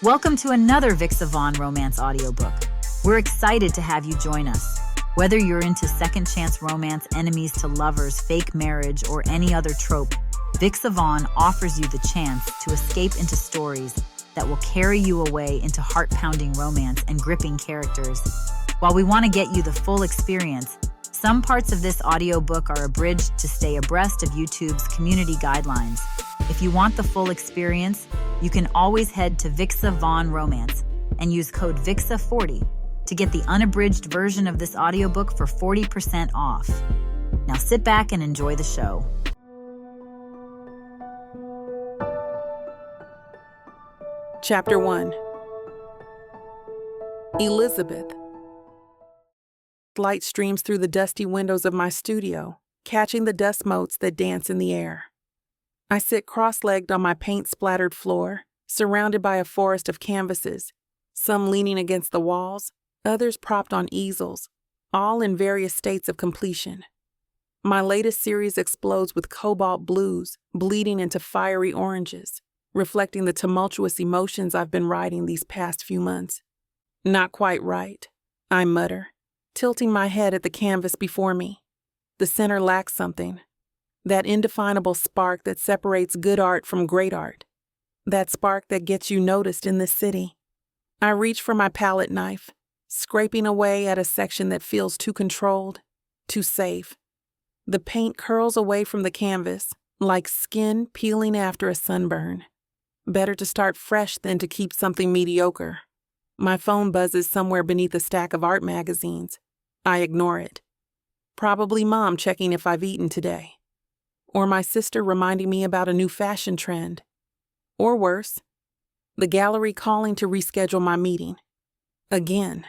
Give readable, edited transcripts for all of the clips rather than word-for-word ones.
Welcome to another Vixa Vaughn romance audiobook. We're excited to have you join us. Whether you're into second chance romance, enemies to lovers, fake marriage, or any other trope, Vixa Vaughn offers you the chance to escape into stories that will carry you away into heart-pounding romance and gripping characters. While we want to get you the full experience, some parts of this audiobook are abridged to stay abreast of YouTube's community guidelines. If you want the full experience, you can always head to Vixa Vaughn Romance and use code VIXA40 to get the unabridged version of this audiobook for 40% off. Now sit back and enjoy the show. Chapter 1. Elizabeth. Light streams through the dusty windows of my studio, catching the dust motes that dance in the air. I sit cross-legged on my paint-splattered floor, surrounded by a forest of canvases, some leaning against the walls, others propped on easels, all in various states of completion. My latest series explodes with cobalt blues, bleeding into fiery oranges, reflecting the tumultuous emotions I've been riding these past few months. Not quite right, I mutter, tilting my head at the canvas before me. The center lacks something. That indefinable spark that separates good art from great art. That spark that gets you noticed in this city. I reach for my palette knife, scraping away at a section that feels too controlled, too safe. The paint curls away from the canvas, like skin peeling after a sunburn. Better to start fresh than to keep something mediocre. My phone buzzes somewhere beneath a stack of art magazines. I ignore it. Probably Mom checking if I've eaten today. Or my sister reminding me about a new fashion trend. Or worse, the gallery calling to reschedule my meeting. Again.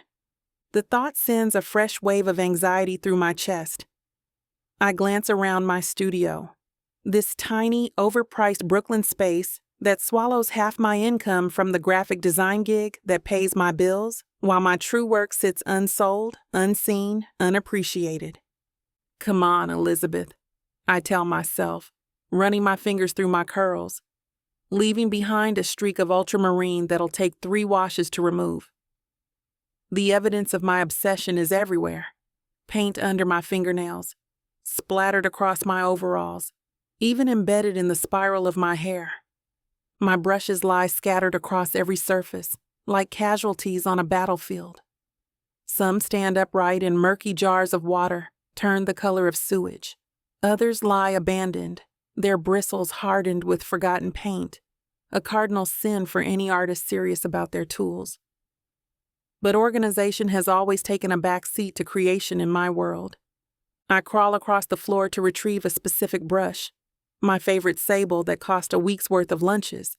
The thought sends a fresh wave of anxiety through my chest. I glance around my studio. This tiny, overpriced Brooklyn space that swallows half my income from the graphic design gig that pays my bills, while my true work sits unsold, unseen, unappreciated. Come on, Elizabeth, I tell myself, running my fingers through my curls, leaving behind a streak of ultramarine that'll take 3 washes to remove. The evidence of my obsession is everywhere. Paint under my fingernails, splattered across my overalls, even embedded in the spiral of my hair. My brushes lie scattered across every surface, like casualties on a battlefield. Some stand upright in murky jars of water, turned the color of sewage. Others lie abandoned, their bristles hardened with forgotten paint, a cardinal sin for any artist serious about their tools. But organization has always taken a back seat to creation in my world. I crawl across the floor to retrieve a specific brush, my favorite sable that cost a week's worth of lunches,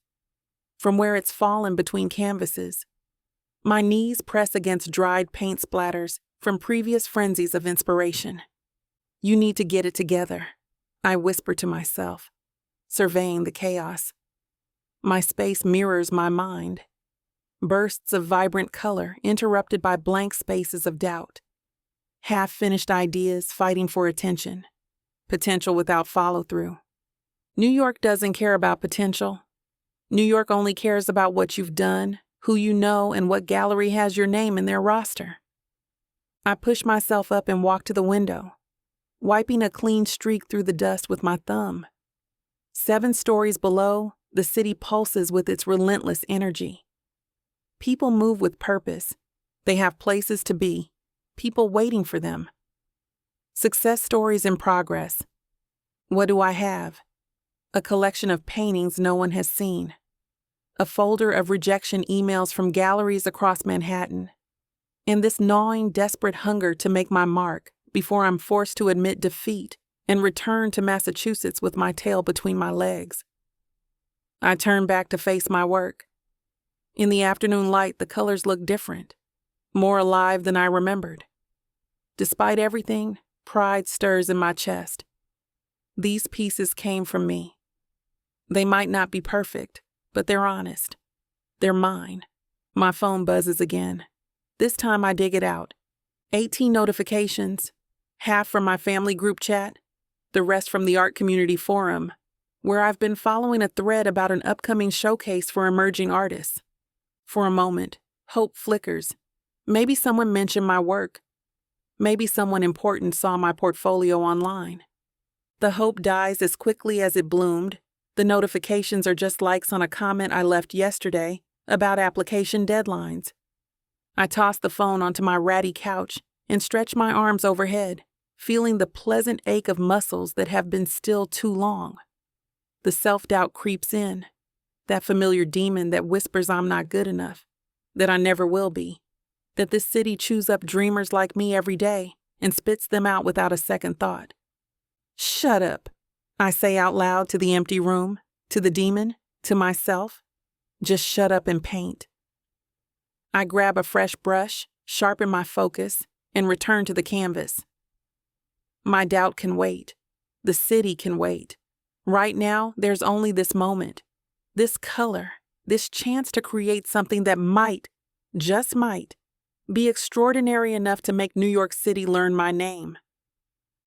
from where it's fallen between canvases. My knees press against dried paint splatters from previous frenzies of inspiration. You need to get it together, I whisper to myself, surveying the chaos. My space mirrors my mind. Bursts of vibrant color interrupted by blank spaces of doubt. Half-finished ideas fighting for attention. Potential without follow-through. New York doesn't care about potential. New York only cares about what you've done, who you know, and what gallery has your name in their roster. I push myself up and walk to the window, wiping a clean streak through the dust with my thumb. 7 stories below, the city pulses with its relentless energy. People move with purpose. They have places to be, people waiting for them. Success stories in progress. What do I have? A collection of paintings no one has seen. A folder of rejection emails from galleries across Manhattan. And this gnawing, desperate hunger to make my mark before I'm forced to admit defeat and return to Massachusetts with my tail between my legs. I turn back to face my work. In the afternoon light, the colors look different, more alive than I remembered. Despite everything, pride stirs in my chest. These pieces came from me. They might not be perfect, but they're honest. They're mine. My phone buzzes again. This time I dig it out. 18 notifications, half from my family group chat, the rest from the art community forum, where I've been following a thread about an upcoming showcase for emerging artists. For a moment, hope flickers. Maybe someone mentioned my work. Maybe someone important saw my portfolio online. The hope dies as quickly as it bloomed. The notifications are just likes on a comment I left yesterday about application deadlines. I toss the phone onto my ratty couch and stretch my arms overhead, feeling the pleasant ache of muscles that have been still too long. The self-doubt creeps in, that familiar demon that whispers I'm not good enough, that I never will be, that this city chews up dreamers like me every day and spits them out without a second thought. Shut up, I say out loud to the empty room, to the demon, to myself. Just shut up and paint. I grab a fresh brush, sharpen my focus, and return to the canvas. My doubt can wait. The city can wait. Right now, there's only this moment, this color, this chance to create something that might, just might, be extraordinary enough to make New York City learn my name.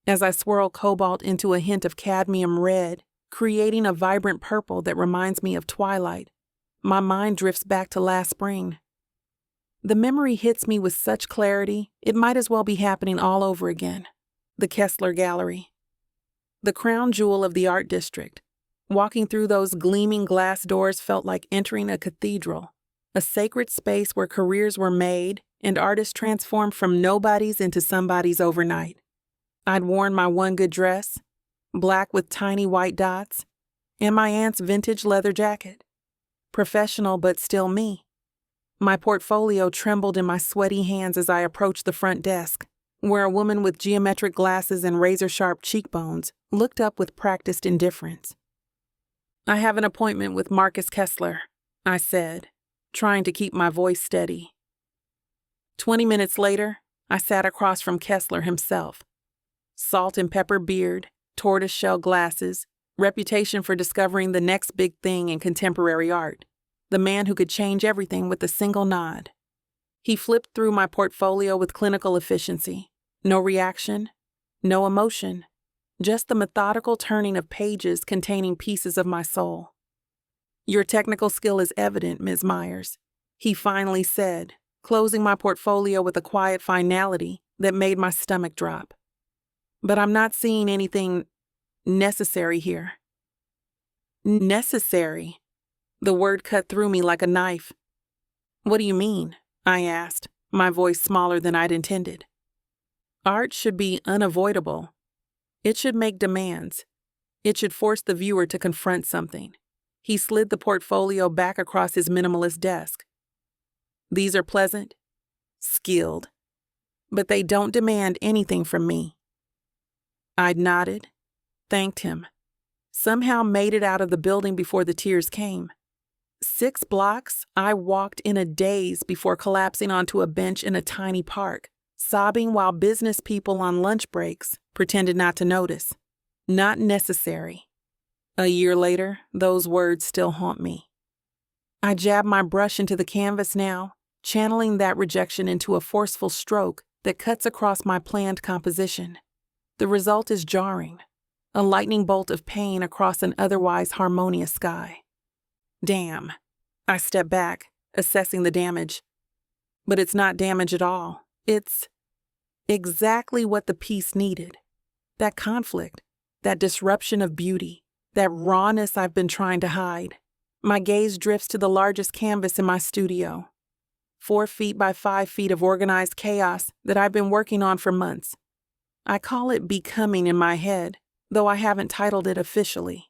As I swirl cobalt into a hint of cadmium red, creating a vibrant purple that reminds me of twilight, my mind drifts back to last spring. The memory hits me with such clarity, it might as well be happening all over again. The Kessler Gallery. The crown jewel of the art district. Walking through those gleaming glass doors felt like entering a cathedral, a sacred space where careers were made and artists transformed from nobodies into somebodies overnight. I'd worn my one good dress, black with tiny white dots, and my aunt's vintage leather jacket. Professional but still me. My portfolio trembled in my sweaty hands as I approached the front desk, where a woman with geometric glasses and razor-sharp cheekbones looked up with practiced indifference. I have an appointment with Marcus Kessler, I said, trying to keep my voice steady. 20 minutes later, I sat across from Kessler himself. Salt and pepper beard, tortoiseshell glasses, reputation for discovering the next big thing in contemporary art. The man who could change everything with a single nod. He flipped through my portfolio with clinical efficiency. No reaction, no emotion, just the methodical turning of pages containing pieces of my soul. Your technical skill is evident, Ms. Myers, he finally said, closing my portfolio with a quiet finality that made my stomach drop. But I'm not seeing anything necessary here. Necessary? The word cut through me like a knife. What do you mean? I asked, my voice smaller than I'd intended. Art should be unavoidable. It should make demands. It should force the viewer to confront something. He slid the portfolio back across his minimalist desk. These are pleasant, skilled, but they don't demand anything from me. I'd nodded, thanked him, somehow made it out of the building before the tears came. 6 blocks I walked in a daze before collapsing onto a bench in a tiny park, sobbing while business people on lunch breaks pretended not to notice. Not necessary. A year later, those words still haunt me. I jab my brush into the canvas now, channeling that rejection into a forceful stroke that cuts across my planned composition. The result is jarring, a lightning bolt of pain across an otherwise harmonious sky. Damn. I step back, assessing the damage. But it's not damage at all. It's exactly what the piece needed. That conflict, that disruption of beauty, that rawness I've been trying to hide. My gaze drifts to the largest canvas in my studio. 4 feet by 5 feet of organized chaos that I've been working on for months. I call it becoming in my head, though I haven't titled it officially.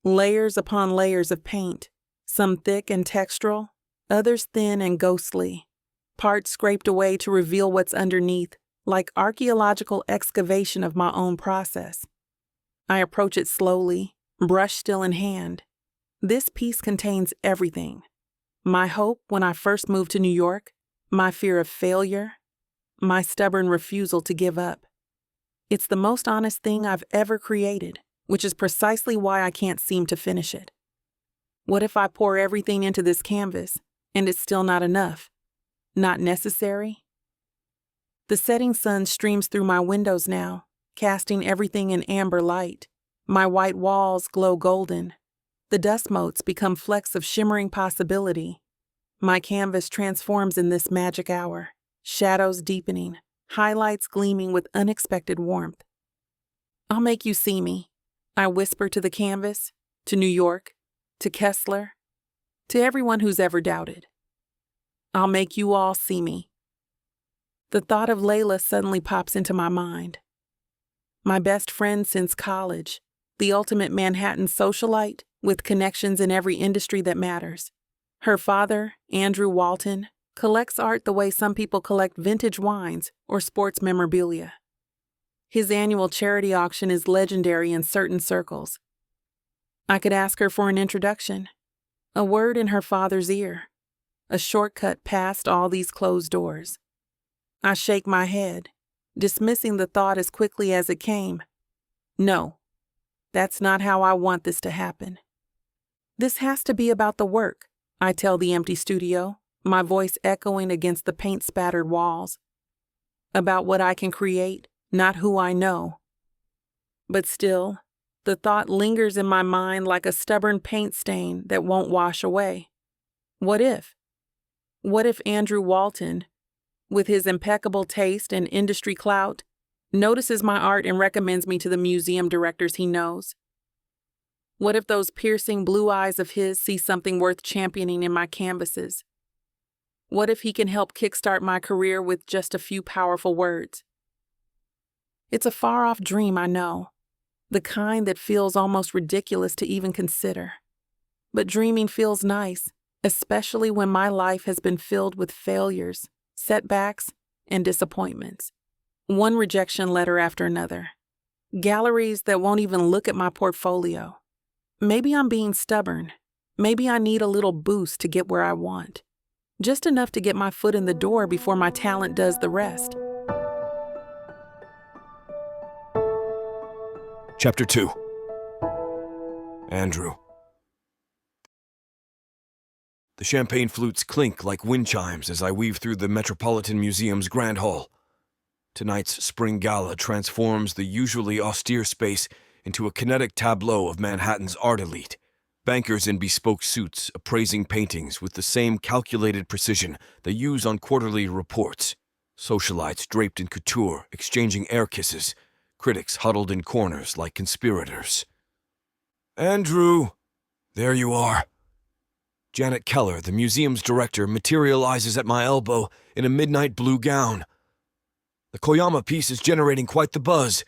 Layers upon layers of paint, some thick and textural, others thin and ghostly, parts scraped away to reveal what's underneath, like archaeological excavation of my own process. I approach it slowly, brush still in hand. This piece contains everything. My hope when I first moved to New York, my fear of failure, my stubborn refusal to give up. It's the most honest thing I've ever created, which is precisely why I can't seem to finish it. What if I pour everything into this canvas, and it's still not enough? Not necessary? The setting sun streams through my windows now, casting everything in amber light. My white walls glow golden. The dust motes become flecks of shimmering possibility. My canvas transforms in this magic hour, shadows deepening, highlights gleaming with unexpected warmth. I'll make you see me, I whisper to the canvas, to New York, to Kessler, to everyone who's ever doubted. I'll make you all see me. The thought of Layla suddenly pops into my mind. My best friend since college, the ultimate Manhattan socialite with connections in every industry that matters. Her father, Andrew Walton, collects art the way some people collect vintage wines or sports memorabilia. His annual charity auction is legendary in certain circles. I could ask her for an introduction, a word in her father's ear, a shortcut past all these closed doors. I shake my head, dismissing the thought as quickly as it came. No, that's not how I want this to happen. This has to be about the work, I tell the empty studio, my voice echoing against the paint-spattered walls. About what I can create, not who I know. But still, the thought lingers in my mind like a stubborn paint stain that won't wash away. What if? What if Andrew Walton, with his impeccable taste and industry clout, notices my art and recommends me to the museum directors he knows? What if those piercing blue eyes of his see something worth championing in my canvases? What if he can help kickstart my career with just a few powerful words? It's a far-off dream, I know, the kind that feels almost ridiculous to even consider. But dreaming feels nice, especially when my life has been filled with failures, setbacks, and disappointments. One rejection letter after another. Galleries that won't even look at my portfolio. Maybe I'm being stubborn. Maybe I need a little boost to get where I want. Just enough to get my foot in the door before my talent does the rest. Chapter 2. Andrew. The champagne flutes clink like wind chimes as I weave through the Metropolitan Museum's Grand Hall. Tonight's spring gala transforms the usually austere space into a kinetic tableau of Manhattan's art elite. Bankers in bespoke suits appraising paintings with the same calculated precision they use on quarterly reports. Socialites draped in couture exchanging air kisses. Critics huddled in corners like conspirators. Andrew, there you are. Janet Keller, the museum's director, materializes at my elbow in a midnight blue gown. The Koyama piece is generating quite the buzz.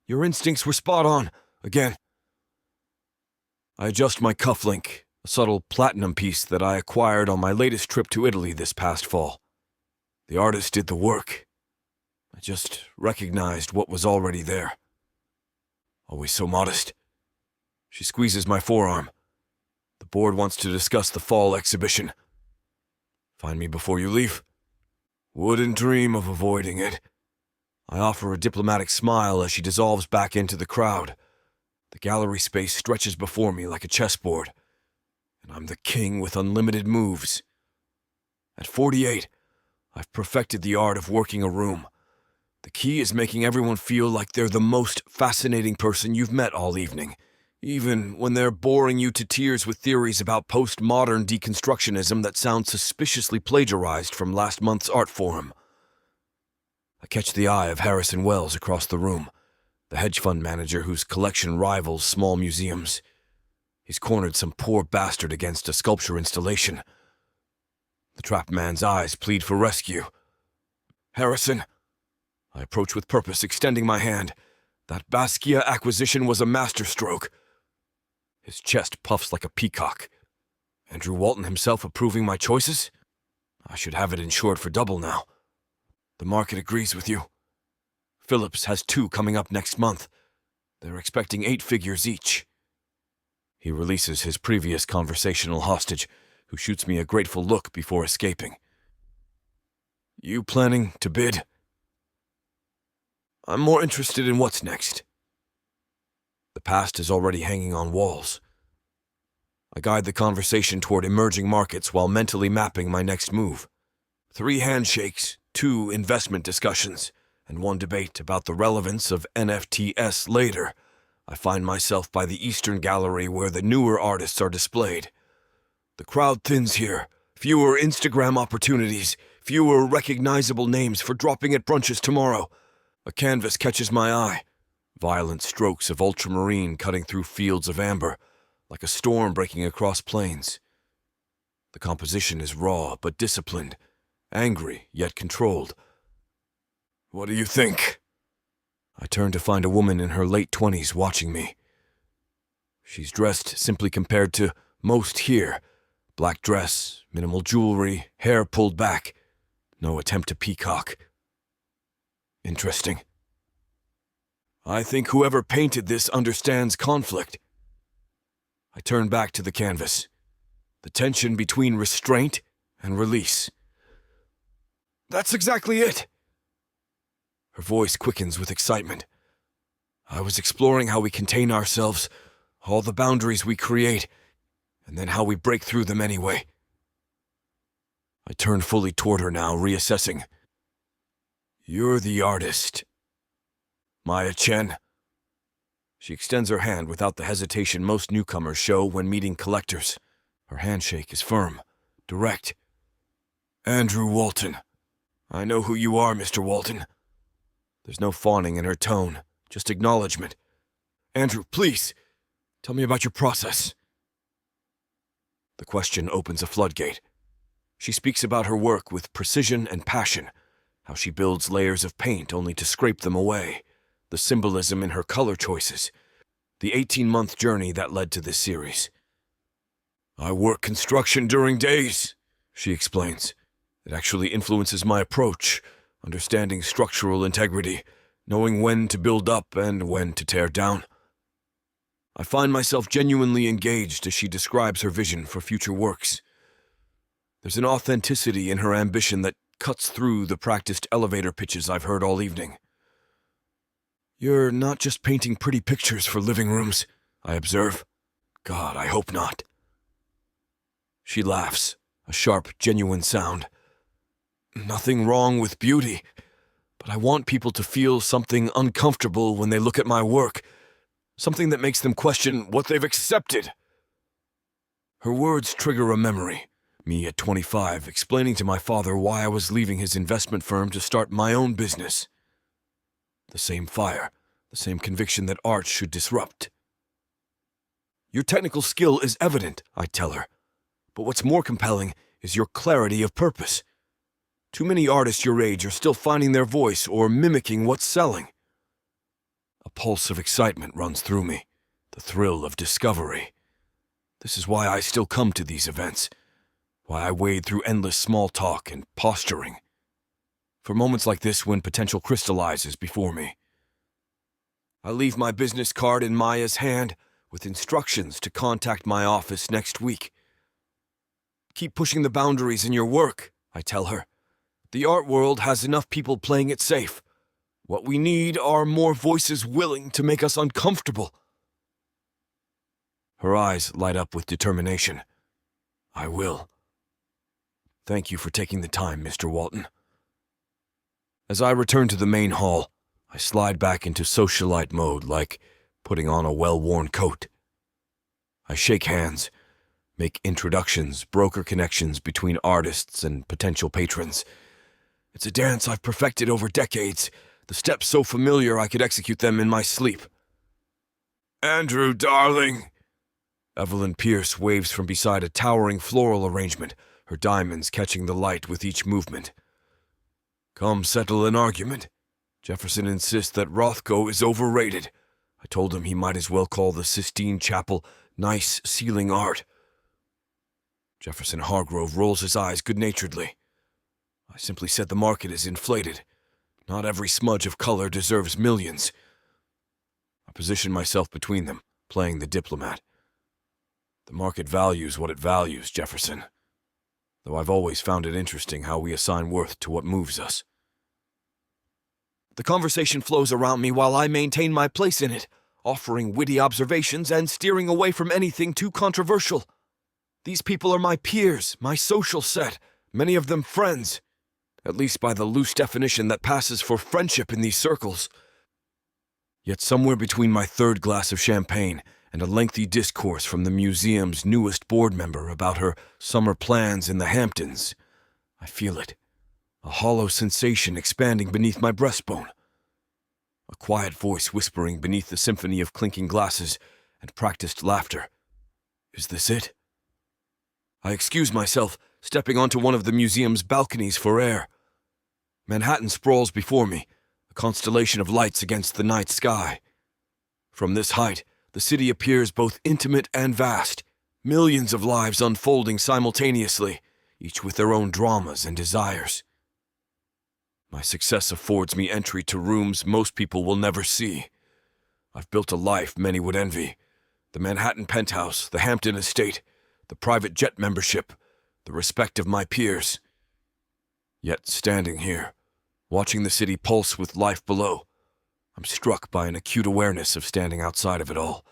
Your instincts were spot on, again. I adjust my cufflink, a subtle platinum piece that I acquired on my latest trip to Italy this past fall. The artist did the work. I just recognized what was already there. Always so modest. She squeezes my forearm. The board wants to discuss the fall exhibition. Find me before you leave? Wouldn't dream of avoiding it. I offer a diplomatic smile as she dissolves back into the crowd. The gallery space stretches before me like a chessboard, and I'm the king with unlimited moves. At 48, I've perfected the art of working a room. The key is making everyone feel like they're the most fascinating person you've met all evening, even when they're boring you to tears with theories about postmodern deconstructionism that sound suspiciously plagiarized from last month's art forum. I catch the eye of Harrison Wells across the room, the hedge fund manager whose collection rivals small museums. He's cornered some poor bastard against a sculpture installation. The trapped man's eyes plead for rescue. Harrison, I approach with purpose, extending my hand. That Basquiat acquisition was a masterstroke. His chest puffs like a peacock. Andrew Walton himself approving my choices? I should have it insured for double now. The market agrees with you. Phillips has 2 coming up next month. They're expecting 8 figures each. He releases his previous conversational hostage, who shoots me a grateful look before escaping. You planning to bid? I'm more interested in what's next. The past is already hanging on walls. I guide the conversation toward emerging markets while mentally mapping my next move. 3 handshakes, 2 investment discussions, and 1 debate about the relevance of NFTs later. I find myself by the Eastern Gallery where the newer artists are displayed. The crowd thins here, Fewer Instagram opportunities, fewer recognizable names for dropping at brunches tomorrow. A canvas catches my eye. Violent strokes of ultramarine cutting through fields of amber, like a storm breaking across plains. The composition is raw but disciplined, angry yet controlled. What do you think? I turn to find a woman in her late 20s watching me. She's dressed simply compared to most here. Black dress, minimal jewelry, hair pulled back. No attempt to peacock. Interesting. I think whoever painted this understands conflict. I turn back to the canvas. The tension between restraint and release. That's exactly it. Her voice quickens with excitement. I was exploring how we contain ourselves, all the boundaries we create, and then how we break through them anyway. I turn fully toward her now, reassessing. You're the artist. Maya Chen. She extends her hand without the hesitation most newcomers show when meeting collectors. Her handshake is firm, direct. Andrew Walton. I know who you are, Mr. Walton. There's no fawning in her tone, just acknowledgement. Andrew, please, tell me about your process. The question opens a floodgate. She speaks about her work with precision and passion, how she builds layers of paint only to scrape them away, the symbolism in her color choices, the 18-month journey that led to this series. I work construction during days, she explains. It actually influences my approach, understanding structural integrity, knowing when to build up and when to tear down. I find myself genuinely engaged as she describes her vision for future works. There's an authenticity in her ambition that cuts through the practiced elevator pitches I've heard all evening. You're not just painting pretty pictures for living rooms, I observe. God, I hope not. She laughs, a sharp, genuine sound. Nothing wrong with beauty, but I want people to feel something uncomfortable when they look at my work, something that makes them question what they've accepted. Her words trigger a memory, me at 25 explaining to my father why I was leaving his investment firm to start my own business. The same fire, the same conviction that art should disrupt. Your technical skill is evident, I tell her, but what's more compelling is your clarity of purpose. Too many artists your age are still finding their voice or mimicking what's selling. A pulse of excitement runs through me, the thrill of discovery. This is why I still come to these events, why I wade through endless small talk and posturing. For moments like this when potential crystallizes before me. I leave my business card in Maya's hand with instructions to contact my office next week. Keep pushing the boundaries in your work, I tell her. The art world has enough people playing it safe. What we need are more voices willing to make us uncomfortable. Her eyes light up with determination. I will. Thank you for taking the time, Mr. Walton. As I return to the main hall, I slide back into socialite mode like putting on a well-worn coat. I shake hands, make introductions, broker connections between artists and potential patrons. It's a dance I've perfected over decades, the steps so familiar I could execute them in my sleep. Andrew, darling. Evelyn Pierce waves from beside a towering floral arrangement, her diamonds catching the light with each movement. Come settle an argument. Jefferson insists that Rothko is overrated. I told him he might as well call the Sistine Chapel nice ceiling art. Jefferson Hargrove rolls his eyes good-naturedly. I simply said the market is inflated. Not every smudge of color deserves millions. I position myself between them, playing the diplomat. The market values what it values, Jefferson. Though I've always found it interesting how we assign worth to what moves us. The conversation flows around me while I maintain my place in it, offering witty observations and steering away from anything too controversial. These people are my peers, my social set, many of them friends. At least by the loose definition that passes for friendship in these circles. Yet somewhere between my third glass of champagne and a lengthy discourse from the museum's newest board member about her summer plans in the Hamptons. I feel it, a hollow sensation expanding beneath my breastbone. A quiet voice whispering beneath the symphony of clinking glasses and practiced laughter. Is this it? I excuse myself, stepping onto one of the museum's balconies for air. Manhattan sprawls before me, a constellation of lights against the night sky. From this height, the city appears both intimate and vast, millions of lives unfolding simultaneously, each with their own dramas and desires. My success affords me entry to rooms most people will never see. I've built a life many would envy. The Manhattan penthouse, the Hampton estate, the private jet membership, the respect of my peers. Yet standing here, watching the city pulse with life below, I'm struck by an acute awareness of standing outside of it all,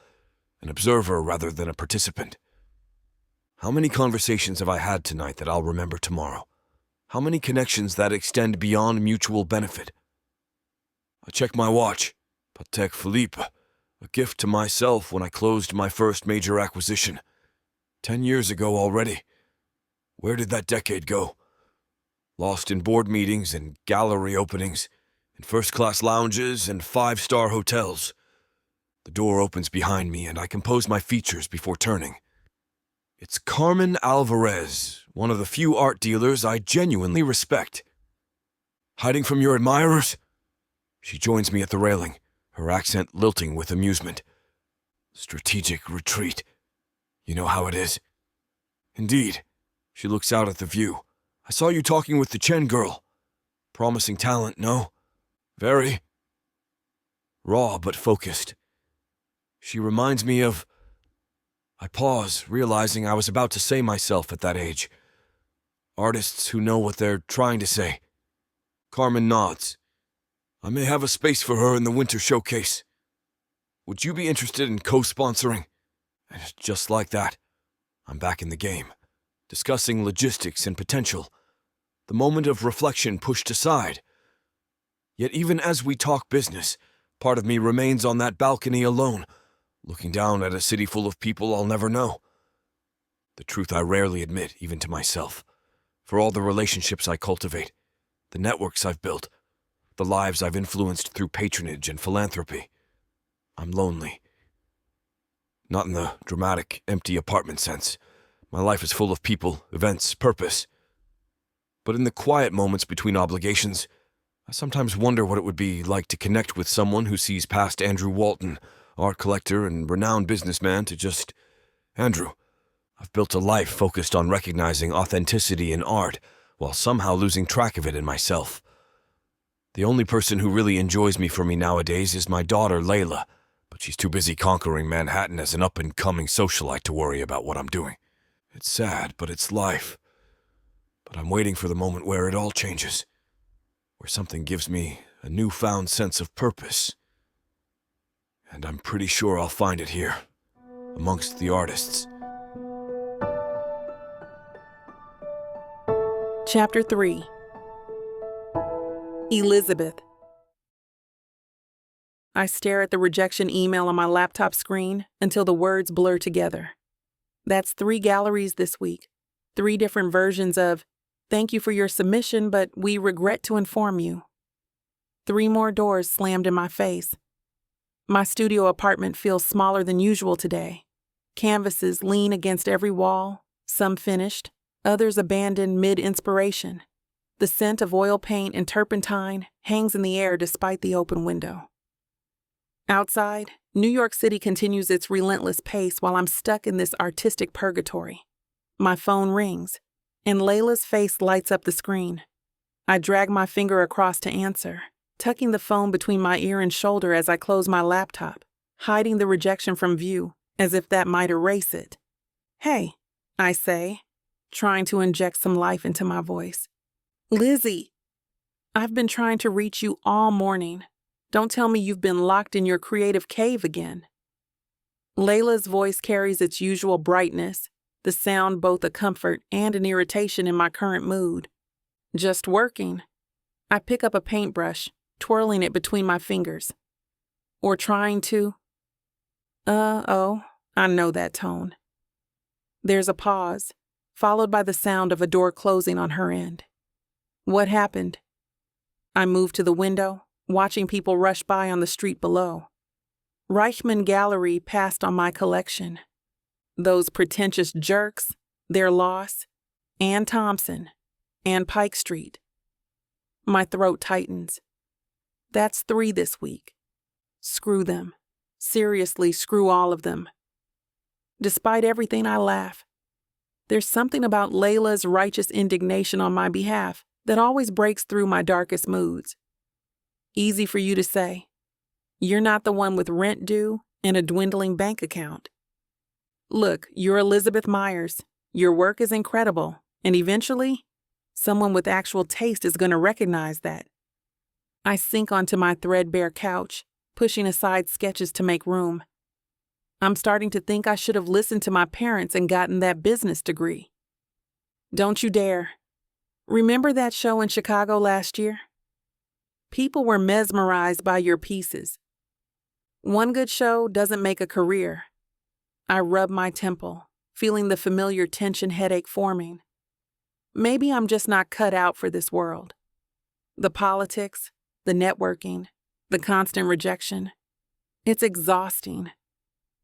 an observer rather than a participant. How many conversations have I had tonight that I'll remember tomorrow? How many connections that extend beyond mutual benefit? I check my watch. Patek Philippe, a gift to myself when I closed my first major acquisition. 10 years ago already. Where did that decade go? Lost in board meetings and gallery openings, in first-class lounges and five-star hotels. The door opens behind me and I compose my features before turning. It's Carmen Alvarez, one of the few art dealers I genuinely respect. Hiding from your admirers? She joins me at the railing, her accent lilting with amusement. Strategic retreat. You know how it is. Indeed. She looks out at the view. I saw you talking with the Chen girl. Promising talent, no? Very. Raw but focused. She reminds me of... I pause, realizing I was about to say myself at that age. Artists who know what they're trying to say. Carmen nods. I may have a space for her in the winter showcase. Would you be interested in co-sponsoring? And just like that, I'm back in the game, discussing logistics and potential. The moment of reflection pushed aside. Yet even as we talk business, part of me remains on that balcony alone, looking down at a city full of people I'll never know. The truth I rarely admit, even to myself. For all the relationships I cultivate, the networks I've built, the lives I've influenced through patronage and philanthropy, I'm lonely. Not in the dramatic, empty apartment sense. My life is full of people, events, purpose. But in the quiet moments between obligations, I sometimes wonder what it would be like to connect with someone who sees past Andrew Walton, art collector and renowned businessman, to just, Andrew. I've built a life focused on recognizing authenticity in art while somehow losing track of it in myself. The only person who really enjoys me for me nowadays is my daughter, Layla, but she's too busy conquering Manhattan as an up-and-coming socialite to worry about what I'm doing. It's sad, but it's life. But I'm waiting for the moment where it all changes, where something gives me a newfound sense of purpose. And I'm pretty sure I'll find it here, amongst the artists. Chapter 3. Elizabeth. I stare at the rejection email on my laptop screen until the words blur together. That's 3 galleries this week. 3 different versions of, "Thank you for your submission, but we regret to inform you." 3 more doors slammed in my face. My studio apartment feels smaller than usual today. Canvases lean against every wall, some finished, others abandoned mid-inspiration. The scent of oil paint and turpentine hangs in the air despite the open window. Outside, New York City continues its relentless pace while I'm stuck in this artistic purgatory. My phone rings, and Layla's face lights up the screen. I drag my finger across to answer, tucking the phone between my ear and shoulder as I close my laptop, hiding the rejection from view, as if that might erase it. "Hey," I say, trying to inject some life into my voice. "Lizzie, I've been trying to reach you all morning. Don't tell me you've been locked in your creative cave again." Layla's voice carries its usual brightness, the sound both a comfort and an irritation in my current mood. "Just working." I pick up a paintbrush, twirling it between my fingers. "Or trying to." Oh, I know that tone. There's a pause, followed by the sound of a door closing on her end. What happened? I move to the window, watching people rush by on the street below. Reichman Gallery passed on my collection. Those pretentious jerks, their loss, Ann Thompson, and Pike Street. My throat tightens. That's 3 this week. Screw them. Seriously, screw all of them. Despite everything, I laugh. There's something about Layla's righteous indignation on my behalf that always breaks through my darkest moods. Easy for you to say. You're not the one with rent due and a dwindling bank account. Look, you're Elizabeth Myers. Your work is incredible, and eventually, someone with actual taste is going to recognize that. I sink onto my threadbare couch, pushing aside sketches to make room. I'm starting to think I should have listened to my parents and gotten that business degree. Don't you dare. Remember that show in Chicago last year? People were mesmerized by your pieces. One good show doesn't make a career. I rub my temple, feeling the familiar tension headache forming. Maybe I'm just not cut out for this world. The politics, the networking, the constant rejection. It's exhausting.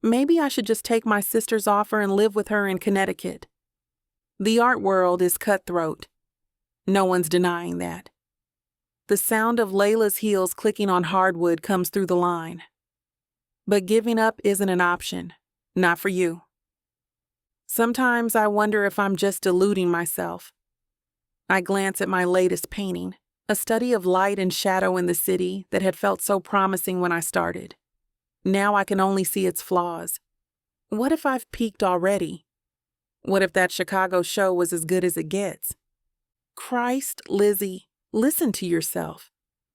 Maybe I should just take my sister's offer and live with her in Connecticut. The art world is cutthroat. No one's denying that. The sound of Layla's heels clicking on hardwood comes through the line. But giving up isn't an option. Not for you. Sometimes I wonder if I'm just deluding myself. I glance at my latest painting, a study of light and shadow in the city that had felt so promising when I started. Now I can only see its flaws. What if I've peaked already? What if that Chicago show was as good as it gets? Christ, Lizzie, listen to yourself.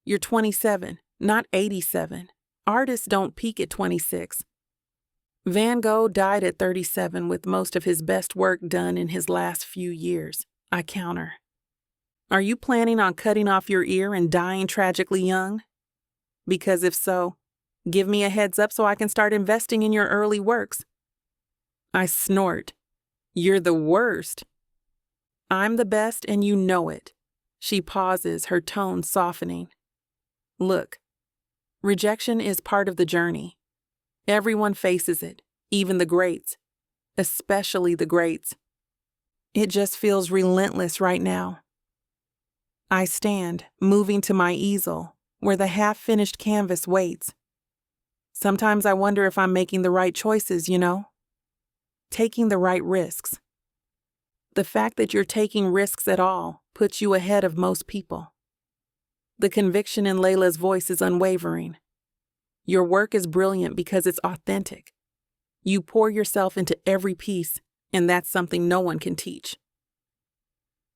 You're 27, not 87. Artists don't peak at 26. Van Gogh died at 37 with most of his best work done in his last few years, I counter. Are you planning on cutting off your ear and dying tragically young? Because if so, give me a heads up so I can start investing in your early works. I snort. You're the worst. I'm the best and you know it. She pauses, her tone softening. Look, rejection is part of the journey. Everyone faces it, even the greats, especially the greats. It just feels relentless right now. I stand, moving to my easel, where the half-finished canvas waits. Sometimes I wonder if I'm making the right choices, you know? Taking the right risks. The fact that you're taking risks at all puts you ahead of most people. The conviction in Layla's voice is unwavering. Your work is brilliant because it's authentic. You pour yourself into every piece, and that's something no one can teach.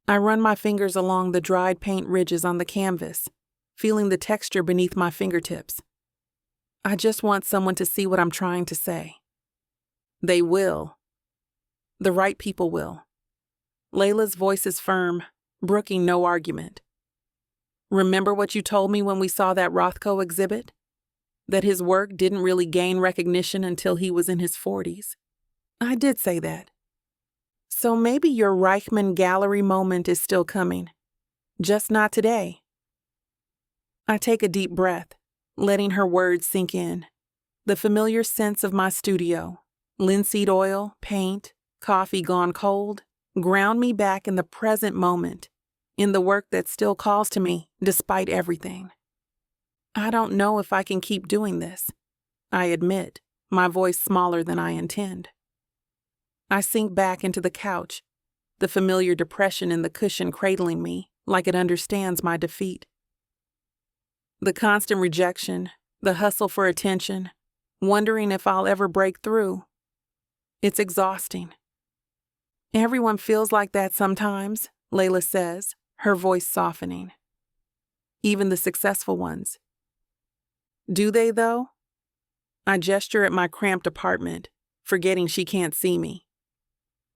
I run my fingers along the dried paint ridges on the canvas, feeling the texture beneath my fingertips. I just want someone to see what I'm trying to say. They will. The right people will. Layla's voice is firm, brooking no argument. Remember what you told me when we saw that Rothko exhibit? That his work didn't really gain recognition until he was in his 40s. I did say that. So maybe your Reichman Gallery moment is still coming. Just not today. I take a deep breath, letting her words sink in. The familiar sense of my studio, linseed oil, paint, coffee gone cold, ground me back in the present moment, in the work that still calls to me despite everything. I don't know if I can keep doing this. I admit, my voice smaller than I intend. I sink back into the couch, the familiar depression in the cushion cradling me like it understands my defeat. The constant rejection, the hustle for attention, wondering if I'll ever break through. It's exhausting. Everyone feels like that sometimes, Layla says, her voice softening. Even the successful ones. Do they, though? I gesture at my cramped apartment, forgetting she can't see me.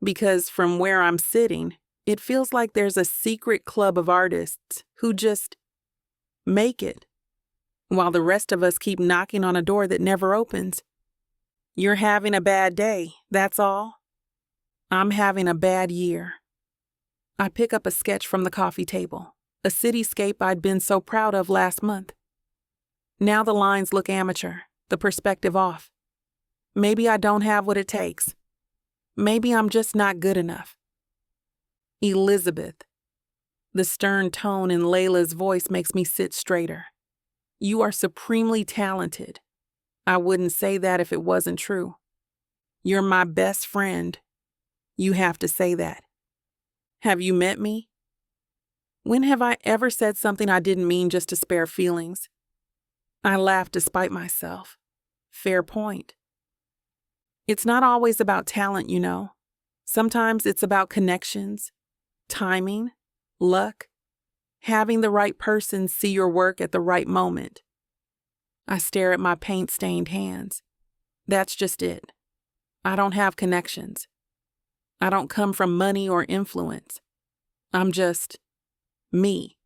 Because from where I'm sitting, it feels like there's a secret club of artists who just make it, while the rest of us keep knocking on a door that never opens. You're having a bad day, that's all. I'm having a bad year. I pick up a sketch from the coffee table, a cityscape I'd been so proud of last month. Now the lines look amateur, the perspective off. Maybe I don't have what it takes. Maybe I'm just not good enough. Elizabeth. The stern tone in Layla's voice makes me sit straighter. You are supremely talented. I wouldn't say that if it wasn't true. You're my best friend. You have to say that. Have you met me? When have I ever said something I didn't mean just to spare feelings? I laughed despite myself. Fair point. It's not always about talent, you know. Sometimes it's about connections, timing, luck, having the right person see your work at the right moment. I stare at my paint-stained hands. That's just it. I don't have connections. I don't come from money or influence. I'm just me.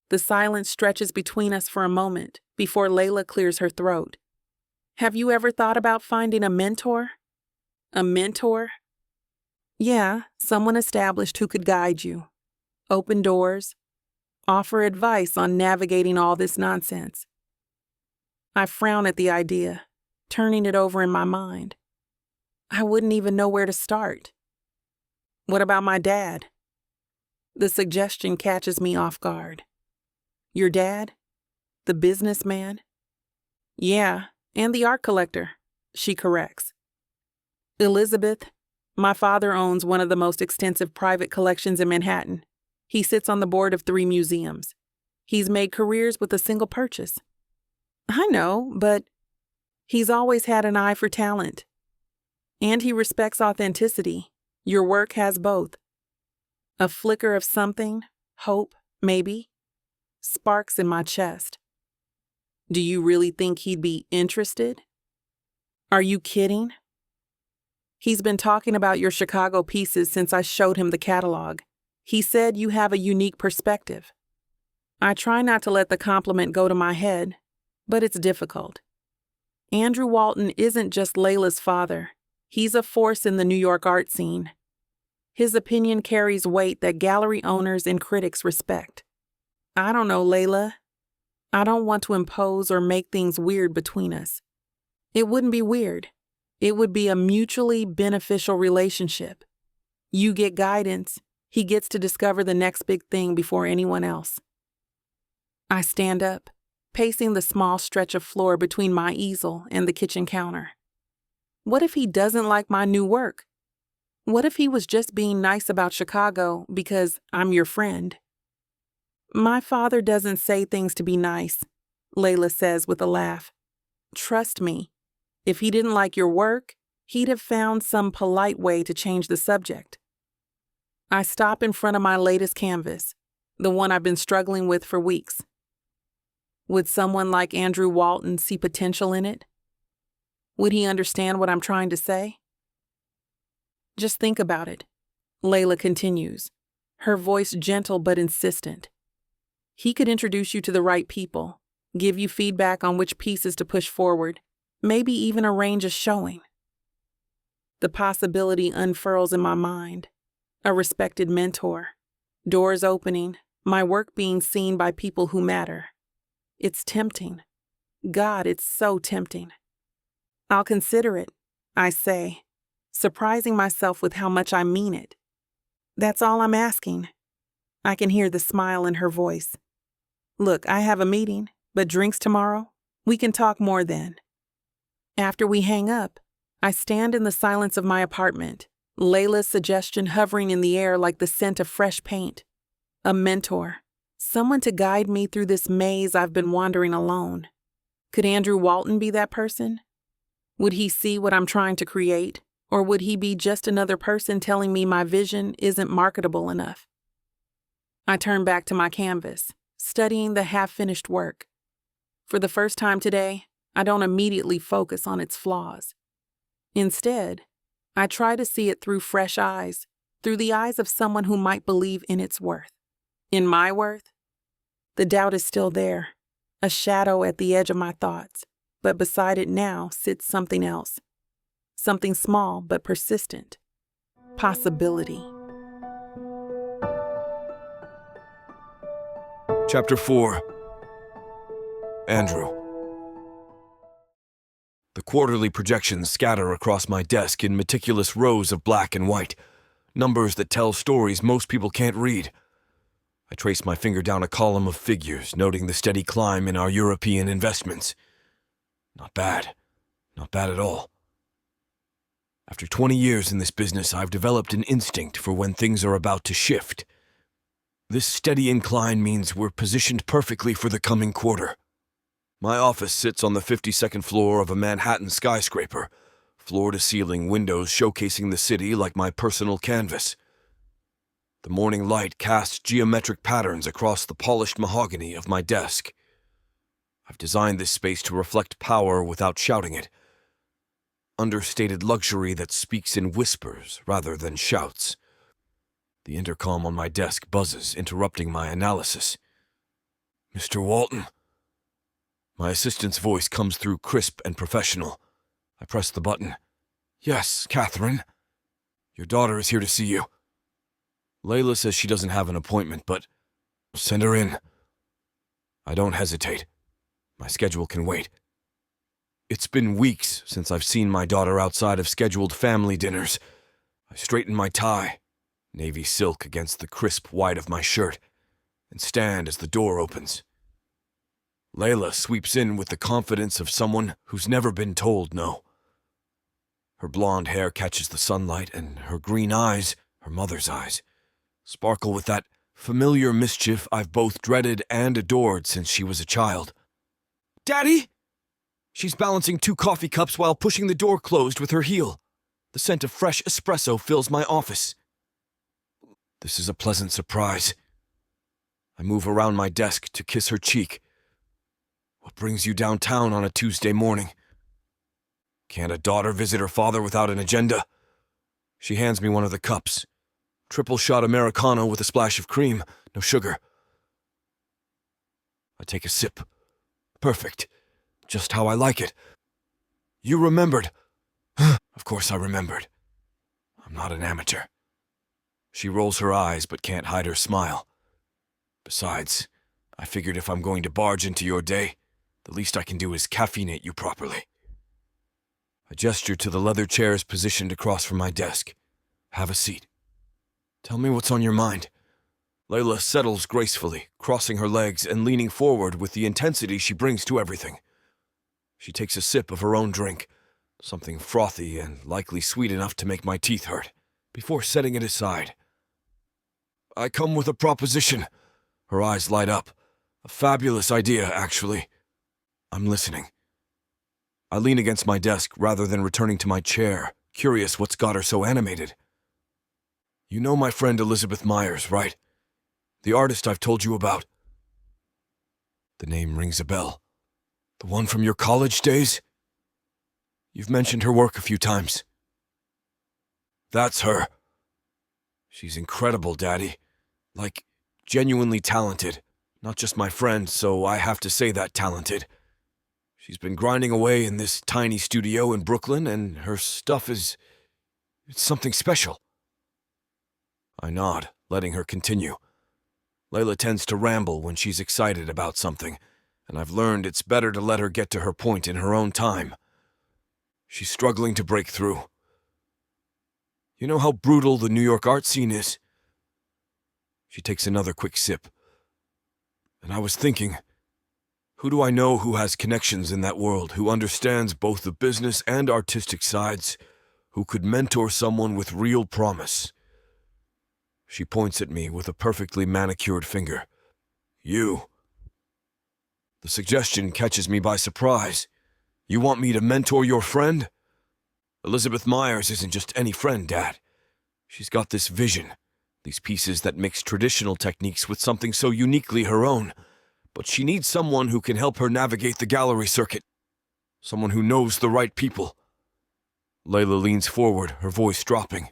The silence stretches between us for a moment before Layla clears her throat. Have you ever thought about finding a mentor? A mentor? Yeah, someone established who could guide you, open doors, offer advice on navigating all this nonsense. I frown at the idea, turning it over in my mind. I wouldn't even know where to start. What about my dad? The suggestion catches me off guard. Your dad? The businessman? Yeah, and the art collector, she corrects. Elizabeth, my father owns one of the most extensive private collections in Manhattan. He sits on the board of 3 museums. He's made careers with a single purchase. I know, but he's always had an eye for talent. And he respects authenticity. Your work has both. A flicker of something, hope, maybe, sparks in my chest. Do you really think he'd be interested? Are you kidding? He's been talking about your Chicago pieces since I showed him the catalog. He said you have a unique perspective. I try not to let the compliment go to my head, but it's difficult. Andrew Walton isn't just Layla's father. He's a force in the New York art scene. His opinion carries weight that gallery owners and critics respect. I don't know, Layla. I don't want to impose or make things weird between us. It wouldn't be weird. It would be a mutually beneficial relationship. You get guidance. He gets to discover the next big thing before anyone else. I stand up, pacing the small stretch of floor between my easel and the kitchen counter. What if he doesn't like my new work? What if he was just being nice about Chicago because I'm your friend? My father doesn't say things to be nice, Layla says with a laugh. Trust me, if he didn't like your work, he'd have found some polite way to change the subject. I stop in front of my latest canvas, the one I've been struggling with for weeks. Would someone like Andrew Walton see potential in it? Would he understand what I'm trying to say? Just think about it, Layla continues, her voice gentle but insistent. He could introduce you to the right people, give you feedback on which pieces to push forward, maybe even arrange a showing. The possibility unfurls in my mind. A respected mentor, doors opening, my work being seen by people who matter. It's tempting. God, it's so tempting. I'll consider it, I say, surprising myself with how much I mean it. That's all I'm asking. I can hear the smile in her voice. Look, I have a meeting, but drinks tomorrow? We can talk more then. After we hang up, I stand in the silence of my apartment, Layla's suggestion hovering in the air like the scent of fresh paint. A mentor, someone to guide me through this maze I've been wandering alone. Could Andrew Walton be that person? Would he see what I'm trying to create, or would he be just another person telling me my vision isn't marketable enough? I turn back to my canvas, studying the half-finished work. For the first time today, I don't immediately focus on its flaws. Instead, I try to see it through fresh eyes, through the eyes of someone who might believe in its worth. In my worth? The doubt is still there, a shadow at the edge of my thoughts. but beside it now sits something else. Something small but persistent. Possibility. Chapter 4. Andrew. The quarterly projections scatter across my desk in meticulous rows of black and white, numbers that tell stories most people can't read. I trace my finger down a column of figures, noting the steady climb in our European investments. Not bad. Not bad at all. After 20 years in this business, I've developed an instinct for when things are about to shift. This steady incline means we're positioned perfectly for the coming quarter. My office sits on the 52nd floor of a Manhattan skyscraper, floor-to-ceiling windows showcasing the city like my personal canvas. The morning light casts geometric patterns across the polished mahogany of my desk. I've designed this space to reflect power without shouting it. Understated luxury that speaks in whispers rather than shouts. The intercom on my desk buzzes, interrupting my analysis. "Mr. Walton?" My assistant's voice comes through crisp and professional. I press the button. "Yes, Catherine. Your daughter is here to see you." Layla says she doesn't have an appointment, but send her in. I don't hesitate. My schedule can wait. It's been weeks since I've seen my daughter outside of scheduled family dinners. I straighten my tie, navy silk against the crisp white of my shirt, and stand as the door opens. Layla sweeps in with the confidence of someone who's never been told no. Her blonde hair catches the sunlight, and her green eyes, her mother's eyes, sparkle with that familiar mischief I've both dreaded and adored since she was a child. "Daddy!" She's balancing 2 coffee cups while pushing the door closed with her heel. The scent of fresh espresso fills my office. This is a pleasant surprise. I move around my desk to kiss her cheek. "What brings you downtown on a Tuesday morning?" Can't a daughter visit her father without an agenda? She hands me one of the cups. Triple shot Americano with a splash of cream, no sugar. I take a sip. Perfect. Just how I like it. "You remembered." Of course I remembered. I'm not an amateur. She rolls her eyes but can't hide her smile. Besides, I figured if I'm going to barge into your day, the least I can do is caffeinate you properly. I gesture to the leather chairs positioned across from my desk. "Have a seat. Tell me what's on your mind." Layla settles gracefully, crossing her legs and leaning forward with the intensity she brings to everything. She takes a sip of her own drink, something frothy and likely sweet enough to make my teeth hurt, before setting it aside. "I come with a proposition." Her eyes light up. "A fabulous idea, actually." I'm listening. I lean against my desk rather than returning to my chair, curious what's got her so animated. "You know my friend Elizabeth Myers, right? The artist I've told you about." The name rings a bell. "The one from your college days?" "You've mentioned her work a few times." "That's her. She's incredible, Daddy. Like, genuinely talented. Not just my friend, so I have to say that talented. She's been grinding away in this tiny studio in Brooklyn, and her stuff it's something special." I nod, letting her continue. Layla tends to ramble when she's excited about something, and I've learned it's better to let her get to her point in her own time. She's struggling to break through. "You know how brutal the New York art scene is?" She takes another quick sip. "And I was thinking, who do I know who has connections in that world, who understands both the business and artistic sides, who could mentor someone with real promise?" She points at me with a perfectly manicured finger. "You." The suggestion catches me by surprise. "You want me to mentor your friend?" "Elizabeth Myers isn't just any friend, Dad. She's got this vision, these pieces that mix traditional techniques with something so uniquely her own. But she needs someone who can help her navigate the gallery circuit. Someone who knows the right people." Layla leans forward, her voice dropping.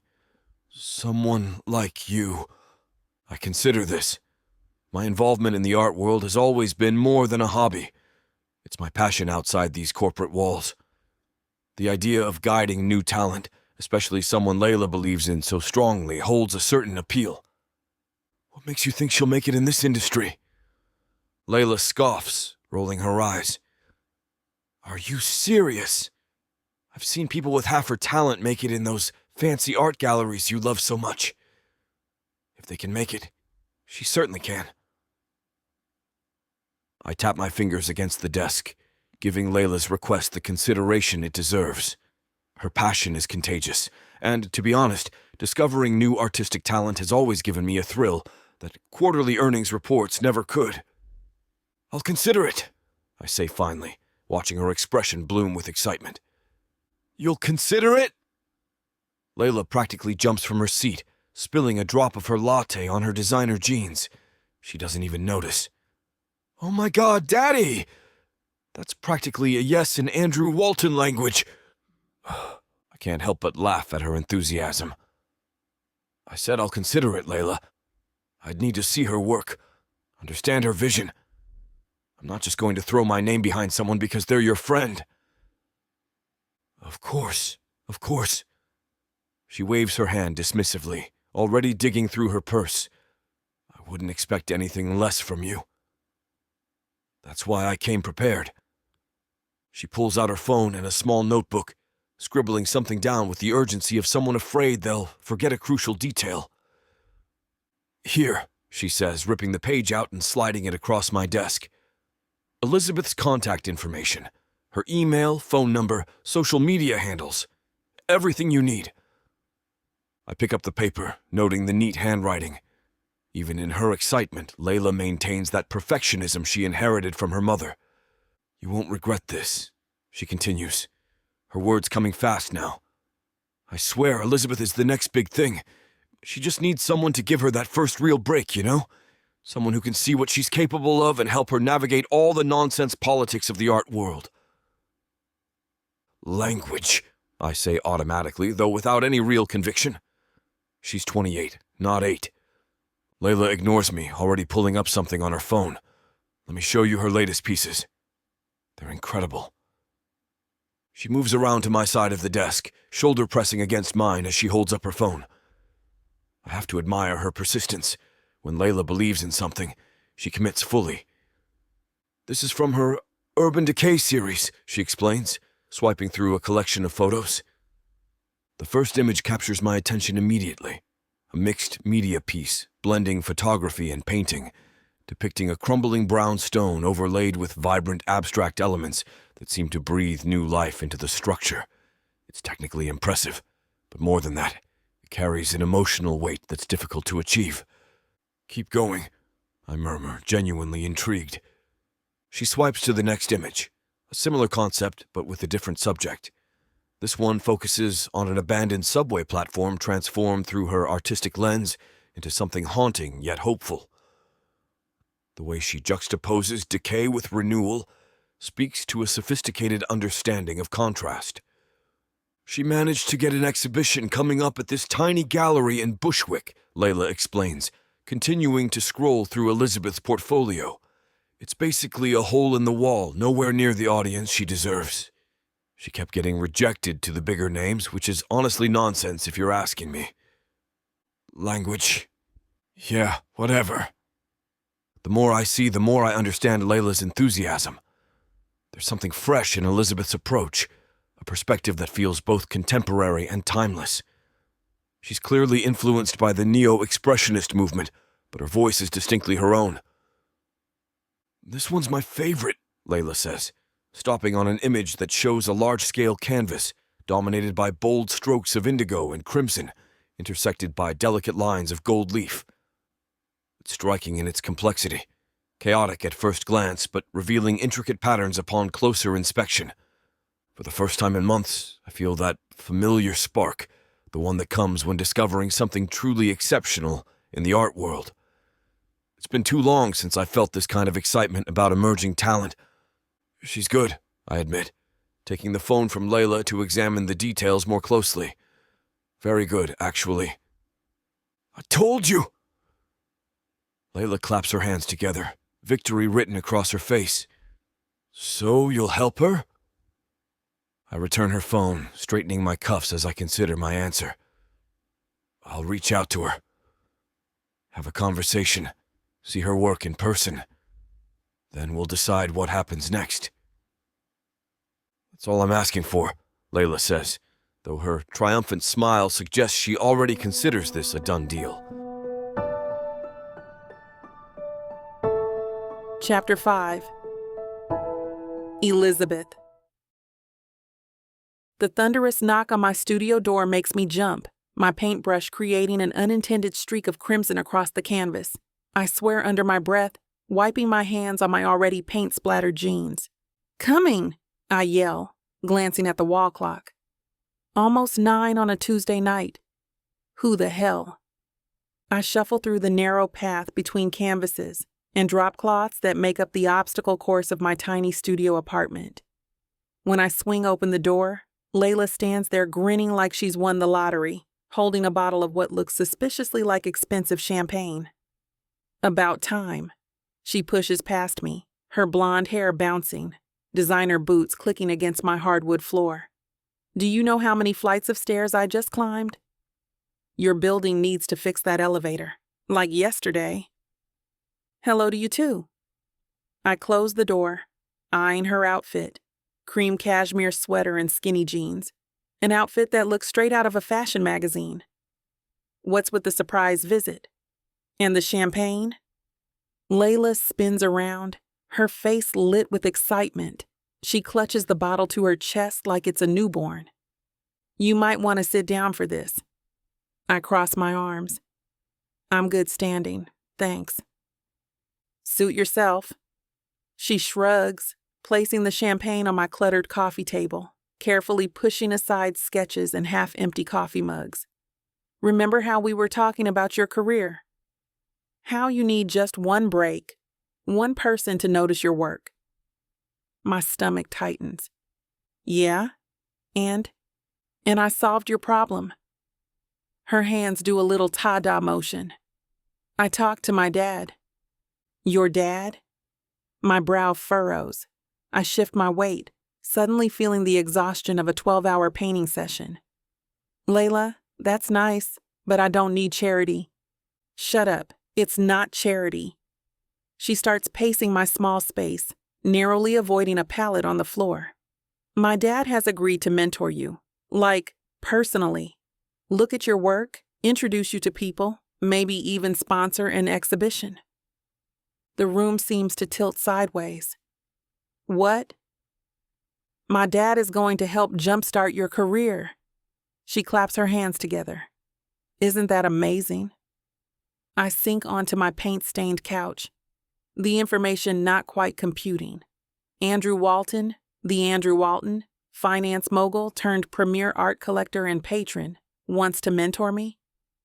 "Someone like you. I consider this. My involvement in the art world has always been more than a hobby. It's my passion outside these corporate walls. The idea of guiding new talent, especially someone Layla believes in so strongly, holds a certain appeal. What makes you think she'll make it in this industry? Layla scoffs, rolling her eyes. Are you serious? I've seen people with half her talent make it in those fancy art galleries you love so much. If they can make it, she certainly can. I tap my fingers against the desk, giving Layla's request the consideration it deserves. Her passion is contagious, and, to be honest, discovering new artistic talent has always given me a thrill that quarterly earnings reports never could. I'll consider it, I say finally, watching her expression bloom with excitement. You'll consider it? Layla practically jumps from her seat, spilling a drop of her latte on her designer jeans. She doesn't even notice. Oh my God, Daddy! That's practically a yes in Andrew Walton language. I can't help but laugh at her enthusiasm. I said I'll consider it, Layla. I'd need to see her work, understand her vision. I'm not just going to throw my name behind someone because they're your friend. Of course, of course. She waves her hand dismissively, already digging through her purse. I wouldn't expect anything less from you. That's why I came prepared. She pulls out her phone and a small notebook, scribbling something down with the urgency of someone afraid they'll forget a crucial detail. Here, she says, ripping the page out and sliding it across my desk. Elizabeth's contact information, her email, phone number, social media handles, everything you need. I pick up the paper, noting the neat handwriting. Even in her excitement, Layla maintains that perfectionism she inherited from her mother. You won't regret this, she continues, her words coming fast now. I swear Elizabeth is the next big thing. She just needs someone to give her that first real break, you know? Someone who can see what she's capable of and help her navigate all the nonsense politics of the art world. Language, I say automatically, though without any real conviction. She's 28, not 8. Layla ignores me, already pulling up something on her phone. Let me show you her latest pieces. They're incredible. She moves around to my side of the desk, shoulder pressing against mine as she holds up her phone. I have to admire her persistence. When Layla believes in something, she commits fully. This is from her Urban Decay series, she explains, swiping through a collection of photos. The first image captures my attention immediately. A mixed media piece, blending photography and painting, depicting a crumbling brown stone overlaid with vibrant abstract elements that seem to breathe new life into the structure. It's technically impressive, but more than that, it carries an emotional weight that's difficult to achieve. Keep going, I murmur, genuinely intrigued. She swipes to the next image, a similar concept but with a different subject. This one focuses on an abandoned subway platform transformed through her artistic lens into something haunting yet hopeful. The way she juxtaposes decay with renewal speaks to a sophisticated understanding of contrast. She managed to get an exhibition coming up at this tiny gallery in Bushwick, Layla explains, continuing to scroll through Elizabeth's portfolio. It's basically a hole in the wall, nowhere near the audience she deserves. She kept getting rejected to the bigger names, which is honestly nonsense if you're asking me. Language. Yeah, whatever. The more I see, the more I understand Layla's enthusiasm. There's something fresh in Elizabeth's approach, a perspective that feels both contemporary and timeless. She's clearly influenced by the neo-expressionist movement, but her voice is distinctly her own. This one's my favorite, Layla says, stopping on an image that shows a large-scale canvas dominated by bold strokes of indigo and crimson, intersected by delicate lines of gold leaf. It's striking in its complexity, chaotic at first glance, but revealing intricate patterns upon closer inspection. For the first time in months, I feel that familiar spark, the one that comes when discovering something truly exceptional in the art world. It's been too long since I felt this kind of excitement about emerging talent. She's good, I admit, taking the phone from Layla to examine the details more closely. Very good, actually. I told you! Layla claps her hands together, victory written across her face. So you'll help her? I return her phone, straightening my cuffs as I consider my answer. I'll reach out to her. Have a conversation. See her work in person. Then we'll decide what happens next. That's all I'm asking for, Layla says, though her triumphant smile suggests she already considers this a done deal. Chapter 5. Elizabeth. The thunderous knock on my studio door makes me jump, my paintbrush creating an unintended streak of crimson across the canvas. I swear under my breath, wiping my hands on my already paint-splattered jeans. "Coming!" I yell, glancing at the wall clock. Almost 9 on a Tuesday night. Who the hell? I shuffle through the narrow path between canvases and drop cloths that make up the obstacle course of my tiny studio apartment. When I swing open the door, Layla stands there grinning like she's won the lottery, holding a bottle of what looks suspiciously like expensive champagne. About time. She pushes past me, her blonde hair bouncing, designer boots clicking against my hardwood floor. Do you know how many flights of stairs I just climbed? Your building needs to fix that elevator, like yesterday. Hello to you too. I close the door, eyeing her outfit, cream cashmere sweater and skinny jeans, an outfit that looks straight out of a fashion magazine. What's with the surprise visit? And the champagne? Layla spins around, her face lit with excitement. She clutches the bottle to her chest like it's a newborn. You might want to sit down for this. I cross my arms. I'm good standing, thanks. Suit yourself. She shrugs, placing the champagne on my cluttered coffee table, carefully pushing aside sketches and half-empty coffee mugs. Remember how we were talking about your career? How you need just one break, one person to notice your work. My stomach tightens. Yeah? And I solved your problem. Her hands do a little ta-da motion. I talked to my dad. Your dad? My brow furrows. I shift my weight, suddenly feeling the exhaustion of a 12-hour painting session. Layla, that's nice, but I don't need charity. Shut up. It's not charity. She starts pacing my small space, narrowly avoiding a pallet on the floor. My dad has agreed to mentor you, like, personally. Look at your work, introduce you to people, maybe even sponsor an exhibition. The room seems to tilt sideways. What? My dad is going to help jumpstart your career. She claps her hands together. Isn't that amazing? I sink onto my paint-stained couch, the information not quite computing. Andrew Walton, the Andrew Walton, finance mogul turned premier art collector and patron, wants to mentor me?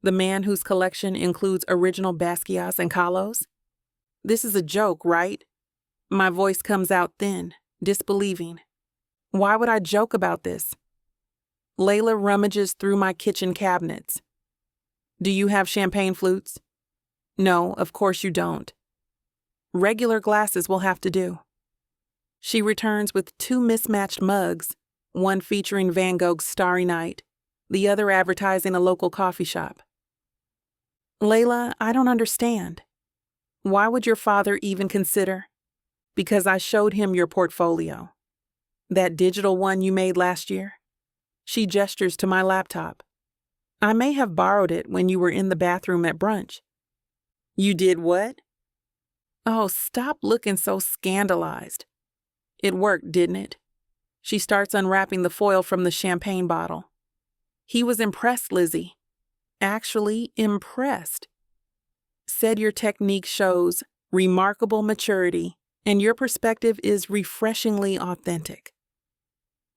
The man whose collection includes original Basquiat's and Kahlo's? This is a joke, right? My voice comes out thin, disbelieving. Why would I joke about this? Layla rummages through my kitchen cabinets. Do you have champagne flutes? No, of course you don't. Regular glasses will have to do. She returns with 2 mismatched mugs, one featuring Van Gogh's Starry Night, the other advertising a local coffee shop. Layla, I don't understand. Why would your father even consider? Because I showed him your portfolio. That digital one you made last year? She gestures to my laptop. I may have borrowed it when you were in the bathroom at brunch. You did what? Oh, stop looking so scandalized. It worked, didn't it? She starts unwrapping the foil from the champagne bottle. He was impressed, Lizzie. Actually impressed. Said your technique shows remarkable maturity and your perspective is refreshingly authentic.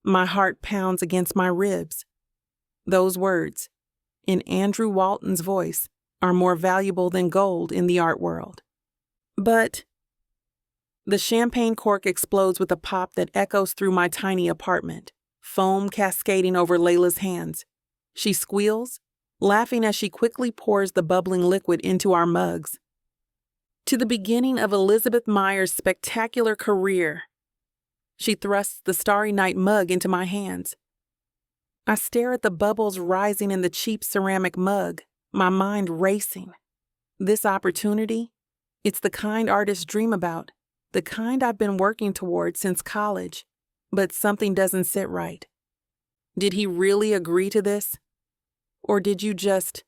My heart pounds against my ribs. Those words, in Andrew Walton's voice, are more valuable than gold in the art world. But the champagne cork explodes with a pop that echoes through my tiny apartment, foam cascading over Layla's hands. She squeals, laughing as she quickly pours the bubbling liquid into our mugs. To the beginning of Elizabeth Meyer's spectacular career, She thrusts the Starry Night mug into my hands. I stare at the bubbles rising in the cheap ceramic mug, my mind racing. This opportunity, it's the kind artists dream about, the kind I've been working toward since college, but something doesn't sit right. Did he really agree to this? Or did you just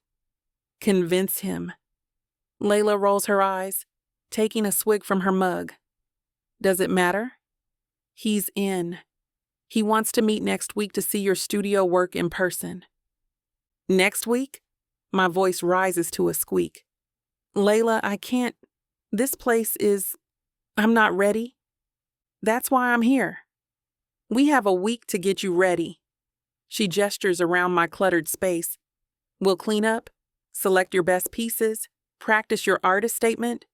convince him? Layla rolls her eyes, taking a swig from her mug. Does it matter? He's in. He wants to meet next week to see your studio work in person. Next week? My voice rises to a squeak. Layla, I can't. This place is. I'm not ready. That's why I'm here. We have a week to get you ready. She gestures around my cluttered space. We'll clean up, select your best pieces, practice your artist statement.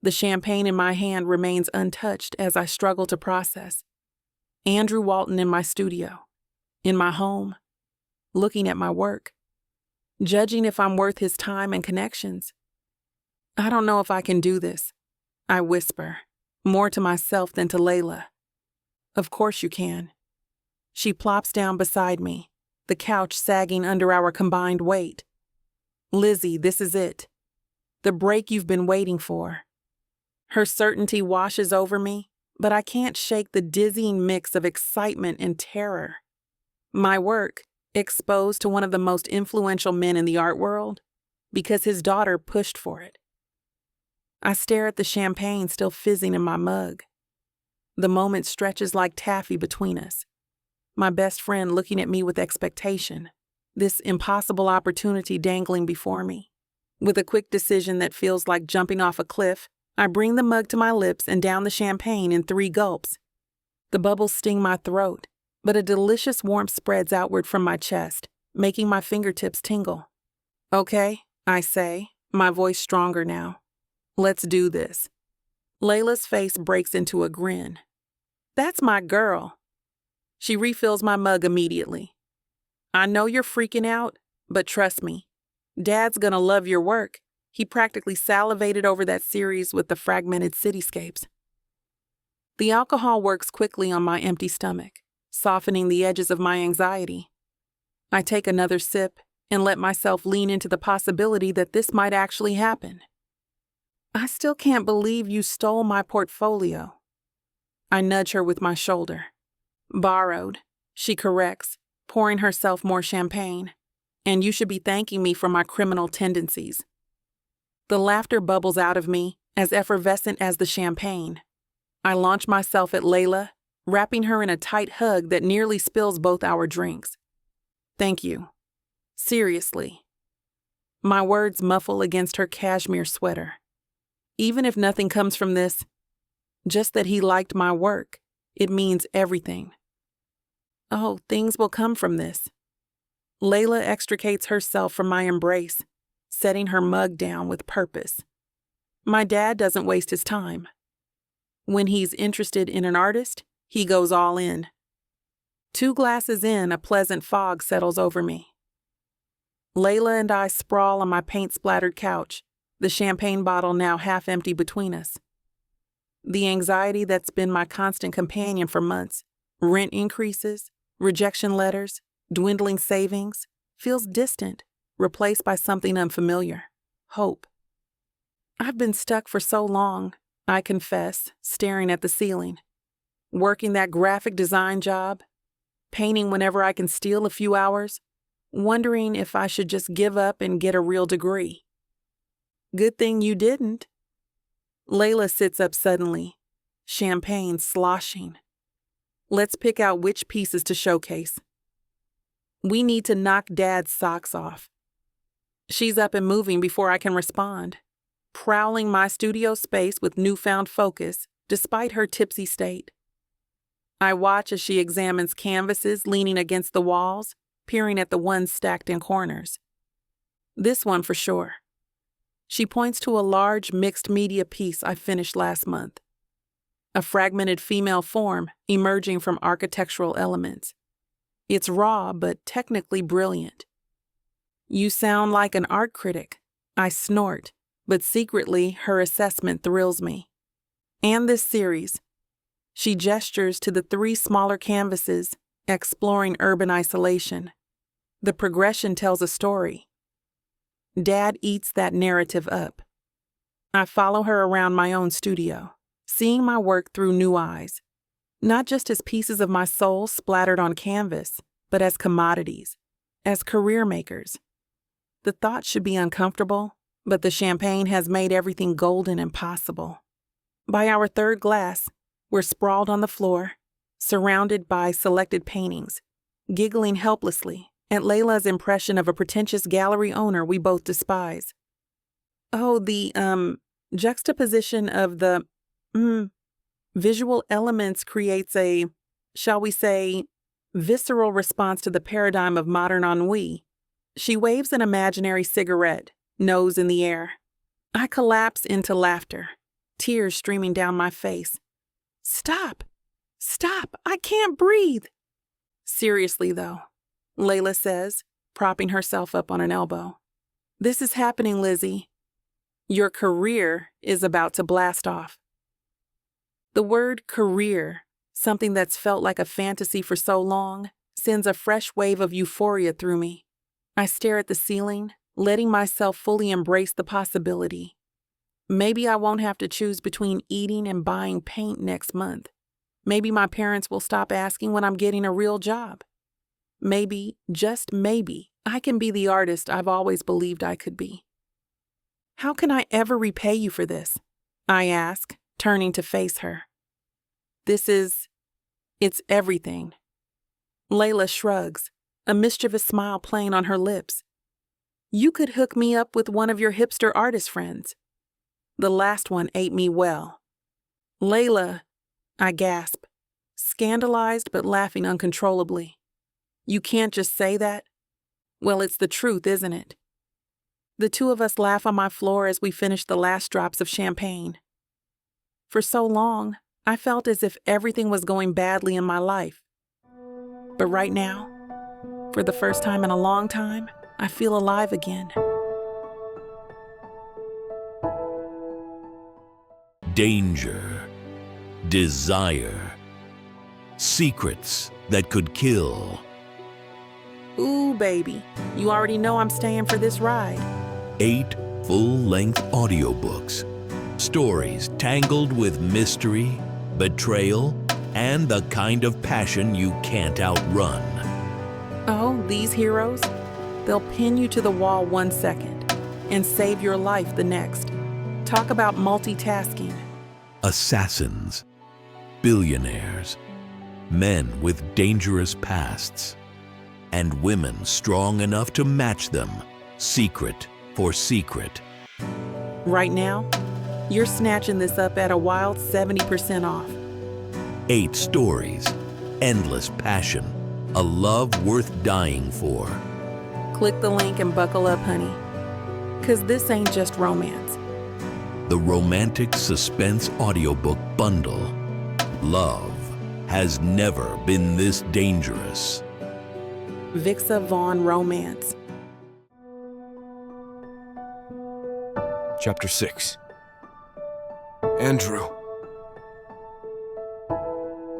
The champagne in my hand remains untouched as I struggle to process. Andrew Walton in my studio, in my home, looking at my work, judging if I'm worth his time and connections. I don't know if I can do this, I whisper, more to myself than to Layla. Of course you can. She plops down beside me, the couch sagging under our combined weight. Lizzie, this is it. The break you've been waiting for. Her certainty washes over me, but I can't shake the dizzying mix of excitement and terror. My work, exposed to one of the most influential men in the art world, because his daughter pushed for it. I stare at the champagne still fizzing in my mug. The moment stretches like taffy between us. My best friend looking at me with expectation, this impossible opportunity dangling before me. With a quick decision that feels like jumping off a cliff, I bring the mug to my lips and down the champagne in 3 gulps. The bubbles sting my throat, but a delicious warmth spreads outward from my chest, making my fingertips tingle. Okay, I say, my voice stronger now. Let's do this. Layla's face breaks into a grin. That's my girl. She refills my mug immediately. I know you're freaking out, but trust me, Dad's gonna love your work. He practically salivated over that series with the fragmented cityscapes. The alcohol works quickly on my empty stomach, softening the edges of my anxiety. I take another sip and let myself lean into the possibility that this might actually happen. I still can't believe you stole my portfolio. I nudge her with my shoulder. Borrowed, she corrects, pouring herself more champagne. And you should be thanking me for my criminal tendencies. The laughter bubbles out of me, as effervescent as the champagne. I launch myself at Layla, wrapping her in a tight hug that nearly spills both our drinks. Thank you. Seriously. My words muffle against her cashmere sweater. Even if nothing comes from this, just that he liked my work, it means everything. Oh, things will come from this. Layla extricates herself from my embrace, setting her mug down with purpose. My dad doesn't waste his time. When he's interested in an artist, he goes all in. 2 glasses in, a pleasant fog settles over me. Layla and I sprawl on my paint-splattered couch, the champagne bottle now half empty between us. The anxiety that's been my constant companion for months, rent increases, rejection letters, dwindling savings, feels distant, replaced by something unfamiliar, hope. I've been stuck for so long, I confess, staring at the ceiling, working that graphic design job, painting whenever I can steal a few hours, wondering if I should just give up and get a real degree. Good thing you didn't. Layla sits up suddenly, champagne sloshing. Let's pick out which pieces to showcase. We need to knock Dad's socks off. She's up and moving before I can respond, prowling my studio space with newfound focus despite her tipsy state. I watch as she examines canvases leaning against the walls, peering at the ones stacked in corners. This one for sure. She points to a large mixed media piece I finished last month. A fragmented female form emerging from architectural elements. It's raw but technically brilliant. You sound like an art critic, I snort, but secretly her assessment thrills me. And this series. She gestures to the 3 smaller canvases, exploring urban isolation. The progression tells a story. Dad eats that narrative up. I follow her around my own studio, seeing my work through new eyes, not just as pieces of my soul splattered on canvas, but as commodities, as career makers. The thought should be uncomfortable, but the champagne has made everything golden and possible. By our 3rd glass, we're sprawled on the floor, surrounded by selected paintings, giggling helplessly at Layla's impression of a pretentious gallery owner we both despise. Oh, the, juxtaposition of the, visual elements creates a, shall we say, visceral response to the paradigm of modern ennui. She waves an imaginary cigarette, nose in the air. I collapse into laughter, tears streaming down my face. Stop! Stop! I can't breathe! Seriously, though, Layla says, propping herself up on an elbow. This is happening, Lizzie. Your career is about to blast off. The word career, something that's felt like a fantasy for so long, sends a fresh wave of euphoria through me. I stare at the ceiling, letting myself fully embrace the possibility. Maybe I won't have to choose between eating and buying paint next month. Maybe my parents will stop asking when I'm getting a real job. Maybe, just maybe, I can be the artist I've always believed I could be. How can I ever repay you for this? I ask, turning to face her. It's everything. Layla shrugs, a mischievous smile playing on her lips. You could hook me up with one of your hipster artist friends. The last one ate me well. Layla, I gasp, scandalized but laughing uncontrollably. You can't just say that? Well, it's the truth, isn't it? The 2 of us laugh on my floor as we finish the last drops of champagne. For so long, I felt as if everything was going badly in my life. But right now, for the first time in a long time, I feel alive again. Danger, desire, secrets that could kill. Ooh, baby, you already know I'm staying for this ride. 8 full-length audiobooks. Stories tangled with mystery, betrayal, and the kind of passion you can't outrun. Oh, these heroes? They'll pin you to the wall 1 second and save your life the next. Talk about multitasking. Assassins, billionaires, men with dangerous pasts, and women strong enough to match them, secret for secret. Right now, you're snatching this up at a wild 70% off. 8 stories, endless passion, a love worth dying for. Click the link and buckle up, honey. 'Cause this ain't just romance. The romantic suspense audiobook bundle. Love has never been this dangerous. Vixa Vaughn Romance. Chapter 6. Andrew.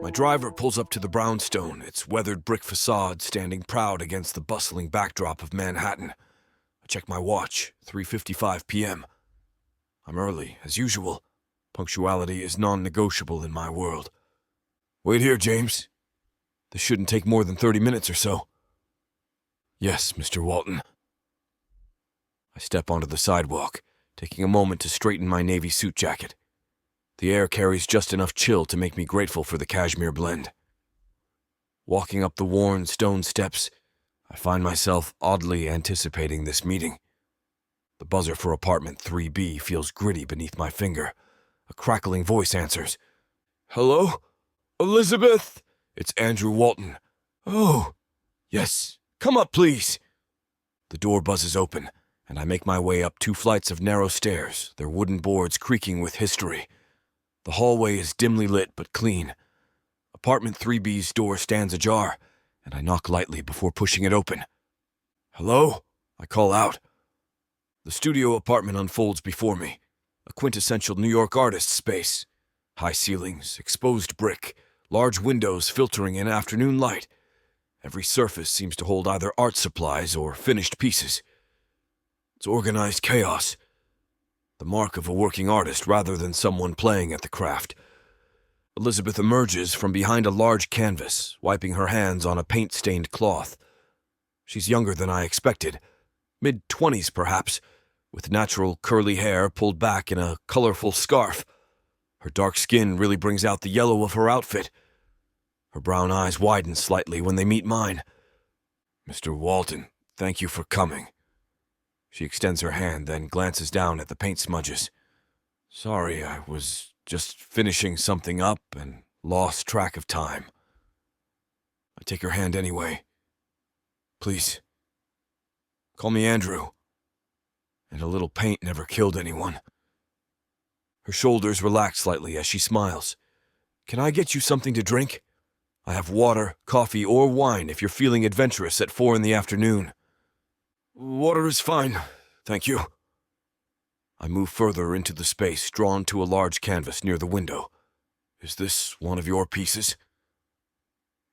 My driver pulls up to the brownstone, its weathered brick facade standing proud against the bustling backdrop of Manhattan. I check my watch, 3:55 p.m. I'm early, as usual. Punctuality is non-negotiable in my world. Wait here, James. This shouldn't take more than 30 minutes or so. Yes, Mr. Walton. I step onto the sidewalk, taking a moment to straighten my navy suit jacket. The air carries just enough chill to make me grateful for the cashmere blend. Walking up the worn stone steps, I find myself oddly anticipating this meeting. The buzzer for apartment 3B feels gritty beneath my finger. A crackling voice answers. Hello? Elizabeth? It's Andrew Walton. Oh, yes. Come up, please. The door buzzes open, and I make my way up 2 flights of narrow stairs, their wooden boards creaking with history. The hallway is dimly lit but clean. Apartment 3B's door stands ajar, and I knock lightly before pushing it open. Hello? I call out. The studio apartment unfolds before me, a quintessential New York artist's space. High ceilings, exposed brick, large windows filtering in afternoon light. Every surface seems to hold either art supplies or finished pieces. It's organized chaos. The mark of a working artist rather than someone playing at the craft. Elizabeth emerges from behind a large canvas, wiping her hands on a paint-stained cloth. She's younger than I expected, mid-20s perhaps, with natural curly hair pulled back in a colorful scarf. Her dark skin really brings out the yellow of her outfit. Her brown eyes widen slightly when they meet mine. "Mr. Walton, thank you for coming." She extends her hand, then glances down at the paint smudges. "Sorry, I was just finishing something up and lost track of time." I take her hand anyway. "Please, call me Andrew. And a little paint never killed anyone." Her shoulders relax slightly as she smiles. "Can I get you something to drink? I have water, coffee, or wine if you're feeling adventurous at 4 in the afternoon." "Water is fine, thank you." I move further into the space, drawn to a large canvas near the window. "Is this one of your pieces?"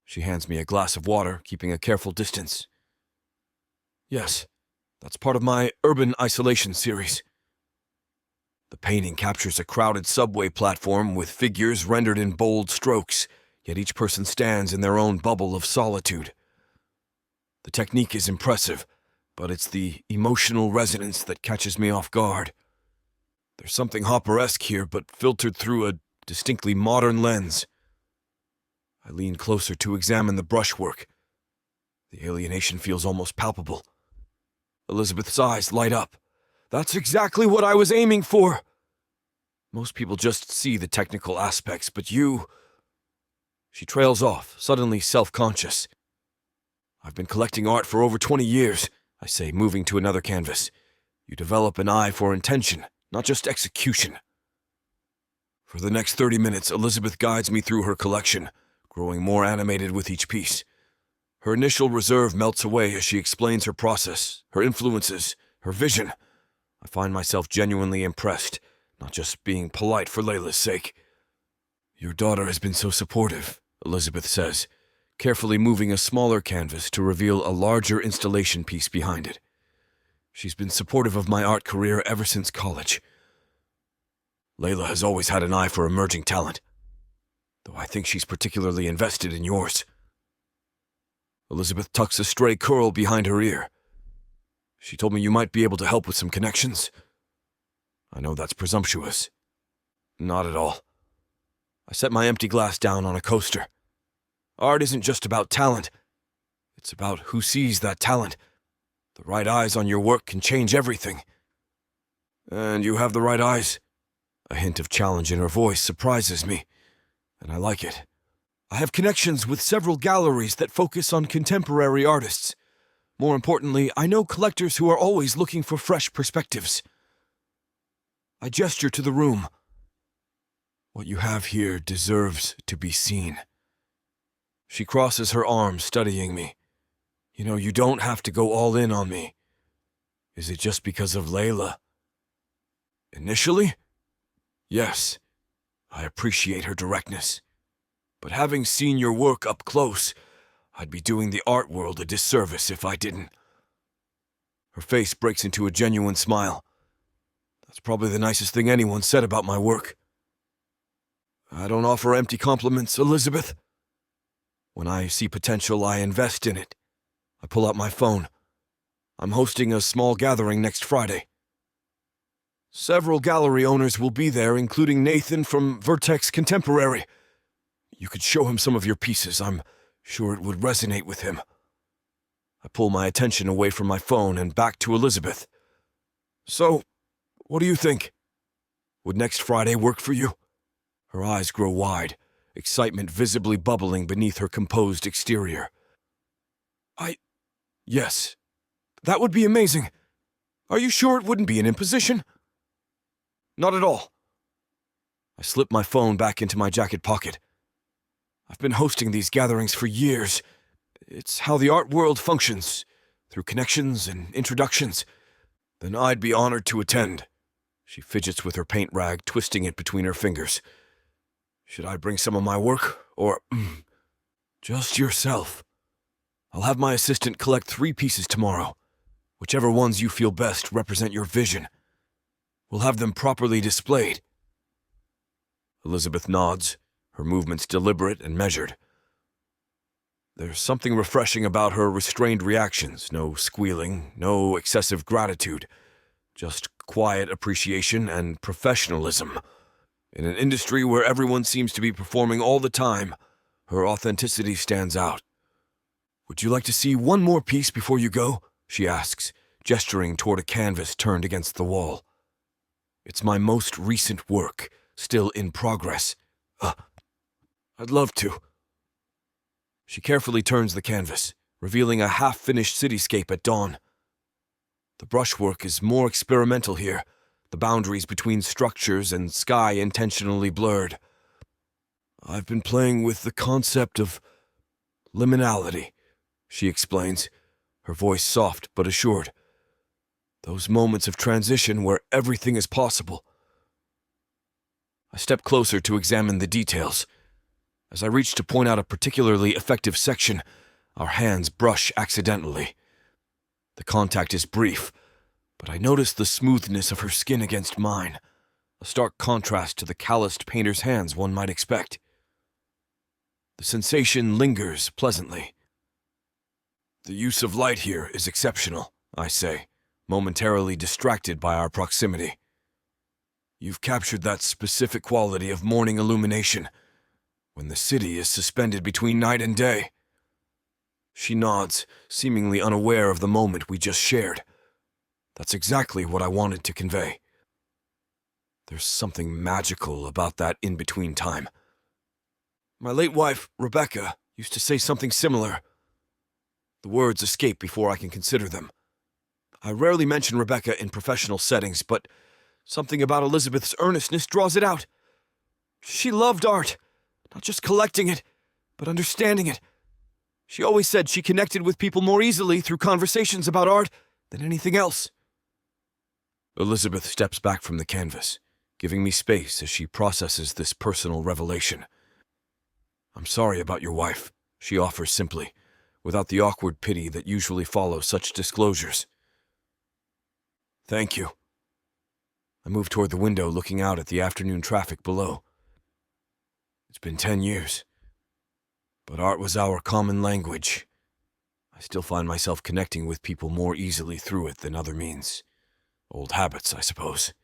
She hands me a glass of water, keeping a careful distance. "Yes, that's part of my urban isolation series." The painting captures a crowded subway platform with figures rendered in bold strokes, yet each person stands in their own bubble of solitude. The technique is impressive, but it's the emotional resonance that catches me off guard. There's something Hopper-esque here, but filtered through a distinctly modern lens. I lean closer to examine the brushwork. The alienation feels almost palpable. Elizabeth's eyes light up. "That's exactly what I was aiming for!" Most people just see the technical aspects, but you... She trails off, suddenly self-conscious. "I've been collecting art for over 20 years, I say, moving to another canvas. You develop an eye for intention, not just execution." For the next 30 minutes, Elizabeth guides me through her collection, growing more animated with each piece. Her initial reserve melts away as she explains her process, her influences, her vision. I find myself genuinely impressed, not just being polite for Layla's sake. "Your daughter has been so supportive," Elizabeth says, carefully moving a smaller canvas to reveal a larger installation piece behind it. "She's been supportive of my art career ever since college. Layla has always had an eye for emerging talent, though I think she's particularly invested in yours." Elizabeth tucks a stray curl behind her ear. "She told me you might be able to help with some connections." I know that's presumptuous. Not at all. I set my empty glass down on a coaster. Art isn't just about talent. It's about who sees that talent. The right eyes on your work can change everything. "And you have the right eyes." A hint of challenge in her voice surprises me, and I like it. "I have connections with several galleries that focus on contemporary artists. More importantly, I know collectors who are always looking for fresh perspectives." I gesture to the room. "What you have here deserves to be seen." She crosses her arms, studying me. "You know, you don't have to go all in on me. Is it just because of Layla?" "Initially? Yes. I appreciate her directness. But having seen your work up close, I'd be doing the art world a disservice if I didn't." Her face breaks into a genuine smile. "That's probably the nicest thing anyone said about my work." "I don't offer empty compliments, Elizabeth. When I see potential, I invest in it." I pull out my phone. "I'm hosting a small gathering next Friday. Several gallery owners will be there, including Nathan from Vertex Contemporary. You could show him some of your pieces. I'm sure it would resonate with him." I pull my attention away from my phone and back to Elizabeth. "So, what do you think? Would next Friday work for you?" Her eyes grow wide, excitement visibly bubbling beneath her composed exterior. Yes. That would be amazing. Are you sure it wouldn't be an imposition?" "Not at all." I slip my phone back into my jacket pocket. I've been hosting these gatherings for years. It's how the art world functions, through connections and introductions. "Then I'd be honored to attend." She fidgets with her paint rag, twisting it between her fingers. Should I bring some of my work, or just yourself? I'll have my assistant collect 3 pieces tomorrow. Whichever ones you feel best represent your vision. We'll have them properly displayed. Elizabeth nods, her movements deliberate and measured. There's something refreshing about her restrained reactions, no squealing, no excessive gratitude, just quiet appreciation and professionalism. In an industry where everyone seems to be performing all the time, her authenticity stands out. Would you like to see one more piece before you go? She asks, gesturing toward a canvas turned against the wall. It's my most recent work, still in progress. I'd love to. She carefully turns the canvas, revealing a half-finished cityscape at dawn. The brushwork is more experimental here, the boundaries between structures and sky intentionally blurred. I've been playing with the concept of liminality, she explains, her voice soft but assured. Those moments of transition where everything is possible. I step closer to examine the details. As I reach to point out a particularly effective section, our hands brush accidentally. The contact is brief, but I notice the smoothness of her skin against mine, a stark contrast to the calloused painter's hands one might expect. The sensation lingers pleasantly. The use of light here is exceptional, I say, momentarily distracted by our proximity. You've captured that specific quality of morning illumination, when the city is suspended between night and day. She nods, seemingly unaware of the moment we just shared. That's exactly what I wanted to convey. There's something magical about that in-between time. My late wife, Rebecca, used to say something similar. The words escape before I can consider them. I rarely mention Rebecca in professional settings, but something about Elizabeth's earnestness draws it out. She loved art, not just collecting it, but understanding it. She always said she connected with people more easily through conversations about art than anything else. Elizabeth steps back from the canvas, giving me space as she processes this personal revelation. I'm sorry about your wife, she offers simply, without the awkward pity that usually follows such disclosures. Thank you. I move toward the window, looking out at the afternoon traffic below. It's been 10 years, but art was our common language. I still find myself connecting with people more easily through it than other means. Old habits, I suppose.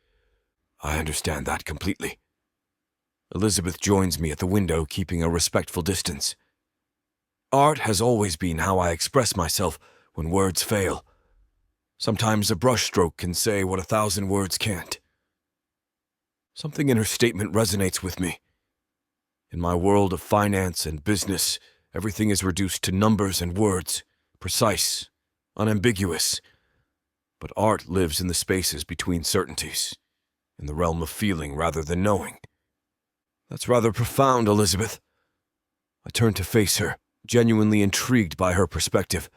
I understand that completely. Elizabeth joins me at the window, keeping a respectful distance. Art has always been how I express myself when words fail. Sometimes a brushstroke can say what 1,000 words can't. Something in her statement resonates with me. In my world of finance and business, everything is reduced to numbers and words, precise, unambiguous. But art lives in the spaces between certainties, in the realm of feeling rather than knowing. That's rather profound, Elizabeth. I turn to face her, genuinely intrigued by her perspective.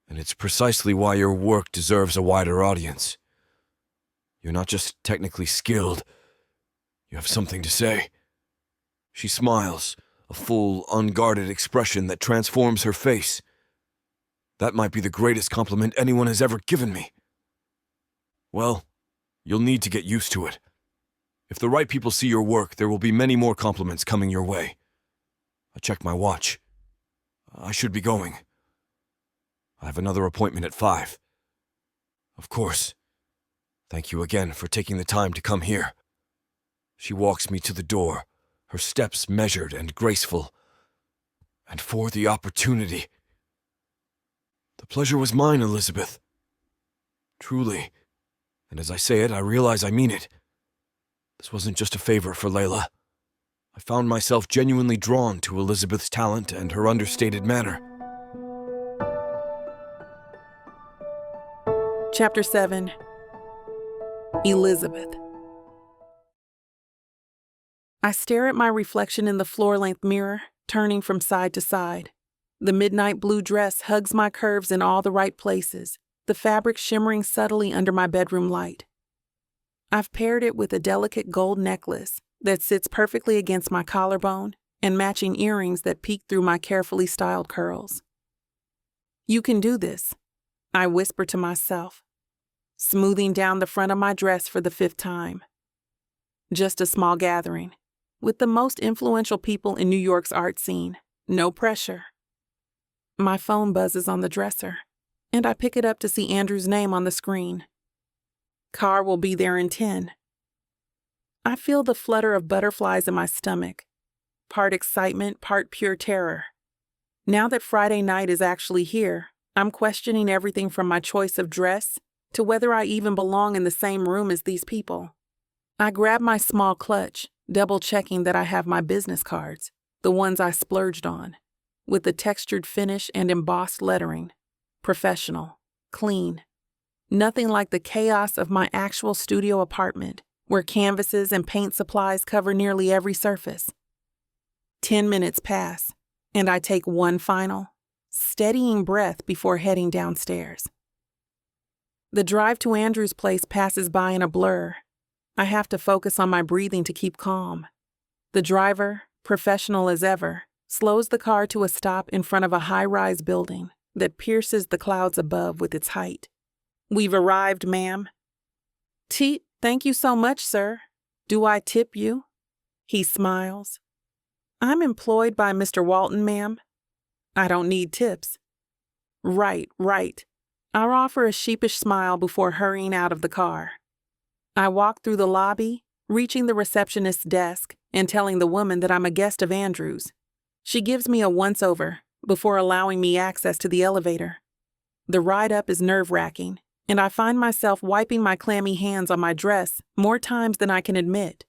And it's precisely why your work deserves a wider audience. You're not just technically skilled, you have something to say. She smiles, a full, unguarded expression that transforms her face. That might be the greatest compliment anyone has ever given me. Well, you'll need to get used to it. If the right people see your work, there will be many more compliments coming your way. I check my watch. I should be going. I have another appointment at 5. Of course. Thank you again for taking the time to come here. She walks me to the door, her steps measured and graceful. And for the opportunity. The pleasure was mine, Elizabeth. Truly. And as I say it, I realize I mean it. This wasn't just a favor for Layla. I found myself genuinely drawn to Elizabeth's talent and her understated manner. Chapter 7. Elizabeth. I stare at my reflection in the floor-length mirror, turning from side to side. The midnight blue dress hugs my curves in all the right places, the fabric shimmering subtly under my bedroom light. I've paired it with a delicate gold necklace, that sits perfectly against my collarbone and matching earrings that peek through my carefully styled curls. "You can do this," I whisper to myself, smoothing down the front of my dress for the 5th time. Just a small gathering, with the most influential people in New York's art scene. No pressure. My phone buzzes on the dresser, and I pick it up to see Andrew's name on the screen. "Car will be there in 10. I feel the flutter of butterflies in my stomach, part excitement, part pure terror. Now that Friday night is actually here, I'm questioning everything from my choice of dress to whether I even belong in the same room as these people. I grab my small clutch, double-checking that I have my business cards, the ones I splurged on, with the textured finish and embossed lettering. Professional, clean. Nothing like the chaos of my actual studio apartment, where canvases and paint supplies cover nearly every surface. 10 minutes pass, and I take one final, steadying breath before heading downstairs. The drive to Andrew's place passes by in a blur. I have to focus on my breathing to keep calm. The driver, professional as ever, slows the car to a stop in front of a high-rise building that pierces the clouds above with its height. "We've arrived, ma'am." Thank you so much, sir. Do I tip you?" He smiles. "I'm employed by Mr. Walton, ma'am. I don't need tips." Right. I'll offer a sheepish smile before hurrying out of the car. I walk through the lobby, reaching the receptionist's desk and telling the woman that I'm a guest of Andrew's. She gives me a once-over before allowing me access to the elevator. The ride up is nerve-wracking, and I find myself wiping my clammy hands on my dress more times than I can admit.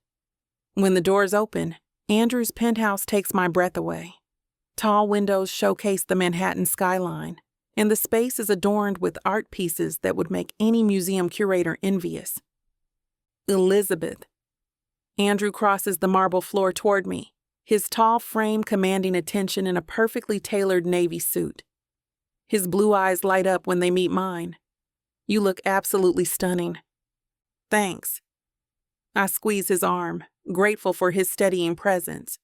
When the doors open, Andrew's penthouse takes my breath away. Tall windows showcase the Manhattan skyline, and the space is adorned with art pieces that would make any museum curator envious. Elizabeth. Andrew crosses the marble floor toward me, his tall frame commanding attention in a perfectly tailored navy suit. His blue eyes light up when they meet mine. "You look absolutely stunning." "Thanks." I squeeze his arm, grateful for his steadying presence.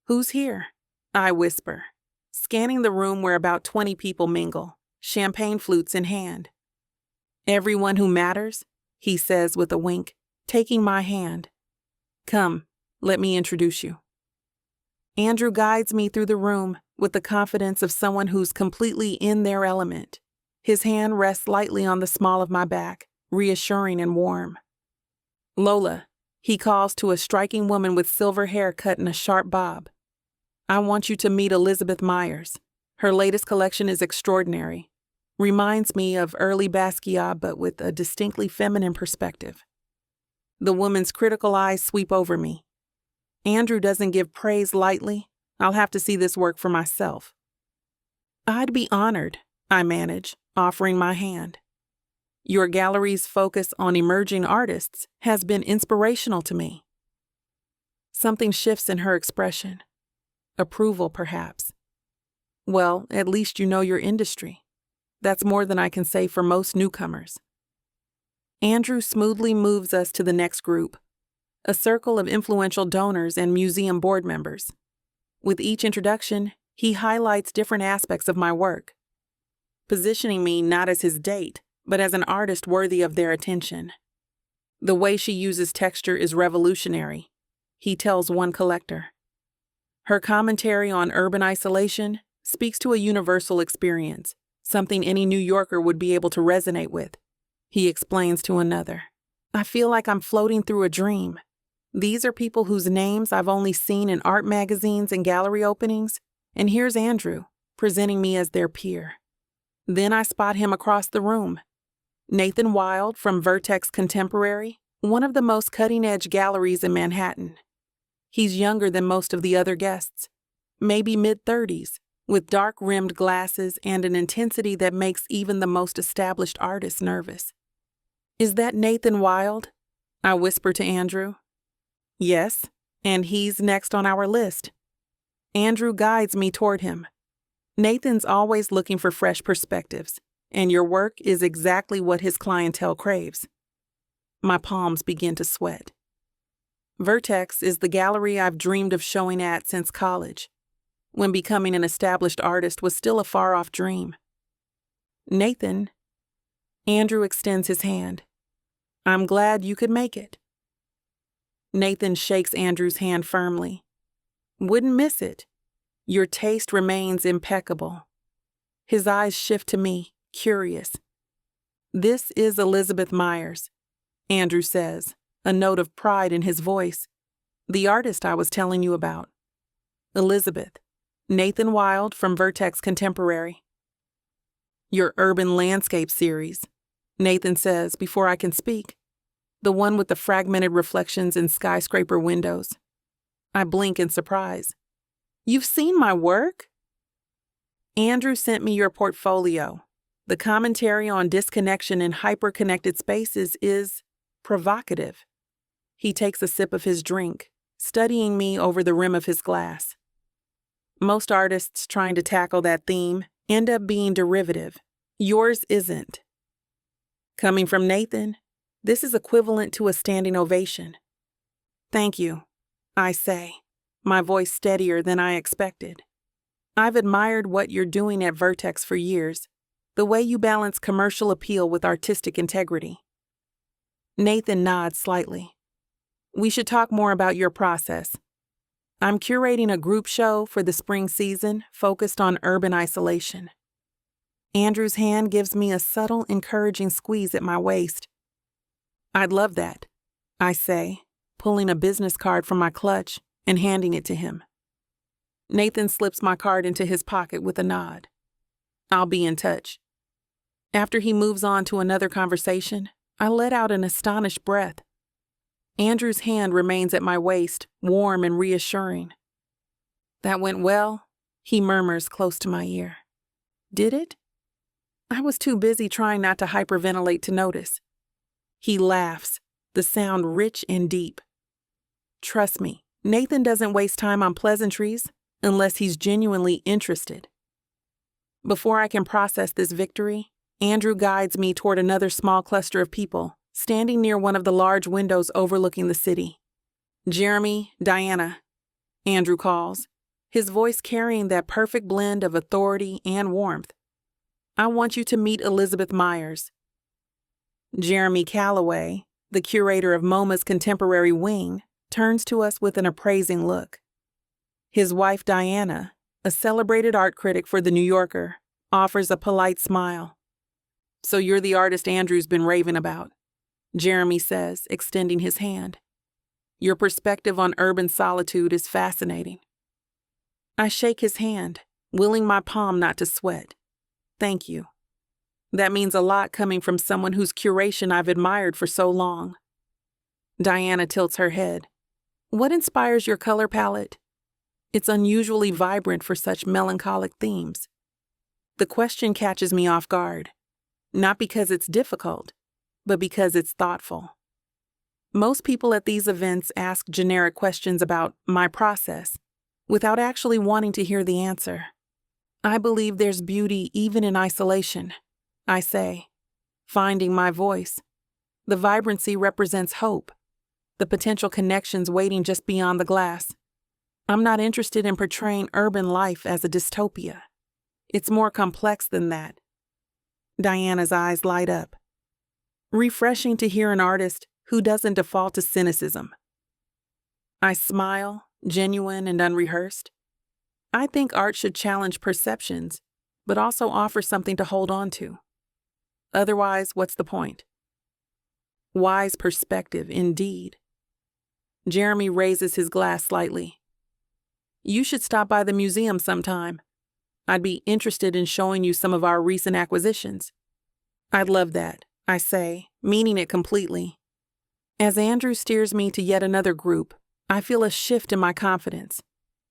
"Who's here?" I whisper, scanning the room where about 20 people mingle, champagne flutes in hand. "Everyone who matters," he says with a wink, taking my hand. "Come, let me introduce you." Andrew guides me through the room with the confidence of someone who's completely in their element. His hand rests lightly on the small of my back, reassuring and warm. "Lola," he calls to a striking woman with silver hair cut in a sharp bob. "I want you to meet Elizabeth Myers. Her latest collection is extraordinary. Reminds me of early Basquiat, but with a distinctly feminine perspective." The woman's critical eyes sweep over me. Andrew doesn't give praise lightly. I'll have to see this work for myself. "I'd be honored," I manage, offering my hand. "Your gallery's focus on emerging artists has been inspirational to me." Something shifts in her expression. Approval, perhaps. "Well, at least you know your industry. That's more than I can say for most newcomers." Andrew smoothly moves us to the next group, a circle of influential donors and museum board members. With each introduction, he highlights different aspects of my work, positioning me not as his date, but as an artist worthy of their attention. "The way she uses texture is revolutionary," he tells one collector. "Her commentary on urban isolation speaks to a universal experience, something any New Yorker would be able to resonate with," he explains to another. "I feel like I'm floating through a dream. These are people whose names I've only seen in art magazines and gallery openings, and here's Andrew, presenting me as their peer." Then I spot him across the room. Nathan Wild from Vertex Contemporary, one of the most cutting-edge galleries in Manhattan. He's younger than most of the other guests, maybe mid-30s, with dark-rimmed glasses and an intensity that makes even the most established artists nervous. "Is that Nathan Wild?" I whisper to Andrew. "Yes, and he's next on our list." Andrew guides me toward him. "Nathan's always looking for fresh perspectives, and your work is exactly what his clientele craves." My palms begin to sweat. Vertex is the gallery I've dreamed of showing at since college, when becoming an established artist was still a far-off dream. Nathan, Andrew extends his hand. I'm glad you could make it. Nathan shakes Andrew's hand firmly. Wouldn't miss it. Your taste remains impeccable. His eyes shift to me, curious. This is Elizabeth Myers, Andrew says, a note of pride in his voice. The artist I was telling you about. Elizabeth, Nathan Wild from Vertex Contemporary. Your urban landscape series, Nathan says before I can speak. The one with the fragmented reflections in skyscraper windows. I blink in surprise. You've seen my work? Andrew sent me your portfolio. The commentary on disconnection in hyper-connected spaces is provocative. He takes a sip of his drink, studying me over the rim of his glass. Most artists trying to tackle that theme end up being derivative. Yours isn't. Coming from Nathan, this is equivalent to a standing ovation. Thank you, I say, my voice steadier than I expected. I've admired what you're doing at Vertex for years, the way you balance commercial appeal with artistic integrity. Nathan nods slightly. We should talk more about your process. I'm curating a group show for the spring season focused on urban isolation. Andrew's hand gives me a subtle, encouraging squeeze at my waist. I'd love that, I say, pulling a business card from my clutch and handing it to him. Nathan slips my card into his pocket with a nod. I'll be in touch. After he moves on to another conversation, I let out an astonished breath. Andrew's hand remains at my waist, warm and reassuring. That went well, he murmurs close to my ear. Did it? I was too busy trying not to hyperventilate to notice. He laughs, the sound rich and deep. Trust me, Nathan doesn't waste time on pleasantries unless he's genuinely interested. Before I can process this victory, Andrew guides me toward another small cluster of people, standing near one of the large windows overlooking the city. Jeremy, Diana, Andrew calls, his voice carrying that perfect blend of authority and warmth. I want you to meet Elizabeth Myers. Jeremy Calloway, the curator of MoMA's contemporary wing, turns to us with an appraising look. His wife Diana, a celebrated art critic for The New Yorker, offers a polite smile. So you're the artist Andrew's been raving about, Jeremy says, extending his hand. Your perspective on urban solitude is fascinating. I shake his hand, willing my palm not to sweat. Thank you. That means a lot coming from someone whose curation I've admired for so long. Diana tilts her head. What inspires your color palette? It's unusually vibrant for such melancholic themes. The question catches me off guard, not because it's difficult, but because it's thoughtful. Most people at these events ask generic questions about my process, without actually wanting to hear the answer. I believe there's beauty even in isolation, I say, finding my voice. The vibrancy represents hope, the potential connections waiting just beyond the glass. I'm not interested in portraying urban life as a dystopia. It's more complex than that. Diana's eyes light up. Refreshing to hear an artist who doesn't default to cynicism. I smile, genuine and unrehearsed. I think art should challenge perceptions, but also offer something to hold on to. Otherwise, what's the point? Wise perspective, indeed. Jeremy raises his glass slightly. You should stop by the museum sometime. I'd be interested in showing you some of our recent acquisitions. I'd love that, I say, meaning it completely. As Andrew steers me to yet another group, I feel a shift in my confidence.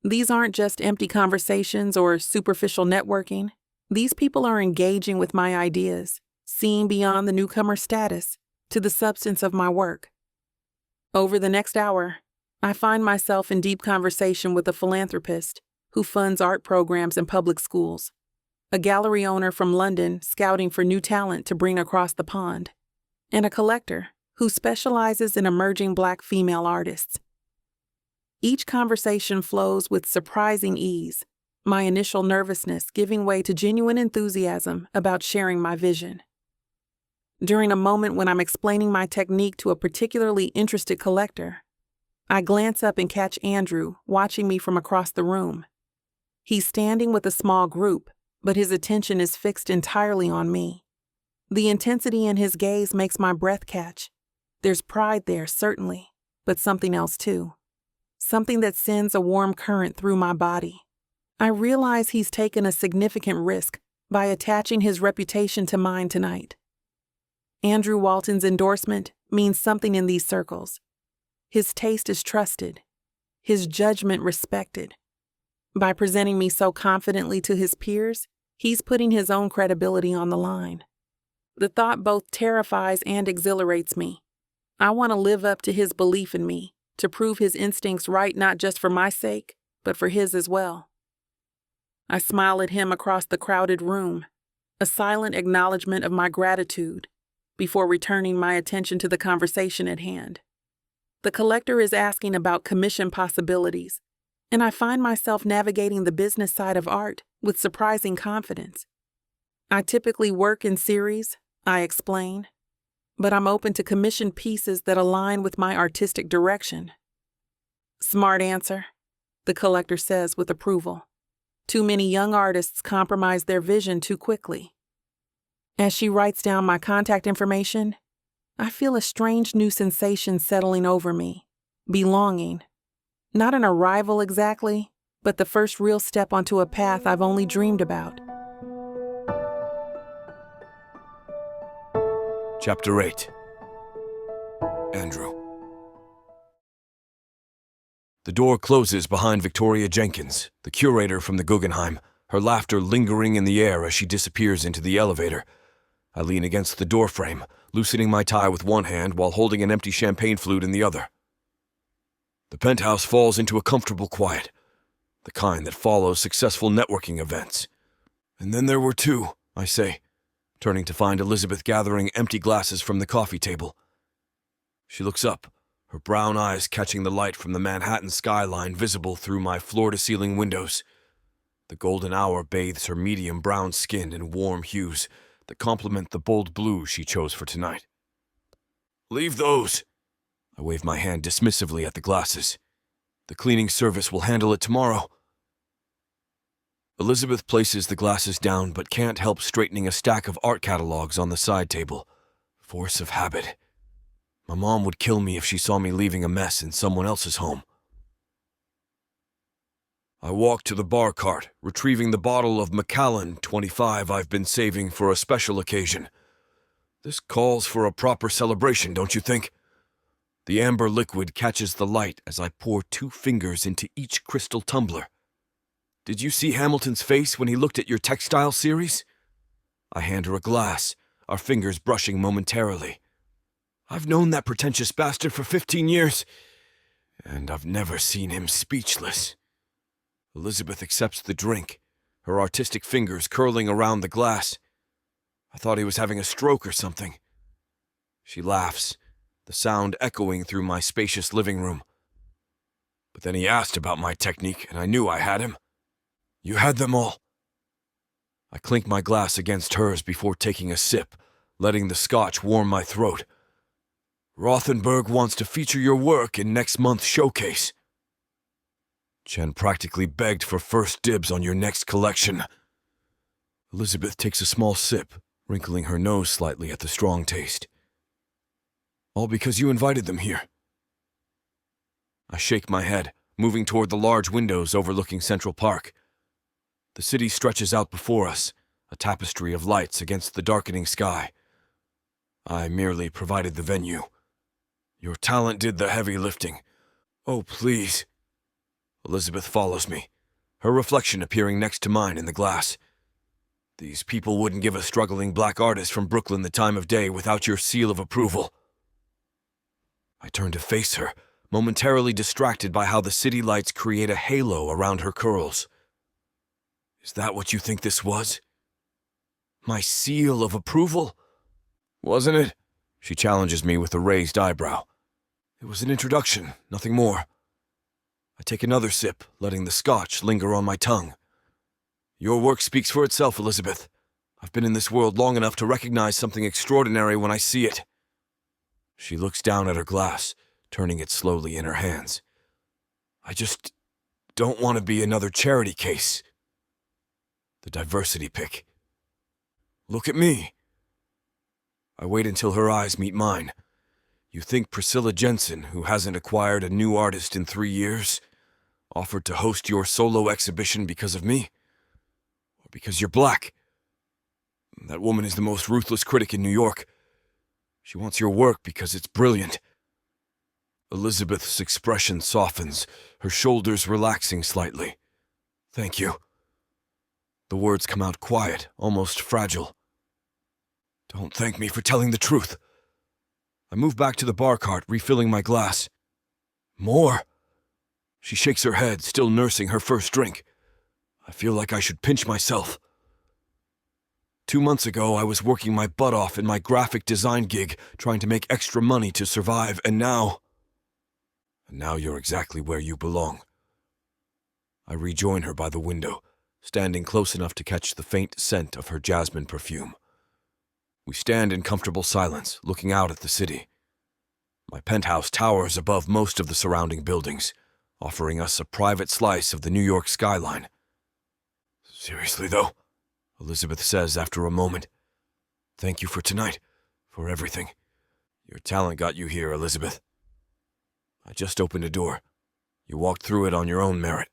These aren't just empty conversations or superficial networking. These people are engaging with my ideas, seeing beyond the newcomer status to the substance of my work. Over the next hour, I find myself in deep conversation with a philanthropist who funds art programs in public schools, a gallery owner from London scouting for new talent to bring across the pond, and a collector who specializes in emerging Black female artists. Each conversation flows with surprising ease, my initial nervousness giving way to genuine enthusiasm about sharing my vision. During a moment when I'm explaining my technique to a particularly interested collector, I glance up and catch Andrew watching me from across the room. He's standing with a small group, but his attention is fixed entirely on me. The intensity in his gaze makes my breath catch. There's pride there, certainly, but something else too. Something that sends a warm current through my body. I realize he's taken a significant risk by attaching his reputation to mine tonight. Andrew Walton's endorsement means something in these circles. His taste is trusted, his judgment respected. By presenting me so confidently to his peers, he's putting his own credibility on the line. The thought both terrifies and exhilarates me. I want to live up to his belief in me, to prove his instincts right not just for my sake, but for his as well. I smile at him across the crowded room, a silent acknowledgement of my gratitude, before returning my attention to the conversation at hand. The collector is asking about commission possibilities, and I find myself navigating the business side of art with surprising confidence. I typically work in series, I explain, but I'm open to commissioned pieces that align with my artistic direction. Smart answer, the collector says with approval. Too many young artists compromise their vision too quickly. As she writes down my contact information, I feel a strange new sensation settling over me. Belonging. Not an arrival exactly, but the first real step onto a path I've only dreamed about. Chapter 8. Andrew. The door closes behind Victoria Jenkins, the curator from the Guggenheim, her laughter lingering in the air as she disappears into the elevator. I lean against the doorframe, loosening my tie with one hand while holding an empty champagne flute in the other. The penthouse falls into a comfortable quiet, the kind that follows successful networking events. And then there were two, I say, turning to find Elizabeth gathering empty glasses from the coffee table. She looks up, her brown eyes catching the light from the Manhattan skyline visible through my floor-to-ceiling windows. The golden hour bathes her medium brown skin in warm hues that complement the bold blue she chose for tonight. "Leave those!" I wave my hand dismissively at the glasses. "The cleaning service will handle it tomorrow." Elizabeth places the glasses down but can't help straightening a stack of art catalogs on the side table. Force of habit. My mom would kill me if she saw me leaving a mess in someone else's home. I walk to the bar cart, retrieving the bottle of Macallan 25 I've been saving for a special occasion. This calls for a proper celebration, don't you think? The amber liquid catches the light as I pour 2 fingers into each crystal tumbler. Did you see Hamilton's face when he looked at your textile series? I hand her a glass, our fingers brushing momentarily. I've known that pretentious bastard for 15 years, and I've never seen him speechless. Elizabeth accepts the drink, her artistic fingers curling around the glass. I thought he was having a stroke or something. She laughs, the sound echoing through my spacious living room. But then he asked about my technique, and I knew I had him. "You had them all." I clink my glass against hers before taking a sip, letting the scotch warm my throat. "Rothenberg wants to feature your work in next month's showcase. Chen practically begged for first dibs on your next collection." Elizabeth takes a small sip, wrinkling her nose slightly at the strong taste. "All because you invited them here." I shake my head, moving toward the large windows overlooking Central Park. The city stretches out before us, a tapestry of lights against the darkening sky. I merely provided the venue. Your talent did the heavy lifting. Oh, please. Elizabeth follows me, her reflection appearing next to mine in the glass. These people wouldn't give a struggling black artist from Brooklyn the time of day without your seal of approval. I turn to face her, momentarily distracted by how the city lights create a halo around her curls. Is that what you think this was? My seal of approval? Wasn't it? She challenges me with a raised eyebrow. It was an introduction, nothing more. I take another sip, letting the scotch linger on my tongue. Your work speaks for itself, Elizabeth. I've been in this world long enough to recognize something extraordinary when I see it. She looks down at her glass, turning it slowly in her hands. I just don't want to be another charity case. The diversity pick. Look at me. I wait until her eyes meet mine. You think Priscilla Jensen, who hasn't acquired a new artist in 3 years, offered to host your solo exhibition because of me? Or because you're black? That woman is the most ruthless critic in New York. She wants your work because it's brilliant. Elizabeth's expression softens, her shoulders relaxing slightly. Thank you. The words come out quiet, almost fragile. Don't thank me for telling the truth. I move back to the bar cart, refilling my glass. More? She shakes her head, still nursing her first drink. I feel like I should pinch myself. 2 months ago, I was working my butt off in my graphic design gig, trying to make extra money to survive, and now you're exactly where you belong. I rejoin her by the window, standing close enough to catch the faint scent of her jasmine perfume. We stand in comfortable silence, looking out at the city. My penthouse towers above most of the surrounding buildings, offering us a private slice of the New York skyline. Seriously, though, Elizabeth says after a moment. Thank you for tonight, for everything. Your talent got you here, Elizabeth. I just opened a door. You walked through it on your own merit.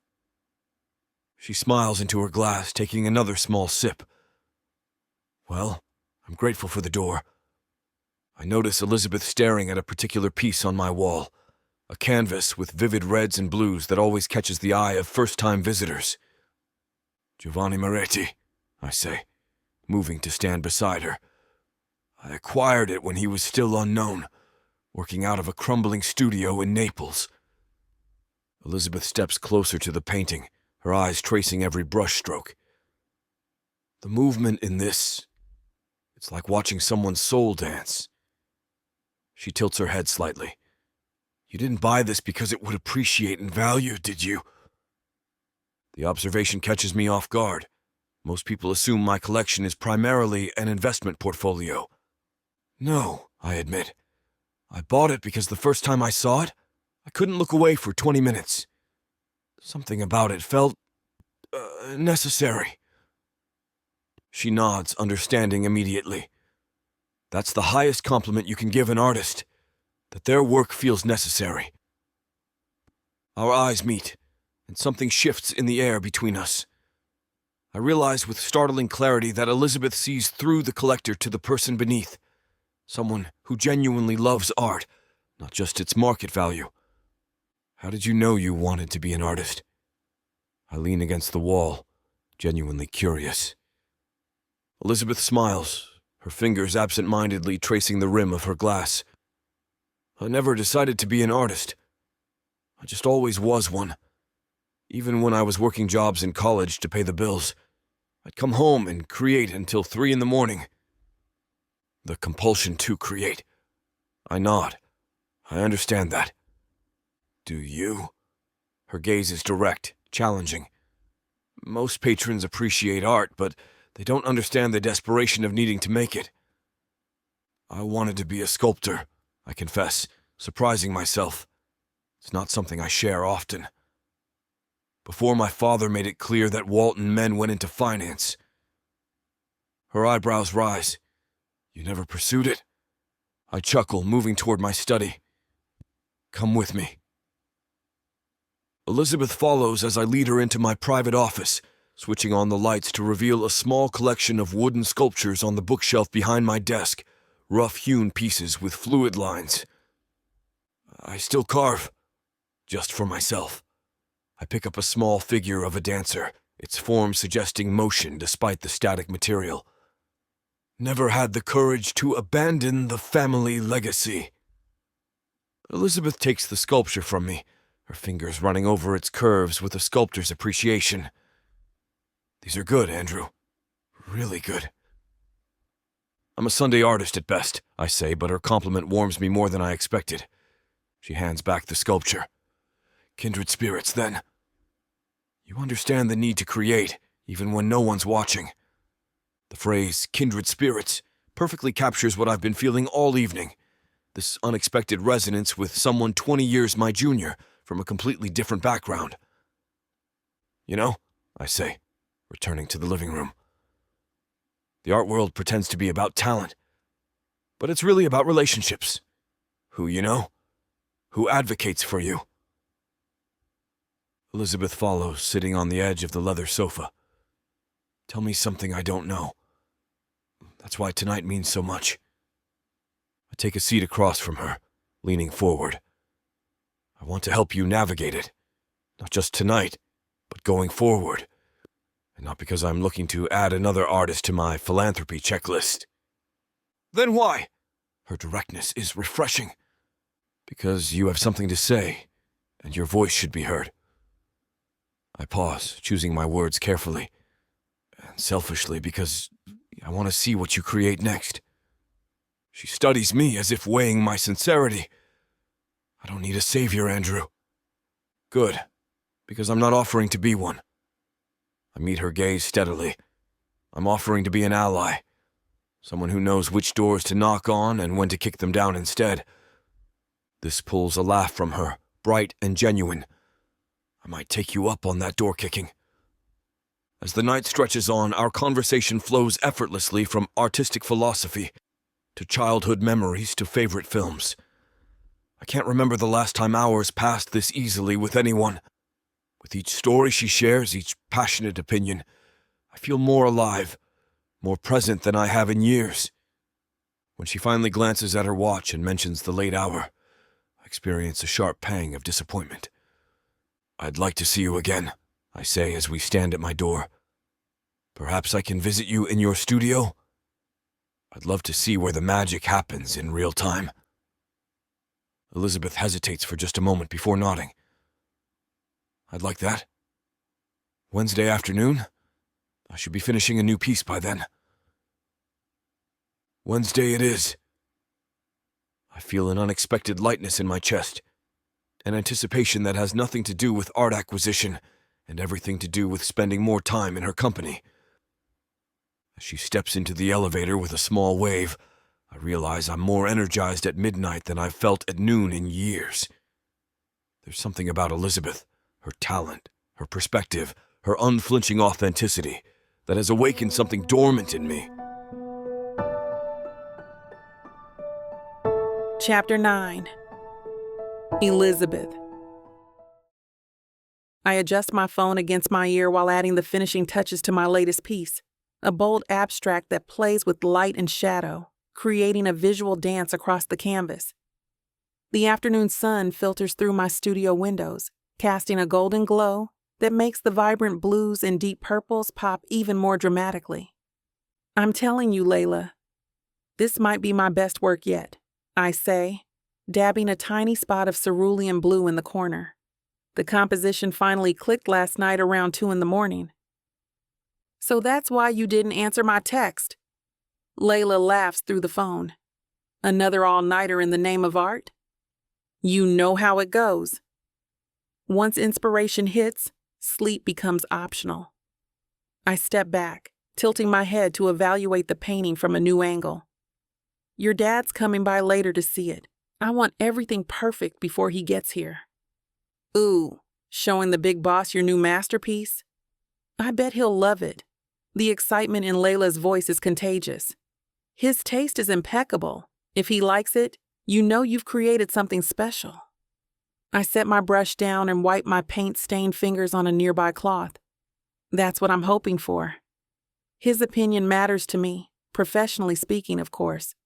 She smiles into her glass, taking another small sip. Well, I'm grateful for the door. I notice Elizabeth staring at a particular piece on my wall, a canvas with vivid reds and blues that always catches the eye of first-time visitors. Giovanni Moretti, I say, moving to stand beside her. I acquired it when he was still unknown, working out of a crumbling studio in Naples. Elizabeth steps closer to the painting, her eyes tracing every brushstroke. The movement in this, it's like watching someone's soul dance. She tilts her head slightly. You didn't buy this because it would appreciate in value, did you? The observation catches me off guard. Most people assume my collection is primarily an investment portfolio. No, I admit. I bought it because the first time I saw it, I couldn't look away for 20 minutes. Something about it felt necessary. She nods, understanding immediately. That's the highest compliment you can give an artist, that their work feels necessary. Our eyes meet, and something shifts in the air between us. I realize with startling clarity that Elizabeth sees through the collector to the person beneath, someone who genuinely loves art, not just its market value. How did you know you wanted to be an artist? I lean against the wall, genuinely curious. Elizabeth smiles, her fingers absent-mindedly tracing the rim of her glass. I never decided to be an artist. I just always was one. Even when I was working jobs in college to pay the bills, I'd come home and create until 3 a.m. The compulsion to create. I nod. I understand that. Do you? Her gaze is direct, challenging. Most patrons appreciate art, but they don't understand the desperation of needing to make it. I wanted to be a sculptor, I confess, surprising myself. It's not something I share often. Before my father made it clear that Walton men went into finance. Her eyebrows rise. You never pursued it? I chuckle, moving toward my study. Come with me. Elizabeth follows as I lead her into my private office, switching on the lights to reveal a small collection of wooden sculptures on the bookshelf behind my desk, rough-hewn pieces with fluid lines. I still carve, just for myself. I pick up a small figure of a dancer, its form suggesting motion despite the static material. Never had the courage to abandon the family legacy. Elizabeth takes the sculpture from me, her fingers running over its curves with a sculptor's appreciation. These are good, Andrew. Really good. I'm a Sunday artist at best, I say, but her compliment warms me more than I expected. She hands back the sculpture. Kindred spirits, then. You understand the need to create, even when no one's watching. The phrase, kindred spirits, perfectly captures what I've been feeling all evening. This unexpected resonance with someone 20 years my junior, from a completely different background. You know, I say, returning to the living room. The art world pretends to be about talent, but it's really about relationships. Who you know, who advocates for you. Elizabeth follows, sitting on the edge of the leather sofa. Tell me something I don't know. That's why tonight means so much. I take a seat across from her, leaning forward. I want to help you navigate it, not just tonight, but going forward. And not because I'm looking to add another artist to my philanthropy checklist. Then why? Her directness is refreshing. Because you have something to say, and your voice should be heard. I pause, choosing my words carefully, and selfishly because I want to see what you create next. She studies me as if weighing my sincerity. I don't need a savior, Andrew. Good, because I'm not offering to be one. I meet her gaze steadily. I'm offering to be an ally, someone who knows which doors to knock on and when to kick them down instead. This pulls a laugh from her, bright and genuine. I might take you up on that door kicking. As the night stretches on, our conversation flows effortlessly from artistic philosophy to childhood memories to favorite films. I can't remember the last time hours passed this easily with anyone. With each story she shares, each passionate opinion, I feel more alive, more present than I have in years. When she finally glances at her watch and mentions the late hour, I experience a sharp pang of disappointment. I'd like to see you again, I say as we stand at my door. Perhaps I can visit you in your studio? I'd love to see where the magic happens in real time. Elizabeth hesitates for just a moment before nodding. I'd like that. Wednesday afternoon? I should be finishing a new piece by then. Wednesday it is. I feel an unexpected lightness in my chest. An anticipation that has nothing to do with art acquisition and everything to do with spending more time in her company. As she steps into the elevator with a small wave, I realize I'm more energized at midnight than I've felt at noon in years. There's something about Elizabeth, her talent, her perspective, her unflinching authenticity, that has awakened something dormant in me. Chapter 9. Elizabeth. I adjust my phone against my ear while adding the finishing touches to my latest piece, a bold abstract that plays with light and shadow, creating a visual dance across the canvas. The afternoon sun filters through my studio windows, casting a golden glow that makes the vibrant blues and deep purples pop even more dramatically. I'm telling you, Layla, this might be my best work yet, I say, dabbing a tiny spot of cerulean blue in the corner. The composition finally clicked last night around 2 a.m. So that's why you didn't answer my text. Layla laughs through the phone. Another all-nighter in the name of art? You know how it goes. Once inspiration hits, sleep becomes optional. I step back, tilting my head to evaluate the painting from a new angle. Your dad's coming by later to see it. I want everything perfect before he gets here. Ooh, showing the big boss your new masterpiece? I bet he'll love it. The excitement in Layla's voice is contagious. His taste is impeccable. If he likes it, you know you've created something special. I set my brush down and wipe my paint-stained fingers on a nearby cloth. That's what I'm hoping for. His opinion matters to me, professionally speaking, of course.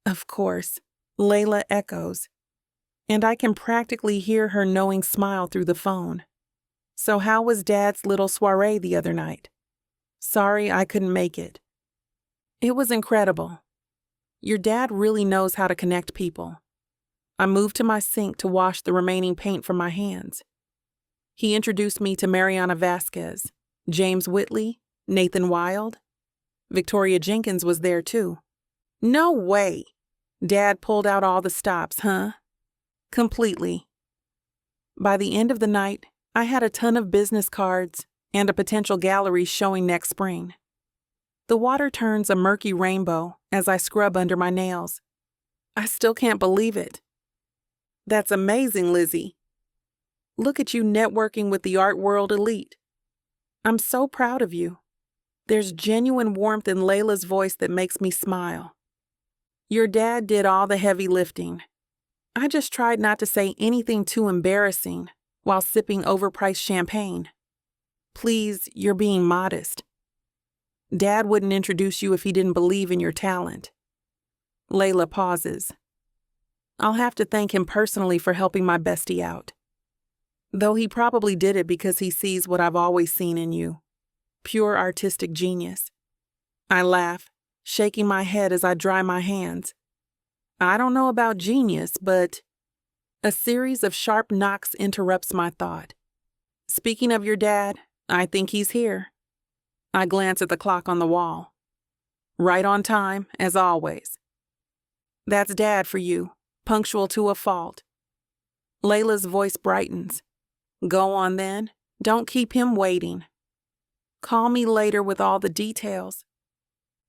Of course, Layla echoes, and I can practically hear her knowing smile through the phone. So how was Dad's little soiree the other night? Sorry I couldn't make it. It was incredible. Your dad really knows how to connect people. I moved to my sink to wash the remaining paint from my hands. He introduced me to Mariana Vasquez, James Whitley, Nathan Wilde. Victoria Jenkins was there too. No way! Dad pulled out all the stops, huh? Completely. By the end of the night, I had a ton of business cards and a potential gallery showing next spring. The water turns a murky rainbow as I scrub under my nails. I still can't believe it. That's amazing, Lizzie. Look at you networking with the art world elite. I'm so proud of you. There's genuine warmth in Layla's voice that makes me smile. Your dad did all the heavy lifting. I just tried not to say anything too embarrassing while sipping overpriced champagne. Please, you're being modest. Dad wouldn't introduce you if he didn't believe in your talent. Layla pauses. I'll have to thank him personally for helping my bestie out. Though he probably did it because he sees what I've always seen in you. Pure artistic genius. I laugh, shaking my head as I dry my hands. I don't know about genius, but... A series of sharp knocks interrupts my thought. Speaking of your dad, I think he's here. I glance at the clock on the wall. Right on time, as always. That's Dad for you, punctual to a fault. Layla's voice brightens. Go on then, don't keep him waiting. Call me later with all the details.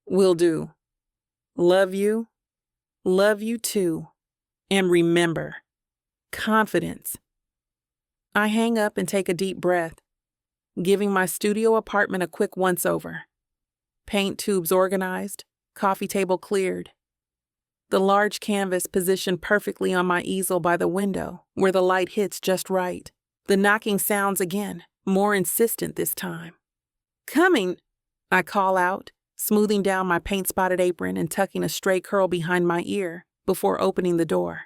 Will do. Love you too. And remember, confidence. I hang up and take a deep breath, giving my studio apartment a quick once-over. Paint tubes organized, coffee table cleared. The large canvas positioned perfectly on my easel by the window, where the light hits just right. The knocking sounds again, more insistent this time. Coming, I call out, smoothing down my paint-spotted apron and tucking a stray curl behind my ear before opening the door.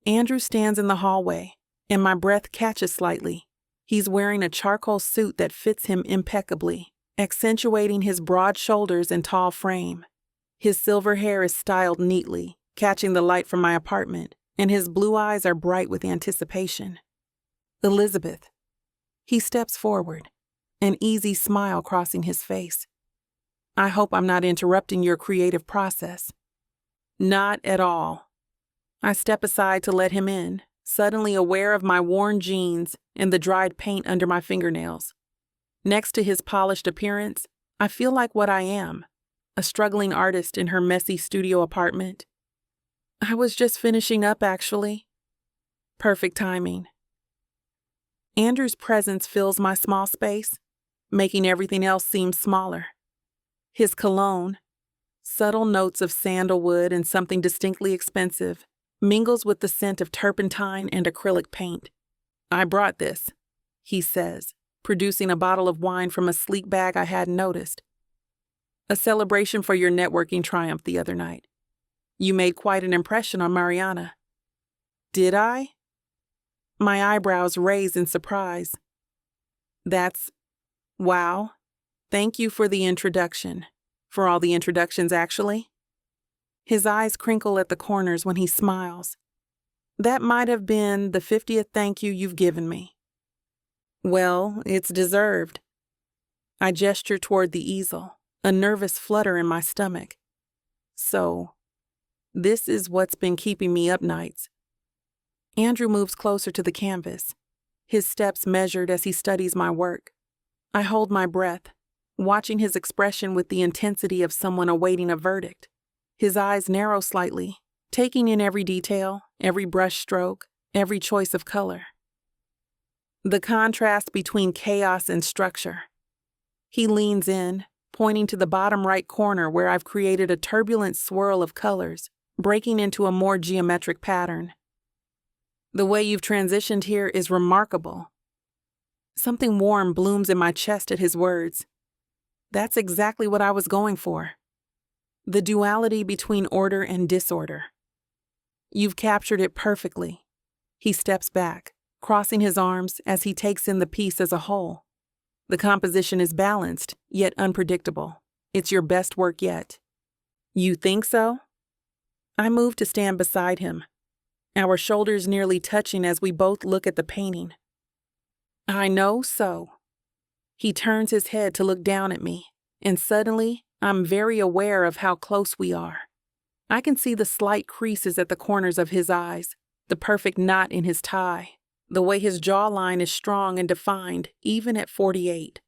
Andrew stands in the hallway, and my breath catches slightly. He's wearing a charcoal suit that fits him impeccably, accentuating his broad shoulders and tall frame. His silver hair is styled neatly, catching the light from my apartment, and his blue eyes are bright with anticipation. Elizabeth. He steps forward, an easy smile crossing his face. I hope I'm not interrupting your creative process. Not at all. I step aside to let him in, suddenly aware of my worn jeans and the dried paint under my fingernails. Next to his polished appearance, I feel like what I am, a struggling artist in her messy studio apartment. I was just finishing up, actually. Perfect timing. Andrew's presence fills my small space, making everything else seem smaller. His cologne, subtle notes of sandalwood and something distinctly expensive, mingles with the scent of turpentine and acrylic paint. I brought this, he says, producing a bottle of wine from a sleek bag I hadn't noticed. A celebration for your networking triumph the other night. You made quite an impression on Mariana. Did I? My eyebrows raise in surprise. Wow. Thank you for the introduction. For all the introductions, actually. His eyes crinkle at the corners when he smiles. That might have been the 50th thank you you've given me. Well, it's deserved. I gesture toward the easel, a nervous flutter in my stomach. So, this is what's been keeping me up nights. Andrew moves closer to the canvas, his steps measured as he studies my work. I hold my breath, watching his expression with the intensity of someone awaiting a verdict. His eyes narrow slightly, taking in every detail, every brush stroke, every choice of color. The contrast between chaos and structure. He leans in, pointing to the bottom right corner where I've created a turbulent swirl of colors, breaking into a more geometric pattern. The way you've transitioned here is remarkable. Something warm blooms in my chest at his words. That's exactly what I was going for. The duality between order and disorder. You've captured it perfectly. He steps back, crossing his arms as he takes in the piece as a whole. The composition is balanced, yet unpredictable. It's your best work yet. You think so? I move to stand beside him, our shoulders nearly touching as we both look at the painting. I know so. He turns his head to look down at me, and suddenly, I'm very aware of how close we are. I can see the slight creases at the corners of his eyes, the perfect knot in his tie, the way his jawline is strong and defined, even at 48.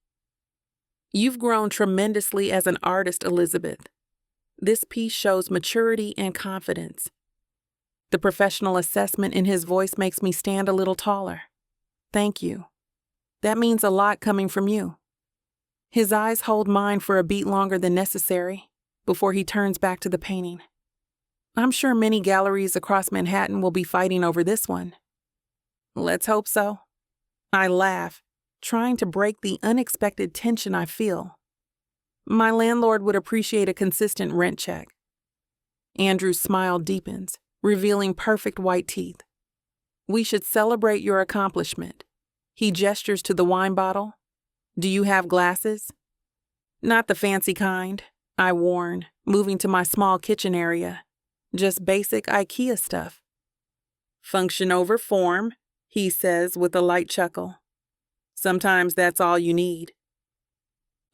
You've grown tremendously as an artist, Elizabeth. This piece shows maturity and confidence. The professional assessment in his voice makes me stand a little taller. Thank you. That means a lot coming from you. His eyes hold mine for a beat longer than necessary before he turns back to the painting. I'm sure many galleries across Manhattan will be fighting over this one. Let's hope so. I laugh, trying to break the unexpected tension I feel. My landlord would appreciate a consistent rent check. Andrew's smile deepens, revealing perfect white teeth. We should celebrate your accomplishment. He gestures to the wine bottle. Do you have glasses? Not the fancy kind, I warn, moving to my small kitchen area. Just basic IKEA stuff. Function over form, he says with a light chuckle. Sometimes that's all you need.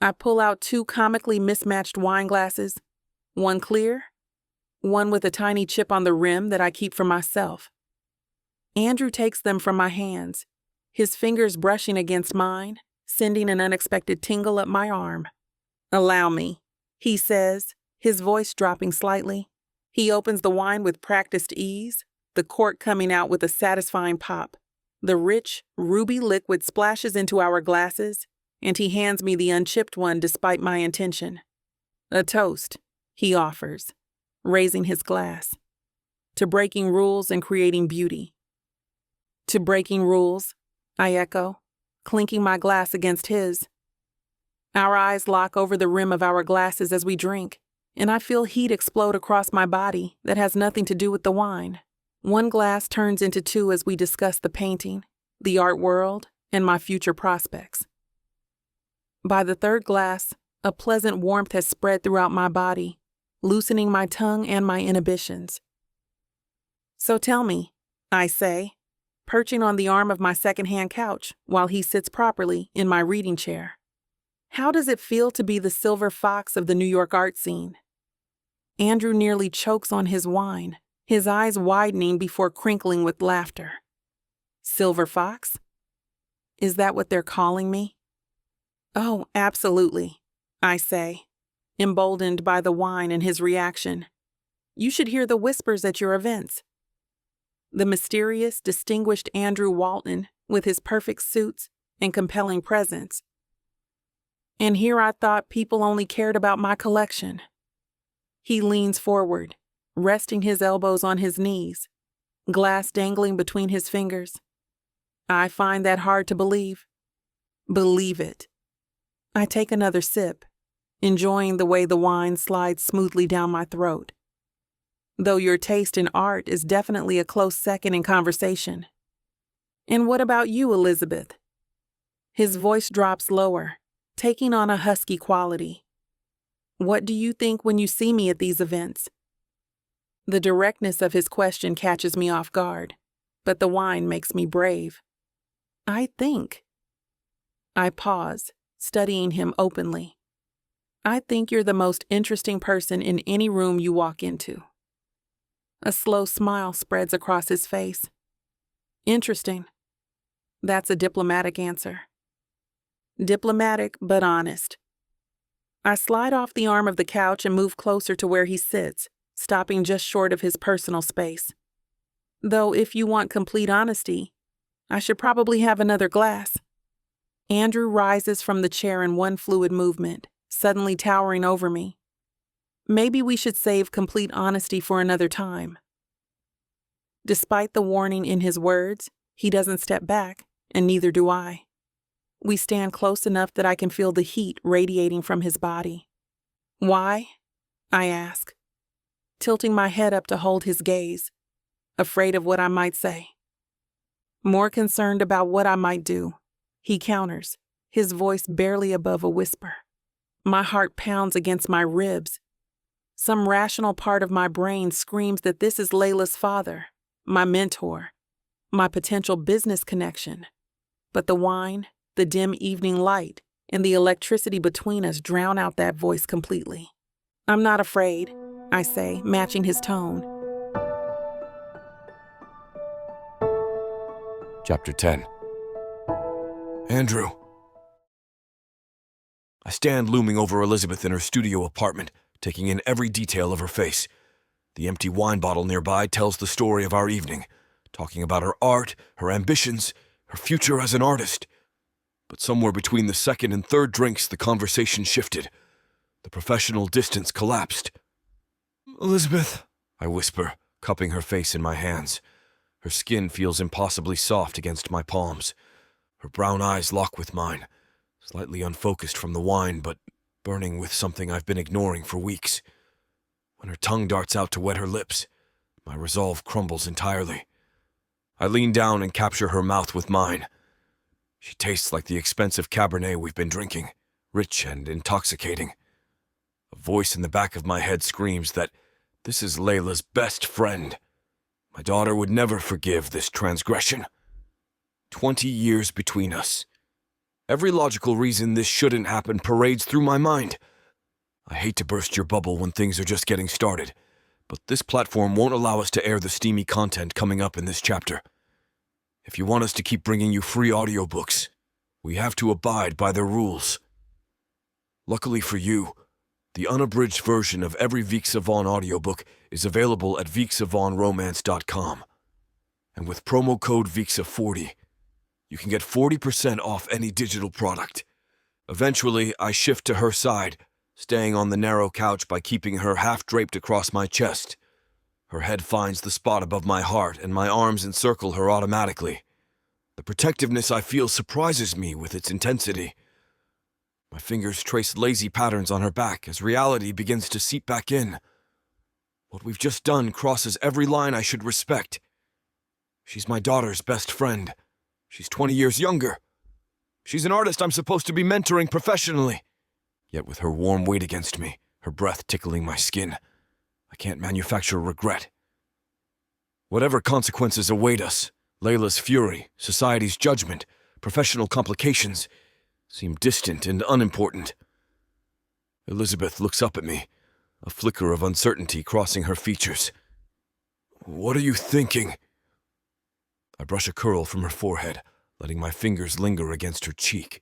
I pull out 2 comically mismatched wine glasses, one clear, one with a tiny chip on the rim that I keep for myself. Andrew takes them from my hands, his fingers brushing against mine, sending an unexpected tingle up my arm. Allow me, he says, his voice dropping slightly. He opens the wine with practiced ease, the cork coming out with a satisfying pop. The rich, ruby liquid splashes into our glasses, and he hands me the unchipped one despite my intention. A toast, he offers, raising his glass. To breaking rules and creating beauty. To breaking rules, I echo, clinking my glass against his. Our eyes lock over the rim of our glasses as we drink, and I feel heat explode across my body that has nothing to do with the wine. One glass turns into 2 as we discuss the painting, the art world, and my future prospects. By the 3rd glass, a pleasant warmth has spread throughout my body, loosening my tongue and my inhibitions. So tell me, I say, perching on the arm of my second-hand couch while he sits properly in my reading chair. How does it feel to be the Silverfox of the New York art scene? Andrew nearly chokes on his wine, his eyes widening before crinkling with laughter. Silverfox? Is that what they're calling me? Oh, absolutely, I say, emboldened by the wine and his reaction. You should hear the whispers at your events. The mysterious, distinguished Andrew Walton with his perfect suits and compelling presence. And here I thought people only cared about my collection. He leans forward, resting his elbows on his knees, glass dangling between his fingers. I find that hard to believe. Believe it. I take another sip, enjoying the way the wine slides smoothly down my throat. Though your taste in art is definitely a close second in conversation. And what about you, Elizabeth? His voice drops lower, taking on a husky quality. What do you think when you see me at these events? The directness of his question catches me off guard, but the wine makes me brave. I think. I pause, studying him openly. I think you're the most interesting person in any room you walk into. A slow smile spreads across his face. Interesting. That's a diplomatic answer. Diplomatic, but honest. I slide off the arm of the couch and move closer to where he sits, stopping just short of his personal space. Though if you want complete honesty, I should probably have another glass. Andrew rises from the chair in one fluid movement, suddenly towering over me. Maybe we should save complete honesty for another time. Despite the warning in his words, he doesn't step back, and neither do I. We stand close enough that I can feel the heat radiating from his body. Why? I ask, tilting my head up to hold his gaze, afraid of what I might say. More concerned about what I might do, he counters, his voice barely above a whisper. My heart pounds against my ribs. Some rational part of my brain screams that this is Layla's father, my mentor, my potential business connection. But the wine, the dim evening light, and the electricity between us drown out that voice completely. I'm not afraid, I say, matching his tone. Chapter 10. Andrew. I stand looming over Elizabeth in her studio apartment, taking in every detail of her face. The empty wine bottle nearby tells the story of our evening, talking about her art, her ambitions, her future as an artist. But somewhere between the second and third drinks, the conversation shifted. The professional distance collapsed. "Elizabeth," I whisper, cupping her face in my hands. Her skin feels impossibly soft against my palms. Her brown eyes lock with mine, slightly unfocused from the wine, but burning with something I've been ignoring for weeks. When her tongue darts out to wet her lips, my resolve crumbles entirely. I lean down and capture her mouth with mine. She tastes like the expensive Cabernet we've been drinking, rich and intoxicating. A voice in the back of my head screams that this is Layla's best friend. My daughter would never forgive this transgression. 20 years between us. Every logical reason this shouldn't happen parades through my mind. I hate to burst your bubble when things are just getting started, but this platform won't allow us to air the steamy content coming up in this chapter. If you want us to keep bringing you free audiobooks, we have to abide by their rules. Luckily for you, the unabridged version of every Vixa Vaughn audiobook is available at VixaVaughnRomance.com. And with promo code VIXA40, you can get 40% off any digital product. Eventually, I shift to her side, staying on the narrow couch by keeping her half draped across my chest. Her head finds the spot above my heart, and my arms encircle her automatically. The protectiveness I feel surprises me with its intensity. My fingers trace lazy patterns on her back as reality begins to seep back in. What we've just done crosses every line I should respect. She's my daughter's best friend. She's 20 years younger. She's an artist I'm supposed to be mentoring professionally. Yet with her warm weight against me, her breath tickling my skin, I can't manufacture regret. Whatever consequences await us, Layla's fury, society's judgment, professional complications, seem distant and unimportant. Elizabeth looks up at me, a flicker of uncertainty crossing her features. "What are you thinking?" I brush a curl from her forehead, letting my fingers linger against her cheek.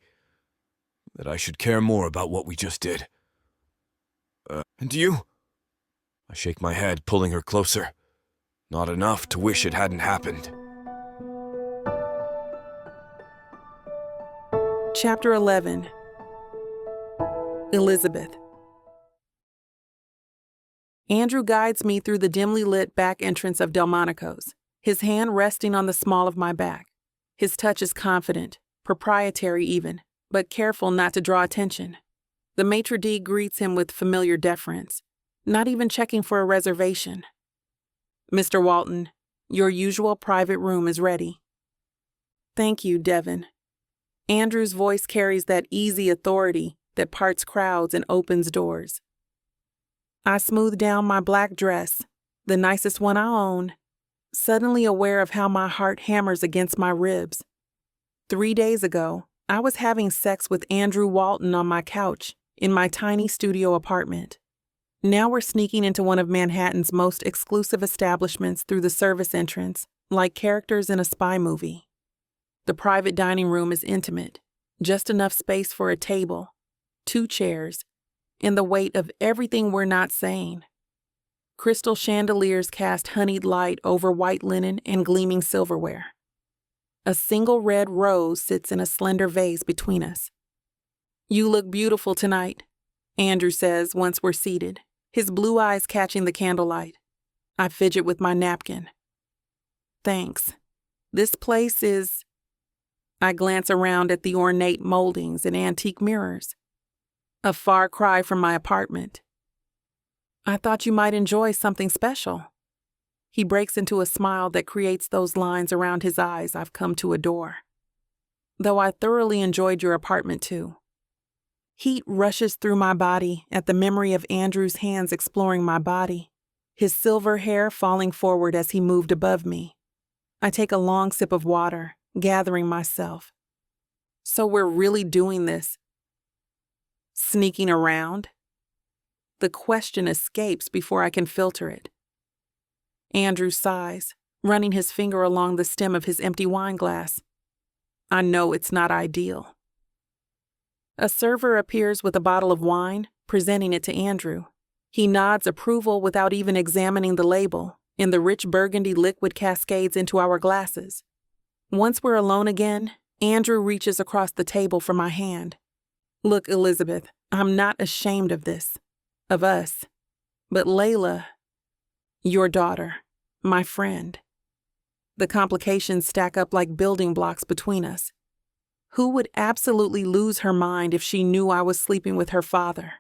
That I should care more about what we just did. And you? I shake my head, pulling her closer. Not enough to wish it hadn't happened. Chapter 11. Elizabeth. Andrew guides me through the dimly lit back entrance of Delmonico's, his hand resting on the small of my back. His touch is confident, proprietary even, but careful not to draw attention. The maitre d' greets him with familiar deference, not even checking for a reservation. "Mr. Walton, your usual private room is ready." "Thank you, Devin." Andrew's voice carries that easy authority that parts crowds and opens doors. I smooth down my black dress, the nicest one I own, suddenly aware of how my heart hammers against my ribs. 3 days ago, I was having sex with Andrew Walton on my couch in my tiny studio apartment. Now we're sneaking into one of Manhattan's most exclusive establishments through the service entrance, like characters in a spy movie. The private dining room is intimate, just enough space for a table, 2 chairs, and the weight of everything we're not saying. Crystal chandeliers cast honeyed light over white linen and gleaming silverware. A single red rose sits in a slender vase between us. "You look beautiful tonight," Andrew says once we're seated, his blue eyes catching the candlelight. I fidget with my napkin. "Thanks. This place is..." I glance around at the ornate moldings and antique mirrors. A far cry from my apartment. "I thought you might enjoy something special." He breaks into a smile that creates those lines around his eyes I've come to adore. "Though I thoroughly enjoyed your apartment too." Heat rushes through my body at the memory of Andrew's hands exploring my body, his silver hair falling forward as he moved above me. I take a long sip of water, gathering myself. "So we're really doing this? Sneaking around?" The question escapes before I can filter it. Andrew sighs, running his finger along the stem of his empty wine glass. I know it's not ideal. A server appears with a bottle of wine, presenting it to Andrew. He nods approval without even examining the label, and the rich burgundy liquid cascades into our glasses. Once we're alone again, Andrew reaches across the table for my hand. Look, Elizabeth, I'm not ashamed of this, of us. But Layla, your daughter, my friend. The complications stack up like building blocks between us. Who would absolutely lose her mind if she knew I was sleeping with her father?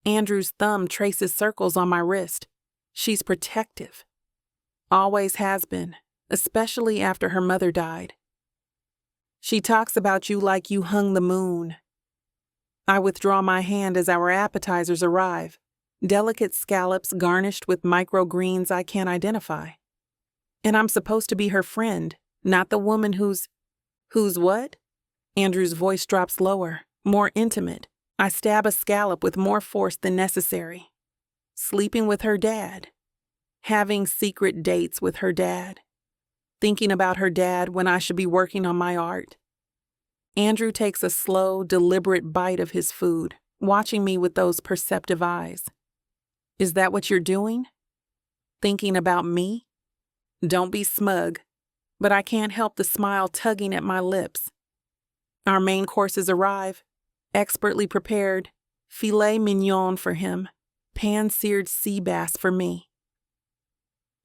Andrew's thumb traces circles on my wrist. She's protective. Always has been, especially after her mother died. She talks about you like you hung the moon. I withdraw my hand as our appetizers arrive, delicate scallops garnished with microgreens I can't identify. And I'm supposed to be her friend, not the woman who's what? Andrew's voice drops lower, more intimate. I stab a scallop with more force than necessary. Sleeping with her dad. Having secret dates with her dad. Thinking about her dad when I should be working on my art. Andrew takes a slow, deliberate bite of his food, watching me with those perceptive eyes. Is that what you're doing? Thinking about me? Don't be smug, but I can't help the smile tugging at my lips. Our main courses arrive, expertly prepared, filet mignon for him, pan-seared sea bass for me.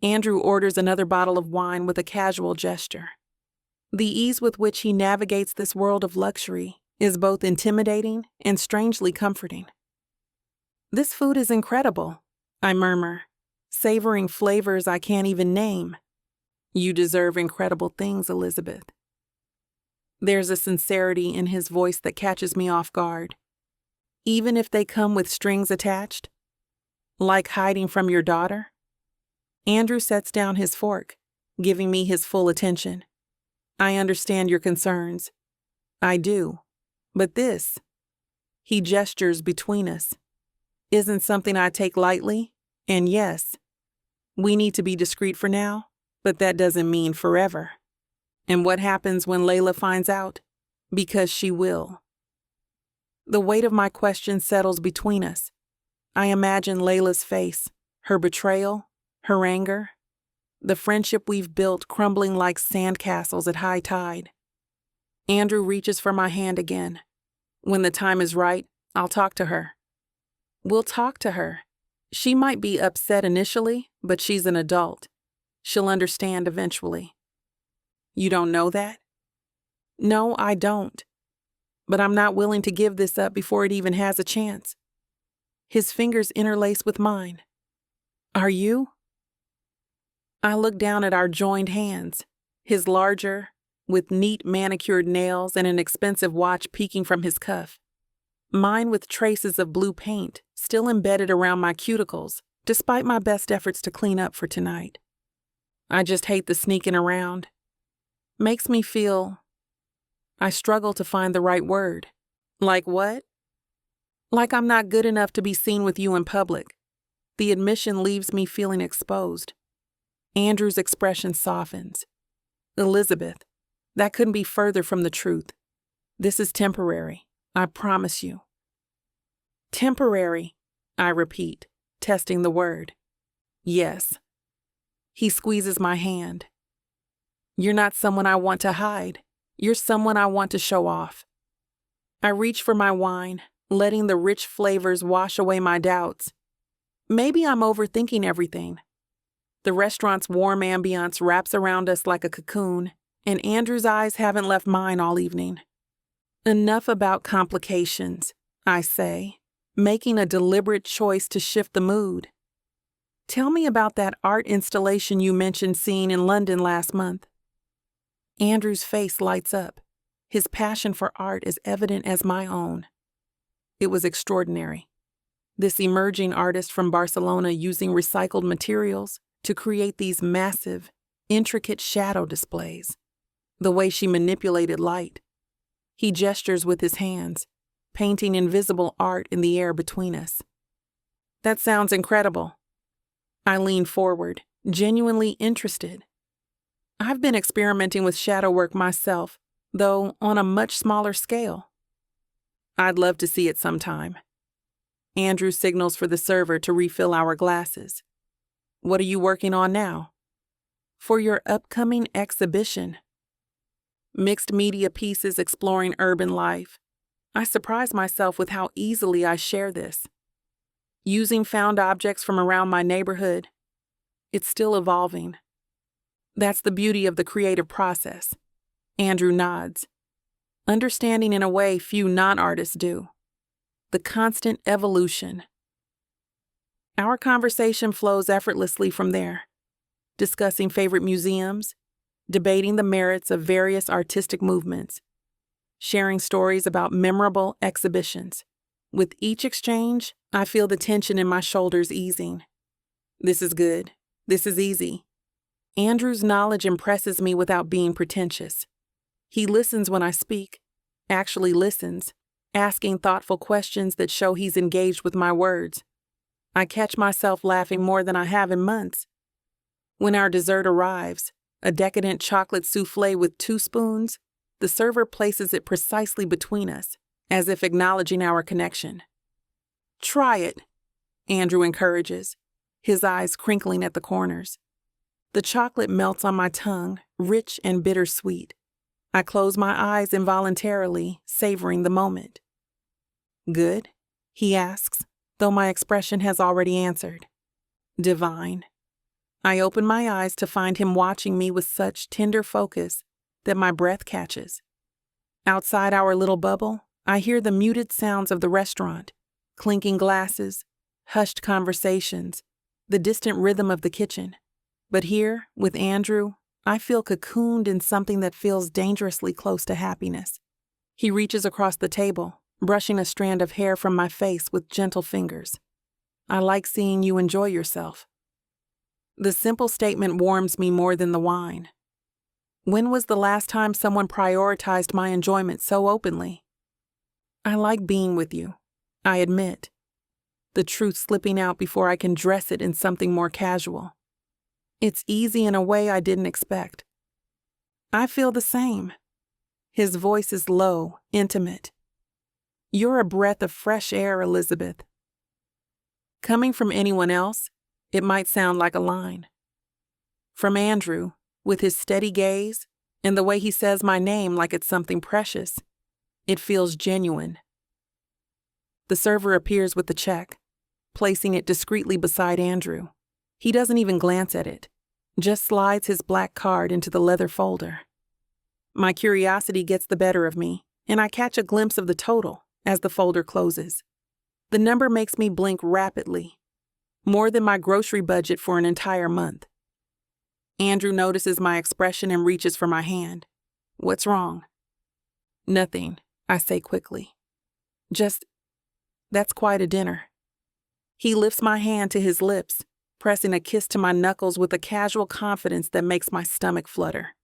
Andrew orders another bottle of wine with a casual gesture. The ease with which he navigates this world of luxury is both intimidating and strangely comforting. This food is incredible, I murmur, savoring flavors I can't even name. You deserve incredible things, Elizabeth. There's a sincerity in his voice that catches me off guard. Even if they come with strings attached? Like hiding from your daughter? Andrew sets down his fork, giving me his full attention. I understand your concerns. I do. But this, he gestures between us, isn't something I take lightly, and yes, we need to be discreet for now, but that doesn't mean forever. And what happens when Layla finds out? Because she will. The weight of my question settles between us. I imagine Layla's face, her betrayal, her anger, the friendship we've built crumbling like sandcastles at high tide. Andrew reaches for my hand again. When the time is right, I'll talk to her. We'll talk to her. She might be upset initially, but she's an adult. She'll understand eventually. You don't know that? No, I don't. But I'm not willing to give this up before it even has a chance. His fingers interlace with mine. Are you? I look down at our joined hands, his larger, with neat manicured nails and an expensive watch peeking from his cuff. Mine with traces of blue paint still embedded around my cuticles, despite my best efforts to clean up for tonight. I just hate the sneaking around. Makes me feel... I struggle to find the right word. Like what? Like I'm not good enough to be seen with you in public. The admission leaves me feeling exposed. Andrew's expression softens. Elizabeth, that couldn't be further from the truth. This is temporary, I promise you. Temporary, I repeat, testing the word. Yes. He squeezes my hand. You're not someone I want to hide. You're someone I want to show off. I reach for my wine, letting the rich flavors wash away my doubts. Maybe I'm overthinking everything. The restaurant's warm ambiance wraps around us like a cocoon, and Andrew's eyes haven't left mine all evening. Enough about complications, I say, making a deliberate choice to shift the mood. Tell me about that art installation you mentioned seeing in London last month. Andrew's face lights up. His passion for art is evident as my own. It was extraordinary. This emerging artist from Barcelona using recycled materials to create these massive, intricate shadow displays. The way she manipulated light. He gestures with his hands, painting invisible art in the air between us. That sounds incredible. I lean forward, genuinely interested. I've been experimenting with shadow work myself, though on a much smaller scale. I'd love to see it sometime. Andrew signals for the server to refill our glasses. What are you working on now? For your upcoming exhibition. Mixed media pieces exploring urban life. I surprise myself with how easily I share this. Using found objects from around my neighborhood. It's still evolving. That's the beauty of the creative process. Andrew nods, understanding in a way few non-artists do. The constant evolution. Our conversation flows effortlessly from there, discussing favorite museums, debating the merits of various artistic movements, sharing stories about memorable exhibitions. With each exchange, I feel the tension in my shoulders easing. This is good. This is easy. Andrew's knowledge impresses me without being pretentious. He listens when I speak, actually listens, asking thoughtful questions that show he's engaged with my words. I catch myself laughing more than I have in months. When our dessert arrives, a decadent chocolate souffle with 2 spoons, the server places it precisely between us, as if acknowledging our connection. "Try it," Andrew encourages, his eyes crinkling at the corners. The chocolate melts on my tongue, rich and bittersweet. I close my eyes involuntarily, savoring the moment. "Good?" he asks, though my expression has already answered. "Divine." I open my eyes to find him watching me with such tender focus that my breath catches. Outside our little bubble, I hear the muted sounds of the restaurant, clinking glasses, hushed conversations, the distant rhythm of the kitchen. But here, with Andrew, I feel cocooned in something that feels dangerously close to happiness. He reaches across the table, brushing a strand of hair from my face with gentle fingers. "I like seeing you enjoy yourself." The simple statement warms me more than the wine. When was the last time someone prioritized my enjoyment so openly? "I like being with you," I admit, the truth slipping out before I can dress it in something more casual. It's easy in a way I didn't expect. "I feel the same." His voice is low, intimate. "You're a breath of fresh air, Elizabeth." Coming from anyone else, it might sound like a line. From Andrew, with his steady gaze and the way he says my name like it's something precious, it feels genuine. The server appears with the check, placing it discreetly beside Andrew. He doesn't even glance at it, just slides his black card into the leather folder. My curiosity gets the better of me, and I catch a glimpse of the total as the folder closes. The number makes me blink rapidly, more than my grocery budget for an entire month. Andrew notices my expression and reaches for my hand. "What's wrong?" "Nothing," I say quickly. That's quite a dinner." He lifts my hand to his lips, pressing a kiss to my knuckles with a casual confidence that makes my stomach flutter.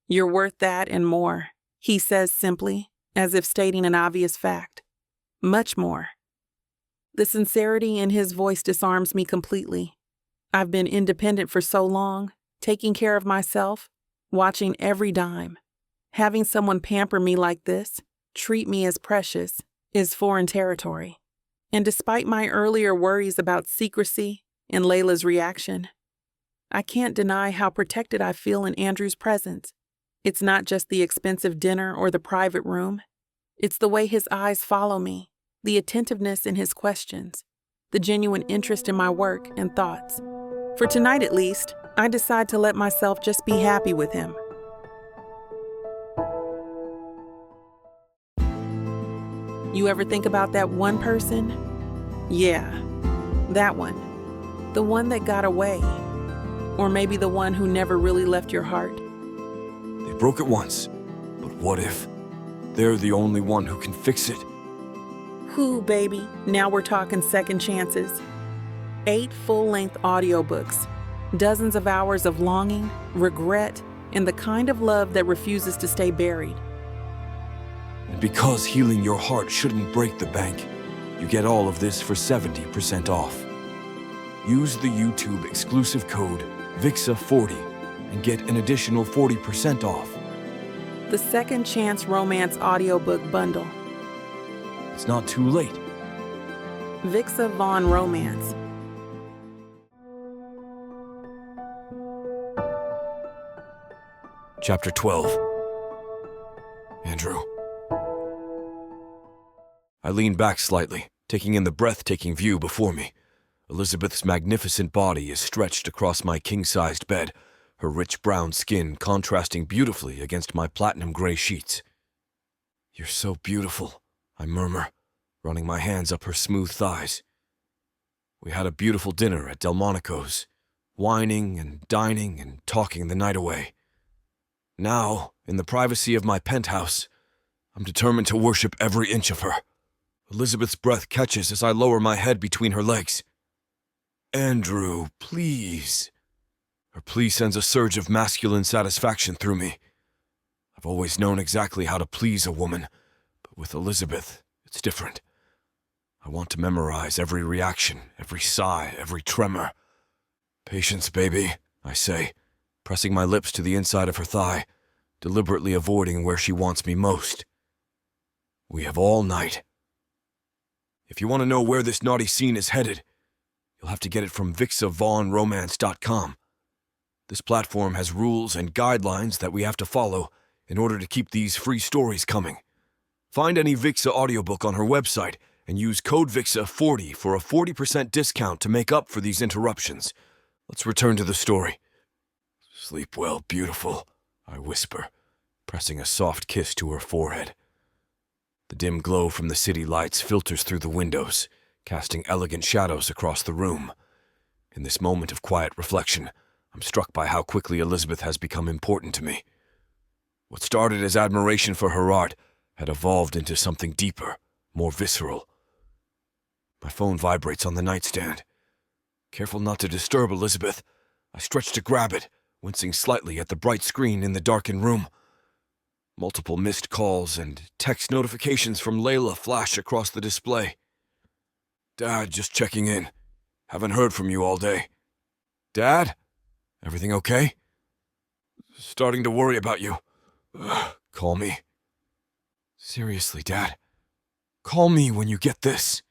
"You're worth that and more," he says simply, as if stating an obvious fact. "Much more." The sincerity in his voice disarms me completely. I've been independent for so long, taking care of myself, watching every dime. Having someone pamper me like this, treat me as precious, is foreign territory. And despite my earlier worries about secrecy and Layla's reaction, I can't deny how protected I feel in Andrew's presence. It's not just the expensive dinner or the private room. It's the way his eyes follow me, the attentiveness in his questions, the genuine interest in my work and thoughts. For tonight at least, I decide to let myself just be happy with him. You ever think about that one person? Yeah, that one. The one that got away. Or maybe the one who never really left your heart. They broke it once, but what if they're the only one who can fix it? Who, baby? Now we're talking second chances. 8 full-length audiobooks, dozens of hours of longing, regret, and the kind of love that refuses to stay buried. And because healing your heart shouldn't break the bank, you get all of this for 70% off. Use the YouTube exclusive code VIXA40 and get an additional 40% off. The Second Chance Romance Audiobook Bundle. It's not too late. Vixa Vaughn Romance. Chapter 12. Andrew. I lean back slightly, taking in the breathtaking view before me. Elizabeth's magnificent body is stretched across my king-sized bed, her rich brown skin contrasting beautifully against my platinum-gray sheets. "You're so beautiful," I murmur, running my hands up her smooth thighs. We had a beautiful dinner at Delmonico's, wining and dining and talking the night away. Now, in the privacy of my penthouse, I'm determined to worship every inch of her. Elizabeth's breath catches as I lower my head between her legs. "Andrew, please." Her plea sends a surge of masculine satisfaction through me. I've always known exactly how to please a woman, but with Elizabeth, it's different. I want to memorize every reaction, every sigh, every tremor. "Patience, baby," I say, pressing my lips to the inside of her thigh, deliberately avoiding where she wants me most. We have all night. If you want to know where this naughty scene is headed, you'll have to get it from BWWM.com. This platform has rules and guidelines that we have to follow in order to keep these free stories coming. Find any Vixa audiobook on her website and use code VIXA40 for a 40% discount to make up for these interruptions. Let's return to the story. "Sleep well, beautiful," I whisper, pressing a soft kiss to her forehead. The dim glow from the city lights filters through the windows, casting elegant shadows across the room. In this moment of quiet reflection, I'm struck by how quickly Elizabeth has become important to me. What started as admiration for her art had evolved into something deeper, more visceral. My phone vibrates on the nightstand. Careful not to disturb Elizabeth, I stretch to grab it, wincing slightly at the bright screen in the darkened room. Multiple missed calls and text notifications from Layla flash across the display. "Dad, just checking in. Haven't heard from you all day." "Dad? Everything okay?" "Starting to worry about you. Call me." "Seriously, Dad. Call me when you get this."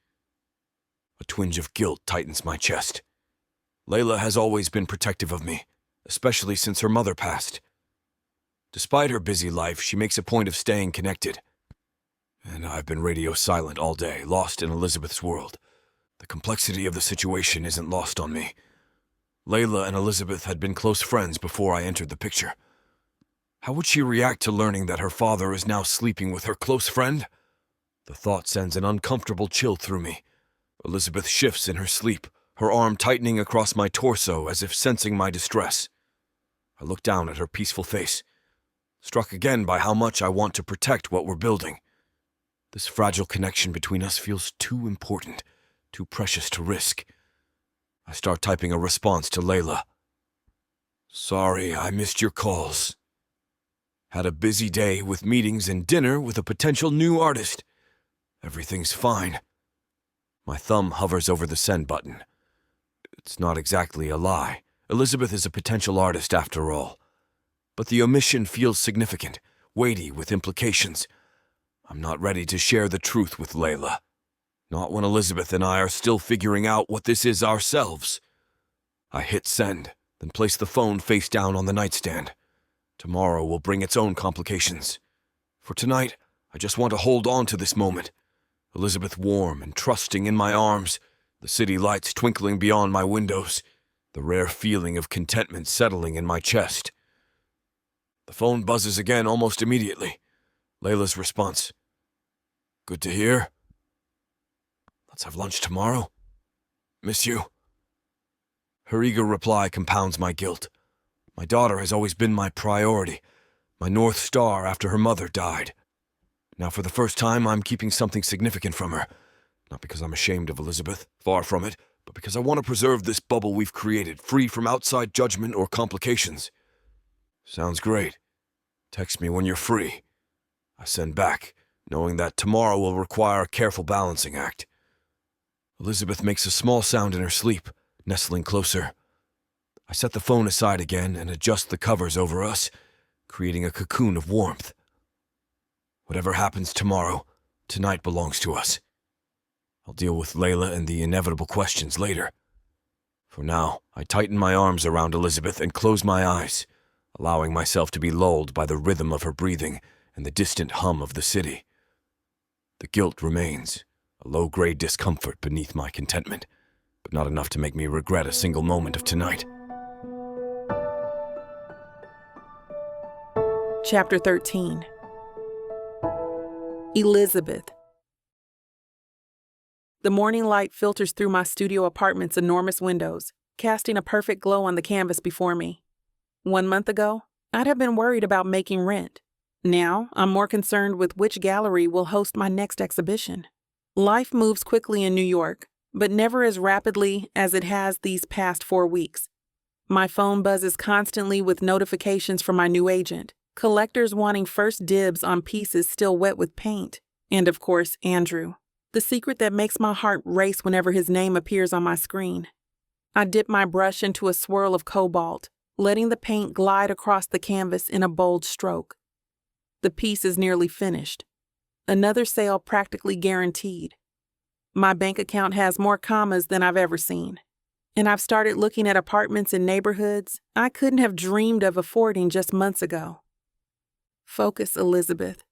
A twinge of guilt tightens my chest. Layla has always been protective of me, especially since her mother passed. Despite her busy life, she makes a point of staying connected. And I've been radio silent all day, lost in Elizabeth's world. The complexity of the situation isn't lost on me. Layla and Elizabeth had been close friends before I entered the picture. How would she react to learning that her father is now sleeping with her close friend? The thought sends an uncomfortable chill through me. Elizabeth shifts in her sleep, her arm tightening across my torso as if sensing my distress. I look down at her peaceful face, struck again by how much I want to protect what we're building. This fragile connection between us feels too important, too precious to risk. I start typing a response to Layla. "Sorry, I missed your calls. Had a busy day with meetings and dinner with a potential new artist. Everything's fine." My thumb hovers over the send button. It's not exactly a lie. Elizabeth is a potential artist after all. But the omission feels significant, weighty with implications. I'm not ready to share the truth with Layla. Not when Elizabeth and I are still figuring out what this is ourselves. I hit send, then place the phone face down on the nightstand. Tomorrow will bring its own complications. For tonight, I just want to hold on to this moment. Elizabeth warm and trusting in my arms, the city lights twinkling beyond my windows, the rare feeling of contentment settling in my chest. The phone buzzes again almost immediately. Layla's response. "Good to hear. Let's have lunch tomorrow. Miss you." Her eager reply compounds my guilt. My daughter has always been my priority, my North Star after her mother died. Now for the first time, I'm keeping something significant from her. Not because I'm ashamed of Elizabeth, far from it, but because I want to preserve this bubble we've created, free from outside judgment or complications. "Sounds great. Text me when you're free." I send back, knowing that tomorrow will require a careful balancing act. Elizabeth makes a small sound in her sleep, nestling closer. I set the phone aside again and adjust the covers over us, creating a cocoon of warmth. Whatever happens tomorrow, tonight belongs to us. I'll deal with Layla and the inevitable questions later. For now, I tighten my arms around Elizabeth and close my eyes, allowing myself to be lulled by the rhythm of her breathing and the distant hum of the city. The guilt remains, a low-grade discomfort beneath my contentment, but not enough to make me regret a single moment of tonight. Chapter 13. Elizabeth. The morning light filters through my studio apartment's enormous windows, casting a perfect glow on the canvas before me. 1 month ago, I'd have been worried about making rent. Now, I'm more concerned with which gallery will host my next exhibition. Life moves quickly in New York, but never as rapidly as it has these past 4 weeks. My phone buzzes constantly with notifications from my new agent, collectors wanting first dibs on pieces still wet with paint, and of course, Andrew, the secret that makes my heart race whenever his name appears on my screen. I dip my brush into a swirl of cobalt, letting the paint glide across the canvas in a bold stroke. The piece is nearly finished. Another sale practically guaranteed. My bank account has more commas than I've ever seen, and I've started looking at apartments in neighborhoods I couldn't have dreamed of affording just months ago. Focus, Elizabeth,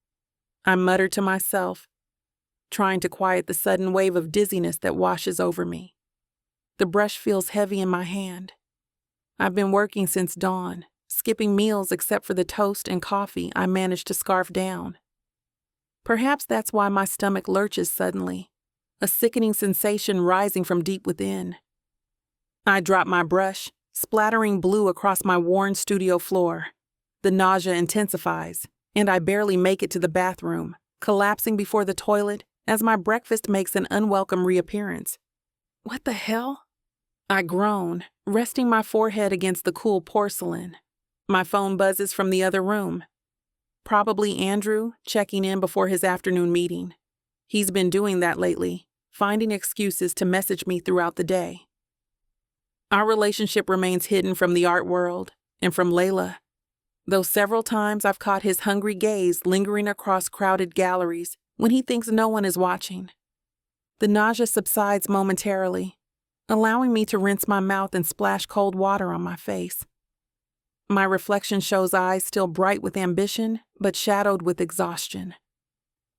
I mutter to myself, trying to quiet the sudden wave of dizziness that washes over me. The brush feels heavy in my hand. I've been working since dawn, skipping meals except for the toast and coffee I managed to scarf down. Perhaps that's why my stomach lurches suddenly, a sickening sensation rising from deep within. I drop my brush, splattering blue across my worn studio floor. The nausea intensifies, and I barely make it to the bathroom, collapsing before the toilet as my breakfast makes an unwelcome reappearance. What the hell? I groan, resting my forehead against the cool porcelain. My phone buzzes from the other room. Probably Andrew, checking in before his afternoon meeting. He's been doing that lately, finding excuses to message me throughout the day. Our relationship remains hidden from the art world and from Layla, though several times I've caught his hungry gaze lingering across crowded galleries when he thinks no one is watching. The nausea subsides momentarily, allowing me to rinse my mouth and splash cold water on my face. My reflection shows eyes still bright with ambition, but shadowed with exhaustion.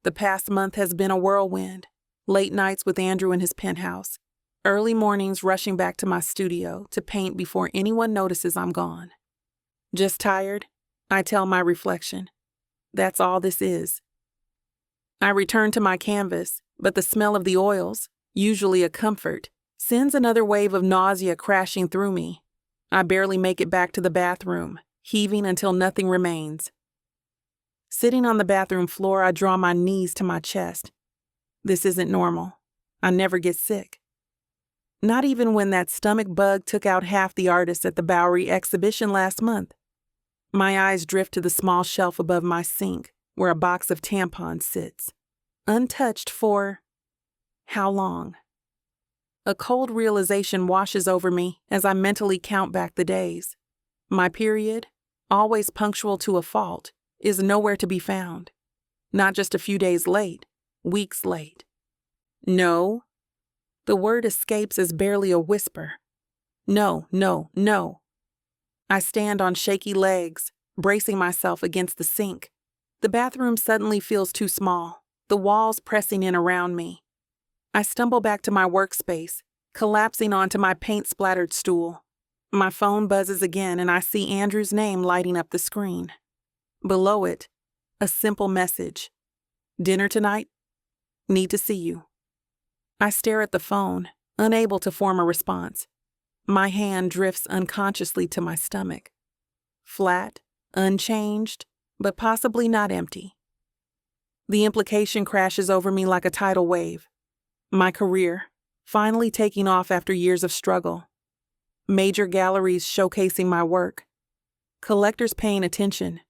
The past month has been a whirlwind, late nights with Andrew in his penthouse, early mornings rushing back to my studio to paint before anyone notices I'm gone. Just tired, I tell my reflection. That's all this is. I return to my canvas, but the smell of the oils, usually a comfort, sends another wave of nausea crashing through me. I barely make it back to the bathroom, heaving until nothing remains. Sitting on the bathroom floor, I draw my knees to my chest. This isn't normal. I never get sick. Not even when that stomach bug took out half the artists at the Bowery exhibition last month. My eyes drift to the small shelf above my sink, where a box of tampons sits, untouched for how long? A cold realization washes over me as I mentally count back the days. My period, always punctual to a fault, is nowhere to be found. Not just a few days late, weeks late. No. The word escapes as barely a whisper. No, no, no. I stand on shaky legs, bracing myself against the sink. The bathroom suddenly feels too small, the walls pressing in around me. I stumble back to my workspace, collapsing onto my paint-splattered stool. My phone buzzes again and I see Andrew's name lighting up the screen. Below it, a simple message. Dinner tonight? Need to see you. I stare at the phone, unable to form a response. My hand drifts unconsciously to my stomach. Flat, unchanged, but possibly not empty. The implication crashes over me like a tidal wave. My career, finally taking off after years of struggle. Major galleries showcasing my work. Collectors paying attention.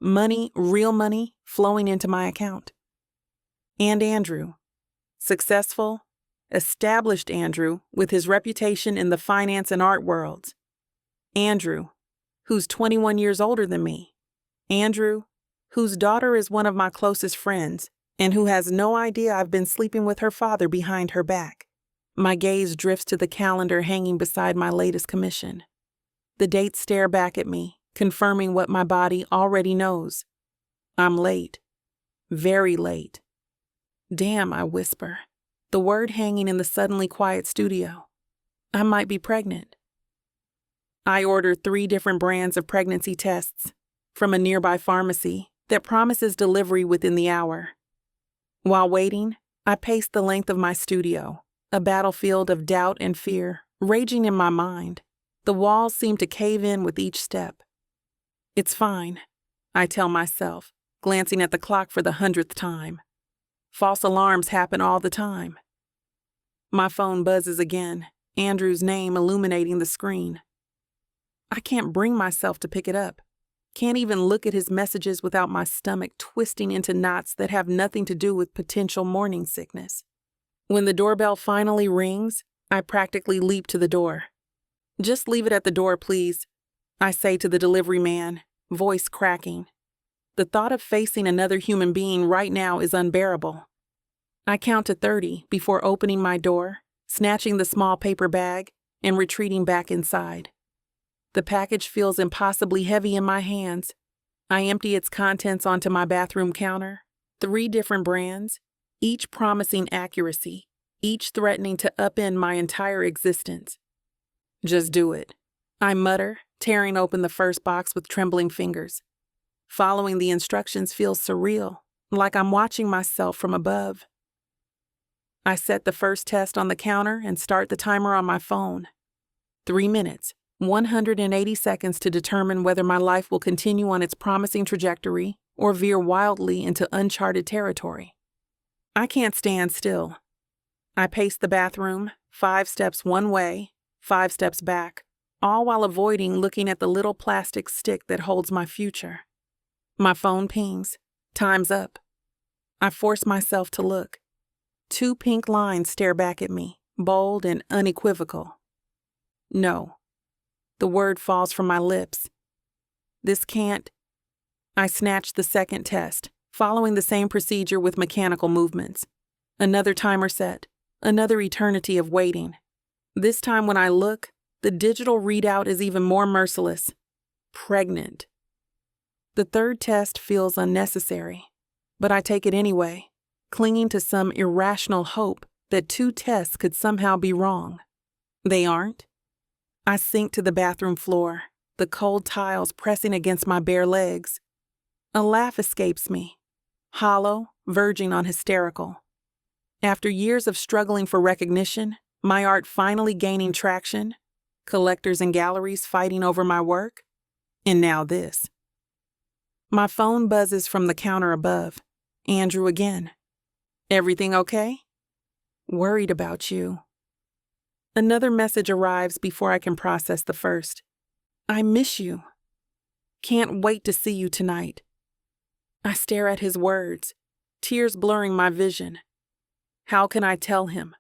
Money, real money, flowing into my account. And Andrew. Successful, established Andrew with his reputation in the finance and art worlds. Andrew, who's 21 years older than me. Andrew, whose daughter is one of my closest friends, and who has no idea I've been sleeping with her father behind her back. My gaze drifts to the calendar hanging beside my latest commission. The dates stare back at me, confirming what my body already knows. I'm late. Very late. Damn, I whisper, the word hanging in the suddenly quiet studio. I might be pregnant. I ordered 3 different brands of pregnancy tests from a nearby pharmacy that promises delivery within the hour. While waiting, I paced the length of my studio, a battlefield of doubt and fear raging in my mind. The walls seem to cave in with each step. It's fine, I tell myself, glancing at the clock for the 100th time. False alarms happen all the time. My phone buzzes again, Andrew's name illuminating the screen. I can't bring myself to pick it up. Can't even look at his messages without my stomach twisting into knots that have nothing to do with potential morning sickness. When the doorbell finally rings, I practically leap to the door. Just leave it at the door, please, I say to the delivery man, voice cracking. The thought of facing another human being right now is unbearable. I count to 30 before opening my door, snatching the small paper bag, and retreating back inside. The package feels impossibly heavy in my hands. I empty its contents onto my bathroom counter. 3 different brands, each promising accuracy, each threatening to upend my entire existence. Just do it, I mutter, tearing open the first box with trembling fingers. Following the instructions feels surreal, like I'm watching myself from above. I set the first test on the counter and start the timer on my phone. 3 minutes, 180 seconds to determine whether my life will continue on its promising trajectory or veer wildly into uncharted territory. I can't stand still. I pace the bathroom, 5 steps one way, 5 steps back, all while avoiding looking at the little plastic stick that holds my future. My phone pings. Time's up. I force myself to look. 2 pink lines stare back at me, bold and unequivocal. No. The word falls from my lips. This can't. I snatch the second test, following the same procedure with mechanical movements. Another timer set, another eternity of waiting. This time when I look, the digital readout is even more merciless. Pregnant. The third test feels unnecessary, but I take it anyway, clinging to some irrational hope that 2 tests could somehow be wrong. They aren't. I sink to the bathroom floor, the cold tiles pressing against my bare legs. A laugh escapes me, hollow, verging on hysterical. After years of struggling for recognition, my art finally gaining traction, collectors and galleries fighting over my work, and now this. My phone buzzes from the counter above. Andrew again. Everything okay? Worried about you. Another message arrives before I can process the first. I miss you. Can't wait to see you tonight. I stare at his words, tears blurring my vision. How can I tell him?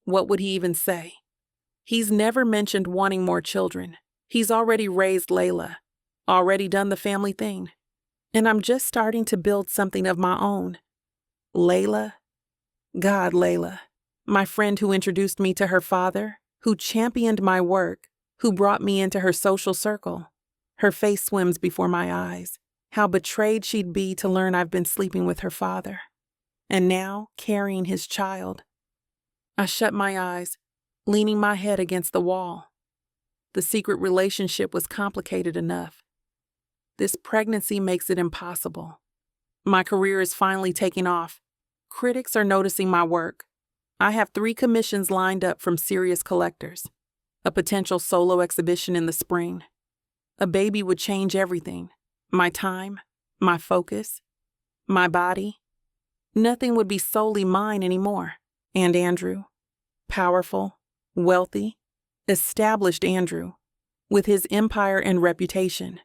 What would he even say? He's never mentioned wanting more children. He's already raised Layla, already done the family thing. And I'm just starting to build something of my own. Layla? God, Layla. My friend who introduced me to her father, who championed my work, who brought me into her social circle. Her face swims before my eyes. How betrayed she'd be to learn I've been sleeping with her father. And now, carrying his child. I shut my eyes, leaning my head against the wall. The secret relationship was complicated enough. This pregnancy makes it impossible. My career is finally taking off. Critics are noticing my work. I have 3 commissions lined up from serious collectors. A potential solo exhibition in the spring. A baby would change everything. My time, my focus, my body. Nothing would be solely mine anymore. And Andrew, powerful, wealthy, established Andrew, with his empire and reputation.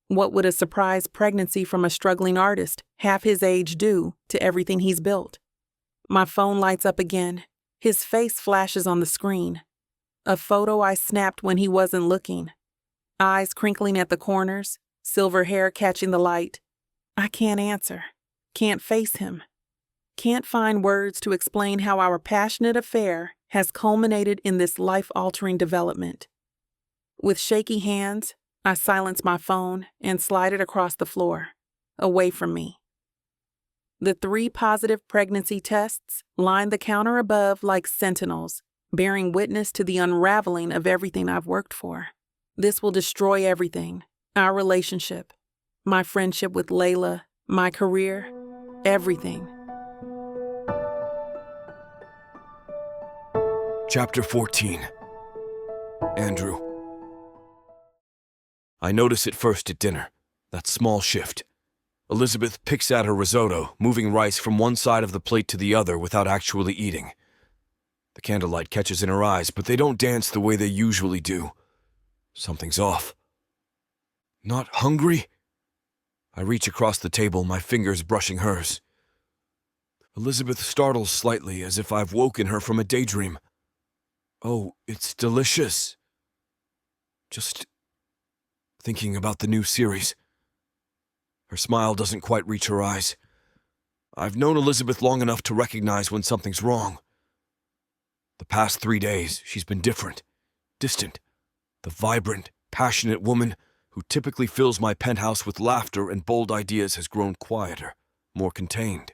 What would a surprise pregnancy from a struggling artist, half his age, do to everything he's built? My phone lights up again. His face flashes on the screen. A photo I snapped when he wasn't looking. eyes crinkling at the corners, silver hair catching the light. I can't answer, can't face him, can't find words to explain how our passionate affair has culminated in this life-altering development. With shaky hands, I silence my phone and slide it across the floor, away from me. The 3 positive pregnancy tests line the counter above like sentinels, bearing witness to the unraveling of everything I've worked for. This will destroy everything, our relationship, my friendship with Layla, my career, everything. Chapter 14. Andrew. I notice it first at dinner, that small shift. Elizabeth picks at her risotto, moving rice from one side of the plate to the other without actually eating. The candlelight catches in her eyes, but they don't dance the way they usually do. Something's off. Not hungry? I reach across the table, my fingers brushing hers. Elizabeth startles slightly, as if I've woken her from a daydream. Oh, it's delicious. Just thinking about the new series. Her smile doesn't quite reach her eyes. I've known Elizabeth long enough to recognize when something's wrong. The past 3 days, she's been different, distant. The vibrant, passionate woman who typically fills my penthouse with laughter and bold ideas has grown quieter, more contained.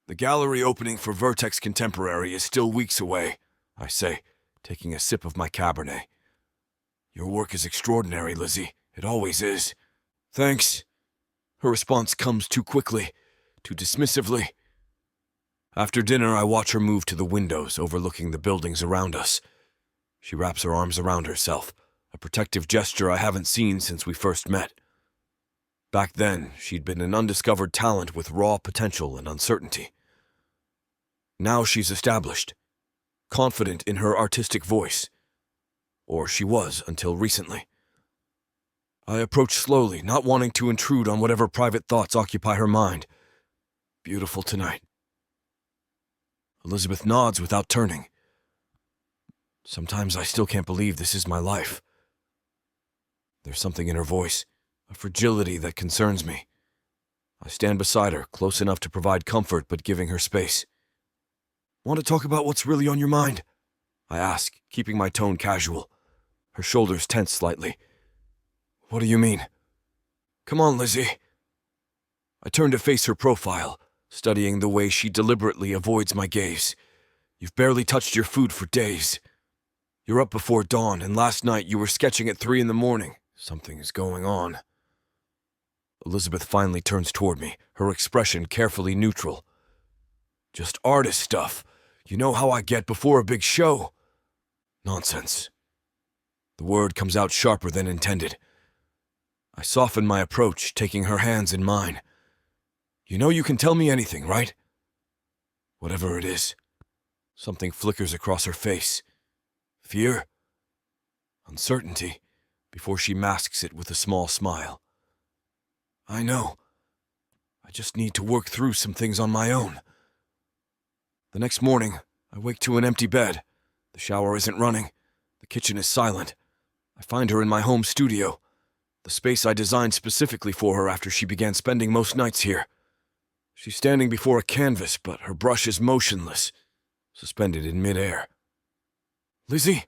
The gallery opening for Vertex Contemporary is still weeks away, I say, taking a sip of my Cabernet. Your work is extraordinary, Lizzie. It always is. Thanks. Her response comes too quickly, too dismissively. After dinner, I watch her move to the windows overlooking the buildings around us. She wraps her arms around herself, a protective gesture I haven't seen since we first met. Back then, she'd been an undiscovered talent with raw potential and uncertainty. Now she's established, confident in her artistic voice. Or she was until recently. I approach slowly, not wanting to intrude on whatever private thoughts occupy her mind. Beautiful tonight. Elizabeth nods without turning. Sometimes I still can't believe this is my life. There's something in her voice, a fragility that concerns me. I stand beside her, close enough to provide comfort but giving her space. Want to talk about what's really on your mind? I ask, keeping my tone casual. Her shoulders tense slightly. What do you mean? Come on, Lizzie. I turn to face her profile, studying the way she deliberately avoids my gaze. You've barely touched your food for days. You're up before dawn, and last night you were sketching at 3 a.m. Something is going on. Elizabeth finally turns toward me, her expression carefully neutral. Just artist stuff. You know how I get before a big show. Nonsense. The word comes out sharper than intended. I soften my approach, taking her hands in mine. You know you can tell me anything, right? Whatever it is. Something flickers across her face. Fear? Uncertainty, before she masks it with a small smile. I know. I just need to work through some things on my own. The next morning, I wake to an empty bed. The shower isn't running. The kitchen is silent. I find her in my home studio, the space I designed specifically for her after she began spending most nights here. She's standing before a canvas, but her brush is motionless, suspended in midair. Lizzie?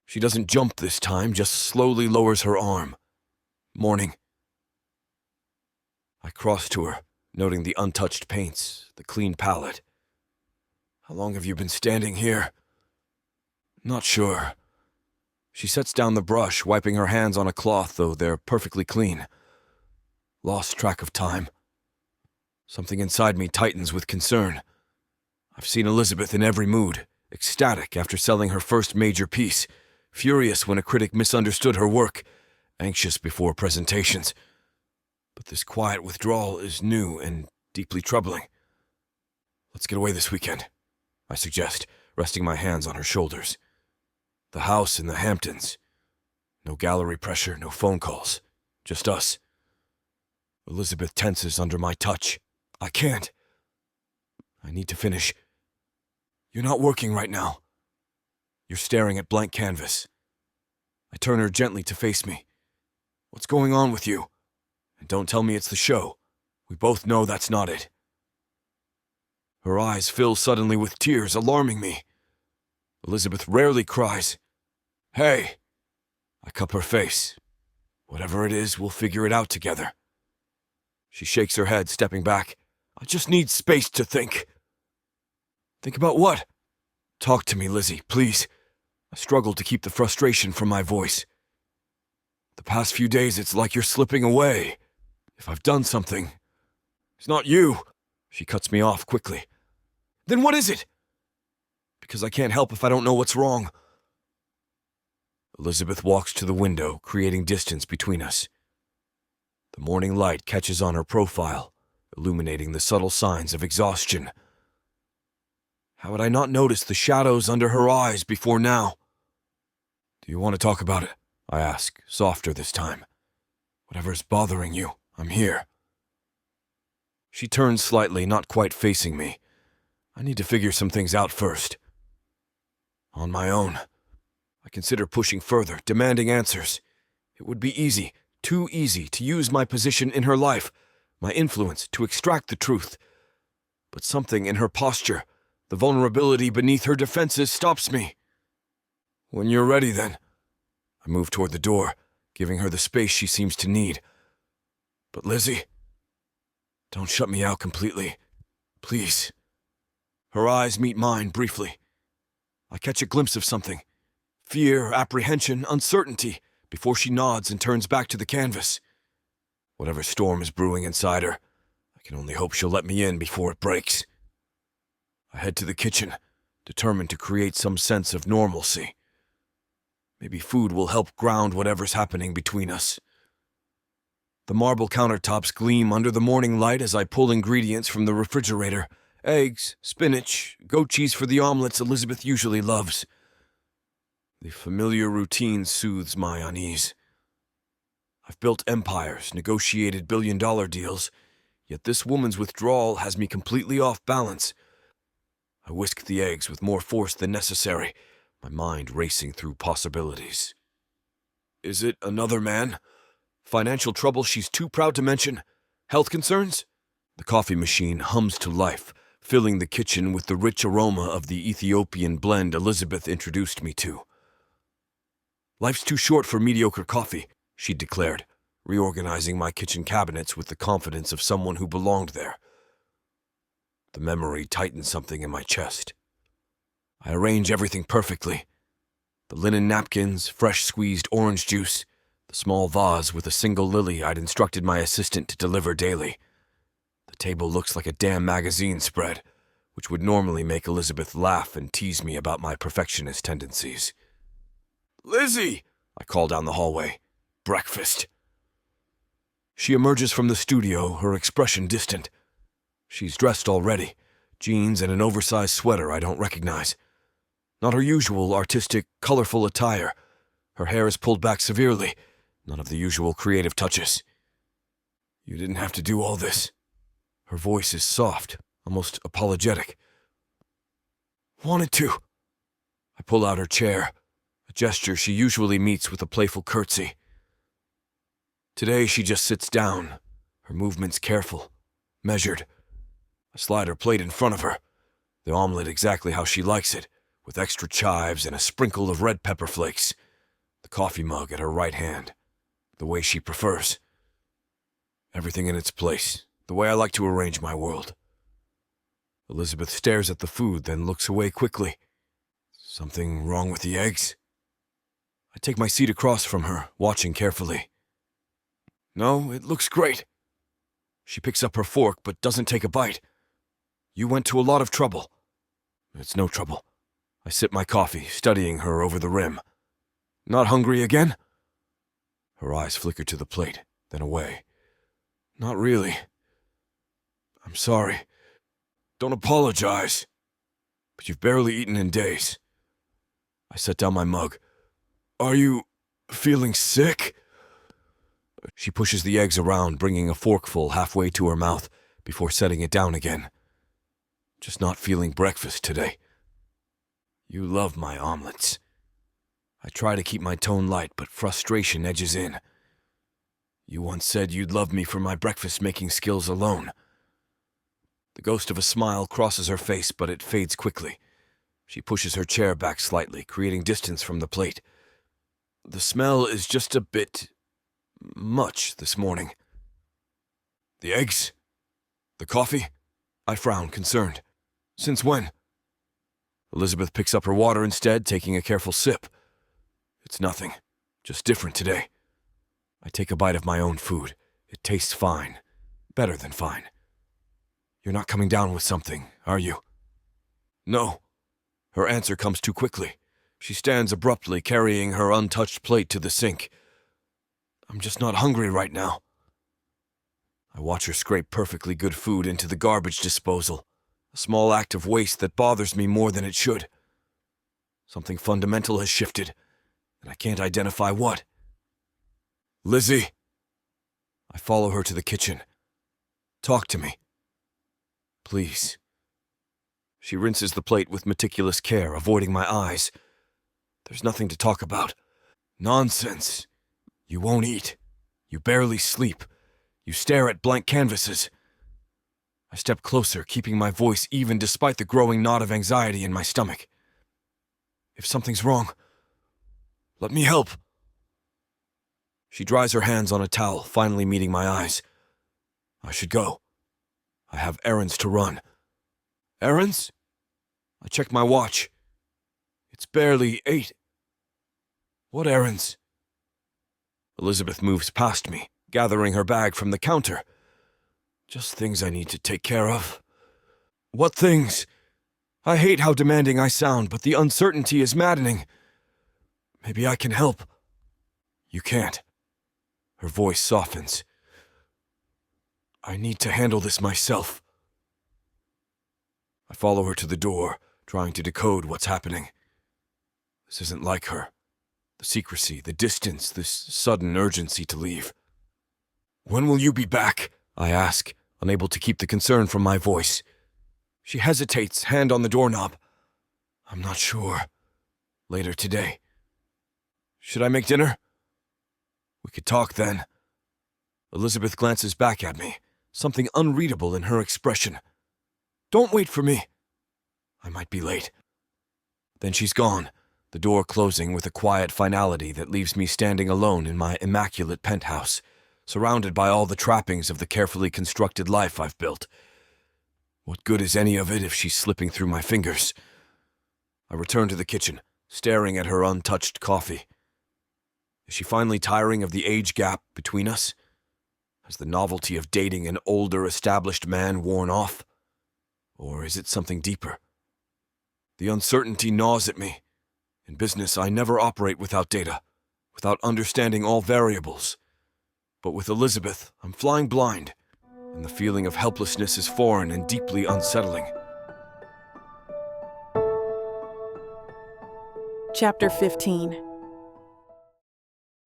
She doesn't jump this time, just slowly lowers her arm. Morning. I cross to her, noting the untouched paints, the clean palette. How long have you been standing here? Not sure. She sets down the brush, wiping her hands on a cloth, though they're perfectly clean. Lost track of time. Something inside me tightens with concern. I've seen Elizabeth in every mood, ecstatic after selling her first major piece, furious when a critic misunderstood her work, anxious before presentations. But this quiet withdrawal is new and deeply troubling. Let's get away this weekend, I suggest, resting my hands on her shoulders. The house in the Hamptons. No gallery pressure, no phone calls. Just us. Elizabeth tenses under my touch. I can't. I need to finish. You're not working right now. You're staring at blank canvas. I turn her gently to face me. What's going on with you? And don't tell me it's the show. We both know that's not it. Her eyes fill suddenly with tears, alarming me. Elizabeth rarely cries. Hey! I cup her face. Whatever it is, we'll figure it out together. She shakes her head, stepping back. I just need space to think. Think about what? Talk to me, Lizzie, please. I struggle to keep the frustration from my voice. The past few days, it's like you're slipping away. If I've done something... It's not you. She cuts me off quickly. Then what is it? Because I can't help if I don't know what's wrong. Elizabeth walks to the window, creating distance between us. The morning light catches on her profile, illuminating the subtle signs of exhaustion. How had I not noticed the shadows under her eyes before now? Do you want to talk about it? I ask, softer this time. Whatever's bothering you, I'm here. She turns slightly, not quite facing me. I need to figure some things out first. On my own. I consider pushing further, demanding answers. It would be easy, too easy, to use my position in her life, my influence, to extract the truth. But something in her posture, the vulnerability beneath her defenses, stops me. When you're ready, then. I move toward the door, giving her the space she seems to need. But Lizzie, don't shut me out completely. Please. Her eyes meet mine briefly. I catch a glimpse of something. Fear, apprehension, uncertainty, before she nods and turns back to the canvas. Whatever storm is brewing inside her, I can only hope she'll let me in before it breaks. I head to the kitchen, determined to create some sense of normalcy. Maybe food will help ground whatever's happening between us. The marble countertops gleam under the morning light as I pull ingredients from the refrigerator. Eggs, spinach, goat cheese for the omelets Elizabeth usually loves. The familiar routine soothes my unease. I've built empires, negotiated billion-dollar deals, yet this woman's withdrawal has me completely off balance. I whisk the eggs with more force than necessary, my mind racing through possibilities. Is it another man? Financial trouble she's too proud to mention? Health concerns? The coffee machine hums to life, filling the kitchen with the rich aroma of the Ethiopian blend Elizabeth introduced me to. Life's too short for mediocre coffee, she declared, reorganizing my kitchen cabinets with the confidence of someone who belonged there. The memory tightens something in my chest. I arrange everything perfectly. The linen napkins, fresh squeezed orange juice, the small vase with a single lily I'd instructed my assistant to deliver daily. The table looks like a damn magazine spread, which would normally make Elizabeth laugh and tease me about my perfectionist tendencies. Lizzie! I call down the hallway. Breakfast. She emerges from the studio, her expression distant. She's dressed already, jeans and an oversized sweater I don't recognize. Not her usual artistic, colorful attire. Her hair is pulled back severely, none of the usual creative touches. You didn't have to do all this. Her voice is soft, almost apologetic. Wanted to. I pull out her chair, a gesture she usually meets with a playful curtsy. Today she just sits down, her movements careful, measured. I slide her plate in front of her, the omelet exactly how she likes it, with extra chives and a sprinkle of red pepper flakes, the coffee mug at her right hand, the way she prefers. Everything in its place, the way I like to arrange my world. Elizabeth stares at the food, then looks away quickly. Something wrong with the eggs? I take my seat across from her, watching carefully. No, it looks great. She picks up her fork, but doesn't take a bite. You went to a lot of trouble. It's no trouble. I sip my coffee, studying her over the rim. Not hungry again? Her eyes flicker to the plate, then away. Not really. I'm sorry. Don't apologize. But you've barely eaten in days. I set down my mug. Are you feeling sick? She pushes the eggs around, bringing a forkful halfway to her mouth before setting it down again. Just not feeling breakfast today. You love my omelets. I try to keep my tone light, but frustration edges in. You once said you'd love me for my breakfast-making skills alone. The ghost of a smile crosses her face, but it fades quickly. She pushes her chair back slightly, creating distance from the plate. The smell is just a bit much this morning. The eggs? The coffee? I frown, concerned. Since when? Elizabeth picks up her water instead, taking a careful sip. It's nothing, just different today. I take a bite of my own food. It tastes fine. Better than fine. You're not coming down with something, are you? No. Her answer comes too quickly. She stands abruptly, carrying her untouched plate to the sink. I'm just not hungry right now. I watch her scrape perfectly good food into the garbage disposal, a small act of waste that bothers me more than it should. Something fundamental has shifted, and I can't identify what. Lizzie! I follow her to the kitchen. Talk to me. Please. She rinses the plate with meticulous care, avoiding my eyes. There's nothing to talk about. Nonsense. You won't eat. You barely sleep. You stare at blank canvases. I step closer, keeping my voice even despite the growing knot of anxiety in my stomach. If something's wrong, let me help. She dries her hands on a towel, finally meeting my eyes. I should go. I have errands to run. Errands? I check my watch. It's barely 8. What errands? Elizabeth moves past me, gathering her bag from the counter. Just things I need to take care of. What things? I hate how demanding I sound, but the uncertainty is maddening. Maybe I can help. You can't. Her voice softens. I need to handle this myself. I follow her to the door, trying to decode what's happening. This isn't like her. The secrecy, the distance, this sudden urgency to leave. When will you be back? I ask, unable to keep the concern from my voice. She hesitates, hand on the doorknob. I'm not sure. Later today. Should I make dinner? We could talk then. Elizabeth glances back at me, something unreadable in her expression. Don't wait for me. I might be late. Then she's gone, the door closing with a quiet finality that leaves me standing alone in my immaculate penthouse, surrounded by all the trappings of the carefully constructed life I've built. What good is any of it if she's slipping through my fingers? I return to the kitchen, staring at her untouched coffee. Is she finally tiring of the age gap between us? Has the novelty of dating an older, established man worn off? Or is it something deeper? The uncertainty gnaws at me. In business, I never operate without data, without understanding all variables. But with Elizabeth, I'm flying blind, and the feeling of helplessness is foreign and deeply unsettling. Chapter 15.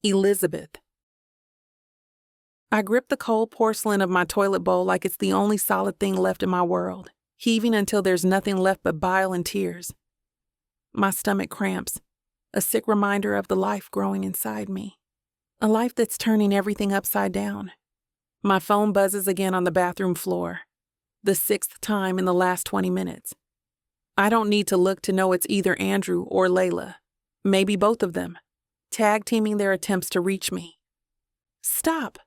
Elizabeth. I grip the cold porcelain of my toilet bowl like it's the only solid thing left in my world, heaving until there's nothing left but bile and tears. My stomach cramps, a sick reminder of the life growing inside me, a life that's turning everything upside down. My phone buzzes again on the bathroom floor, the 6th time in the last 20 minutes. I don't need to look to know it's either Andrew or Layla, maybe both of them, tag-teaming their attempts to reach me. Stop,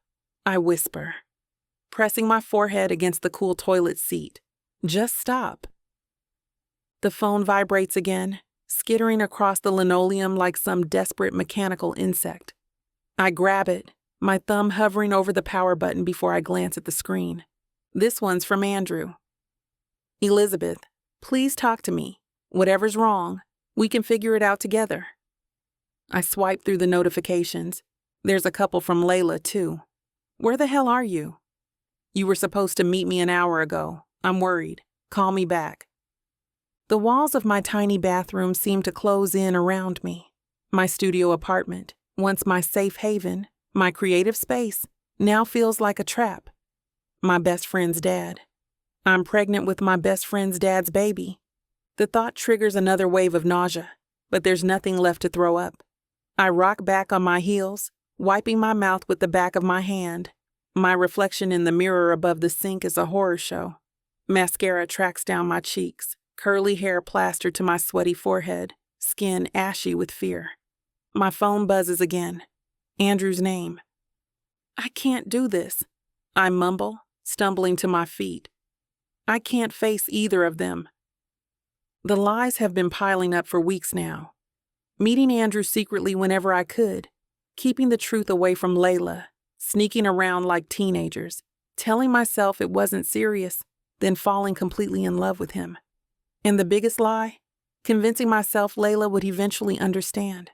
I whisper, pressing my forehead against the cool toilet seat. Just stop. The phone vibrates again, skittering across the linoleum like some desperate mechanical insect. I grab it, my thumb hovering over the power button before I glance at the screen. This one's from Andrew. Elizabeth, please talk to me. Whatever's wrong, we can figure it out together. I swipe through the notifications. There's a couple from Layla, too. Where the hell are you? You were supposed to meet me an hour ago. I'm worried. Call me back. The walls of my tiny bathroom seem to close in around me. My studio apartment, once my safe haven, my creative space, now feels like a trap. My best friend's dad. I'm pregnant with my best friend's dad's baby. The thought triggers another wave of nausea, but there's nothing left to throw up. I rock back on my heels, wiping my mouth with the back of my hand. My reflection in the mirror above the sink is a horror show. Mascara tracks down my cheeks, curly hair plastered to my sweaty forehead, skin ashy with fear. My phone buzzes again. Andrew's name. I can't do this, I mumble, stumbling to my feet. I can't face either of them. The lies have been piling up for weeks now. Meeting Andrew secretly whenever I could, keeping the truth away from Layla, sneaking around like teenagers, telling myself it wasn't serious, then falling completely in love with him. And the biggest lie? Convincing myself Layla would eventually understand.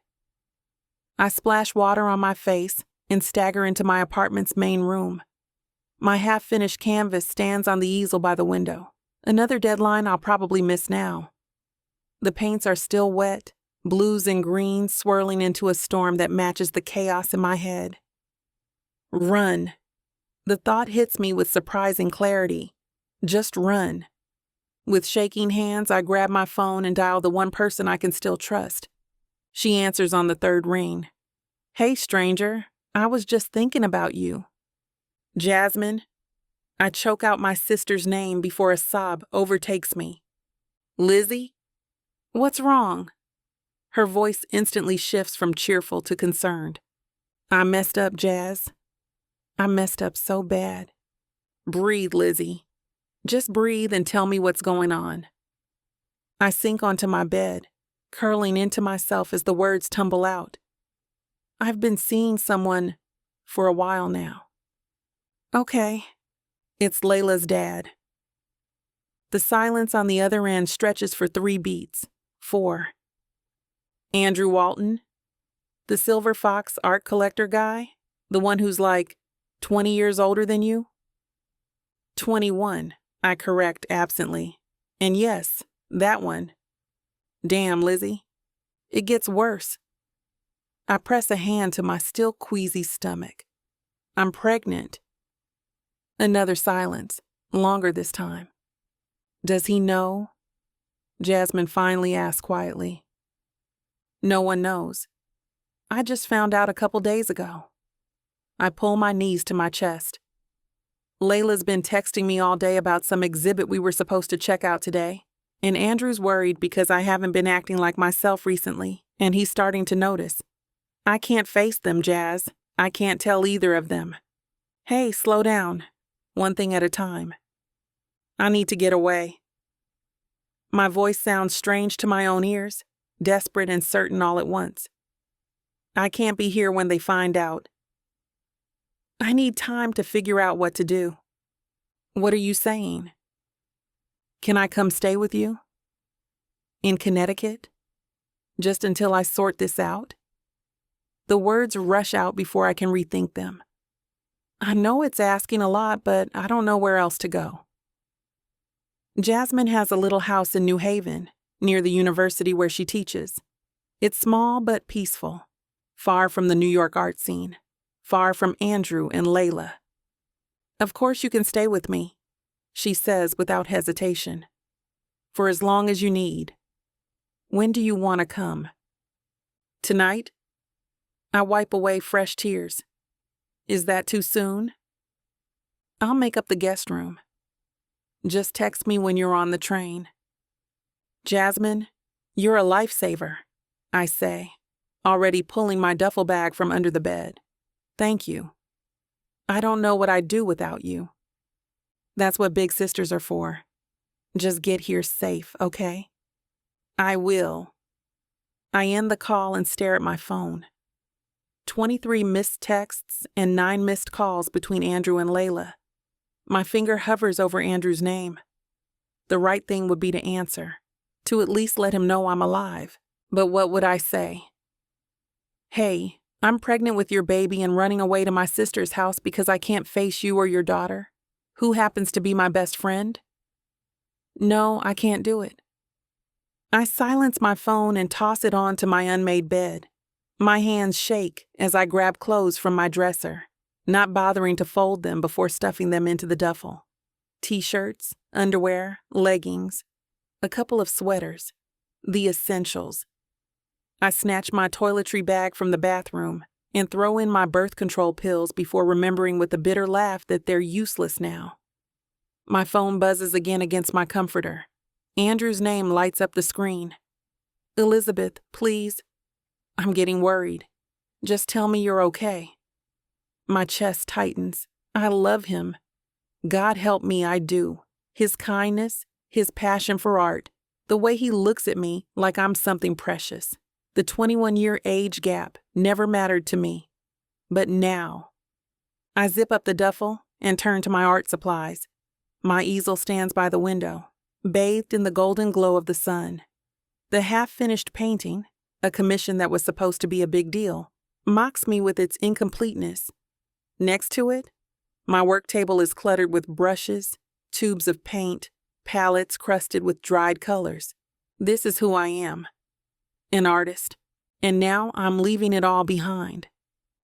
I splash water on my face and stagger into my apartment's main room. My half-finished canvas stands on the easel by the window. Another deadline I'll probably miss now. The paints are still wet, blues and greens swirling into a storm that matches the chaos in my head. Run. The thought hits me with surprising clarity. Just run. With shaking hands, I grab my phone and dial the one person I can still trust. She answers on the third ring. Hey, stranger. I was just thinking about you. Jasmine. I choke out my sister's name before a sob overtakes me. Lizzie? What's wrong? Her voice instantly shifts from cheerful to concerned. I messed up, Jazz. I messed up so bad. Breathe, Lizzie. Just breathe and tell me what's going on. I sink onto my bed, curling into myself as the words tumble out. I've been seeing someone for a while now. Okay, it's Layla's dad. The silence on the other end stretches for 3 beats. 4. Andrew Walton? The Silverfox art collector guy? The one who's like 20 years older than you? 21, I correct absently. And yes, that one. Damn, Lizzie. It gets worse. I press a hand to my still queasy stomach. I'm pregnant. Another silence, longer this time. Does he know? Jasmine finally asks quietly. No one knows. I just found out a couple days ago. I pull my knees to my chest. Layla's been texting me all day about some exhibit we were supposed to check out today, and Andrew's worried because I haven't been acting like myself recently, and he's starting to notice. I can't face them, Jazz. I can't tell either of them. Hey, slow down. One thing at a time. I need to get away. My voice sounds strange to my own ears, desperate and certain all at once. I can't be here when they find out. I need time to figure out what to do. What are you saying? Can I come stay with you? In Connecticut? Just until I sort this out? The words rush out before I can rethink them. I know it's asking a lot, but I don't know where else to go. Jasmine has a little house in New Haven, near the university where she teaches. It's small but peaceful, far from the New York art scene, far from Andrew and Layla. Of course you can stay with me, she says without hesitation. For as long as you need. When do you want to come? Tonight? I wipe away fresh tears. Is that too soon? I'll make up the guest room. Just text me when you're on the train. Jasmine, you're a lifesaver, I say, already pulling my duffel bag from under the bed. Thank you. I don't know what I'd do without you. That's what big sisters are for. Just get here safe, okay? I will. I end the call and stare at my phone. 23 missed texts and 9 missed calls between Andrew and Layla. My finger hovers over Andrew's name. The right thing would be to answer, to at least let him know I'm alive. But what would I say? Hey, I'm pregnant with your baby and running away to my sister's house because I can't face you or your daughter, who happens to be my best friend? No, I can't do it. I silence my phone and toss it onto my unmade bed. My hands shake as I grab clothes from my dresser, not bothering to fold them before stuffing them into the duffel. T-shirts, underwear, leggings, a couple of sweaters, the essentials. I snatch my toiletry bag from the bathroom and throw in my birth control pills before remembering with a bitter laugh that they're useless now. My phone buzzes again against my comforter. Andrew's name lights up the screen. Elizabeth, please. I'm getting worried. Just tell me you're okay. My chest tightens. I love him. God help me, I do. His kindness, his passion for art, the way he looks at me like I'm something precious. The 21-year age gap never mattered to me. But now. I zip up the duffel and turn to my art supplies. My easel stands by the window, bathed in the golden glow of the sun. The half-finished painting, a commission that was supposed to be a big deal, mocks me with its incompleteness. Next to it, my work table is cluttered with brushes, tubes of paint, palettes crusted with dried colors. This is who I am, an artist, and now I'm leaving it all behind.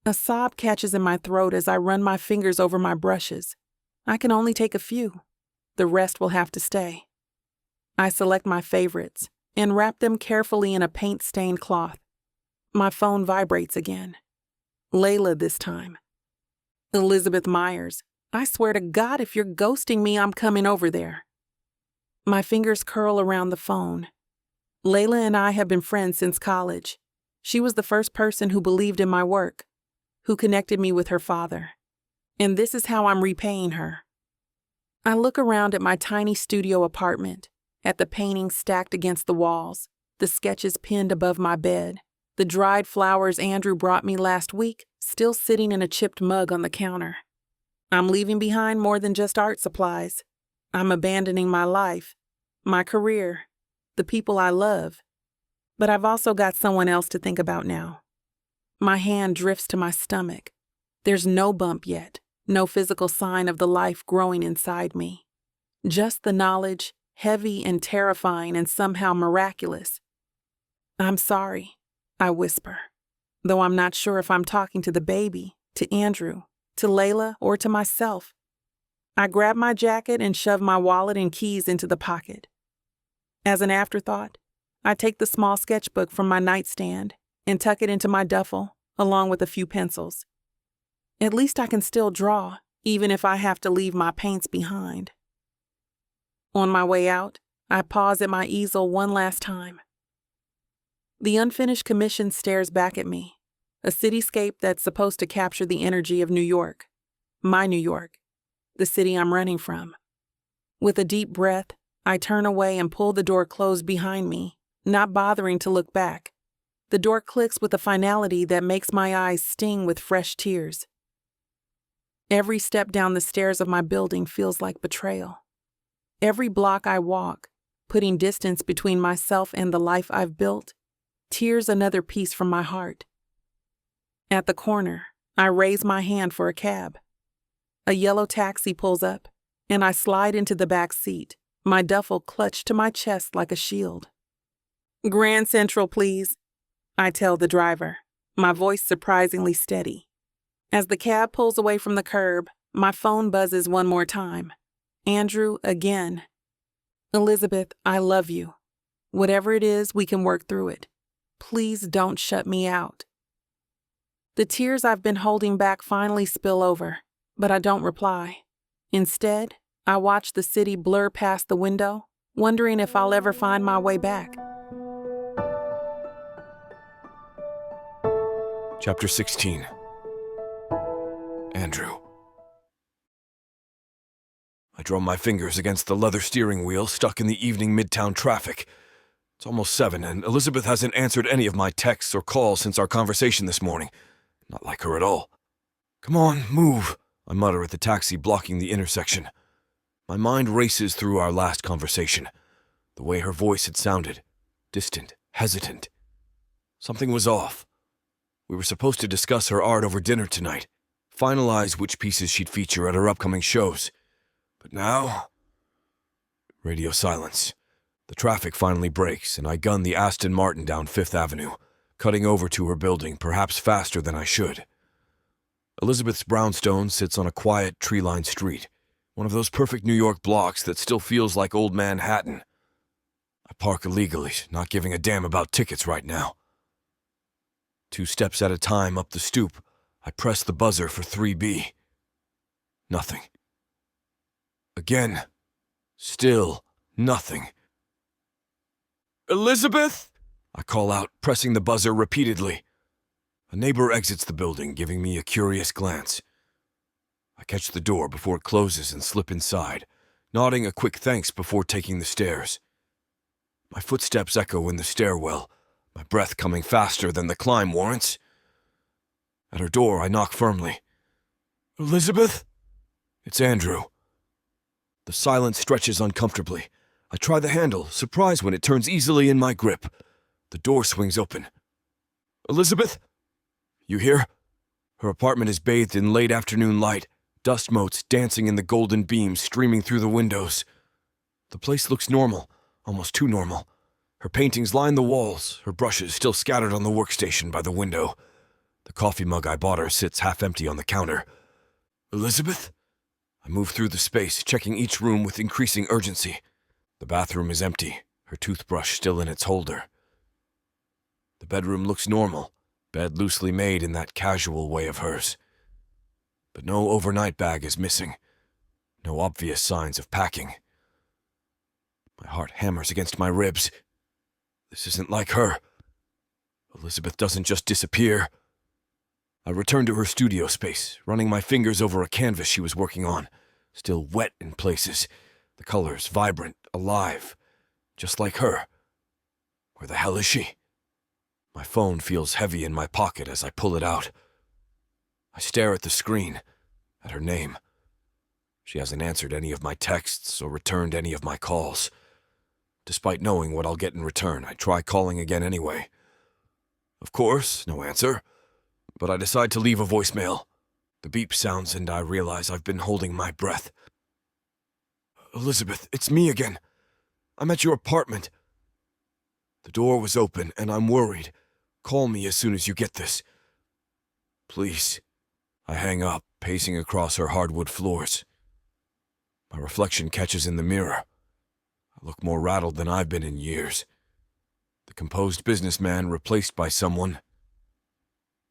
A sob catches in my throat as I run my fingers over my brushes. I can only take a few. The rest will have to stay. I select my favorites and wrap them carefully in a paint-stained cloth. My phone vibrates again. Layla this time. Elizabeth Myers, I swear to God, if you're ghosting me, I'm coming over there. My fingers curl around the phone. Layla and I have been friends since college. She was the first person who believed in my work, who connected me with her father. And this is how I'm repaying her. I look around at my tiny studio apartment, at the paintings stacked against the walls, the sketches pinned above my bed, the dried flowers Andrew brought me last week still sitting in a chipped mug on the counter. I'm leaving behind more than just art supplies. I'm abandoning my life, my career, the people I love. But I've also got someone else to think about now. My hand drifts to my stomach. There's no bump yet, no physical sign of the life growing inside me. Just the knowledge, heavy and terrifying and somehow miraculous. I'm sorry, I whisper, though I'm not sure if I'm talking to the baby, to Andrew, to Layla, or to myself. I grab my jacket and shove my wallet and keys into the pocket. As an afterthought, I take the small sketchbook from my nightstand and tuck it into my duffel, along with a few pencils. At least I can still draw, even if I have to leave my paints behind. On my way out, I pause at my easel one last time. The unfinished commission stares back at me, a cityscape that's supposed to capture the energy of New York, my New York, the city I'm running from. With a deep breath, I turn away and pull the door closed behind me, not bothering to look back. The door clicks with a finality that makes my eyes sting with fresh tears. Every step down the stairs of my building feels like betrayal. Every block I walk, putting distance between myself and the life I've built, tears another piece from my heart. At the corner, I raise my hand for a cab. A yellow taxi pulls up, and I slide into the back seat, my duffel clutched to my chest like a shield. "Grand Central, please," I tell the driver, my voice surprisingly steady. As the cab pulls away from the curb, my phone buzzes one more time. Andrew again. "Elizabeth, I love you. Whatever it is, we can work through it. Please don't shut me out." The tears I've been holding back finally spill over, but I don't reply. Instead, I watch the city blur past the window, wondering if I'll ever find my way back. Chapter 16. Andrew. I drum my fingers against the leather steering wheel stuck in the evening midtown traffic. It's almost 7, and Elizabeth hasn't answered any of my texts or calls since our conversation this morning. Not like her at all. "Come on, move," I mutter at the taxi blocking the intersection. My mind races through our last conversation. The way her voice had sounded. Distant, hesitant. Something was off. We were supposed to discuss her art over dinner tonight, finalize which pieces she'd feature at her upcoming shows. But now... Radio silence. The traffic finally breaks, and I gun the Aston Martin down 5th Avenue, cutting over to her building, perhaps faster than I should. Elizabeth's brownstone sits on a quiet, tree-lined street, one of those perfect New York blocks that still feels like old Manhattan. I park illegally, not giving a damn about tickets right now. 2 steps at a time up the stoop, I press the buzzer for 3B. Nothing. Again. Still nothing. "Elizabeth!" I call out, pressing the buzzer repeatedly. A neighbor exits the building, giving me a curious glance. I catch the door before it closes and slip inside, nodding a quick thanks before taking the stairs. My footsteps echo in the stairwell, my breath coming faster than the climb warrants. At her door, I knock firmly. "Elizabeth?" It's Andrew. The silence stretches uncomfortably. I try the handle, surprised when it turns easily in my grip. The door swings open. "Elizabeth? You here?" Her apartment is bathed in late afternoon light, dust motes dancing in the golden beams streaming through the windows. The place looks normal, almost too normal. Her paintings line the walls, her brushes still scattered on the workstation by the window. The coffee mug I bought her sits half empty on the counter. "Elizabeth?" I move through the space, checking each room with increasing urgency. The bathroom is empty, her toothbrush still in its holder. The bedroom looks normal, bed loosely made in that casual way of hers. But no overnight bag is missing, no obvious signs of packing. My heart hammers against my ribs. This isn't like her. Elizabeth doesn't just disappear. I return to her studio space, running my fingers over a canvas she was working on, still wet in places, the colors vibrant, alive, just like her. Where the hell is she? My phone feels heavy in my pocket as I pull it out. I stare at the screen, at her name. She hasn't answered any of my texts or returned any of my calls. Despite knowing what I'll get in return, I try calling again anyway. Of course, no answer. But I decide to leave a voicemail. The beep sounds and I realize I've been holding my breath. "Elizabeth, it's me again. I'm at your apartment." The door was open and I'm worried. "Call me as soon as you get this. Please." I hang up, pacing across her hardwood floors. My reflection catches in the mirror. I look more rattled than I've been in years. The composed businessman replaced by someone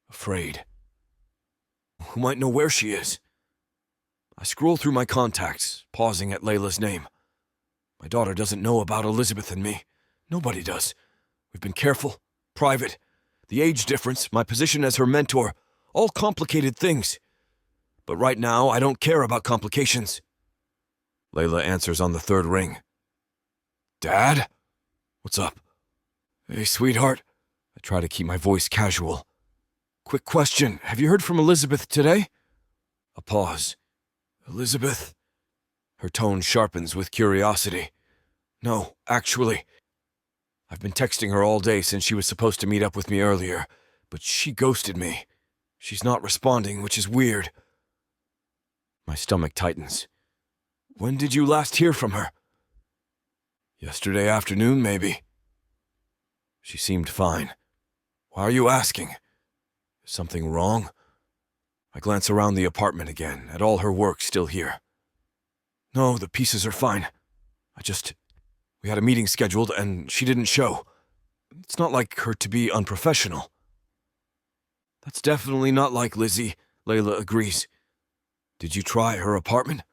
afraid, who might know where she is. I scroll through my contacts, pausing at Layla's name. My daughter doesn't know about Elizabeth and me. Nobody does. We've been careful, private. The age difference, my position as her mentor, all complicated things. But right now, I don't care about complications. Layla answers on the 3rd ring. "Dad? What's up?" "Hey, sweetheart." I try to keep my voice casual. "Quick question. Have you heard from Elizabeth today?" A pause. "Elizabeth?" Her tone sharpens with curiosity. "No, actually. I've been texting her all day since she was supposed to meet up with me earlier, but she ghosted me. She's not responding, which is weird." My stomach tightens. "When did you last hear from her?" "Yesterday afternoon, maybe." She seemed fine. "Why are you asking? Is something wrong?" I glance around the apartment again, at all her work still here. "No, the pieces are fine. We had a meeting scheduled and she didn't show. It's not like her to be unprofessional." "That's definitely not like Lizzie," Layla agrees. "Did you try her apartment?"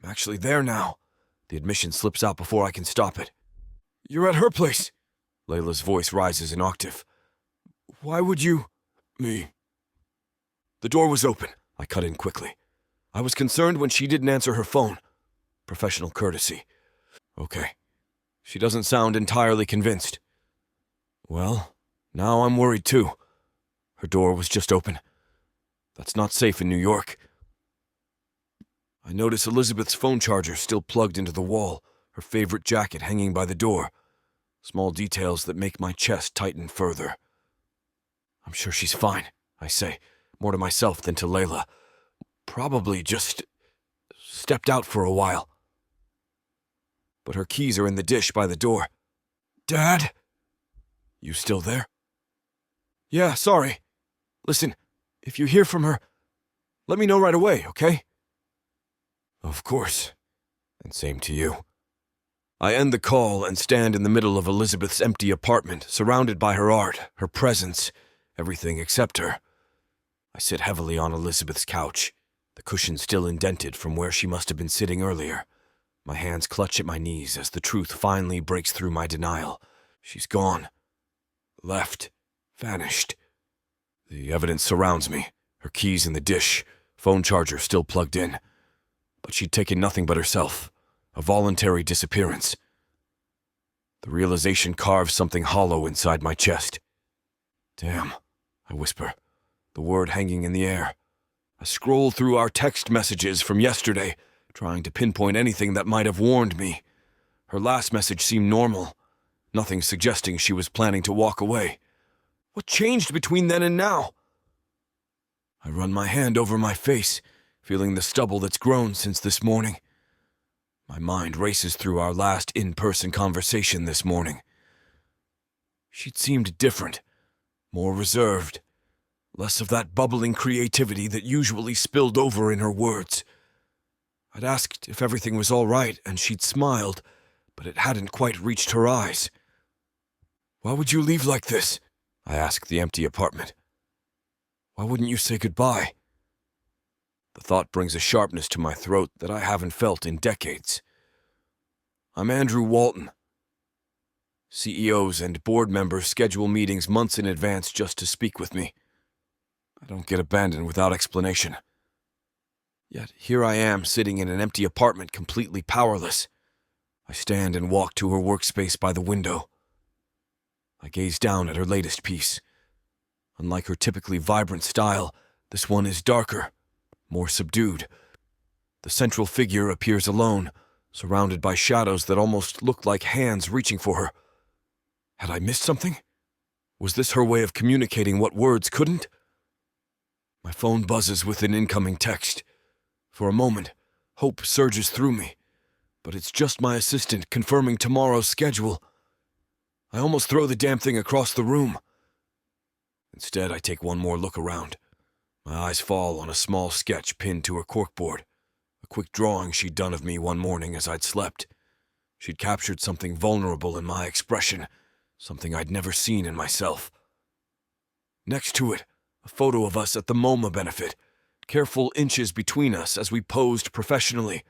"I'm actually there now." The admission slips out before I can stop it. "You're at her place." Layla's voice rises an octave. "Why would you?" "Me." The door was open. I cut in quickly. I was concerned when she didn't answer her phone. Professional courtesy. Okay. She doesn't sound entirely convinced. Well, now I'm worried too. Her door was just open. That's not safe in New York. I notice Elizabeth's phone charger still plugged into the wall, her favorite jacket hanging by the door. Small details that make my chest tighten further. "I'm sure she's fine," I say, more to myself than to Layla. "Probably just stepped out for a while." But her keys are in the dish by the door. "Dad? You still there?" "Yeah, sorry. Listen, if you hear from her, let me know right away, okay?" "Of course. And same to you." I end the call and stand in the middle of Elizabeth's empty apartment, surrounded by her art, her presence, Everything except her. I sit heavily on Elizabeth's couch, the cushion still indented from where she must have been sitting earlier. My hands clutch at my knees as the truth finally breaks through my denial. She's gone. Left. Vanished. The evidence surrounds me. Her keys in the dish, phone charger still plugged in. But she'd taken nothing but herself. A voluntary disappearance. The realization carves something hollow inside my chest. Damn, I whisper, the word hanging in the air. I scroll through our text messages from yesterday, trying to pinpoint anything that might have warned me. Her last message seemed normal, nothing suggesting she was planning to walk away. What changed between then and now? I run my hand over my face, feeling the stubble that's grown since this morning. My mind races through our last in-person conversation this morning. She'd seemed different, more reserved, less of that bubbling creativity that usually spilled over in her words. I'd asked if everything was all right, and she'd smiled, but it hadn't quite reached her eyes. Why would you leave like this? I asked the empty apartment. Why wouldn't you say goodbye? The thought brings a sharpness to my throat that I haven't felt in decades. I'm Andrew Walton. CEOs and board members schedule meetings months in advance just to speak with me. I don't get abandoned without explanation. Yet here I am sitting in an empty apartment completely powerless. I stand and walk to her workspace by the window. I gaze down at her latest piece. Unlike her typically vibrant style, this one is darker, more subdued. The central figure appears alone, surrounded by shadows that almost look like hands reaching for her. Had I missed something? Was this her way of communicating what words couldn't? My phone buzzes with an incoming text. For a moment, hope surges through me, but it's just my assistant confirming tomorrow's schedule. I almost throw the damn thing across the room. Instead, I take one more look around. My eyes fall on a small sketch pinned to her corkboard, a quick drawing she'd done of me one morning as I'd slept. She'd captured something vulnerable in my expression, something I'd never seen in myself. Next to it, a photo of us at the MoMA benefit, careful inches between us as we posed professionally,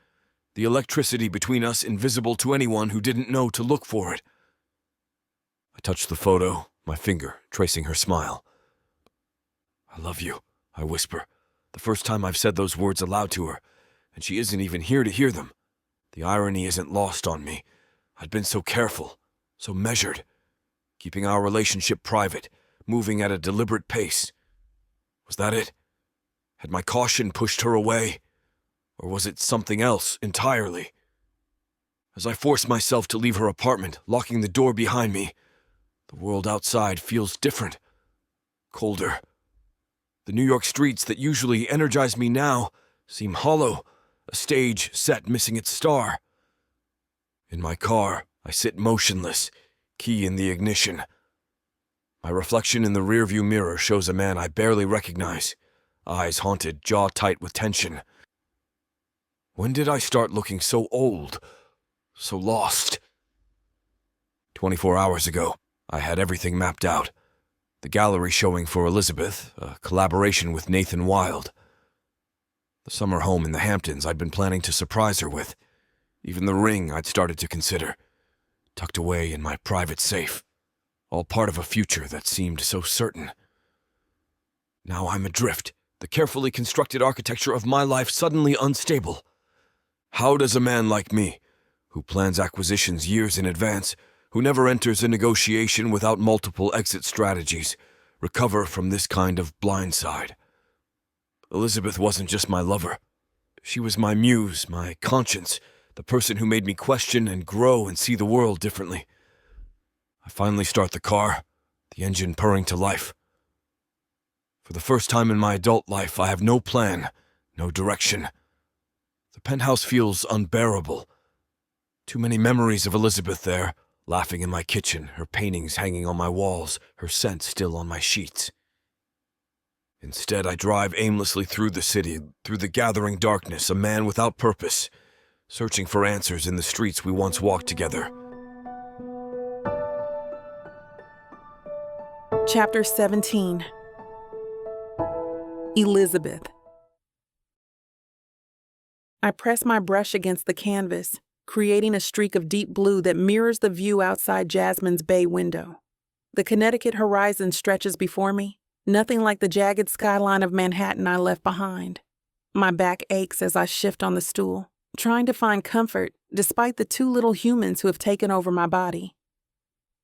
the electricity between us invisible to anyone who didn't know to look for it. I touch the photo, my finger tracing her smile. I love you, I whisper, the first time I've said those words aloud to her, and she isn't even here to hear them. The irony isn't lost on me. I'd been so careful, so measured, keeping our relationship private, moving at a deliberate pace. Was that it? Had my caution pushed her away? Or was it something else entirely? As I force myself to leave her apartment, locking the door behind me, the world outside feels different, colder. The New York streets that usually energize me now seem hollow, a stage set missing its star. In my car, I sit motionless, key in the ignition. My reflection in the rearview mirror shows a man I barely recognize, eyes haunted, jaw tight with tension. When did I start looking so old, so lost? 24 hours ago, I had everything mapped out. The gallery showing for Elizabeth, a collaboration with Nathan Wilde. The summer home in the Hamptons I'd been planning to surprise her with. Even the ring I'd started to consider, tucked away in my private safe. All part of a future that seemed so certain. Now I'm adrift, the carefully constructed architecture of my life suddenly unstable. How does a man like me, who plans acquisitions years in advance, who never enters a negotiation without multiple exit strategies, recover from this kind of blindside? Elizabeth wasn't just my lover. She was my muse, my conscience, the person who made me question and grow and see the world differently. I finally start the car, the engine purring to life. For the first time in my adult life, I have no plan, no direction. The penthouse feels unbearable. Too many memories of Elizabeth there, laughing in my kitchen, her paintings hanging on my walls, her scent still on my sheets. Instead, I drive aimlessly through the city, through the gathering darkness, a man without purpose, searching for answers in the streets we once walked together. Chapter 17. Elizabeth. I press my brush against the canvas, creating a streak of deep blue that mirrors the view outside Jasmine's bay window. The Connecticut horizon stretches before me, nothing like the jagged skyline of Manhattan I left behind. My back aches as I shift on the stool, trying to find comfort despite the two little humans who have taken over my body.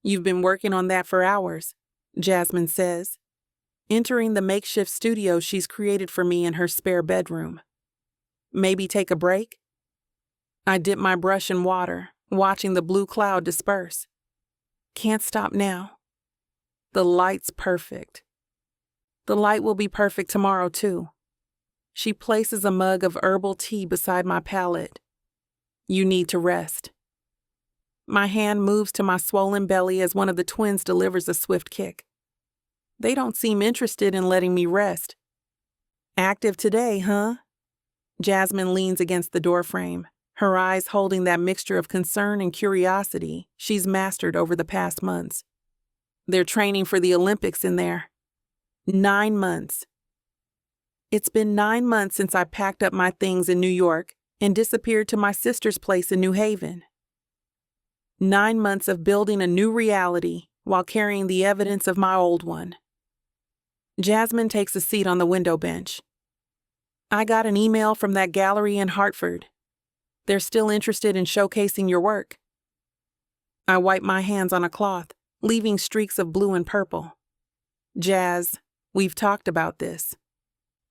"You've been working on that for hours," Jasmine says, entering the makeshift studio she's created for me in her spare bedroom. "Maybe take a break?" I dip my brush in water, watching the blue cloud disperse. Can't stop now. The light's perfect. The light will be perfect tomorrow, too. She places a mug of herbal tea beside my palette. "You need to rest." My hand moves to my swollen belly as one of the twins delivers a swift kick. They don't seem interested in letting me rest. "Active today, huh?" Jasmine leans against the doorframe, her eyes holding that mixture of concern and curiosity she's mastered over the past months. "They're training for the Olympics in there." 9 months. It's been 9 months since I packed up my things in New York and disappeared to my sister's place in New Haven. 9 months of building a new reality while carrying the evidence of my old one. Jasmine takes a seat on the window bench. "I got an email from that gallery in Hartford. They're still interested in showcasing your work." I wipe my hands on a cloth, leaving streaks of blue and purple. "Jazz, we've talked about this."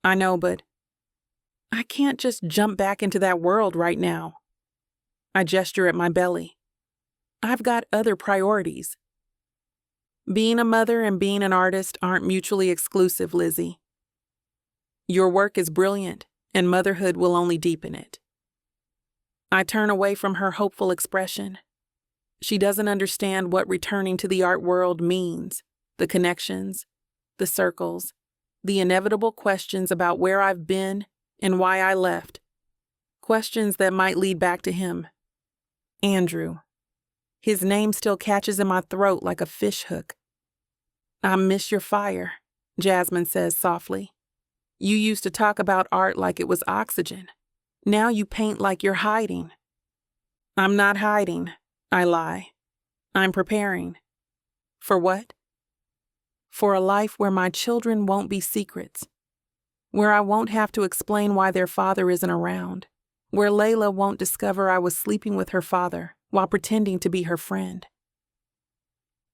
"I know, but I can't just jump back into that world right now." I gesture at my belly. "I've got other priorities." Being a mother and being an artist aren't mutually exclusive, Lizzie. Your work is brilliant, and motherhood will only deepen it. I turn away from her hopeful expression. She doesn't understand what returning to the art world means, the connections, the circles, the inevitable questions about where I've been and why I left. Questions that might lead back to him. Andrew. His name still catches in my throat like a fish hook. "I miss your fire," Jasmine says softly. "You used to talk about art like it was oxygen. Now you paint like you're hiding." "I'm not hiding," I lie. "I'm preparing." "For what?" "For a life where my children won't be secrets. Where I won't have to explain why their father isn't around. Where Layla won't discover I was sleeping with her father while pretending to be her friend."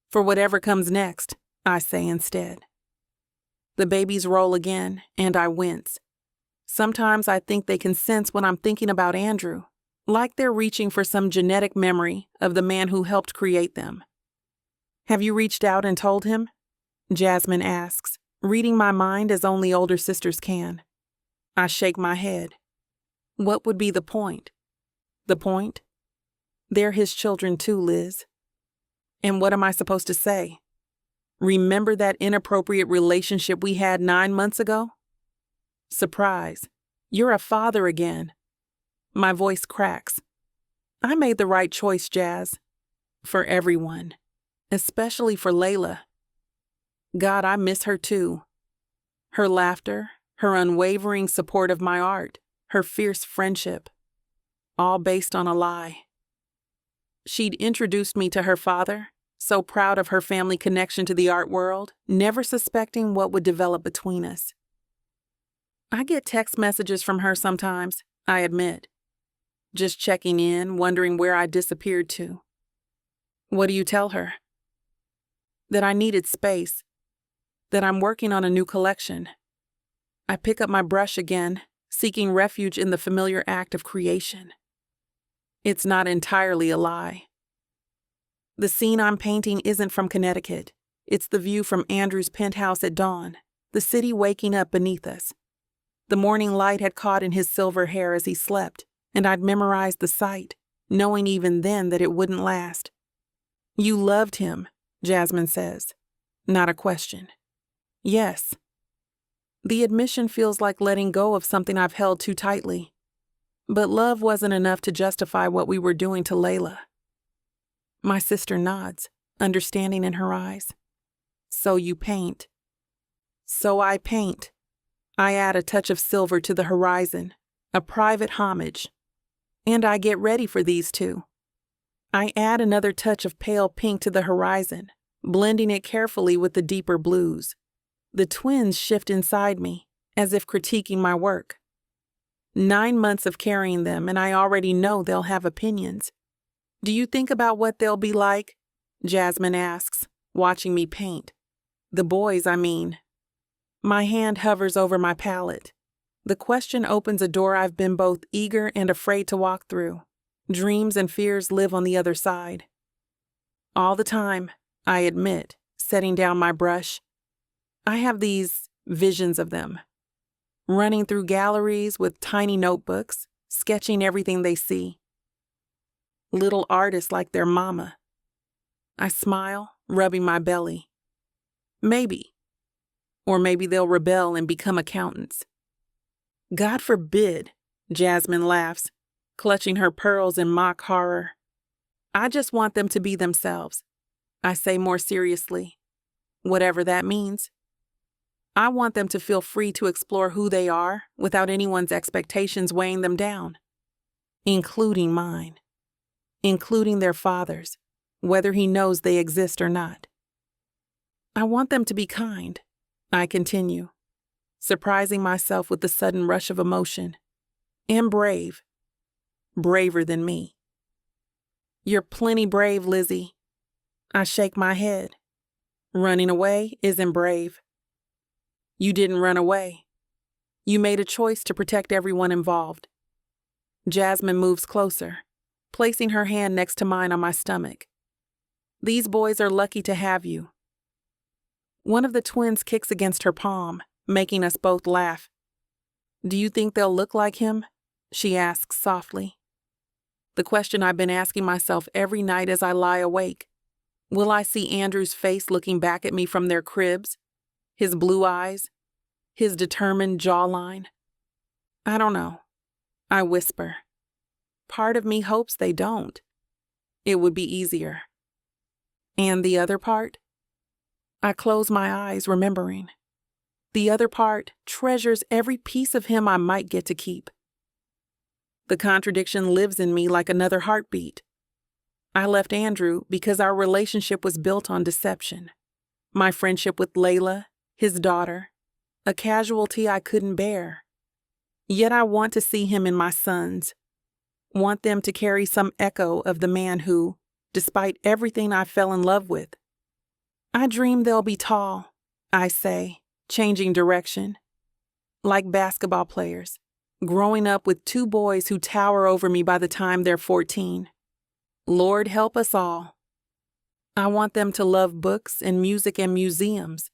"For whatever comes next," I say instead. The babies roll again, and I wince. Sometimes I think they can sense when I'm thinking about Andrew, like they're reaching for some genetic memory of the man who helped create them. "Have you reached out and told him?" Jasmine asks, reading my mind as only older sisters can. I shake my head. What would be the point? The point? They're his children too, Liz. And what am I supposed to say? Remember that inappropriate relationship we had 9 months ago? Surprise. You're a father again. My voice cracks. I made the right choice, Jazz. For everyone. Especially for Layla. God, I miss her too. Her laughter, her unwavering support of my art, her fierce friendship. All based on a lie. She'd introduced me to her father, so proud of her family connection to the art world, never suspecting what would develop between us. I get text messages from her sometimes, I admit. Just checking in, wondering where I disappeared to. What do you tell her? That I needed space. That I'm working on a new collection. I pick up my brush again, seeking refuge in the familiar act of creation. It's not entirely a lie. The scene I'm painting isn't from Connecticut. It's the view from Andrew's penthouse at dawn, the city waking up beneath us. The morning light had caught in his silver hair as he slept, and I'd memorized the sight, knowing even then that it wouldn't last. You loved him, Jasmine says. Not a question. Yes. The admission feels like letting go of something I've held too tightly. But love wasn't enough to justify what we were doing to Layla. My sister nods, understanding in her eyes. So you paint. So I paint. I add a touch of silver to the horizon, a private homage. And I get ready for these two. I add another touch of pale pink to the horizon, blending it carefully with the deeper blues. The twins shift inside me, as if critiquing my work. 9 months of carrying them, and I already know they'll have opinions. Do you think about what they'll be like? Jasmine asks, watching me paint. The boys, I mean. My hand hovers over my palette. The question opens a door I've been both eager and afraid to walk through. Dreams and fears live on the other side. All the time, I admit, setting down my brush, I have these visions of them, running through galleries with tiny notebooks, sketching everything they see. Little artists like their mama. I smile, rubbing my belly. Maybe. Or maybe they'll rebel and become accountants. God forbid, Jasmine laughs, clutching her pearls in mock horror. I just want them to be themselves. I say more seriously, whatever that means. I want them to feel free to explore who they are without anyone's expectations weighing them down, including mine, including their father's, whether he knows they exist or not. I want them to be kind, I continue, surprising myself with the sudden rush of emotion, and brave, braver than me. You're plenty brave, Lizzie. I shake my head. Running away isn't brave. You didn't run away. You made a choice to protect everyone involved. Jasmine moves closer, placing her hand next to mine on my stomach. These boys are lucky to have you. One of the twins kicks against her palm, making us both laugh. Do you think they'll look like him? She asks softly. The question I've been asking myself every night as I lie awake. Will I see Andrew's face looking back at me from their cribs? His blue eyes? His determined jawline? I don't know. I whisper. Part of me hopes they don't. It would be easier. And the other part? I close my eyes, remembering. The other part treasures every piece of him I might get to keep. The contradiction lives in me like another heartbeat. I left Andrew because our relationship was built on deception. My friendship with Layla, his daughter, a casualty I couldn't bear. Yet I want to see him in my sons. Want them to carry some echo of the man who, despite everything I fell in love with. I dream they'll be tall, I say, changing direction. Like basketball players, growing up with 2 boys who tower over me by the time they're 14. Lord help us all. I want them to love books and music and museums,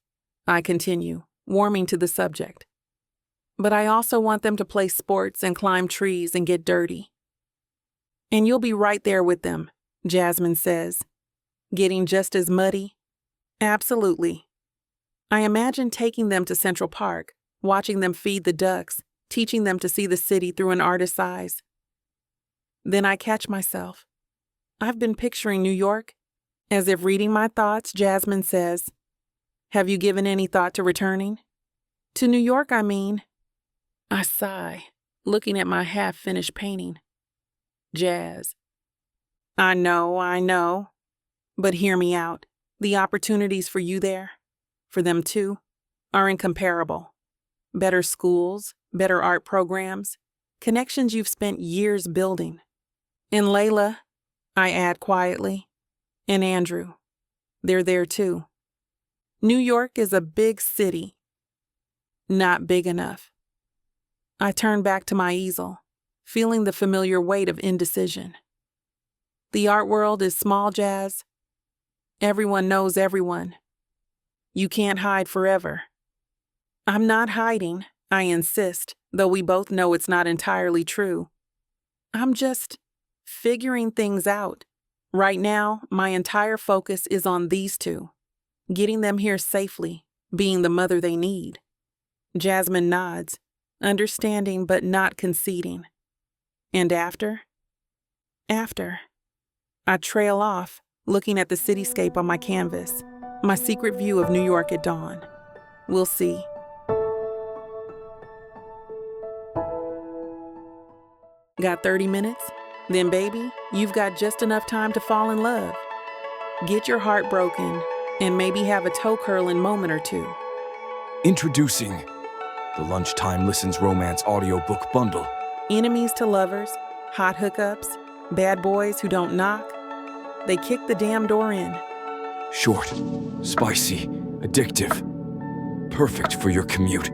I continue, warming to the subject. But I also want them to play sports and climb trees and get dirty. And you'll be right there with them, Jasmine says. Getting just as muddy? Absolutely. I imagine taking them to Central Park, watching them feed the ducks, teaching them to see the city through an artist's eyes. Then I catch myself. I've been picturing New York. As if reading my thoughts, Jasmine says, Have you given any thought to returning? To New York, I mean. I sigh, looking at my half-finished painting. Jazz. I know. But hear me out. The opportunities for you there, for them too, are incomparable. Better schools, better art programs, connections you've spent years building. And Layla, I add quietly, and Andrew, they're there too. New York is a big city. Not big enough. I turn back to my easel, feeling the familiar weight of indecision. The art world is small, Jazz. Everyone knows everyone. You can't hide forever. I'm not hiding, I insist, though we both know it's not entirely true. I'm just figuring things out. Right now, my entire focus is on these two, getting them here safely, being the mother they need. Jasmine nods, understanding but not conceding. And after? After. I trail off, looking at the cityscape on my canvas, my secret view of New York at dawn. We'll see. Got 30 minutes? Then, baby, you've got just enough time to fall in love. Get your heart broken and maybe have a toe-curling moment or two. Introducing the Lunchtime Listens Romance Audiobook Bundle. Enemies to lovers, hot hookups, bad boys who don't knock. They kick the damn door in. Short, spicy, addictive. Perfect for your commute,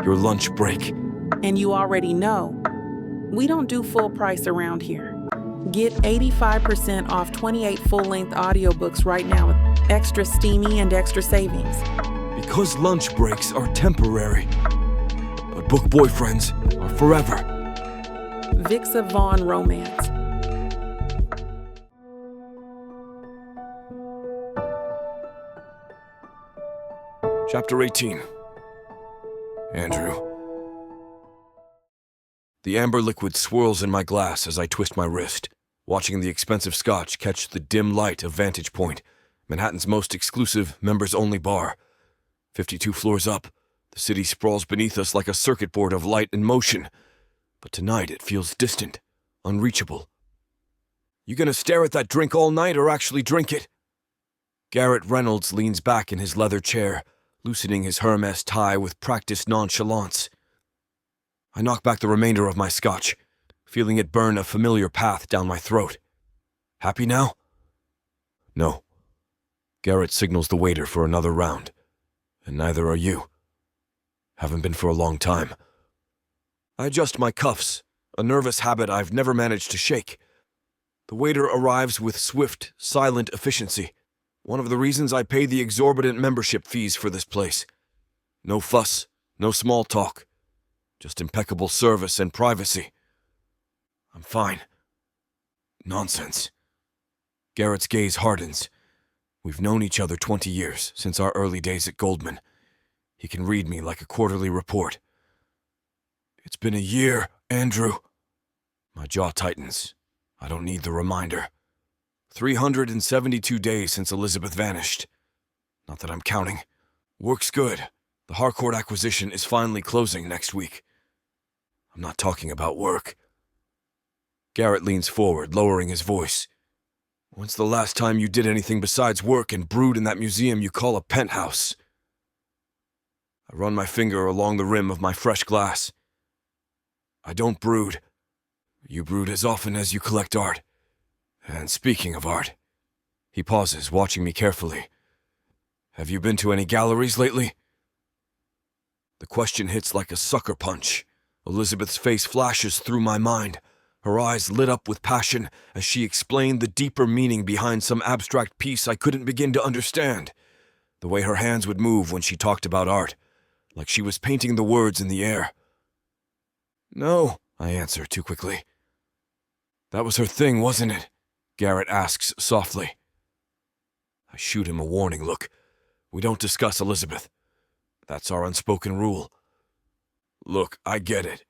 your lunch break. And you already know, we don't do full price around here. Get 85% off 28 full-length audiobooks right now with extra steamy and extra savings. Because lunch breaks are temporary, but book boyfriends are forever. Vixa Vaughn Romance. Chapter 18. Andrew. The amber liquid swirls in my glass as I twist my wrist, watching the expensive scotch catch the dim light of Vantage Point, Manhattan's most exclusive, members-only bar. 52 floors up, the city sprawls beneath us like a circuit board of light and motion. But tonight it feels distant, unreachable. You gonna stare at that drink all night or actually drink it? Garrett Reynolds leans back in his leather chair, loosening his Hermes tie with practiced nonchalance. I knock back the remainder of my scotch, feeling it burn a familiar path down my throat. Happy now? No. Garrett signals the waiter for another round. And neither are you. Haven't been for a long time. I adjust my cuffs, a nervous habit I've never managed to shake. The waiter arrives with swift, silent efficiency. One of the reasons I pay the exorbitant membership fees for this place. No fuss, no small talk. Just impeccable service and privacy. I'm fine. Nonsense. Garrett's gaze hardens. We've known each other 20 years, since our early days at Goldman. He can read me like a quarterly report. It's been a year, Andrew. My jaw tightens. I don't need the reminder. 372 days since Elizabeth vanished. Not that I'm counting. Work's good. The Harcourt acquisition is finally closing next week. I'm not talking about work. Garrett leans forward, lowering his voice. When's the last time you did anything besides work and brood in that museum you call a penthouse? I run my finger along the rim of my fresh glass. I don't brood. You brood as often as you collect art. And speaking of art, he pauses, watching me carefully. Have you been to any galleries lately? The question hits like a sucker punch. Elizabeth's face flashes through my mind, her eyes lit up with passion as she explained the deeper meaning behind some abstract piece I couldn't begin to understand. The way her hands would move when she talked about art, like she was painting the words in the air. No, I answer too quickly. That was her thing, wasn't it? Garrett asks softly. I shoot him a warning look. We don't discuss Elizabeth. That's our unspoken rule. Look, I get it.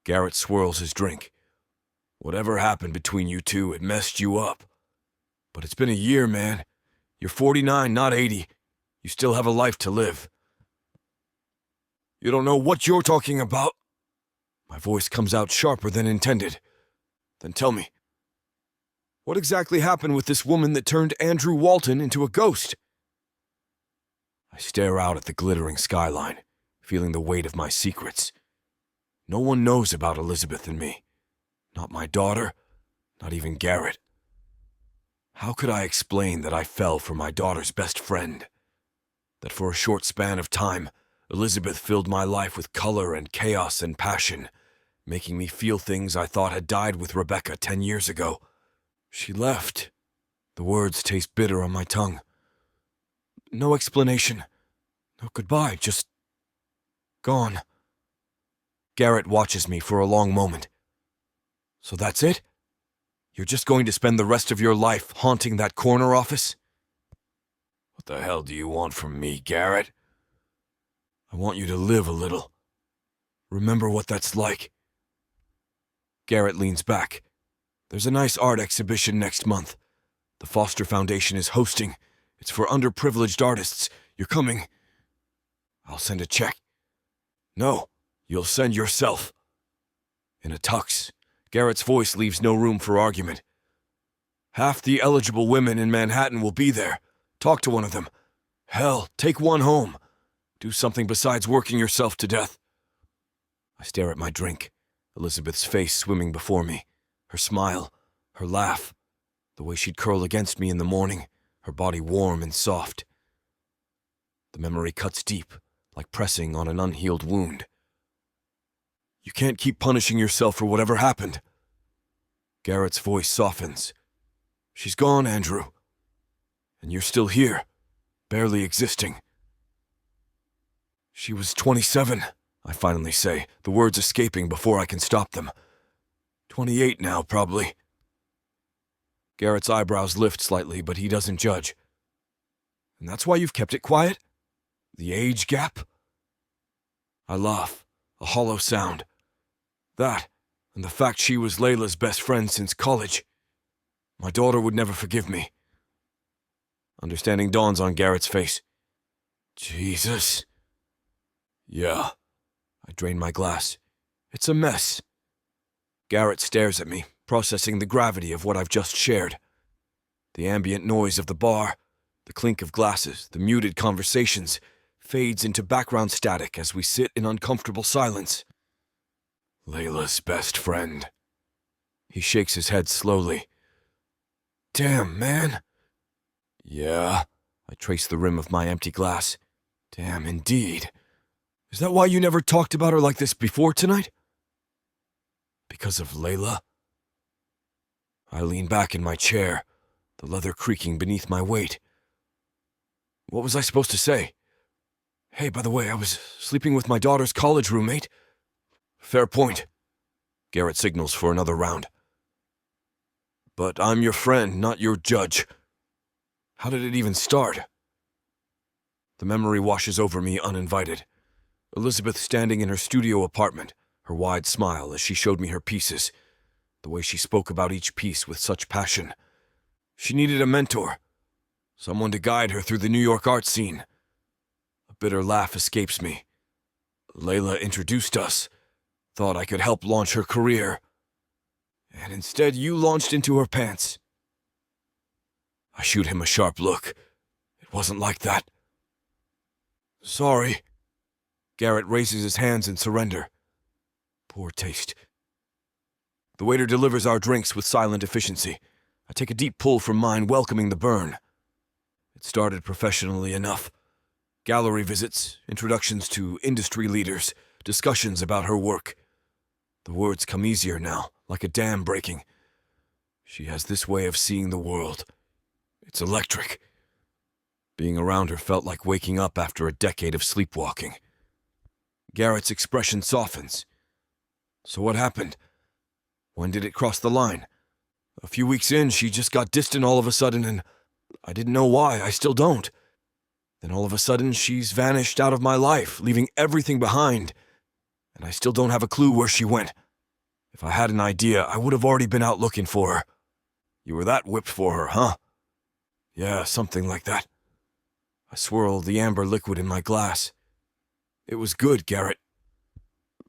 Garrett swirls his drink. Whatever happened between you two, it messed you up. But it's been a year, man. You're 49, not 80. You still have a life to live. You don't know what you're talking about. My voice comes out sharper than intended. Then tell me, what exactly happened with this woman that turned Andrew Walton into a ghost? I stare out at the glittering skyline, feeling the weight of my secrets. No one knows about Elizabeth and me. Not my daughter, not even Garrett. How could I explain that I fell for my daughter's best friend? That for a short span of time, Elizabeth filled my life with color and chaos and passion, making me feel things I thought had died with Rebecca 10 years ago. She left. The words taste bitter on my tongue. No explanation. No goodbye, just gone. Garrett watches me for a long moment. So that's it? You're just going to spend the rest of your life haunting that corner office? What the hell do you want from me, Garrett? I want you to live a little. Remember what that's like. Garrett leans back. There's a nice art exhibition next month. The Foster Foundation is hosting. It's for underprivileged artists. You're coming. I'll send a check. No, you'll send yourself. In a tux, Garrett's voice leaves no room for argument. Half the eligible women in Manhattan will be there. Talk to one of them. Hell, take one home. Do something besides working yourself to death. I stare at my drink, Elizabeth's face swimming before me, her smile, her laugh, the way she'd curl against me in the morning, her body warm and soft. The memory cuts deep, like pressing on an unhealed wound. You can't keep punishing yourself for whatever happened. Garrett's voice softens. She's gone, Andrew. And you're still here, barely existing. She was 27, I finally say, the words escaping before I can stop them. 28 now, probably. Garrett's eyebrows lift slightly, but he doesn't judge. And that's why you've kept it quiet? The age gap? I laugh, a hollow sound. That, and the fact she was Layla's best friend since college. My daughter would never forgive me. Understanding dawns on Garrett's face. Jesus. Yeah. I drain my glass. It's a mess. Garrett stares at me, processing the gravity of what I've just shared. The ambient noise of the bar, the clink of glasses, the muted conversations, fades into background static as we sit in uncomfortable silence. Layla's best friend. He shakes his head slowly. Damn, man. Yeah. I trace the rim of my empty glass. Damn, indeed. Is that why you never talked about her like this before tonight? Because of Layla? I lean back in my chair, the leather creaking beneath my weight. What was I supposed to say? Hey, by the way, I was sleeping with my daughter's college roommate. Fair point. Garrett signals for another round. But I'm your friend, not your judge. How did it even start? The memory washes over me uninvited. Elizabeth standing in her studio apartment, her wide smile as she showed me her pieces, the way she spoke about each piece with such passion. She needed a mentor, someone to guide her through the New York art scene. A bitter laugh escapes me. Layla introduced us, thought I could help launch her career. And instead you launched into her pants. I shoot him a sharp look. It wasn't like that. Sorry. Garrett raises his hands in surrender. Poor taste. The waiter delivers our drinks with silent efficiency. I take a deep pull from mine, welcoming the burn. It started professionally enough. Gallery visits, introductions to industry leaders, discussions about her work. The words come easier now, like a dam breaking. She has this way of seeing the world. It's electric. Being around her felt like waking up after a decade of sleepwalking. Garrett's expression softens. So what happened? When did it cross the line? A few weeks in, she just got distant all of a sudden, and I didn't know why. I still don't. Then all of a sudden, she's vanished out of my life, leaving everything behind, and I still don't have a clue where she went. If I had an idea, I would have already been out looking for her. You were that whipped for her, huh? Yeah, something like that. I swirled the amber liquid in my glass. It was good, Garrett.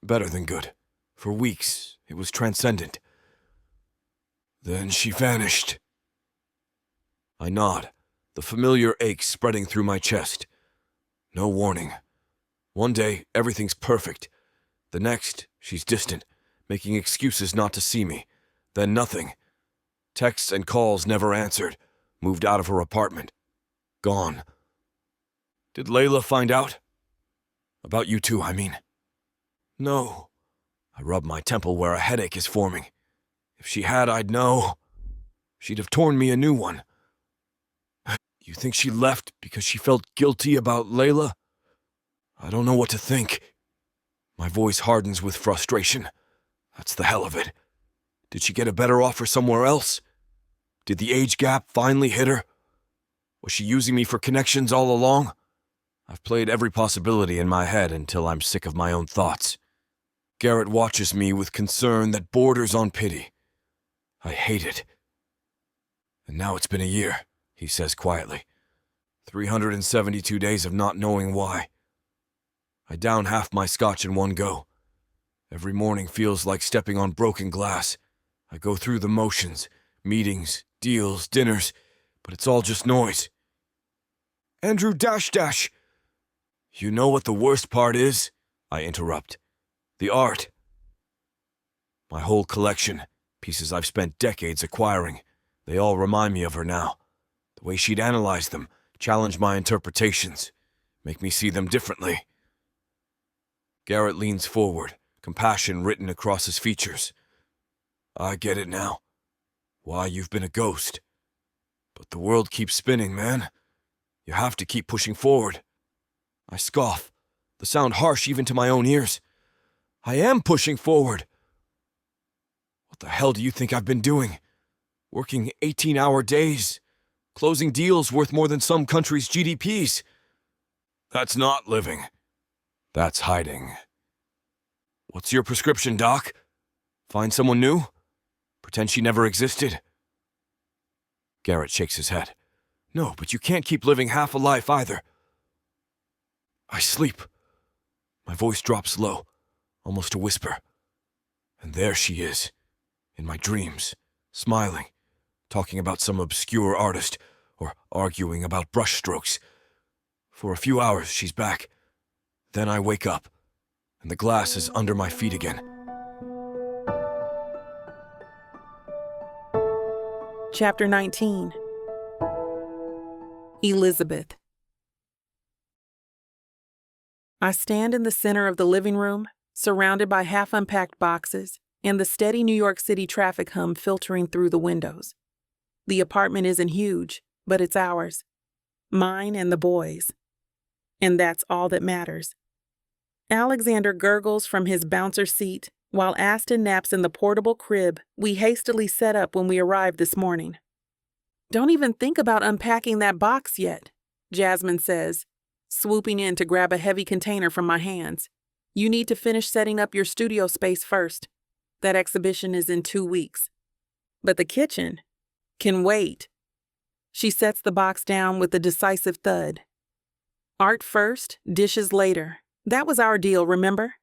Better than good. For weeks, it was transcendent. Then she vanished. I nod, the familiar ache spreading through my chest. No warning. One day, everything's perfect. The next, she's distant, making excuses not to see me. Then nothing. Texts and calls never answered. Moved out of her apartment. Gone. Did Layla find out? About you two, I mean. No. I rub my temple where a headache is forming. If she had, I'd know. She'd have torn me a new one. You think she left because she felt guilty about Layla? I don't know what to think. My voice hardens with frustration. That's the hell of it. Did she get a better offer somewhere else? Did the age gap finally hit her? Was she using me for connections all along? I've played every possibility in my head until I'm sick of my own thoughts. Garrett watches me with concern that borders on pity. I hate it. And now it's been a year, he says quietly. 372 days of not knowing why. I down half my scotch in one go. Every morning feels like stepping on broken glass. I go through the motions, meetings, deals, dinners, but it's all just noise. Andrew dash dash. You know what the worst part is? I interrupt. The art. My whole collection, pieces I've spent decades acquiring, they all remind me of her now. The way she'd analyze them, challenge my interpretations, make me see them differently. Garrett leans forward, compassion written across his features. I get it now. Why you've been a ghost. But the world keeps spinning, man. You have to keep pushing forward. I scoff, the sound harsh even to my own ears. I am pushing forward. What the hell do you think I've been doing? Working 18-hour days, closing deals worth more than some countries' GDPs. That's not living. That's hiding. What's your prescription, Doc? Find someone new? Pretend she never existed? Garrett shakes his head. No, but you can't keep living half a life either. I sleep. My voice drops low, almost a whisper. And there she is, in my dreams, smiling, talking about some obscure artist, or arguing about brushstrokes. For a few hours, she's back. Then I wake up, and the glass is under my feet again. Chapter 19. Elizabeth. I stand in the center of the living room, surrounded by half-unpacked boxes and the steady New York City traffic hum filtering through the windows. The apartment isn't huge, but it's ours. Mine and the boys'. And that's all that matters. Alexander gurgles from his bouncer seat, while Aston naps in the portable crib we hastily set up when we arrived this morning. Don't even think about unpacking that box yet, Jasmine says, swooping in to grab a heavy container from my hands. You need to finish setting up your studio space first. That exhibition is in 2 weeks. But the kitchen can wait. She sets the box down with a decisive thud. Art first, dishes later. That was our deal, remember?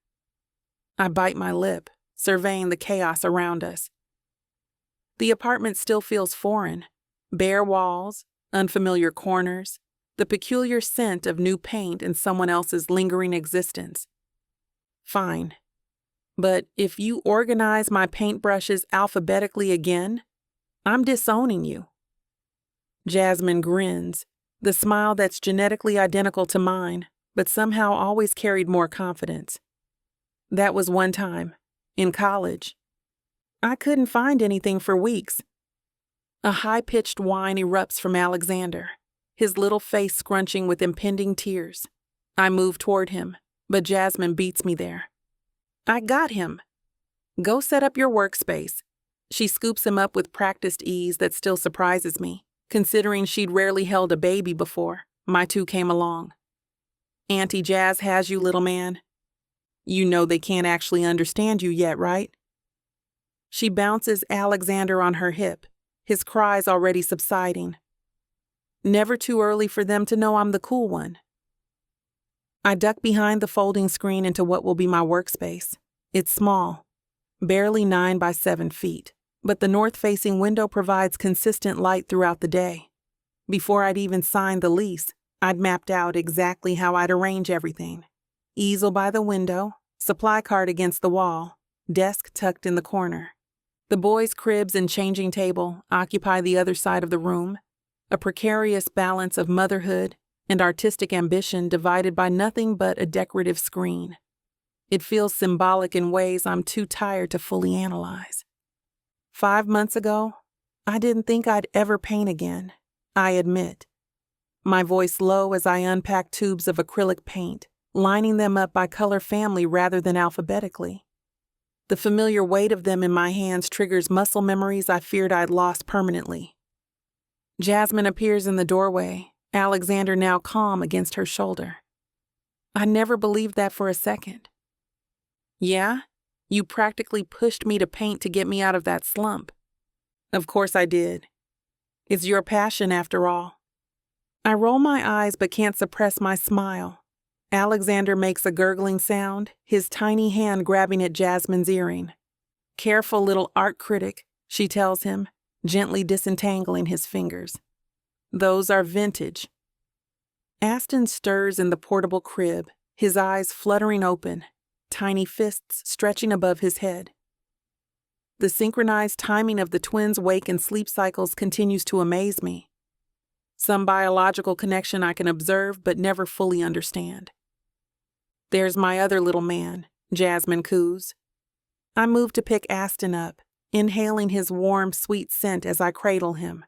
I bite my lip, surveying the chaos around us. The apartment still feels foreign. Bare walls, unfamiliar corners, the peculiar scent of new paint in someone else's lingering existence. Fine. But if you organize my paintbrushes alphabetically again, I'm disowning you. Jasmine grins, the smile that's genetically identical to mine, but somehow always carried more confidence. That was one time, in college. I couldn't find anything for weeks. A high-pitched whine erupts from Alexander, his little face scrunching with impending tears. I move toward him, but Jasmine beats me there. I got him. Go set up your workspace. She scoops him up with practiced ease that still surprises me, considering she'd rarely held a baby before my two came along. Auntie Jazz has you, little man. You know they can't actually understand you yet, right? She bounces Alexander on her hip, his cries already subsiding. Never too early for them to know I'm the cool one. I duck behind the folding screen into what will be my workspace. It's small, barely 9 by 7 feet, but the north-facing window provides consistent light throughout the day. Before I'd even signed the lease, I'd mapped out exactly how I'd arrange everything. Easel by the window, supply cart against the wall, desk tucked in the corner. The boys' cribs and changing table occupy the other side of the room, a precarious balance of motherhood and artistic ambition divided by nothing but a decorative screen. It feels symbolic in ways I'm too tired to fully analyze. 5 months ago, I didn't think I'd ever paint again, I admit. My voice low as I unpack tubes of acrylic paint, lining them up by color family rather than alphabetically. The familiar weight of them in my hands triggers muscle memories I feared I'd lost permanently. Jasmine appears in the doorway, Alexander now calm against her shoulder. I never believed that for a second. Yeah? You practically pushed me to paint to get me out of that slump. Of course I did. It's your passion after all. I roll my eyes but can't suppress my smile. Alexander makes a gurgling sound, his tiny hand grabbing at Jasmine's earring. Careful little art critic, she tells him, gently disentangling his fingers. Those are vintage. Aston stirs in the portable crib, his eyes fluttering open, tiny fists stretching above his head. The synchronized timing of the twins' wake and sleep cycles continues to amaze me. Some biological connection I can observe but never fully understand. There's my other little man, Jasmine coos. I move to pick Aston up, inhaling his warm, sweet scent as I cradle him.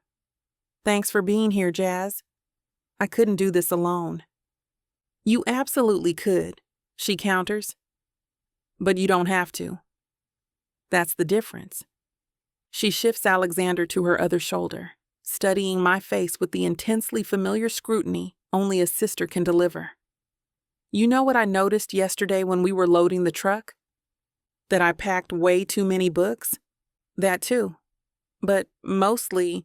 Thanks for being here, Jazz. I couldn't do this alone. You absolutely could, she counters. But you don't have to. That's the difference. She shifts Alexander to her other shoulder, studying my face with the intensely familiar scrutiny only a sister can deliver. You know what I noticed yesterday when we were loading the truck? That I packed way too many books? That too. But mostly,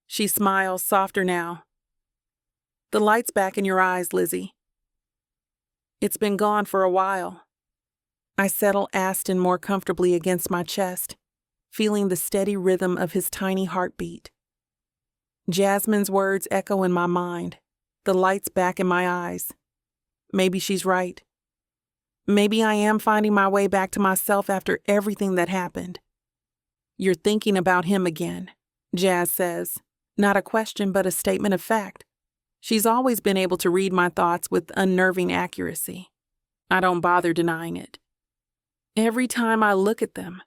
she smiles softer now. The light's back in your eyes, Lizzie. It's been gone for a while. I settle Aston more comfortably against my chest, feeling the steady rhythm of his tiny heartbeat. Jasmine's words echo in my mind, the light's back in my eyes. Maybe she's right. Maybe I am finding my way back to myself after everything that happened. You're thinking about him again, Jazz says. Not a question, but a statement of fact. She's always been able to read my thoughts with unnerving accuracy. I don't bother denying it. Every time I look at them,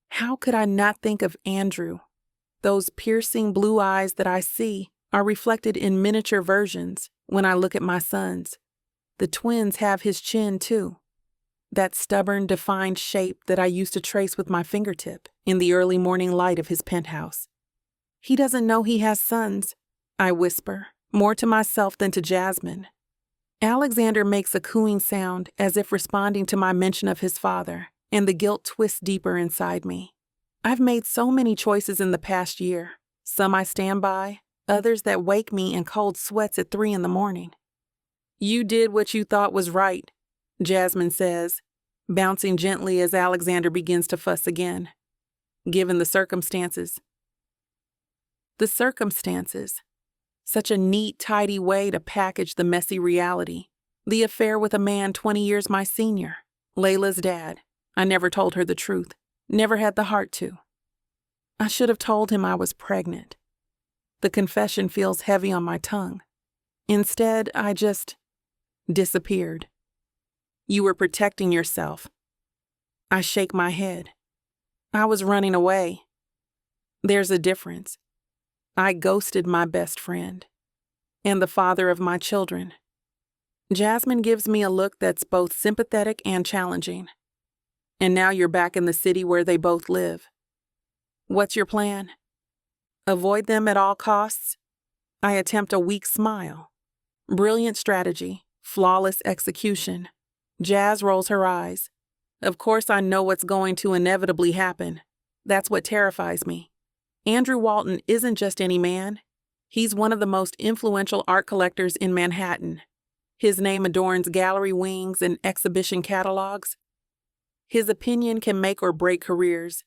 how could I not think of Andrew? Those piercing blue eyes that I see are reflected in miniature versions when I look at my sons. The twins have his chin too. That stubborn, defined shape that I used to trace with my fingertip in the early morning light of his penthouse. He doesn't know he has sons, I whisper, more to myself than to Jasmine. Alexander makes a cooing sound as if responding to my mention of his father, and the guilt twists deeper inside me. I've made so many choices in the past year, some I stand by, others that wake me in cold sweats at 3 a.m. You did what you thought was right, Jasmine says, bouncing gently as Alexander begins to fuss again. Given the circumstances. The circumstances. Such a neat, tidy way to package the messy reality. The affair with a man 20 years my senior, Layla's dad. I never told her the truth. Never had the heart to. I should have told him I was pregnant. The confession feels heavy on my tongue. Instead, I just disappeared. You were protecting yourself. I shake my head. I was running away. There's a difference. I ghosted my best friend and the father of my children. Jasmine gives me a look that's both sympathetic and challenging. And now you're back in the city where they both live. What's your plan? Avoid them at all costs? I attempt a weak smile. Brilliant strategy, flawless execution. Jazz rolls her eyes. Of course I know what's going to inevitably happen. That's what terrifies me. Andrew Walton isn't just any man. He's one of the most influential art collectors in Manhattan. His name adorns gallery wings and exhibition catalogs. His opinion can make or break careers.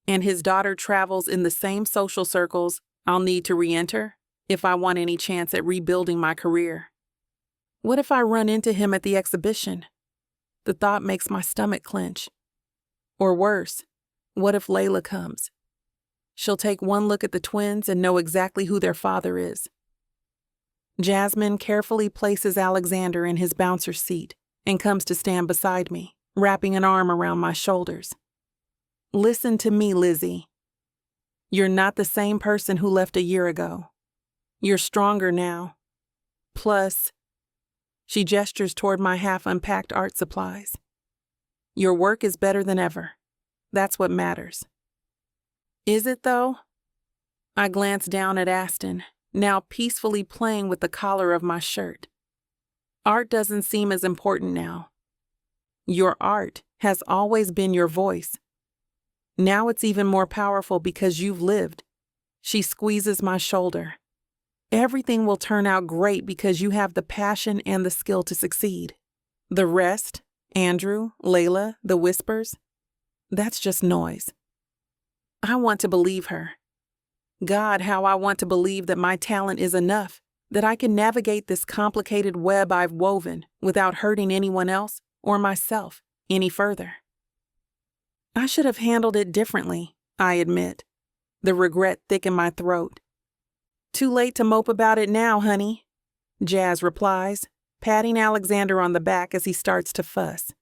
And his daughter travels in the same social circles I'll need to re-enter if I want any chance at rebuilding my career. What if I run into him at the exhibition? The thought makes my stomach clench. Or worse, what if Layla comes? She'll take one look at the twins and know exactly who their father is. Jasmine carefully places Alexander in his bouncer seat and comes to stand beside me, wrapping an arm around my shoulders. Listen to me, Lizzie. You're not the same person who left a year ago. You're stronger now. Plus, she gestures toward my half-unpacked art supplies. Your work is better than ever. That's what matters. Is it, though? I glance down at Aston, now peacefully playing with the collar of my shirt. Art doesn't seem as important now. Your art has always been your voice. Now it's even more powerful because you've lived. She squeezes my shoulder. Everything will turn out great because you have the passion and the skill to succeed. The rest, Andrew, Layla, the whispers, that's just noise. I want to believe her. God, how I want to believe that my talent is enough, that I can navigate this complicated web I've woven without hurting anyone else or myself any further. I should have handled it differently, I admit, the regret thick in my throat. Too late to mope about it now, honey, Jazz replies, patting Alexander on the back as he starts to fuss.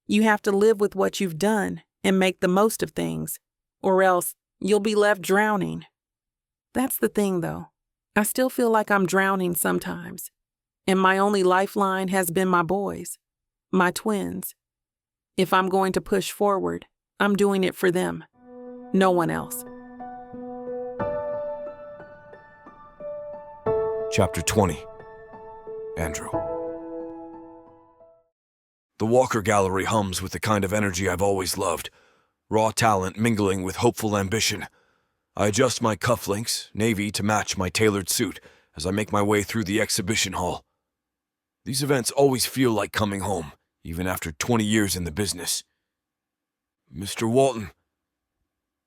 You have to live with what you've done and make the most of things, or else you'll be left drowning. That's the thing, though. I still feel like I'm drowning sometimes, and my only lifeline has been my boys, my twins. If I'm going to push forward, I'm doing it for them, no one else. Chapter 20. Andrew. The Walker Gallery hums with the kind of energy I've always loved, raw talent mingling with hopeful ambition. I adjust my cufflinks, navy, to match my tailored suit as I make my way through the exhibition hall. These events always feel like coming home, even after 20 years in the business. Mr. Walton,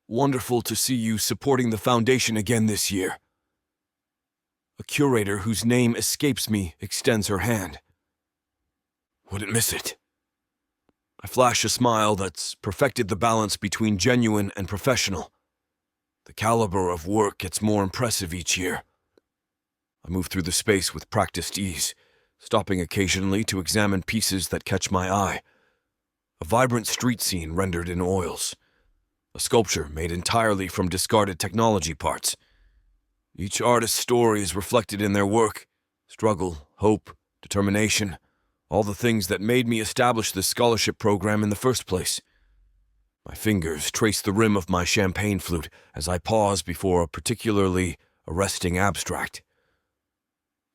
wonderful to see you supporting the foundation again this year. A curator whose name escapes me extends her hand. Wouldn't miss it. I flash a smile that's perfected the balance between genuine and professional. The caliber of work gets more impressive each year. I move through the space with practiced ease, stopping occasionally to examine pieces that catch my eye. A vibrant street scene rendered in oils. A sculpture made entirely from discarded technology parts. Each artist's story is reflected in their work. Struggle, hope, determination, all the things that made me establish this scholarship program in the first place. My fingers trace the rim of my champagne flute as I pause before a particularly arresting abstract.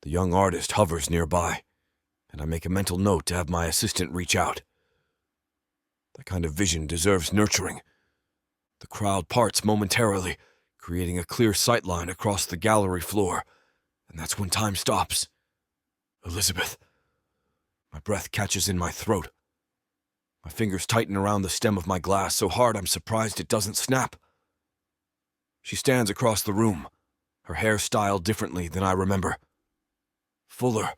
The young artist hovers nearby, and I make a mental note to have my assistant reach out. That kind of vision deserves nurturing. The crowd parts momentarily, creating a clear sightline across the gallery floor, and that's when time stops. Elizabeth. My breath catches in my throat. My fingers tighten around the stem of my glass so hard I'm surprised it doesn't snap. She stands across the room, her hair styled differently than I remember. Fuller,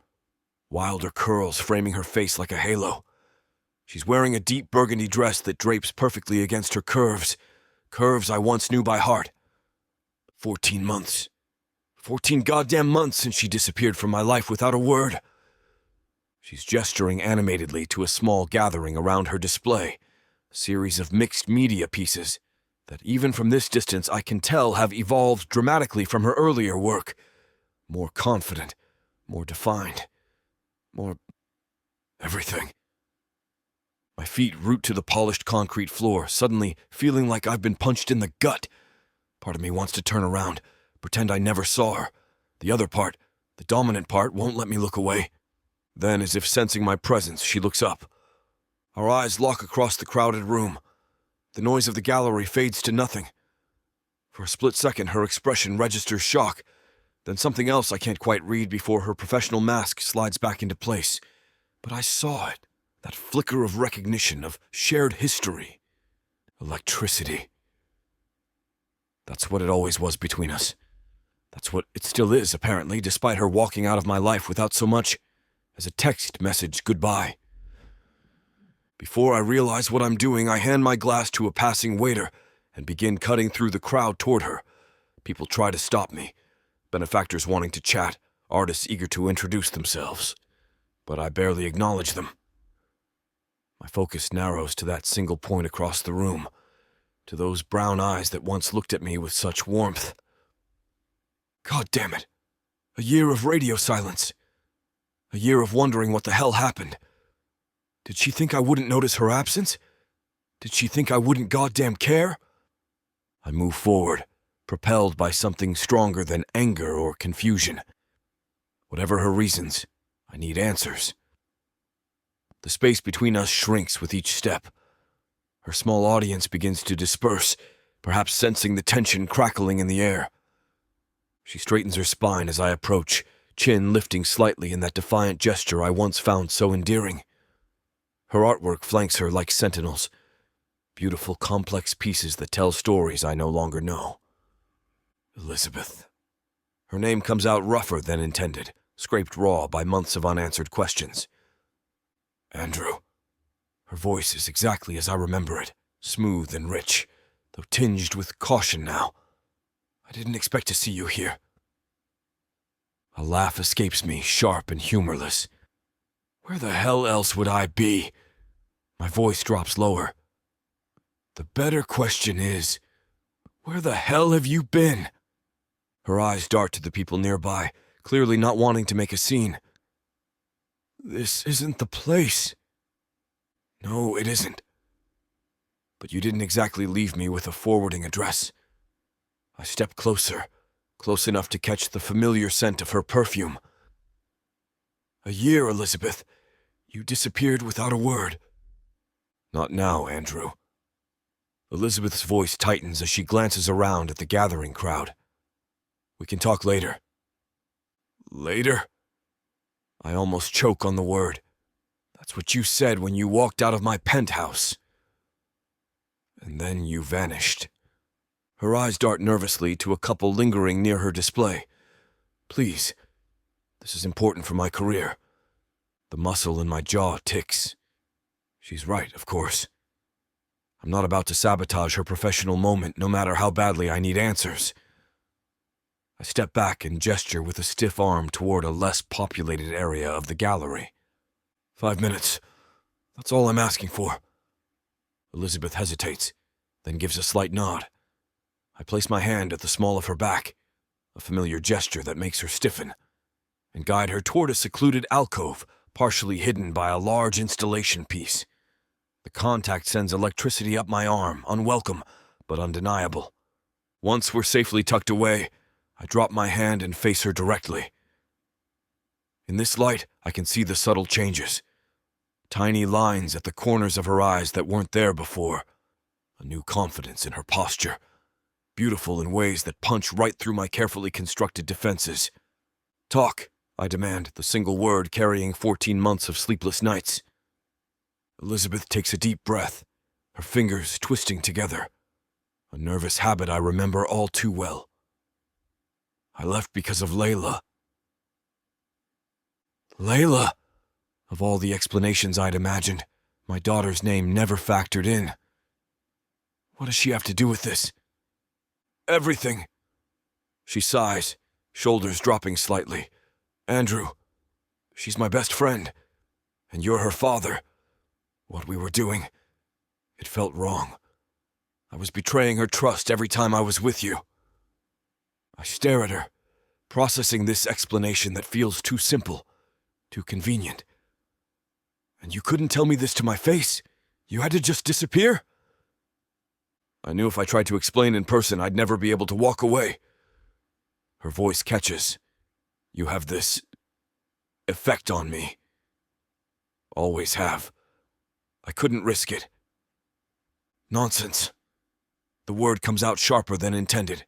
wilder curls framing her face like a halo. She's wearing a deep burgundy dress that drapes perfectly against her curves I once knew by heart. 14 months. 14 goddamn months since she disappeared from my life without a word. She's gesturing animatedly to a small gathering around her display, a series of mixed media pieces that even from this distance I can tell have evolved dramatically from her earlier work. More confident, more defined, more everything. My feet root to the polished concrete floor, suddenly feeling like I've been punched in the gut. Part of me wants to turn around, pretend I never saw her. The other part, the dominant part, won't let me look away. Then, as if sensing my presence, she looks up. Our eyes lock across the crowded room. The noise of the gallery fades to nothing. For a split second, her expression registers shock, then something else I can't quite read before her professional mask slides back into place. But I saw it, that flicker of recognition, of shared history. Electricity. That's what it always was between us. That's what it still is, apparently, despite her walking out of my life without so much as a text message goodbye. Before I realize what I'm doing, I hand my glass to a passing waiter and begin cutting through the crowd toward her. People try to stop me, benefactors wanting to chat, artists eager to introduce themselves. But I barely acknowledge them. My focus narrows to that single point across the room, to those brown eyes that once looked at me with such warmth. God damn it. A year of radio silence. A year of wondering what the hell happened. Did she think I wouldn't notice her absence? Did she think I wouldn't goddamn care? I move forward, propelled by something stronger than anger or confusion. Whatever her reasons, I need answers. The space between us shrinks with each step. Her small audience begins to disperse, perhaps sensing the tension crackling in the air. She straightens her spine as I approach, chin lifting slightly in that defiant gesture I once found so endearing. Her artwork flanks her like sentinels. beautiful, complex pieces that tell stories I no longer know. Elizabeth. Her name comes out rougher than intended, scraped raw by months of unanswered questions. Andrew. Her voice is exactly as I remember it, smooth and rich, though tinged with caution now. I didn't expect to see you here. A laugh escapes me, sharp and humorless. Where the hell else would I be? My voice drops lower. The better question is, where the hell have you been? Her eyes dart to the people nearby, clearly not wanting to make a scene. This isn't the place. No, it isn't. But you didn't exactly leave me with a forwarding address. I stepped closer, close enough to catch the familiar scent of her perfume. A year, Elizabeth. You disappeared without a word. Not now, Andrew. Elizabeth's voice tightens as she glances around at the gathering crowd. We can talk later. Later? I almost choke on the word. That's what you said when you walked out of my penthouse. And then you vanished. Her eyes dart nervously to a couple lingering near her display. Please, this is important for my career. The muscle in my jaw ticks. She's right, of course. I'm not about to sabotage her professional moment, no matter how badly I need answers. I step back and gesture with a stiff arm toward a less populated area of the gallery. 5 minutes. That's all I'm asking for. Elizabeth hesitates, then gives a slight nod. I place my hand at the small of her back, a familiar gesture that makes her stiffen, and guide her toward a secluded alcove, partially hidden by a large installation piece. The contact sends electricity up my arm, unwelcome, but undeniable. Once we're safely tucked away, I drop my hand and face her directly. In this light, I can see the subtle changes. Tiny lines at the corners of her eyes that weren't there before. A new confidence in her posture. Beautiful in ways that punch right through my carefully constructed defenses. Talk, I demand, the single word carrying 14 months of sleepless nights. Elizabeth takes a deep breath, her fingers twisting together. A nervous habit I remember all too well. I left because of Layla. Layla! Of all the explanations I'd imagined, my daughter's name never factored in. What does she have to do with this? Everything. She sighs, shoulders dropping slightly. Andrew, she's my best friend, and you're her father. What we were doing, it felt wrong. I was betraying her trust every time I was with you. I stare at her, processing this explanation that feels too simple, too convenient. And you couldn't tell me this to my face? You had to just disappear? I knew if I tried to explain in person, I'd never be able to walk away. Her voice catches. You have this effect on me. Always have. I couldn't risk it. Nonsense. The word comes out sharper than intended.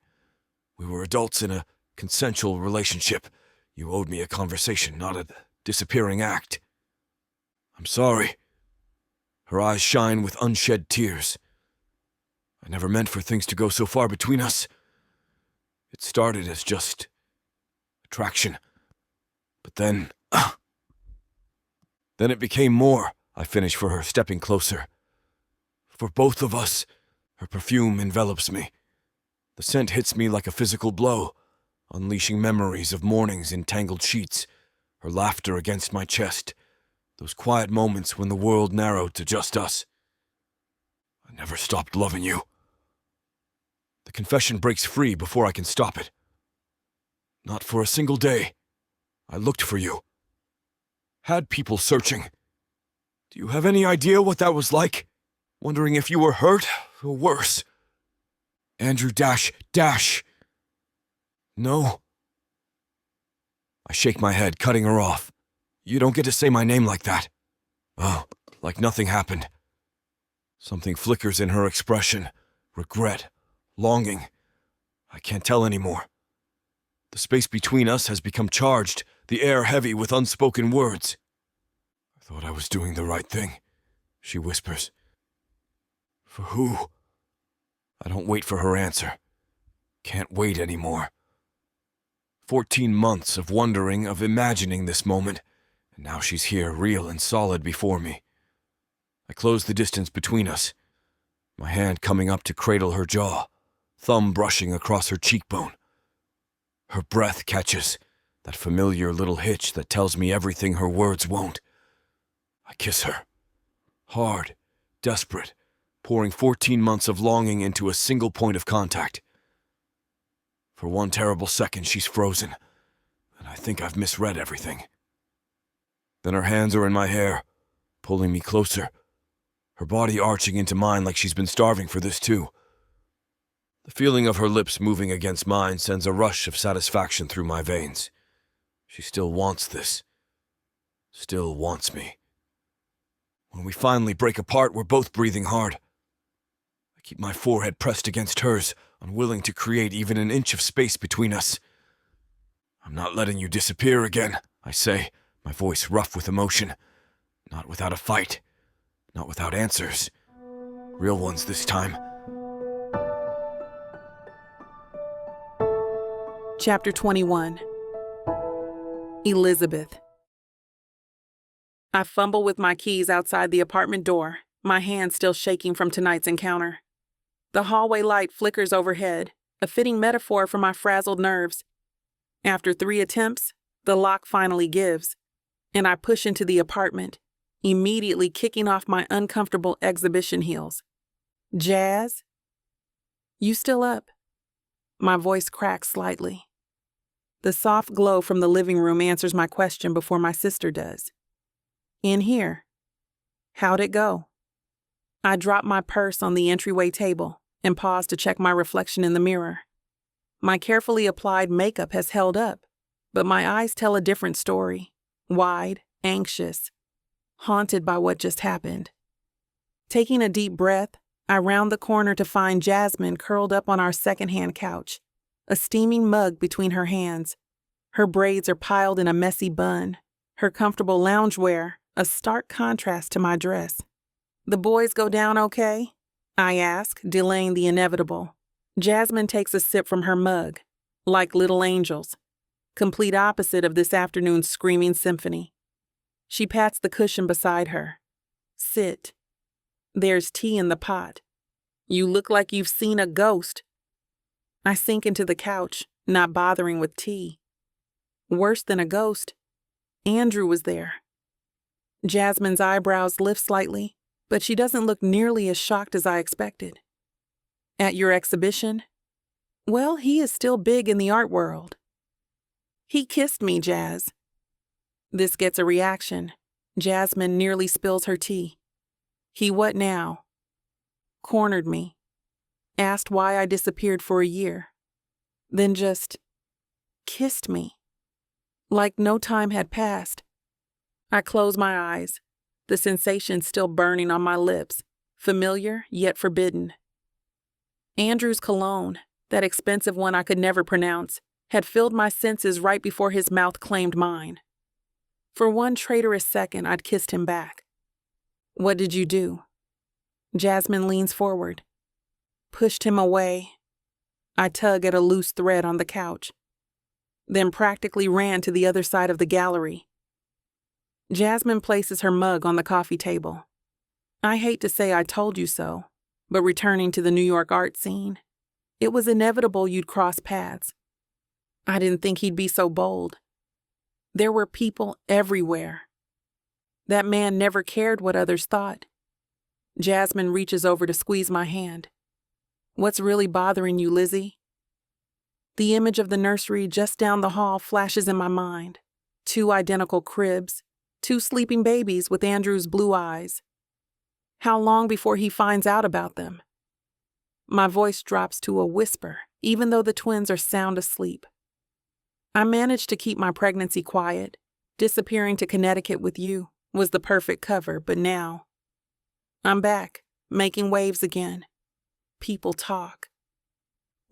We were adults in a consensual relationship. You owed me a conversation, not a disappearing act. I'm sorry. Her eyes shine with unshed tears. I never meant for things to go so far between us. It started as just attraction. But then it became more, I finish for her, stepping closer. For both of us, her perfume envelops me. The scent hits me like a physical blow, unleashing memories of mornings in tangled sheets, her laughter against my chest, those quiet moments when the world narrowed to just us. I never stopped loving you. The confession breaks free before I can stop it. Not for a single day. I looked for you. Had people searching. Do you have any idea what that was like? Wondering if you were hurt or worse. Andrew dash. No. I shake my head, cutting her off. You don't get to say my name like that. Oh, like nothing happened. Something flickers in her expression. Regret. Longing. I can't tell anymore. The space between us has become charged, the air heavy with unspoken words. I thought I was doing the right thing, she whispers. For who? I don't wait for her answer. Can't wait anymore. 14 months of wondering, of imagining this moment, and now she's here, real and solid before me. I close the distance between us, my hand coming up to cradle her jaw, thumb brushing across her cheekbone. Her breath catches, that familiar little hitch that tells me everything her words won't. I kiss her. Hard, desperate, pouring 14 months of longing into a single point of contact. For one terrible second, she's frozen, and I think I've misread everything. Then her hands are in my hair, pulling me closer, her body arching into mine like she's been starving for this too. The feeling of her lips moving against mine sends a rush of satisfaction through my veins. She still wants this. Still wants me. When we finally break apart, we're both breathing hard. I keep my forehead pressed against hers, unwilling to create even an inch of space between us. I'm not letting you disappear again, I say, my voice rough with emotion. Not without a fight. Not without answers. Real ones this time. Chapter 21. Elizabeth. I fumble with my keys outside the apartment door, my hand still shaking from tonight's encounter. The hallway light flickers overhead, a fitting metaphor for my frazzled nerves. After 3 attempts, the lock finally gives, and I push into the apartment, immediately kicking off my uncomfortable exhibition heels. Jazz? You still up? My voice cracks slightly. The soft glow from the living room answers my question before my sister does. In here. How'd it go? I drop my purse on the entryway table and pause to check my reflection in the mirror. My carefully applied makeup has held up, but my eyes tell a different story. Wide, anxious, haunted by what just happened. Taking a deep breath, I round the corner to find Jasmine curled up on our secondhand couch, a steaming mug between her hands. Her braids are piled in a messy bun, her comfortable loungewear a stark contrast to my dress. The boys go down okay? I ask, delaying the inevitable. Jasmine takes a sip from her mug, like little angels, complete opposite of this afternoon's screaming symphony. She pats the cushion beside her. Sit. There's tea in the pot. You look like you've seen a ghost. I sink into the couch, not bothering with tea. Worse than a ghost. Andrew was there. Jasmine's eyebrows lift slightly, but she doesn't look nearly as shocked as I expected. At your exhibition? Well, he is still big in the art world. He kissed me, Jazz. This gets a reaction. Jasmine nearly spills her tea. He what now? Cornered me. Asked why I disappeared for a year. Then just kissed me. Like no time had passed. I close my eyes, the sensation still burning on my lips, familiar yet forbidden. Andrew's cologne, that expensive one I could never pronounce, had filled my senses right before his mouth claimed mine. For one traitorous second, I'd kissed him back. What did you do? Jasmine leans forward. Pushed him away. I tug at a loose thread on the couch. Then practically ran to the other side of the gallery. Jasmine places her mug on the coffee table. I hate to say I told you so, but returning to the New York art scene, it was inevitable you'd cross paths. I didn't think he'd be so bold. There were people everywhere. That man never cared what others thought. Jasmine reaches over to squeeze my hand. What's really bothering you, Lizzie? The image of the nursery just down the hall flashes in my mind. 2 identical cribs, 2 sleeping babies with Andrew's blue eyes. How long before he finds out about them? My voice drops to a whisper, even though the twins are sound asleep. I managed to keep my pregnancy quiet. Disappearing to Connecticut with you was the perfect cover, but now I'm back, making waves again. People talk.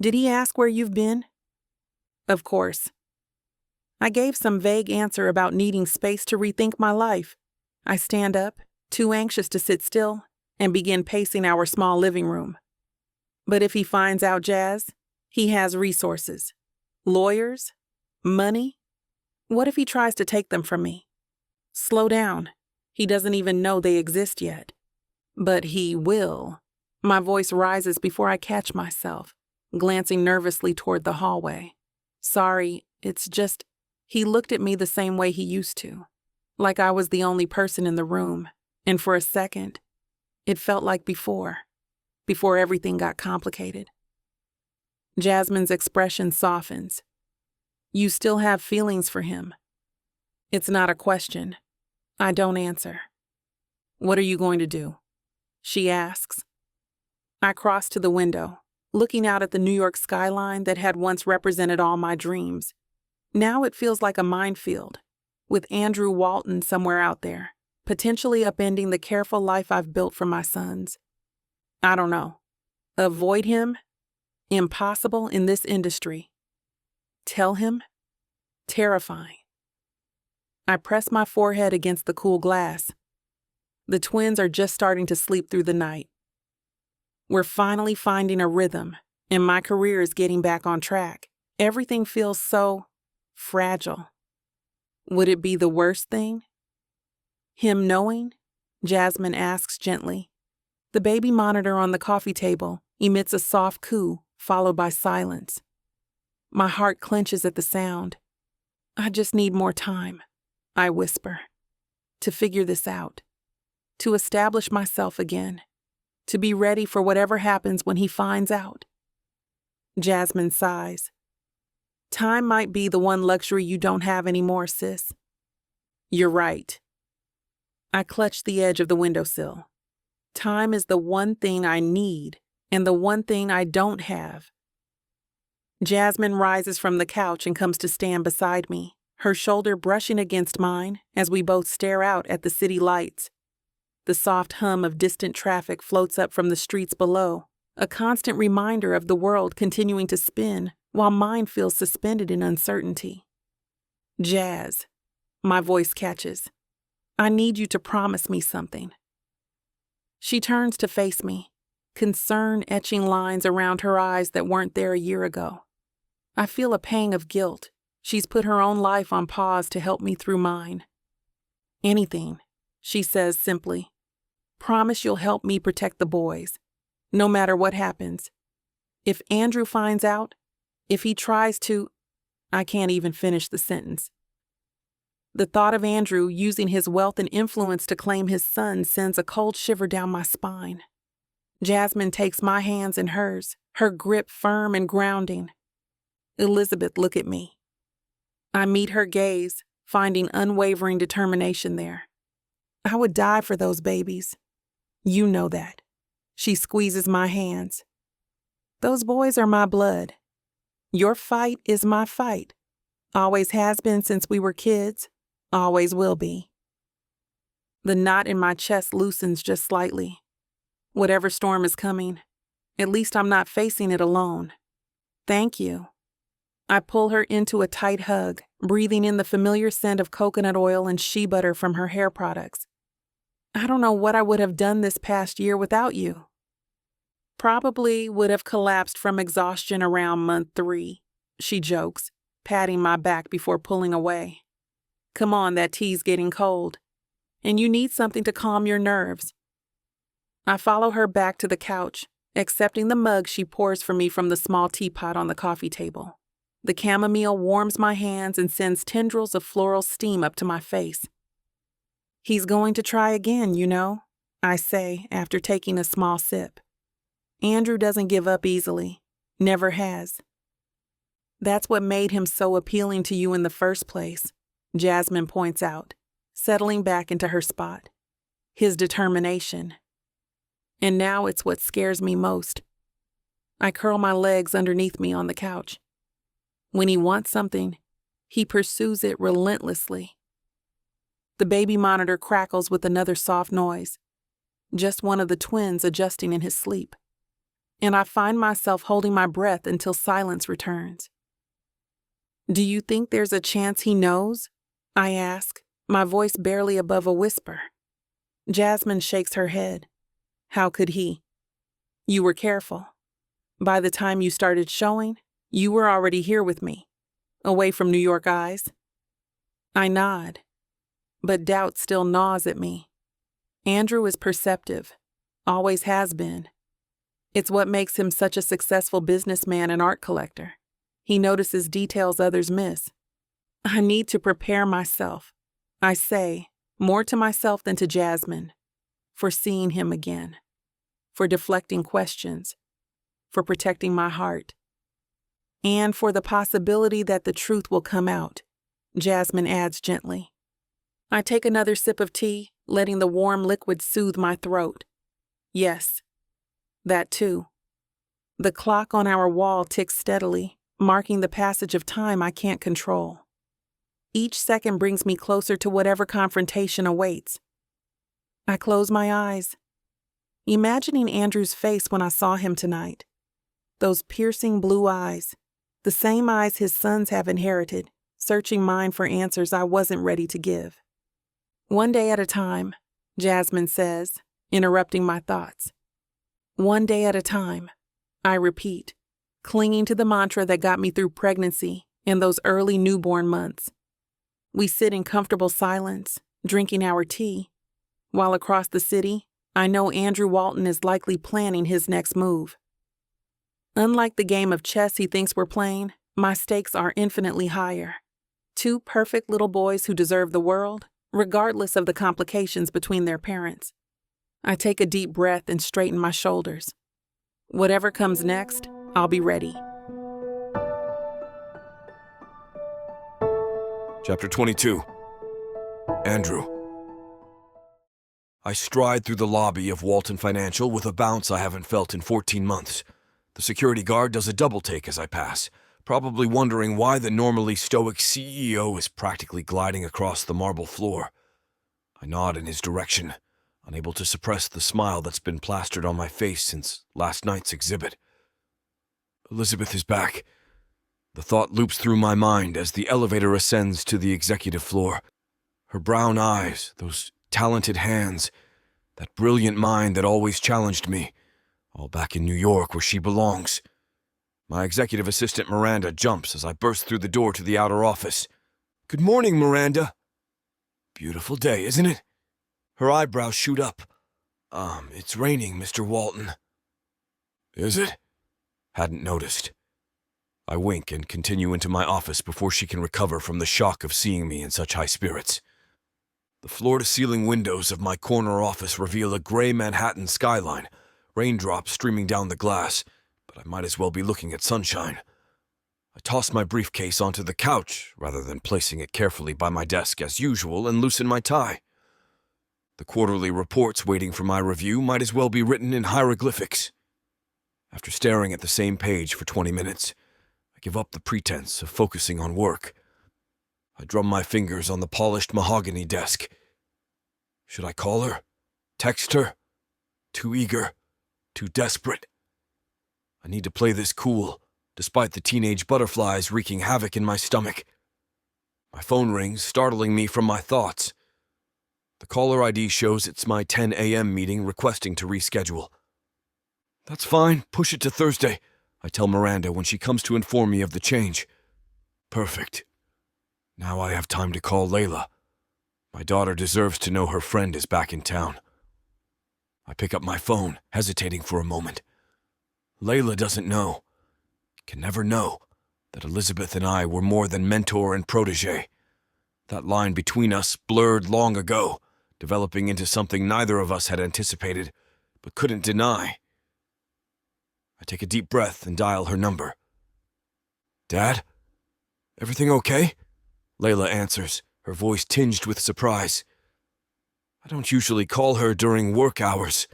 Did he ask where you've been? Of course. I gave some vague answer about needing space to rethink my life. I stand up, too anxious to sit still, and begin pacing our small living room. But if he finds out, Jazz, he has resources. Lawyers? Money? What if he tries to take them from me? Slow down. He doesn't even know they exist yet. But he will. My voice rises before I catch myself, glancing nervously toward the hallway. Sorry, it's just, he looked at me the same way he used to, like I was the only person in the room, and for a second, it felt like before everything got complicated. Jasmine's expression softens. You still have feelings for him. It's not a question. I don't answer. What are you going to do? She asks. I cross to the window, looking out at the New York skyline that had once represented all my dreams. Now it feels like a minefield, with Andrew Walton somewhere out there, potentially upending the careful life I've built for my sons. I don't know. Avoid him? Impossible in this industry. Tell him? Terrifying. I press my forehead against the cool glass. The twins are just starting to sleep through the night. We're finally finding a rhythm, and my career is getting back on track. Everything feels so fragile. Would it be the worst thing? Him knowing? Jasmine asks gently. The baby monitor on the coffee table emits a soft coo, followed by silence. My heart clenches at the sound. I just need more time, I whisper, to figure this out, to establish myself again, to be ready for whatever happens when he finds out. Jasmine sighs. Time might be the one luxury you don't have anymore, sis. You're right. I clutch the edge of the windowsill. Time is the one thing I need and the one thing I don't have. Jasmine rises from the couch and comes to stand beside me, her shoulder brushing against mine as we both stare out at the city lights. The soft hum of distant traffic floats up from the streets below, a constant reminder of the world continuing to spin while mine feels suspended in uncertainty. Jazz, my voice catches. I need you to promise me something. She turns to face me, concern etching lines around her eyes that weren't there a year ago. I feel a pang of guilt. She's put her own life on pause to help me through mine. Anything, she says simply. Promise you'll help me protect the boys, no matter what happens. If Andrew finds out, if he tries to, I can't even finish the sentence. The thought of Andrew using his wealth and influence to claim his son sends a cold shiver down my spine. Jasmine takes my hands in hers, her grip firm and grounding. Elizabeth, look at me. I meet her gaze, finding unwavering determination there. I would die for those babies. You know that. She squeezes my hands. Those boys are my blood. Your fight is my fight. Always has been since we were kids. Always will be. The knot in my chest loosens just slightly. Whatever storm is coming, at least I'm not facing it alone. Thank you. I pull her into a tight hug, breathing in the familiar scent of coconut oil and shea butter from her hair products. I don't know what I would have done this past year without you. Probably would have collapsed from exhaustion around month 3, she jokes, patting my back before pulling away. Come on, that tea's getting cold, and you need something to calm your nerves. I follow her back to the couch, accepting the mug she pours for me from the small teapot on the coffee table. The chamomile warms my hands and sends tendrils of floral steam up to my face. He's going to try again, you know, I say after taking a small sip. Andrew doesn't give up easily, never has. That's what made him so appealing to you in the first place, Jasmine points out, settling back into her spot. His determination. And now it's what scares me most. I curl my legs underneath me on the couch. When he wants something, he pursues it relentlessly. The baby monitor crackles with another soft noise, just one of the twins adjusting in his sleep. And I find myself holding my breath until silence returns. Do you think there's a chance he knows? I ask, my voice barely above a whisper. Jasmine shakes her head. How could he? You were careful. By the time you started showing, you were already here with me, away from New York eyes. I nod, but doubt still gnaws at me. Andrew is perceptive, always has been. It's what makes him such a successful businessman and art collector. He notices details others miss. I need to prepare myself, I say, more to myself than to Jasmine, for seeing him again, for deflecting questions, for protecting my heart, and for the possibility that the truth will come out, Jasmine adds gently. I take another sip of tea, letting the warm liquid soothe my throat. Yes, that too. The clock on our wall ticks steadily, marking the passage of time I can't control. Each second brings me closer to whatever confrontation awaits. I close my eyes, imagining Andrew's face when I saw him tonight. Those piercing blue eyes, the same eyes his sons have inherited, searching mine for answers I wasn't ready to give. One day at a time, Jasmine says, interrupting my thoughts. One day at a time, I repeat, clinging to the mantra that got me through pregnancy and those early newborn months. We sit in comfortable silence, drinking our tea, while across the city, I know Andrew Walton is likely planning his next move. Unlike the game of chess he thinks we're playing, my stakes are infinitely higher. Two perfect little boys who deserve the world, regardless of the complications between their parents. I take a deep breath and straighten my shoulders. Whatever comes next, I'll be ready. Chapter 22. Andrew. I stride through the lobby of Walton Financial with a bounce I haven't felt in 14 months. The security guard does a double take as I pass, probably wondering why the normally stoic CEO is practically gliding across the marble floor. I nod in his direction, unable to suppress the smile that's been plastered on my face since last night's exhibit. Elizabeth is back. The thought loops through my mind as the elevator ascends to the executive floor. Her brown eyes, those talented hands, that brilliant mind that always challenged me, all back in New York where she belongs. My executive assistant Miranda jumps as I burst through the door to the outer office. "Good morning, Miranda." "Beautiful day, isn't it?" Her eyebrows shoot up. It's raining, Mr. Walton." "Is it?" Hadn't noticed. I wink and continue into my office before she can recover from the shock of seeing me in such high spirits. The floor-to-ceiling windows of my corner office reveal a gray Manhattan skyline, raindrops streaming down the glass, but I might as well be looking at sunshine. I toss my briefcase onto the couch rather than placing it carefully by my desk as usual and loosen my tie. The quarterly reports waiting for my review might as well be written in hieroglyphics. After staring at the same page for 20 minutes, I give up the pretense of focusing on work. I drum my fingers on the polished mahogany desk. Should I call her? Text her? Too eager? Too desperate? I need to play this cool, despite the teenage butterflies wreaking havoc in my stomach. My phone rings, startling me from my thoughts. The caller ID shows it's my 10 a.m. meeting requesting to reschedule. "That's fine, push it to Thursday," I tell Miranda when she comes to inform me of the change. Perfect. Now I have time to call Layla. My daughter deserves to know her friend is back in town. I pick up my phone, hesitating for a moment. Layla doesn't know, can never know, that Elizabeth and I were more than mentor and protege. That line between us blurred long ago, developing into something neither of us had anticipated, but couldn't deny. I take a deep breath and dial her number. "Dad? Everything okay?" Layla answers, her voice tinged with surprise. I don't usually call her during work hours.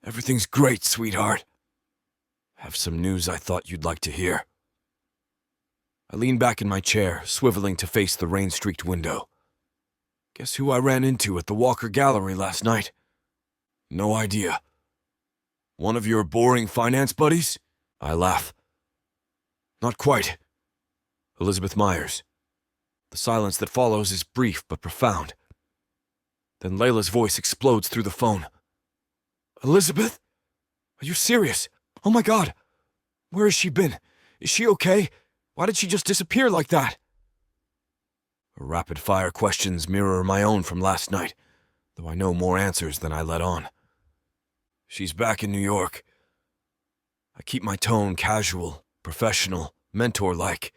"Everything's great, sweetheart. Have some news I thought you'd like to hear." I lean back in my chair, swiveling to face the rain-streaked window. Guess who I ran into at the Walker Gallery last night? No idea. One of your boring finance buddies? I laugh. Not quite. Elizabeth Myers. The silence that follows is brief but profound. Then Layla's voice explodes through the phone. Elizabeth? Are you serious? Oh my God! Where has she been? Is she okay? Why did she just disappear like that? Her rapid-fire questions mirror my own from last night, though I know more answers than I let on. She's back in New York. I keep my tone casual, professional, mentor-like.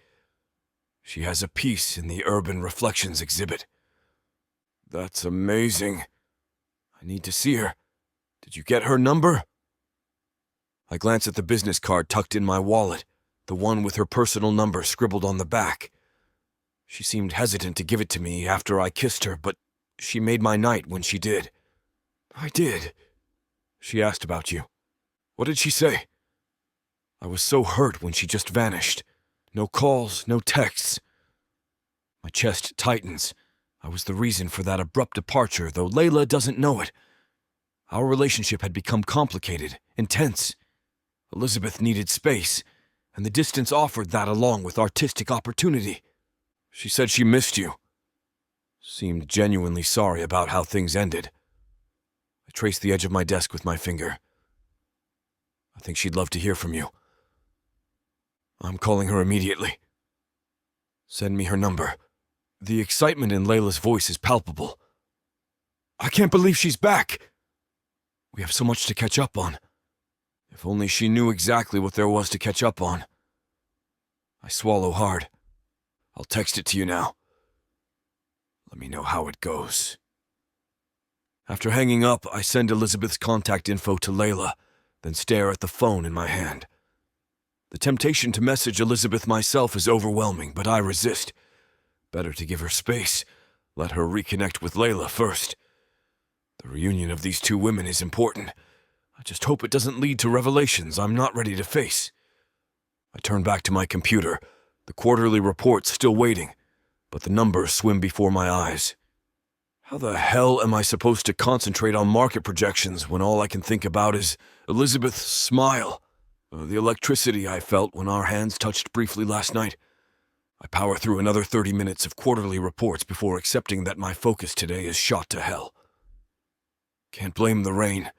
She has a piece in the Urban Reflections exhibit. That's amazing. I need to see her. Did you get her number? I glance at the business card tucked in my wallet, the one with her personal number scribbled on the back. She seemed hesitant to give it to me after I kissed her, but she made my night when she did. I did. She asked about you. What did she say? I was so hurt when she just vanished. No calls, no texts. My chest tightens. I was the reason for that abrupt departure, though Layla doesn't know it. Our relationship had become complicated, intense. Elizabeth needed space, and the distance offered that along with artistic opportunity. She said she missed you. Seemed genuinely sorry about how things ended. I traced the edge of my desk with my finger. I think she'd love to hear from you. I'm calling her immediately. Send me her number. The excitement in Layla's voice is palpable. I can't believe she's back. We have so much to catch up on. If only she knew exactly what there was to catch up on. I swallow hard. I'll text it to you now. Let me know how it goes. After hanging up, I send Elizabeth's contact info to Layla, then stare at the phone in my hand. The temptation to message Elizabeth myself is overwhelming, but I resist. Better to give her space. Let her reconnect with Layla first. The reunion of these two women is important. I just hope it doesn't lead to revelations I'm not ready to face. I turn back to my computer, the quarterly reports still waiting, but the numbers swim before my eyes. How the hell am I supposed to concentrate on market projections when all I can think about is Elizabeth's smile, the electricity I felt when our hands touched briefly last night? I power through another 30 minutes of quarterly reports before accepting that my focus today is shot to hell. Can't blame the rain.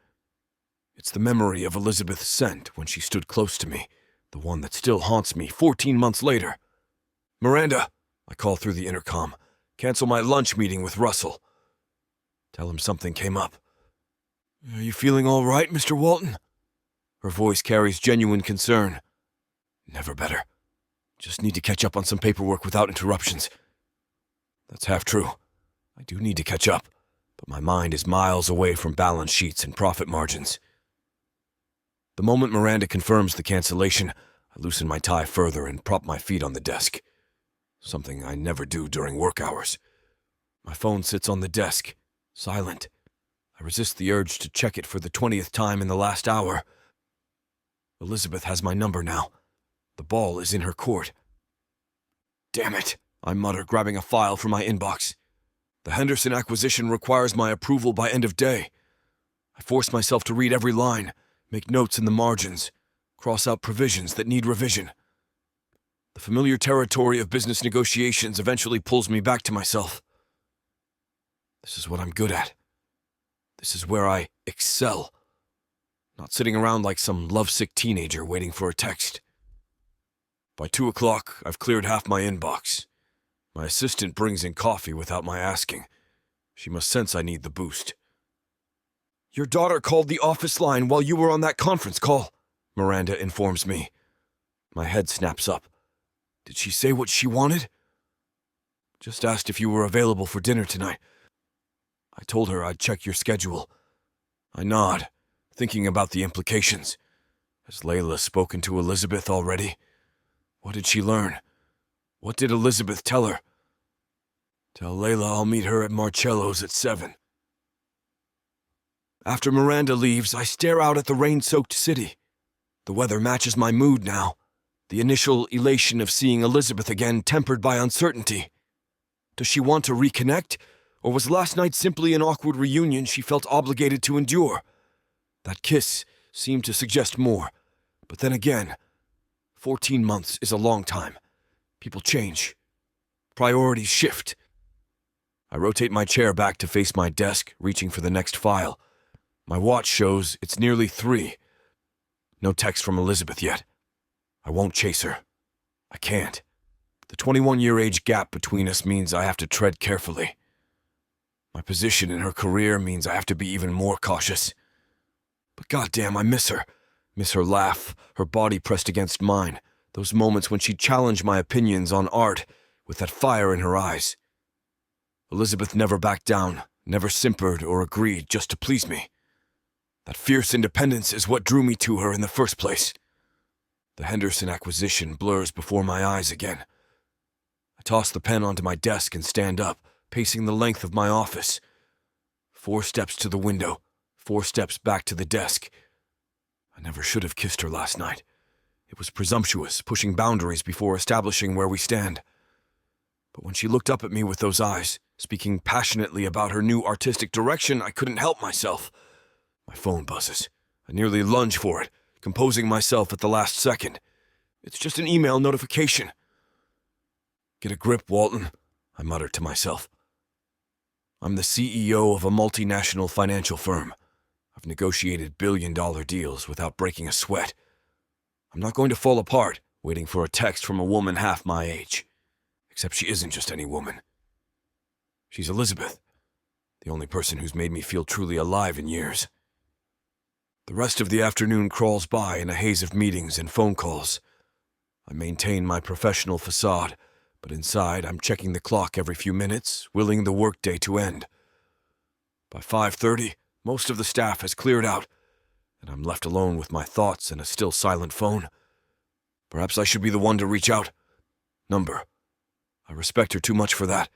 It's the memory of Elizabeth's scent when she stood close to me, the one that still haunts me 14 months later. Miranda, I call through the intercom. Cancel my lunch meeting with Russell. Tell him something came up. Are you feeling all right, Mr. Walton? Her voice carries genuine concern. Never better. Just need to catch up on some paperwork without interruptions. That's half true. I do need to catch up, but my mind is miles away from balance sheets and profit margins. The moment Miranda confirms the cancellation, I loosen my tie further and prop my feet on the desk. Something I never do during work hours. My phone sits on the desk, silent. I resist the urge to check it for the 20th time in the last hour. Elizabeth has my number now. The ball is in her court. Damn it, I mutter, grabbing a file from my inbox. The Henderson acquisition requires my approval by end of day. I force myself to read every line, make notes in the margins, cross out provisions that need revision. The familiar territory of business negotiations eventually pulls me back to myself. This is what I'm good at. This is where I excel. Not sitting around like some lovesick teenager waiting for a text. By 2 o'clock, I've cleared half my inbox. My assistant brings in coffee without my asking. She must sense I need the boost. Your daughter called the office line while you were on that conference call, Miranda informs me. My head snaps up. Did she say what she wanted? Just asked if you were available for dinner tonight. I told her I'd check your schedule. I nod, thinking about the implications. Has Layla spoken to Elizabeth already? What did she learn? What did Elizabeth tell her? Tell Layla I'll meet her at Marcello's at 7. After Miranda leaves, I stare out at the rain-soaked city. The weather matches my mood now. The initial elation of seeing Elizabeth again tempered by uncertainty. Does she want to reconnect, or was last night simply an awkward reunion she felt obligated to endure? That kiss seemed to suggest more, but then again, 14 months is a long time. People change. Priorities shift. I rotate my chair back to face my desk, reaching for the next file. My watch shows it's nearly 3. No text from Elizabeth yet. I won't chase her. I can't. The 21-year age gap between us means I have to tread carefully. My position in her career means I have to be even more cautious. But goddamn, I miss her. Miss her laugh, her body pressed against mine, those moments when she'd challenge my opinions on art with that fire in her eyes. Elizabeth never backed down, never simpered or agreed just to please me. That fierce independence is what drew me to her in the first place. The Henderson acquisition blurs before my eyes again. I toss the pen onto my desk and stand up, pacing the length of my office. 4 steps to the window, 4 steps back to the desk. I never should have kissed her last night. It was presumptuous, pushing boundaries before establishing where we stand. But when she looked up at me with those eyes, speaking passionately about her new artistic direction, I couldn't help myself. My phone buzzes. I nearly lunge for it, composing myself at the last second. It's just an email notification. Get a grip, Walton, I muttered to myself. I'm the CEO of a multinational financial firm. I've negotiated billion-dollar deals without breaking a sweat. I'm not going to fall apart waiting for a text from a woman half my age. Except she isn't just any woman. She's Elizabeth, the only person who's made me feel truly alive in years. The rest of the afternoon crawls by in a haze of meetings and phone calls. I maintain my professional facade, but inside I'm checking the clock every few minutes, willing the workday to end. By 5:30, most of the staff has cleared out, and I'm left alone with my thoughts and a still silent phone. Perhaps I should be the one to reach out. Number. I respect her too much for that.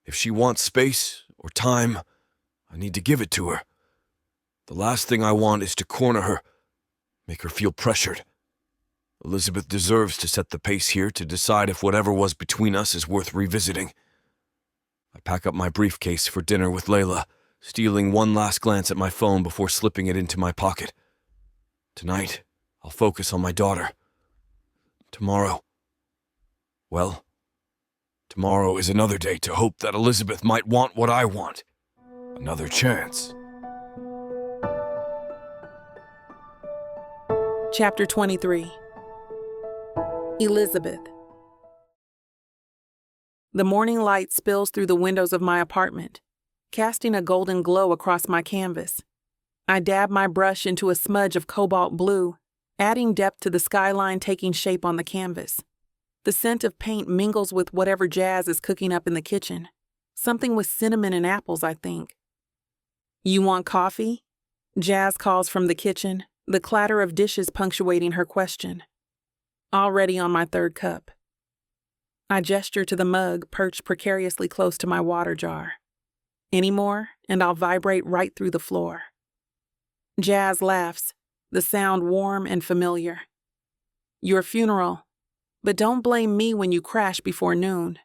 If she wants space or time, I need to give it to her. The last thing I want is to corner her, make her feel pressured. Elizabeth deserves to set the pace here to decide if whatever was between us is worth revisiting. I pack up my briefcase for dinner with Layla, stealing one last glance at my phone before slipping it into my pocket. Tonight, I'll focus on my daughter. Tomorrow, well, tomorrow is another day to hope that Elizabeth might want what I want. Another chance. Chapter 23. Elizabeth. The morning light spills through the windows of my apartment, casting a golden glow across my canvas. I dab my brush into a smudge of cobalt blue, adding depth to the skyline taking shape on the canvas. The scent of paint mingles with whatever Jazz is cooking up in the kitchen. Something with cinnamon and apples, I think. "You want coffee?" Jazz calls from the kitchen, the clatter of dishes punctuating her question. Already on my 3rd cup. I gesture to the mug perched precariously close to my water jar. Any more, and I'll vibrate right through the floor. Jazz laughs, the sound warm and familiar. "Your funeral, but don't blame me when you crash before noon."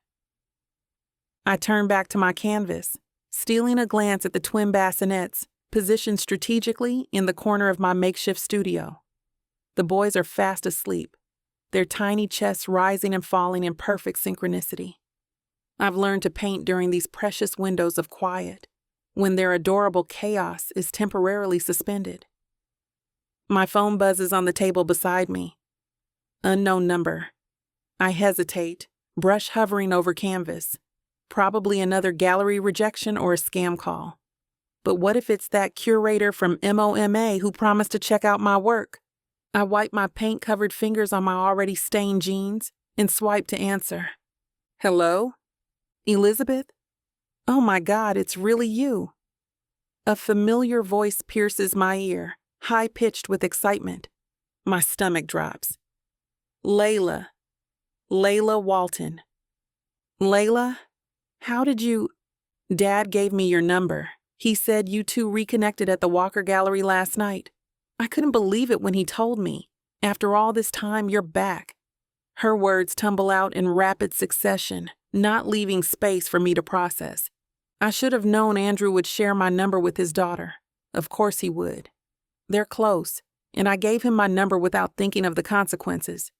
I turn back to my canvas, stealing a glance at the twin bassinets positioned strategically in the corner of my makeshift studio. The boys are fast asleep, their tiny chests rising and falling in perfect synchronicity. I've learned to paint during these precious windows of quiet, when their adorable chaos is temporarily suspended. My phone buzzes on the table beside me. Unknown number. I hesitate, brush hovering over canvas. Probably another gallery rejection or a scam call. But what if it's that curator from MOMA who promised to check out my work? I wipe my paint-covered fingers on my already stained jeans and swipe to answer. "Hello? Elizabeth? Oh my God, it's really you." A familiar voice pierces my ear, high-pitched with excitement. My stomach drops. Layla. Layla Walton. "Layla, how did you—" "Dad gave me your number. He said you two reconnected at the Walker Gallery last night. I couldn't believe it when he told me. After all this time, you're back." Her words tumble out in rapid succession, not leaving space for me to process. I should have known Andrew would share my number with his daughter. Of course he would. They're close, and I gave him my number without thinking of the consequences.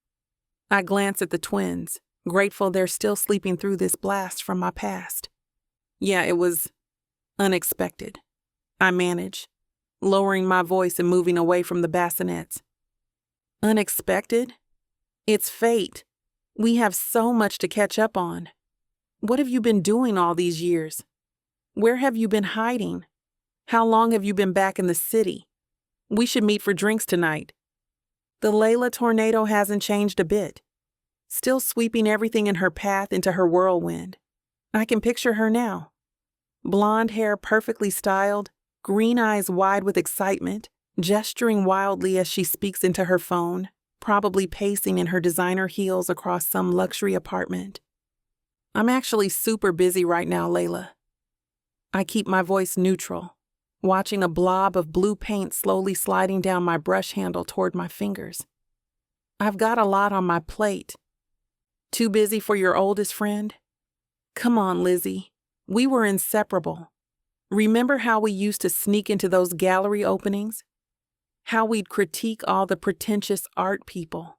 I glance at the twins, grateful they're still sleeping through this blast from my past. Yeah, it was unexpected. I manage. lowering my voice and moving away from the bassinets. Unexpected? It's fate. We have so much to catch up on. What have you been doing all these years? Where have you been hiding? How long have you been back in the city? We should meet for drinks tonight. The Layla tornado hasn't changed a bit, still sweeping everything in her path into her whirlwind. I can picture her now. Blonde hair perfectly styled, green eyes wide with excitement, gesturing wildly as she speaks into her phone, probably pacing in her designer heels across some luxury apartment. I'm actually super busy right now, Layla. I keep my voice neutral, watching a blob of blue paint slowly sliding down my brush handle toward my fingers. I've got a lot on my plate. Too busy for your oldest friend? Come on, Lizzie. We were inseparable. Remember how we used to sneak into those gallery openings? How we'd critique all the pretentious art people?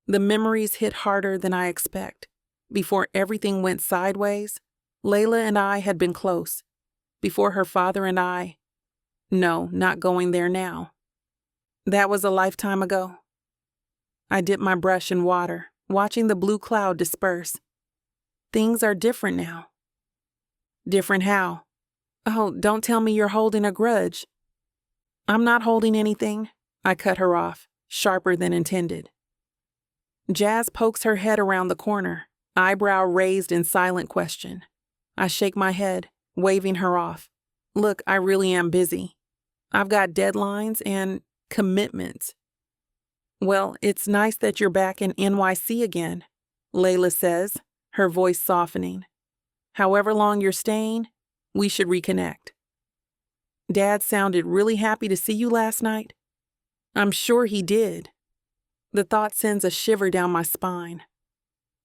The memories hit harder than I expect. Before everything went sideways, Layla and I had been close. Before her father and I... No, not going there now. That was a lifetime ago. I dipped my brush in water, watching the blue cloud disperse. Things are different now. Different how? Oh, don't tell me you're holding a grudge. I'm not holding anything. I cut her off, sharper than intended. Jazz pokes her head around the corner, eyebrow raised in silent question. I shake my head, waving her off. Look, I really am busy. I've got deadlines and commitments. Well, it's nice that you're back in NYC again, Layla says, her voice softening. However long you're staying, we should reconnect. Dad sounded really happy to see you last night. I'm sure he did. The thought sends a shiver down my spine.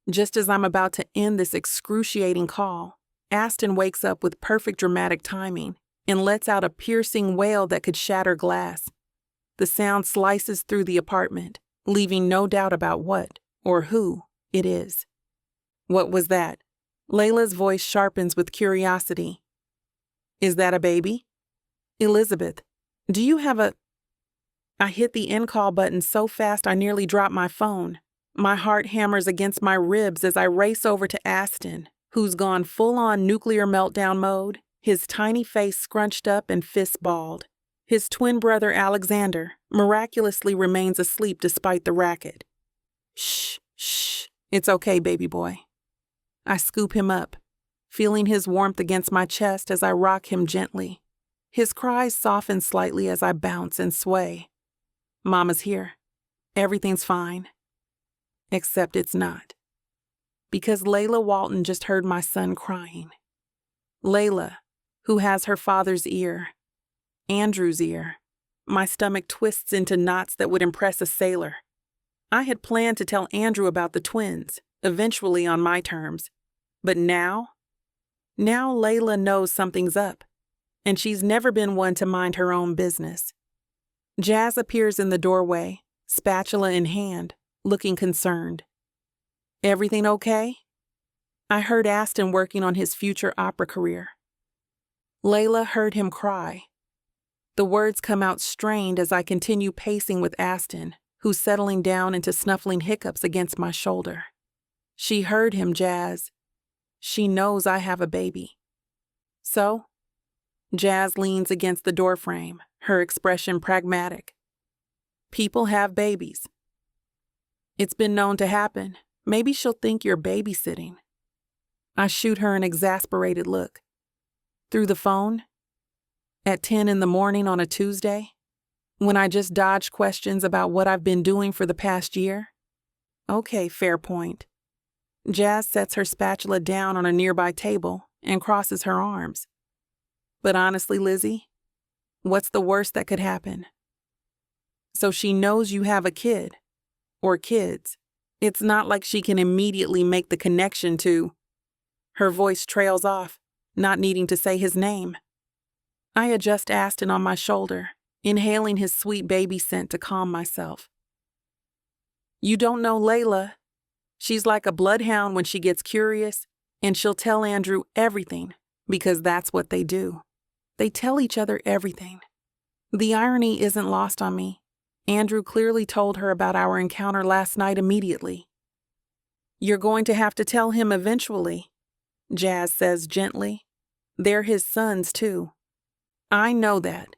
Just as I'm about to end this excruciating call, Aston wakes up with perfect dramatic timing and lets out a piercing wail that could shatter glass. The sound slices through the apartment, leaving no doubt about what, or who, it is. What was that? Layla's voice sharpens with curiosity. Is that a baby? Elizabeth, do you have a... I hit the end call button so fast I nearly dropped my phone. My heart hammers against my ribs as I race over to Aston, who's gone full-on nuclear meltdown mode, his tiny face scrunched up and fists balled. His twin brother Alexander miraculously remains asleep despite the racket. Shh, shh, it's okay, baby boy. I scoop him up, feeling his warmth against my chest as I rock him gently. His cries soften slightly as I bounce and sway. Mama's here. Everything's fine. Except it's not. Because Layla Walton just heard my son crying. Layla, who has her father's ear. Andrew's ear. My stomach twists into knots that would impress a sailor. I had planned to tell Andrew about the twins, eventually on my terms. But now Layla knows something's up, and she's never been one to mind her own business. Jazz appears in the doorway, spatula in hand, looking concerned. Everything okay? I heard Aston working on his future opera career. Layla heard him cry. The words come out strained as I continue pacing with Aston, who's settling down into snuffling hiccups against my shoulder. She heard him, Jazz. She knows I have a baby. So? Jazz leans against the doorframe, her expression pragmatic. People have babies. It's been known to happen. Maybe she'll think you're babysitting. I shoot her an exasperated look. Through the phone? At 10 in the morning on a Tuesday? When I just dodged questions about what I've been doing for the past year? Okay, fair point. Jazz sets her spatula down on a nearby table and crosses her arms. But honestly, Lizzie, what's the worst that could happen? So she knows you have a kid, or kids. It's not like she can immediately make the connection to... Her voice trails off, not needing to say his name. I adjust Aston on my shoulder, inhaling his sweet baby scent to calm myself. You don't know Layla. She's like a bloodhound when she gets curious, and she'll tell Andrew everything, because that's what they do. They tell each other everything. The irony isn't lost on me. Andrew clearly told her about our encounter last night immediately. "You're going to have to tell him eventually," Jazz says gently. "They're his sons, too." "I know that."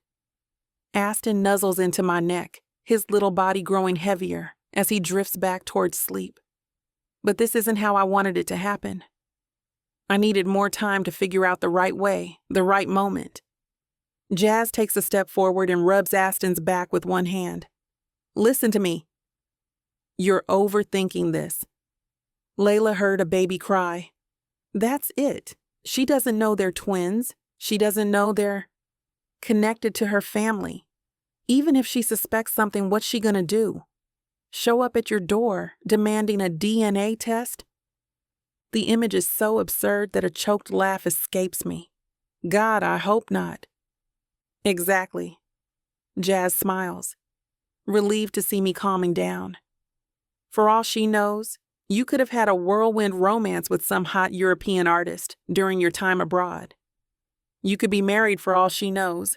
Aston nuzzles into my neck, his little body growing heavier as he drifts back towards sleep. But this isn't how I wanted it to happen. I needed more time to figure out the right way, the right moment. Jazz takes a step forward and rubs Aston's back with one hand. "Listen to me. You're overthinking this." Layla heard a baby cry. That's it. She doesn't know they're twins. She doesn't know they're connected to her family. Even if she suspects something, what's she gonna do? Show up at your door demanding a DNA test? The image is so absurd that a choked laugh escapes me. God, I hope not. Exactly. Jazz smiles, relieved to see me calming down. For all she knows, you could have had a whirlwind romance with some hot European artist during your time abroad. You could be married for all she knows.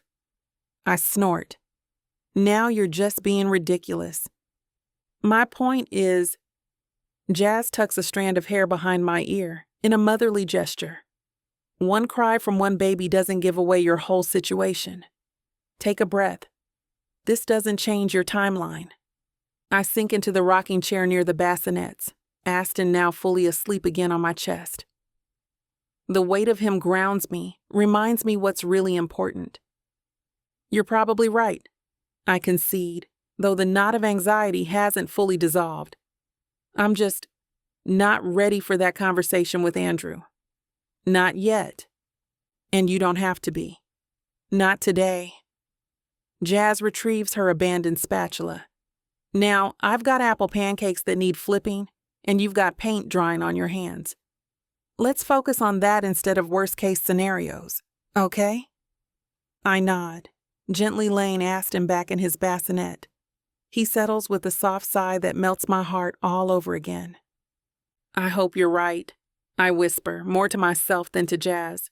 I snort. Now you're just being ridiculous. My point is, Jazz tucks a strand of hair behind my ear in a motherly gesture. One cry from one baby doesn't give away your whole situation. Take a breath. This doesn't change your timeline. I sink into the rocking chair near the bassinets, Aston now fully asleep again on my chest. The weight of him grounds me, reminds me what's really important. You're probably right, I concede, though the knot of anxiety hasn't fully dissolved. I'm just not ready for that conversation with Andrew. Not yet. And you don't have to be. Not today. Jazz retrieves her abandoned spatula. Now, I've got apple pancakes that need flipping, and you've got paint drying on your hands. Let's focus on that instead of worst-case scenarios, okay? I nod, gently laying Aston back in his bassinet. He settles with a soft sigh that melts my heart all over again. I hope you're right, I whisper, more to myself than to Jazz.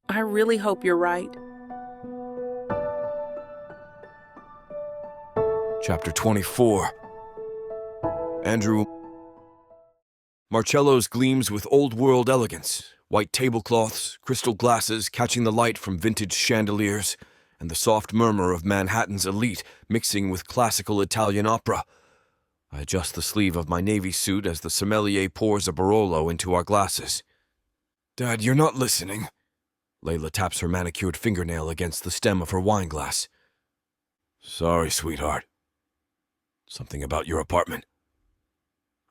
I really hope you're right. Chapter 24. Andrew. Marcello's gleams with old-world elegance, white tablecloths, crystal glasses catching the light from vintage chandeliers, and the soft murmur of Manhattan's elite mixing with classical Italian opera. I adjust the sleeve of my navy suit as the sommelier pours a Barolo into our glasses. "Dad, you're not listening." Layla taps her manicured fingernail against the stem of her wineglass. "Sorry, sweetheart. Something about your apartment."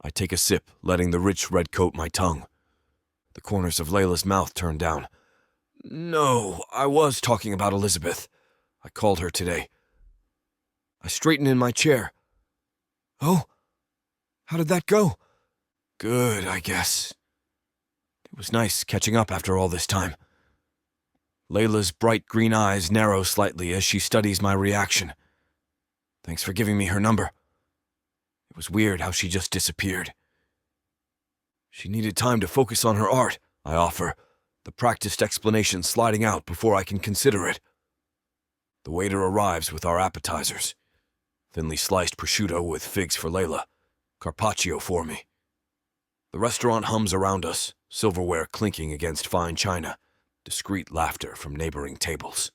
I take a sip, letting the rich red coat my tongue. The corners of Layla's mouth turn down. "No, I was talking about Elizabeth. I called her today." I straighten in my chair. "Oh? How did that go?" "Good, I guess. It was nice catching up after all this time." Layla's bright green eyes narrow slightly as she studies my reaction. "Thanks for giving me her number. It was weird how she just disappeared." "She needed time to focus on her art," I offer, the practiced explanation sliding out before I can consider it. The waiter arrives with our appetizers. Thinly sliced prosciutto with figs for Layla, carpaccio for me. The restaurant hums around us, silverware clinking against fine china, discreet laughter from neighboring tables.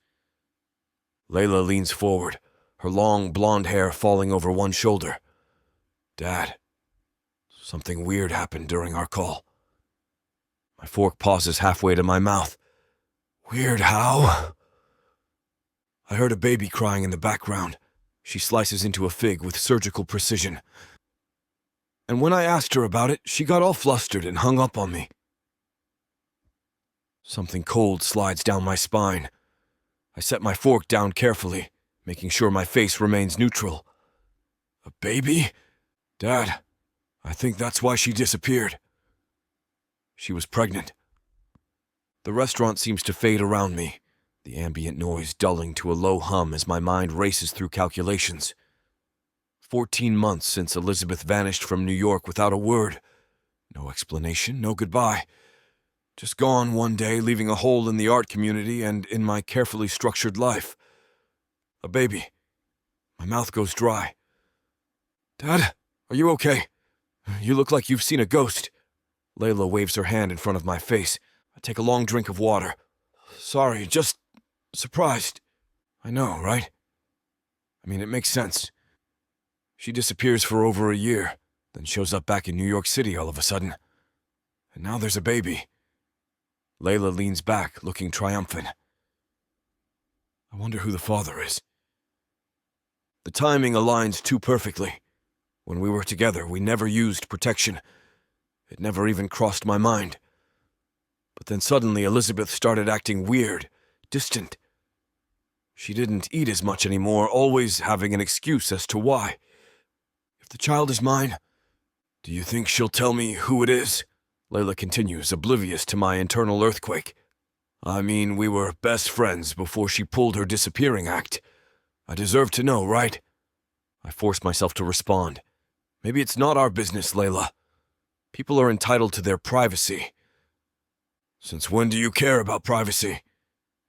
Layla leans forward, her long blonde hair falling over one shoulder. "Dad, something weird happened during our call." My fork pauses halfway to my mouth. "Weird how?" "I heard a baby crying in the background." She slices into a fig with surgical precision. "And when I asked her about it, she got all flustered and hung up on me." Something cold slides down my spine. I set my fork down carefully, making sure my face remains neutral. "A baby? Dad, I think that's why she disappeared." She was pregnant. The restaurant seems to fade around me, the ambient noise dulling to a low hum as my mind races through calculations. 14 months since Elizabeth vanished from New York without a word. No explanation, no goodbye. Just gone one day, leaving a hole in the art community and in my carefully structured life. A baby. My mouth goes dry. Dad, are you okay? You look like you've seen a ghost. Layla waves her hand in front of my face. I take a long drink of water. Sorry, just surprised. I know, right? I mean, it makes sense. She disappears for over a year, then shows up back in New York City all of a sudden. And now there's a baby. Layla leans back, looking triumphant. I wonder who the father is. The timing aligns too perfectly. When we were together, we never used protection. It never even crossed my mind. But then suddenly Elizabeth started acting weird, distant. She didn't eat as much anymore, always having an excuse as to why. If the child is mine, do you think she'll tell me who it is? Layla continues, oblivious to my internal earthquake. I mean, we were best friends before she pulled her disappearing act. I deserve to know, right? I force myself to respond. Maybe it's not our business, Layla. People are entitled to their privacy. Since when do you care about privacy?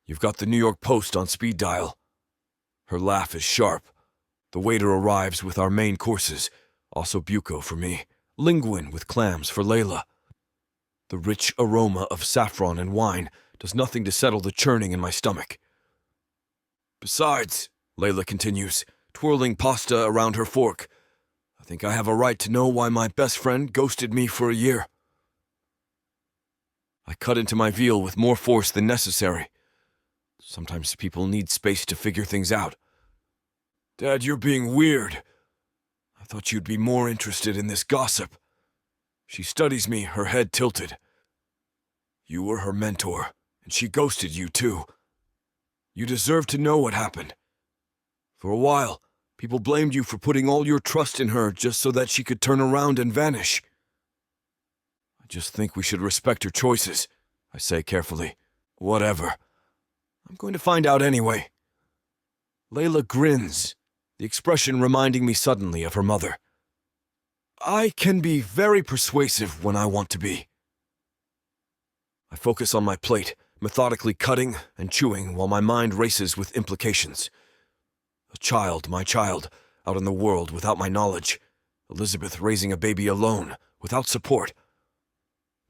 You've got the New York Post on speed dial. Her laugh is sharp. The waiter arrives with our main courses, also buco for me, linguine with clams for Layla. The rich aroma of saffron and wine does nothing to settle the churning in my stomach. Besides, Layla continues, twirling pasta around her fork, I think I have a right to know why my best friend ghosted me for a year. I cut into my veal with more force than necessary. Sometimes people need space to figure things out. Dad, you're being weird. I thought you'd be more interested in this gossip. She studies me, her head tilted. You were her mentor, and she ghosted you too. You deserve to know what happened. For a while, people blamed you for putting all your trust in her just so that she could turn around and vanish. I just think we should respect her choices, I say carefully. Whatever. I'm going to find out anyway. Layla grins, the expression reminding me suddenly of her mother. I can be very persuasive when I want to be. I focus on my plate, methodically cutting and chewing while my mind races with implications. A child, my child, out in the world without my knowledge. Elizabeth raising a baby alone, without support.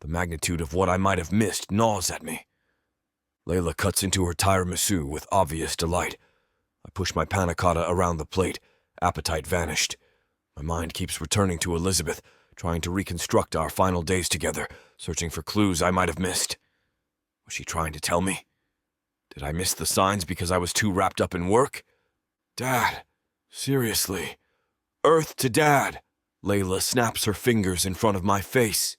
The magnitude of what I might have missed gnaws at me. Layla cuts into her tiramisu with obvious delight. I push my panna cotta around the plate, appetite vanished. My mind keeps returning to Elizabeth, trying to reconstruct our final days together, searching for clues I might have missed. Was she trying to tell me? Did I miss the signs because I was too wrapped up in work? Dad, seriously. Earth to Dad. Layla snaps her fingers in front of my face.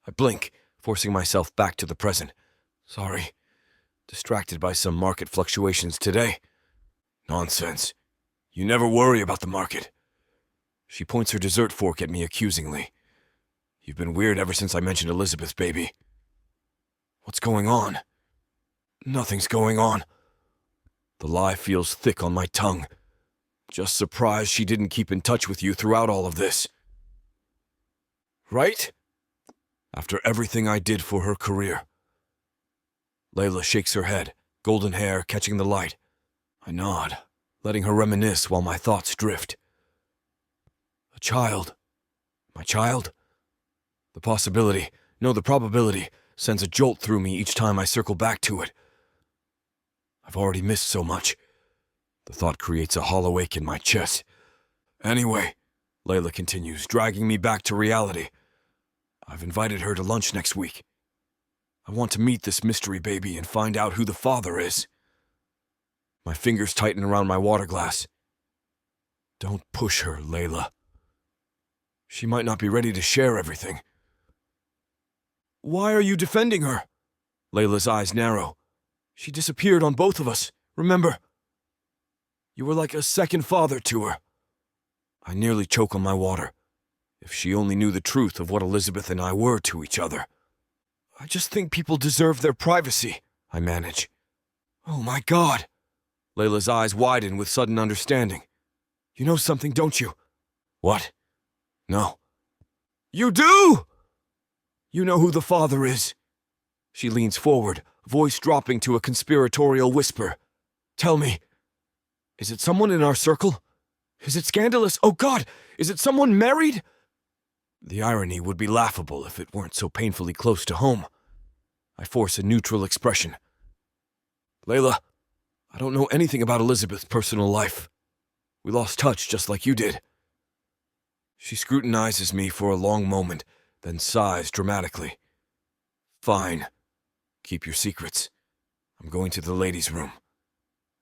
I blink, forcing myself back to the present. Sorry. Distracted by some market fluctuations today. Nonsense. You never worry about the market. She points her dessert fork at me accusingly. You've been weird ever since I mentioned Elizabeth's baby. What's going on? Nothing's going on. The lie feels thick on my tongue. Just surprised she didn't keep in touch with you throughout all of this. Right? After everything I did for her career. Layla shakes her head, golden hair catching the light. I nod, letting her reminisce while my thoughts drift. A child. My child? The possibility, no, the probability, sends a jolt through me each time I circle back to it. I've already missed so much. The thought creates a hollow ache in my chest. Anyway, Layla continues, dragging me back to reality. I've invited her to lunch next week. I want to meet this mystery baby and find out who the father is. My fingers tighten around my water glass. Don't push her, Layla. She might not be ready to share everything. Why are you defending her? Layla's eyes narrow. She disappeared on both of us, remember? You were like a second father to her. I nearly choke on my water. If she only knew the truth of what Elizabeth and I were to each other. I just think people deserve their privacy, I manage. Oh my God. Layla's eyes widen with sudden understanding. You know something, don't you? What? No. You do! You know who the father is. She leans forward, voice dropping to a conspiratorial whisper. Tell me, is it someone in our circle? Is it scandalous? Oh God, is it someone married? The irony would be laughable if it weren't so painfully close to home. I force a neutral expression. Layla, I don't know anything about Elizabeth's personal life. We lost touch just like you did. She scrutinizes me for a long moment, then sighs dramatically. Fine. Keep your secrets. I'm going to the ladies' room.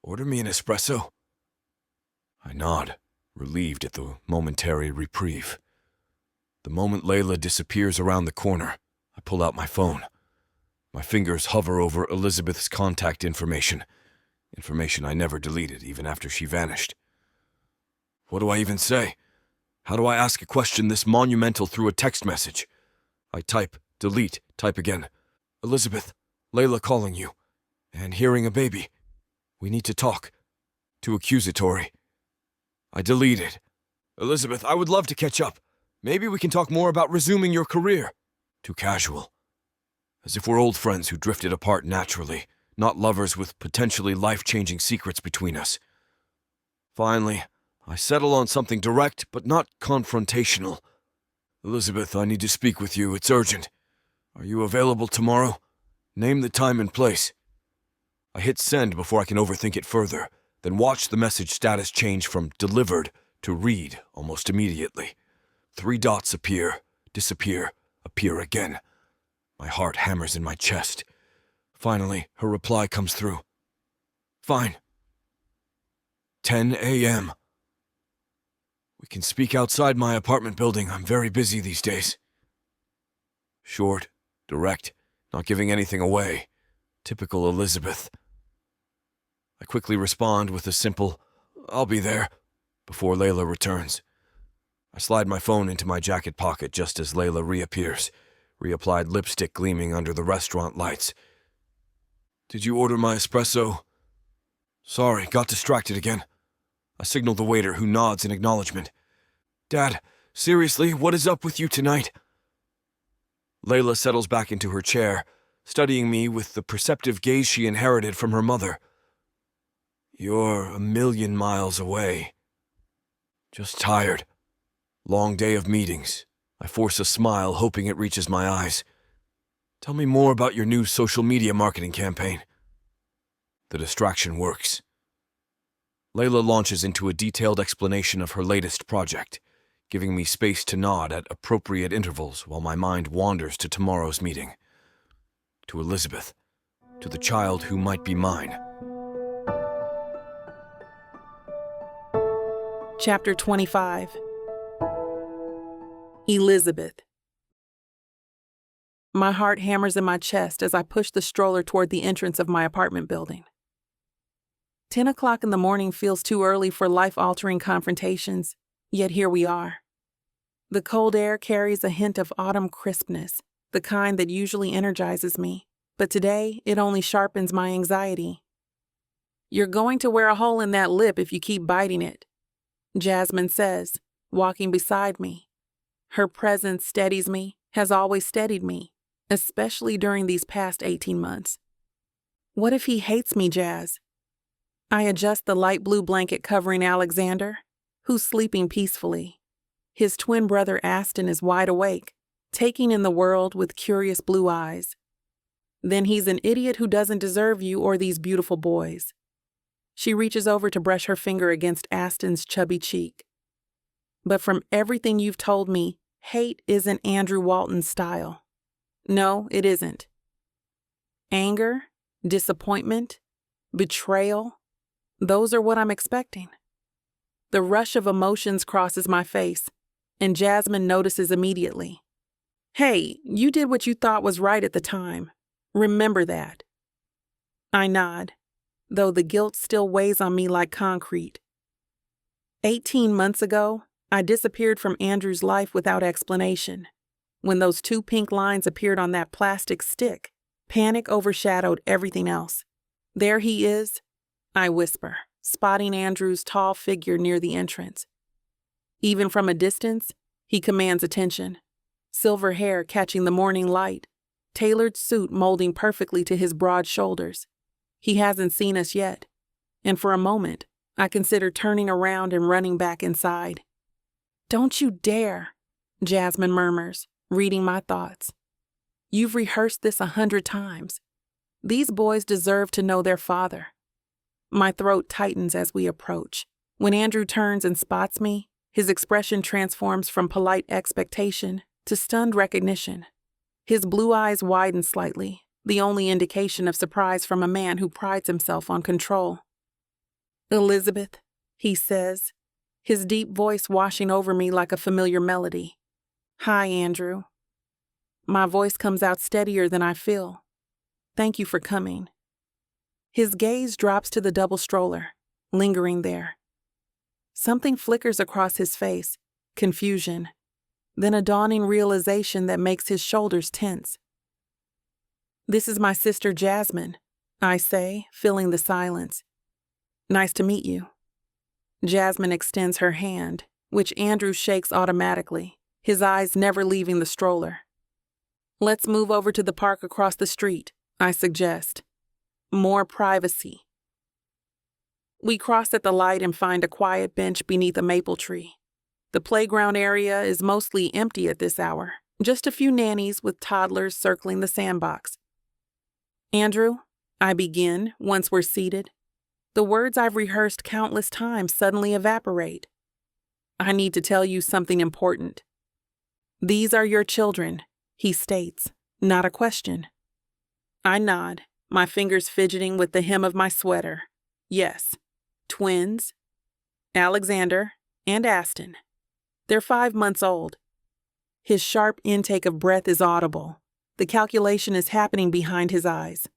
Order me an espresso. I nod, relieved at the momentary reprieve. The moment Layla disappears around the corner, I pull out my phone. My fingers hover over Elizabeth's contact information I never deleted even after she vanished. What do I even say? How do I ask a question this monumental through a text message? I type, delete, type again. Elizabeth, Layla calling you. And hearing a baby. We need to talk. Too accusatory. I deleted. Elizabeth, I would love to catch up. Maybe we can talk more about resuming your career. Too casual. As if we're old friends who drifted apart naturally, not lovers with potentially life-changing secrets between us. Finally, I settle on something direct but not confrontational. Elizabeth, I need to speak with you. It's urgent. Are you available tomorrow? Name the time and place. I hit send before I can overthink it further, then watch the message status change from delivered to read almost immediately. 3 dots appear, disappear, appear again. My heart hammers in my chest. Finally, her reply comes through. Fine. 10 a.m. We can speak outside my apartment building. I'm very busy these days. Short, direct, not giving anything away. Typical Elizabeth. I quickly respond with a simple, I'll be there, before Layla returns. I slide my phone into my jacket pocket just as Layla reappears, reapplied lipstick gleaming under the restaurant lights. Did you order my espresso? Sorry, got distracted again. I signal the waiter, who nods in acknowledgement. Dad, seriously, what is up with you tonight? Layla settles back into her chair, studying me with the perceptive gaze she inherited from her mother. You're a million miles away. Just tired. Long day of meetings. I force a smile, hoping it reaches my eyes. Tell me more about your new social media marketing campaign. The distraction works. Layla launches into a detailed explanation of her latest project, giving me space to nod at appropriate intervals while my mind wanders to tomorrow's meeting. To Elizabeth. To the child who might be mine. Chapter 25. Elizabeth. My heart hammers in my chest as I push the stroller toward the entrance of my apartment building. 10 o'clock in the morning feels too early for life-altering confrontations, yet here we are. The cold air carries a hint of autumn crispness, the kind that usually energizes me, but today it only sharpens my anxiety. You're going to wear a hole in that lip if you keep biting it, Jasmine says, walking beside me. Her presence steadies me, has always steadied me, especially during these past 18 months. What if he hates me, Jazz? I adjust the light blue blanket covering Alexander, who's sleeping peacefully. His twin brother Aston is wide awake, taking in the world with curious blue eyes. Then he's an idiot who doesn't deserve you or these beautiful boys. She reaches over to brush her finger against Aston's chubby cheek. But from everything you've told me, hate isn't Andrew Walton's style. No, it isn't. Anger, disappointment, betrayal, those are what I'm expecting. The rush of emotions crosses my face, and Jasmine notices immediately. Hey, you did what you thought was right at the time. Remember that. I nod, though the guilt still weighs on me like concrete. 18 months ago, I disappeared from Andrew's life without explanation. When those 2 pink lines appeared on that plastic stick, panic overshadowed everything else. There he is, I whisper, spotting Andrew's tall figure near the entrance. Even from a distance, he commands attention. Silver hair catching the morning light, tailored suit molding perfectly to his broad shoulders. He hasn't seen us yet, and for a moment, I consider turning around and running back inside. "Don't you dare," Jasmine murmurs, reading my thoughts. "You've rehearsed this 100 times. These boys deserve to know their father." My throat tightens as we approach. When Andrew turns and spots me, his expression transforms from polite expectation to stunned recognition. His blue eyes widen slightly, the only indication of surprise from a man who prides himself on control. "Elizabeth," he says, his deep voice washing over me like a familiar melody. "Hi, Andrew." My voice comes out steadier than I feel. "Thank you for coming." His gaze drops to the double stroller, lingering there. Something flickers across his face, confusion, then a dawning realization that makes his shoulders tense. "This is my sister Jasmine," I say, filling the silence. "Nice to meet you." Jasmine extends her hand, which Andrew shakes automatically, his eyes never leaving the stroller. "Let's move over to the park across the street," I suggest. "More privacy." We cross at the light and find a quiet bench beneath a maple tree. The playground area is mostly empty at this hour, just a few nannies with toddlers circling the sandbox. "Andrew," I begin once we're seated. The words I've rehearsed countless times suddenly evaporate. "I need to tell you something important." "These are your children," he states, not a question. I nod, my fingers fidgeting with the hem of my sweater. "Yes, twins, Alexander and Aston. They're 5 months old." His sharp intake of breath is audible. The calculation is happening behind his eyes.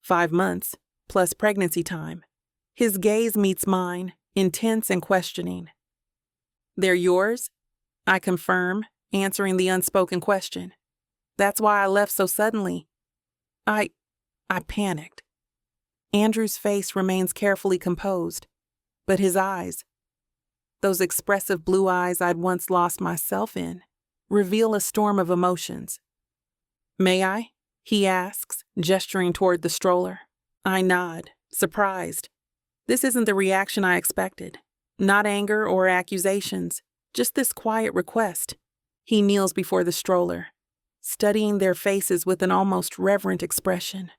5 months, plus pregnancy time. His gaze meets mine, intense and questioning. "They're yours?" I confirm, answering the unspoken question. "That's why I left so suddenly." I panicked. Andrew's face remains carefully composed, but his eyes, those expressive blue eyes I'd once lost myself in, reveal a storm of emotions. "May I?" he asks, gesturing toward the stroller. I nod, surprised. This isn't the reaction I expected. Not anger or accusations, just this quiet request. He kneels before the stroller, studying their faces with an almost reverent expression.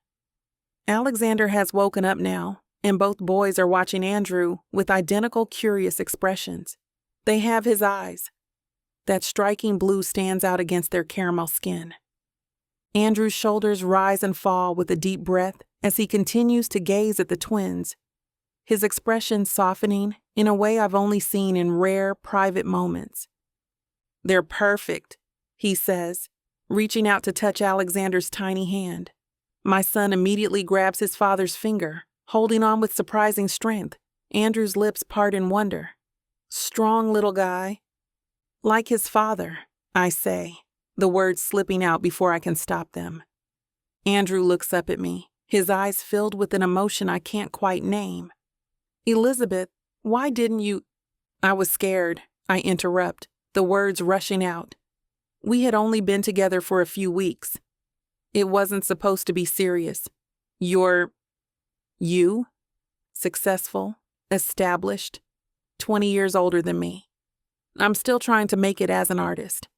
Alexander has woken up now, and both boys are watching Andrew with identical curious expressions. They have his eyes. That striking blue stands out against their caramel skin. Andrew's shoulders rise and fall with a deep breath as he continues to gaze at the twins, his expression softening in a way I've only seen in rare, private moments. "They're perfect," he says, reaching out to touch Alexander's tiny hand. My son immediately grabs his father's finger, holding on with surprising strength. Andrew's lips part in wonder. "Strong little guy." "Like his father," I say, the words slipping out before I can stop them. Andrew looks up at me, his eyes filled with an emotion I can't quite name. "Elizabeth, why didn't you—" I was scared, I interrupt, the words rushing out. We had only been together for a few weeks. It wasn't supposed to be serious. You? Successful, established, 20 years older than me. I'm still trying to make it as an artist.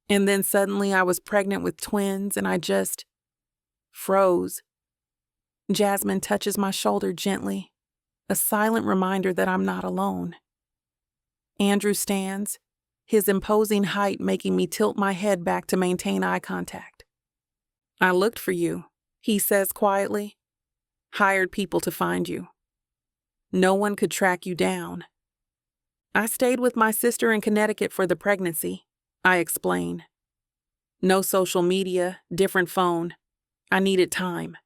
And then suddenly I was pregnant with twins and I just froze. Jasmine touches my shoulder gently, a silent reminder that I'm not alone. Andrew stands, his imposing height making me tilt my head back to maintain eye contact. "I looked for you," he says quietly. "Hired people to find you. No one could track you down." "I stayed with my sister in Connecticut for the pregnancy," I explain. "No social media, different phone. I needed time."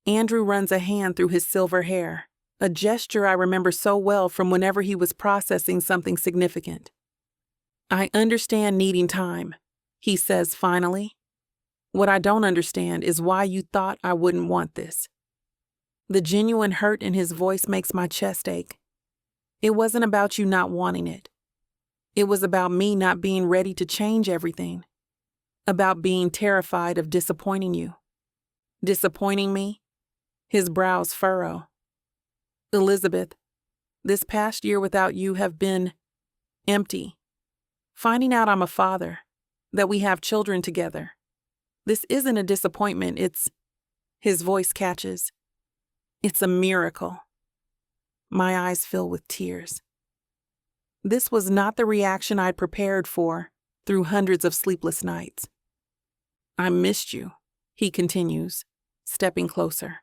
Andrew runs a hand through his silver hair, a gesture I remember so well from whenever he was processing something significant. "I understand needing time," he says finally. "What I don't understand is why you thought I wouldn't want this." The genuine hurt in his voice makes my chest ache. It wasn't about you not wanting it. It was about me not being ready to change everything. About being terrified of disappointing you. Disappointing me? His brows furrow. Elizabeth, this past year without you have been empty. Finding out I'm a father, that we have children together. This isn't a disappointment, His voice catches. It's a miracle. My eyes fill with tears. This was not the reaction I'd prepared for through hundreds of sleepless nights. I missed you, he continues, stepping closer.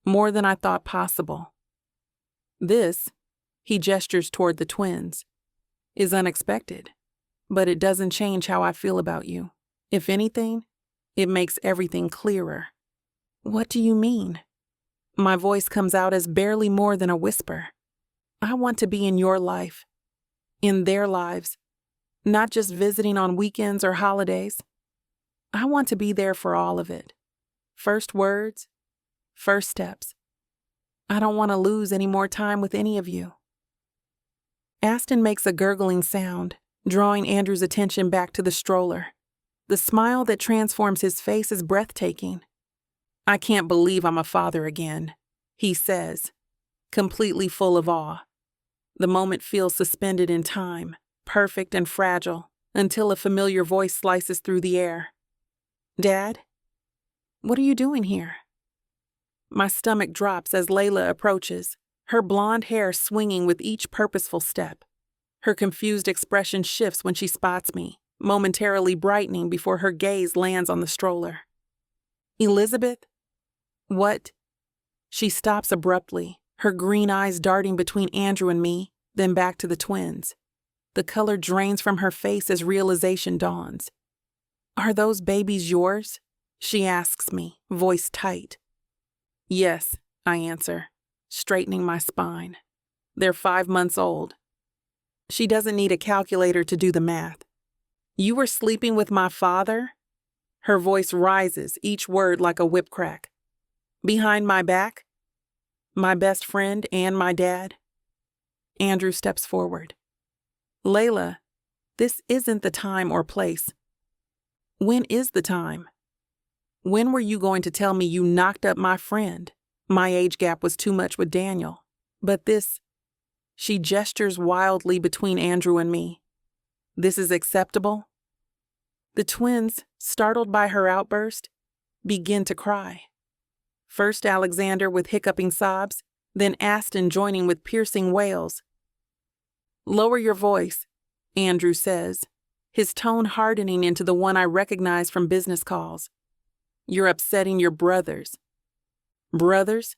More than I thought possible. This, he gestures toward the twins, is unexpected, but it doesn't change how I feel about you. If anything, it makes everything clearer. What do you mean? My voice comes out as barely more than a whisper. I want to be in your life, in their lives, not just visiting on weekends or holidays. I want to be there for all of it. First words, first steps. I don't want to lose any more time with any of you. Aston makes a gurgling sound, drawing Andrew's attention back to the stroller. The smile that transforms his face is breathtaking. I can't believe I'm a father again, he says, completely full of awe. The moment feels suspended in time, perfect and fragile, until a familiar voice slices through the air. Dad? What are you doing here? My stomach drops as Layla approaches, her blonde hair swinging with each purposeful step. Her confused expression shifts when she spots me, momentarily brightening before her gaze lands on the stroller. Elizabeth? What? She stops abruptly, her green eyes darting between Andrew and me, then back to the twins. The color drains from her face as realization dawns. Are those babies yours? She asks me, voice tight. Yes, I answer, straightening my spine. They're 5 months old. She doesn't need a calculator to do the math. You were sleeping with my father? Her voice rises, each word like a whip crack. Behind my back? My best friend and my dad? Andrew steps forward. Layla, this isn't the time or place. When is the time? When were you going to tell me you knocked up my friend? My age gap was too much with Daniel. But this... She gestures wildly between Andrew and me. This is acceptable? The twins, startled by her outburst, begin to cry. First Alexander with hiccuping sobs, then Aston joining with piercing wails. Lower your voice, Andrew says, his tone hardening into the one I recognize from business calls. You're upsetting your brothers. Brothers?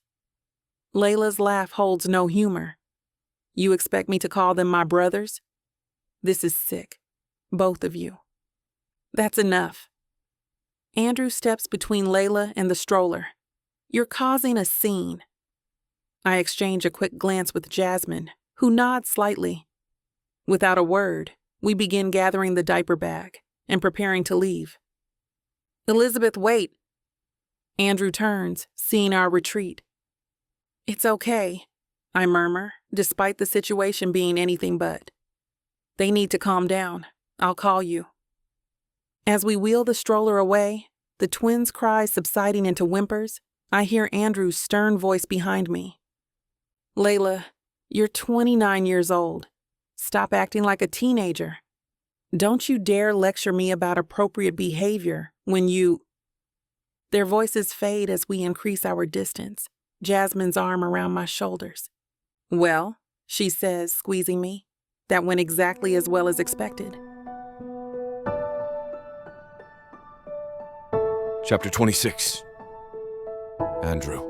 Layla's laugh holds no humor. You expect me to call them my brothers? This is sick. Both of you. That's enough. Andrew steps between Layla and the stroller. You're causing a scene. I exchange a quick glance with Jasmine, who nods slightly. Without a word, we begin gathering the diaper bag and preparing to leave. Elizabeth, wait. Andrew turns, seeing our retreat. It's okay, I murmur, despite the situation being anything but. They need to calm down. I'll call you. As we wheel the stroller away, the twins' cries subsiding into whimpers, I hear Andrew's stern voice behind me. Layla, you're 29 years old. Stop acting like a teenager. Don't you dare lecture me about appropriate behavior when you... Their voices fade as we increase our distance, Jasmine's arm around my shoulders. Well, she says, squeezing me, that went exactly as well as expected. Chapter 26. Andrew.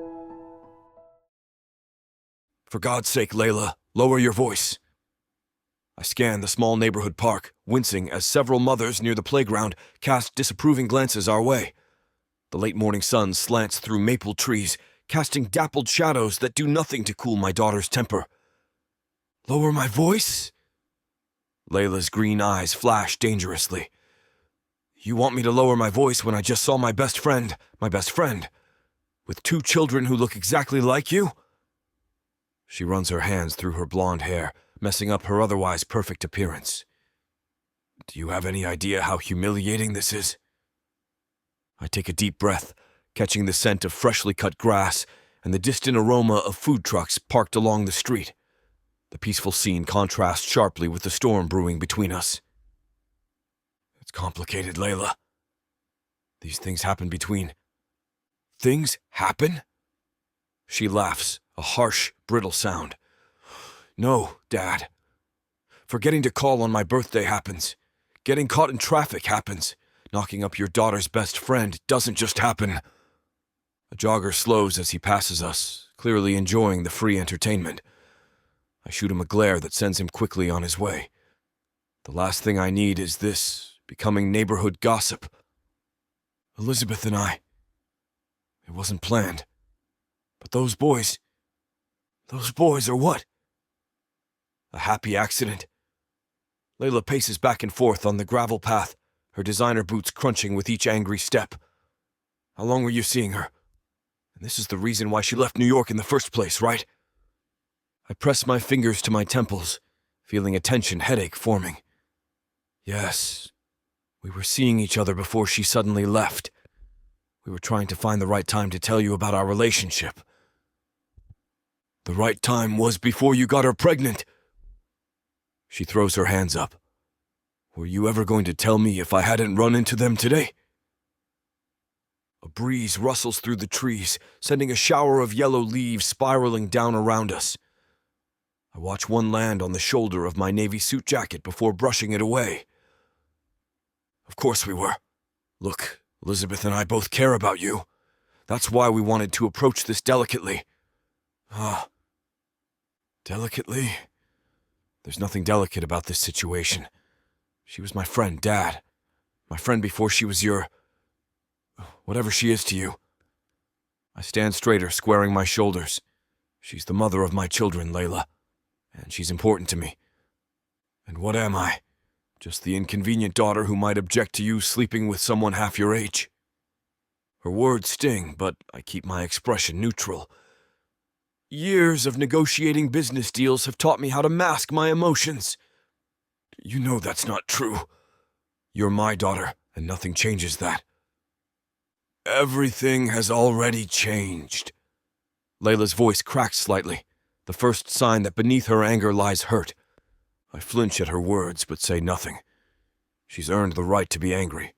For God's sake, Layla, lower your voice. I scan the small neighborhood park, wincing as several mothers near the playground cast disapproving glances our way. The late morning sun slants through maple trees, casting dappled shadows that do nothing to cool my daughter's temper. Lower my voice? Layla's green eyes flash dangerously. You want me to lower my voice when I just saw my best friend, with 2 children who look exactly like you? She runs her hands through her blonde hair, messing up her otherwise perfect appearance. Do you have any idea how humiliating this is? I take a deep breath, catching the scent of freshly cut grass and the distant aroma of food trucks parked along the street. The peaceful scene contrasts sharply with the storm brewing between us. It's complicated, Layla. These things happen between... Things happen? She laughs, a harsh, brittle sound. No, Dad. Forgetting to call on my birthday happens. Getting caught in traffic happens. Knocking up your daughter's best friend doesn't just happen. A jogger slows as he passes us, clearly enjoying the free entertainment. I shoot him a glare that sends him quickly on his way. The last thing I need is this becoming neighborhood gossip. Elizabeth and I. It wasn't planned. But those boys are what? A happy accident? Layla paces back and forth on the gravel path, her designer boots crunching with each angry step. How long were you seeing her? And this is the reason why she left New York in the first place, right? I press my fingers to my temples, feeling a tension headache forming. Yes, we were seeing each other before she suddenly left. We were trying to find the right time to tell you about our relationship. The right time was before you got her pregnant. She throws her hands up. Were you ever going to tell me if I hadn't run into them today? A breeze rustles through the trees, sending a shower of yellow leaves spiraling down around us. I watch one land on the shoulder of my navy suit jacket before brushing it away. Of course we were. Look, Elizabeth and I both care about you. That's why we wanted to approach this delicately. Delicately? There's nothing delicate about this situation. She was my friend, Dad. My friend before she was your... whatever she is to you. I stand straighter, squaring my shoulders. She's the mother of my children, Layla. And she's important to me. And what am I? Just the inconvenient daughter who might object to you sleeping with someone half your age? Her words sting, but I keep my expression neutral. Years of negotiating business deals have taught me how to mask my emotions. You know that's not true. You're my daughter, and nothing changes that. Everything has already changed. Layla's voice cracks slightly, the first sign that beneath her anger lies hurt. I flinch at her words, but say nothing. She's earned the right to be angry.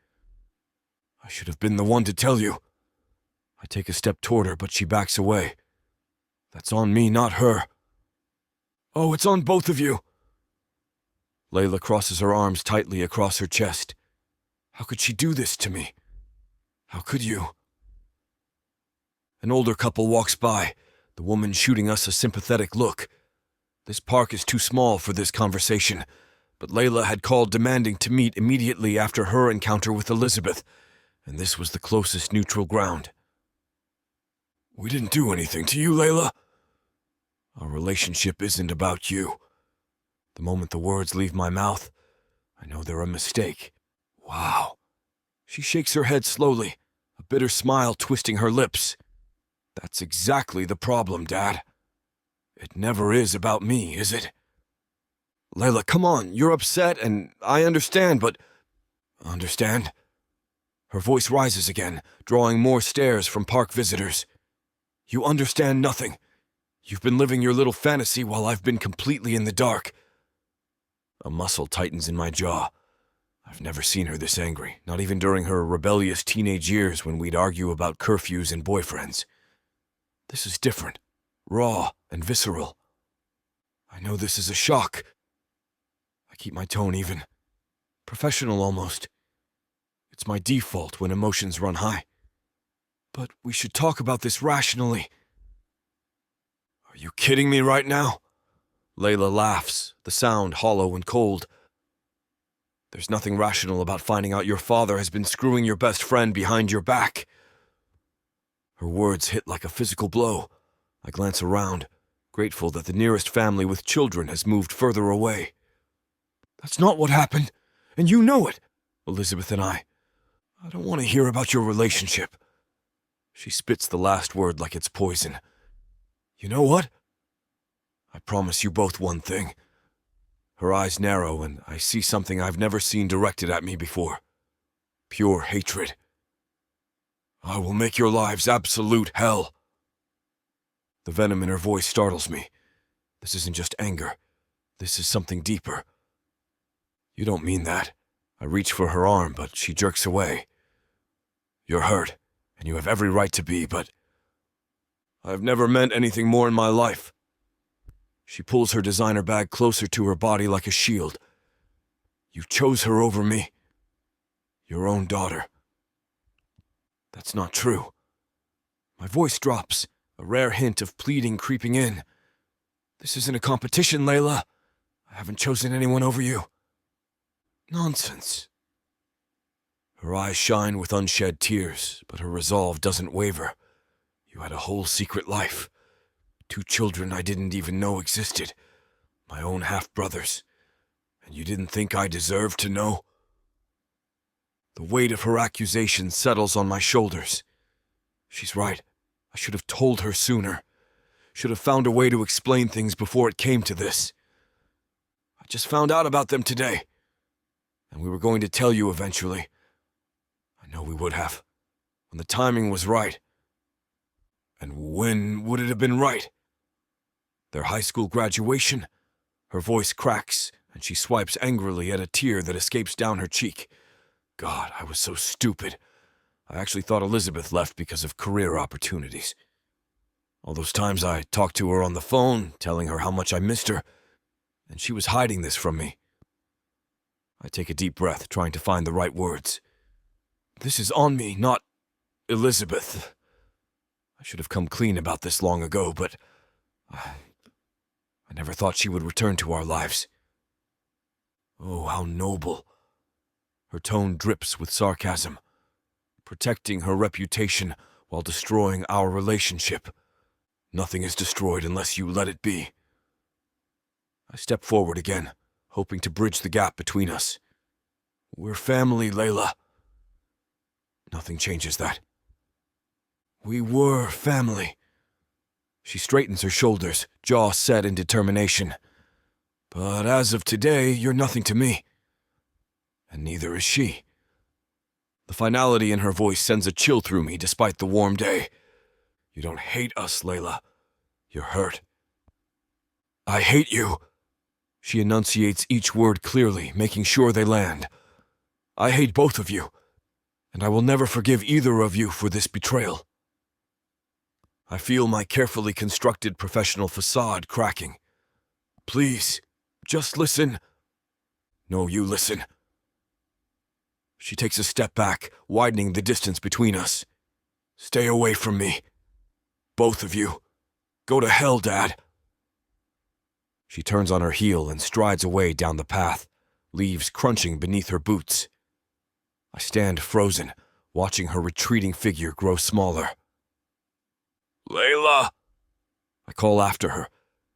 I should have been the one to tell you. I take a step toward her, but she backs away. That's on me, not her. Oh, it's on both of you. Layla crosses her arms tightly across her chest. How could she do this to me? How could you? An older couple walks by, the woman shooting us a sympathetic look. This park is too small for this conversation, but Layla had called demanding to meet immediately after her encounter with Elizabeth, and this was the closest neutral ground. We didn't do anything to you, Layla. Our relationship isn't about you. The moment the words leave my mouth, I know they're a mistake. Wow. She shakes her head slowly, a bitter smile twisting her lips. That's exactly the problem, Dad. It never is about me, is it? Layla, come on, you're upset, and I understand, but... Understand? Her voice rises again, drawing more stares from park visitors. You understand nothing. You've been living your little fantasy while I've been completely in the dark. A muscle tightens in my jaw. I've never seen her this angry, not even during her rebellious teenage years when we'd argue about curfews and boyfriends. This is different, raw and visceral. I know this is a shock. I keep my tone even, professional almost. It's my default when emotions run high. But we should talk about this rationally. Are you kidding me right now? Layla laughs, the sound hollow and cold. There's nothing rational about finding out your father has been screwing your best friend behind your back. Her words hit like a physical blow. I glance around, grateful that the nearest family with children has moved further away. That's not what happened, and you know it, Elizabeth and I. I don't want to hear about your relationship. She spits the last word like it's poison. You know what? I promise you both one thing. Her eyes narrow, and I see something I've never seen directed at me before. Pure hatred. I will make your lives absolute hell. The venom in her voice startles me. This isn't just anger. This is something deeper. You don't mean that. I reach for her arm, but she jerks away. You're hurt, and you have every right to be, but I've never meant anything more in my life. She pulls her designer bag closer to her body like a shield. You chose her over me. Your own daughter. That's not true. My voice drops, a rare hint of pleading creeping in. This isn't a competition, Layla. I haven't chosen anyone over you. Nonsense. Her eyes shine with unshed tears, but her resolve doesn't waver. You had a whole secret life. 2 children I didn't even know existed. My own half-brothers. And you didn't think I deserved to know? The weight of her accusation settles on my shoulders. She's right. I should have told her sooner. Should have found a way to explain things before it came to this. I just found out about them today. And we were going to tell you eventually. I know we would have. When the timing was right. And when would it have been right? Their high school graduation? Her voice cracks, and she swipes angrily at a tear that escapes down her cheek. God, I was so stupid. I actually thought Elizabeth left because of career opportunities. All those times I talked to her on the phone, telling her how much I missed her, and she was hiding this from me. I take a deep breath, trying to find the right words. This is on me, not Elizabeth. I should have come clean about this long ago, but I never thought she would return to our lives. Oh, how noble. Her tone drips with sarcasm, protecting her reputation while destroying our relationship. Nothing is destroyed unless you let it be. I step forward again, hoping to bridge the gap between us. We're family, Layla. Nothing changes that. We were family. She straightens her shoulders, jaw set in determination. But as of today, you're nothing to me. And neither is she. The finality in her voice sends a chill through me despite the warm day. You don't hate us, Layla. You're hurt. I hate you. She enunciates each word clearly, making sure they land. I hate both of you, and I will never forgive either of you for this betrayal. I feel my carefully constructed professional facade cracking. Please, just listen. No, you listen. She takes a step back, widening the distance between us. Stay away from me. Both of you. Go to hell, Dad. She turns on her heel and strides away down the path, leaves crunching beneath her boots. I stand frozen, watching her retreating figure grow smaller. Layla! I call after her,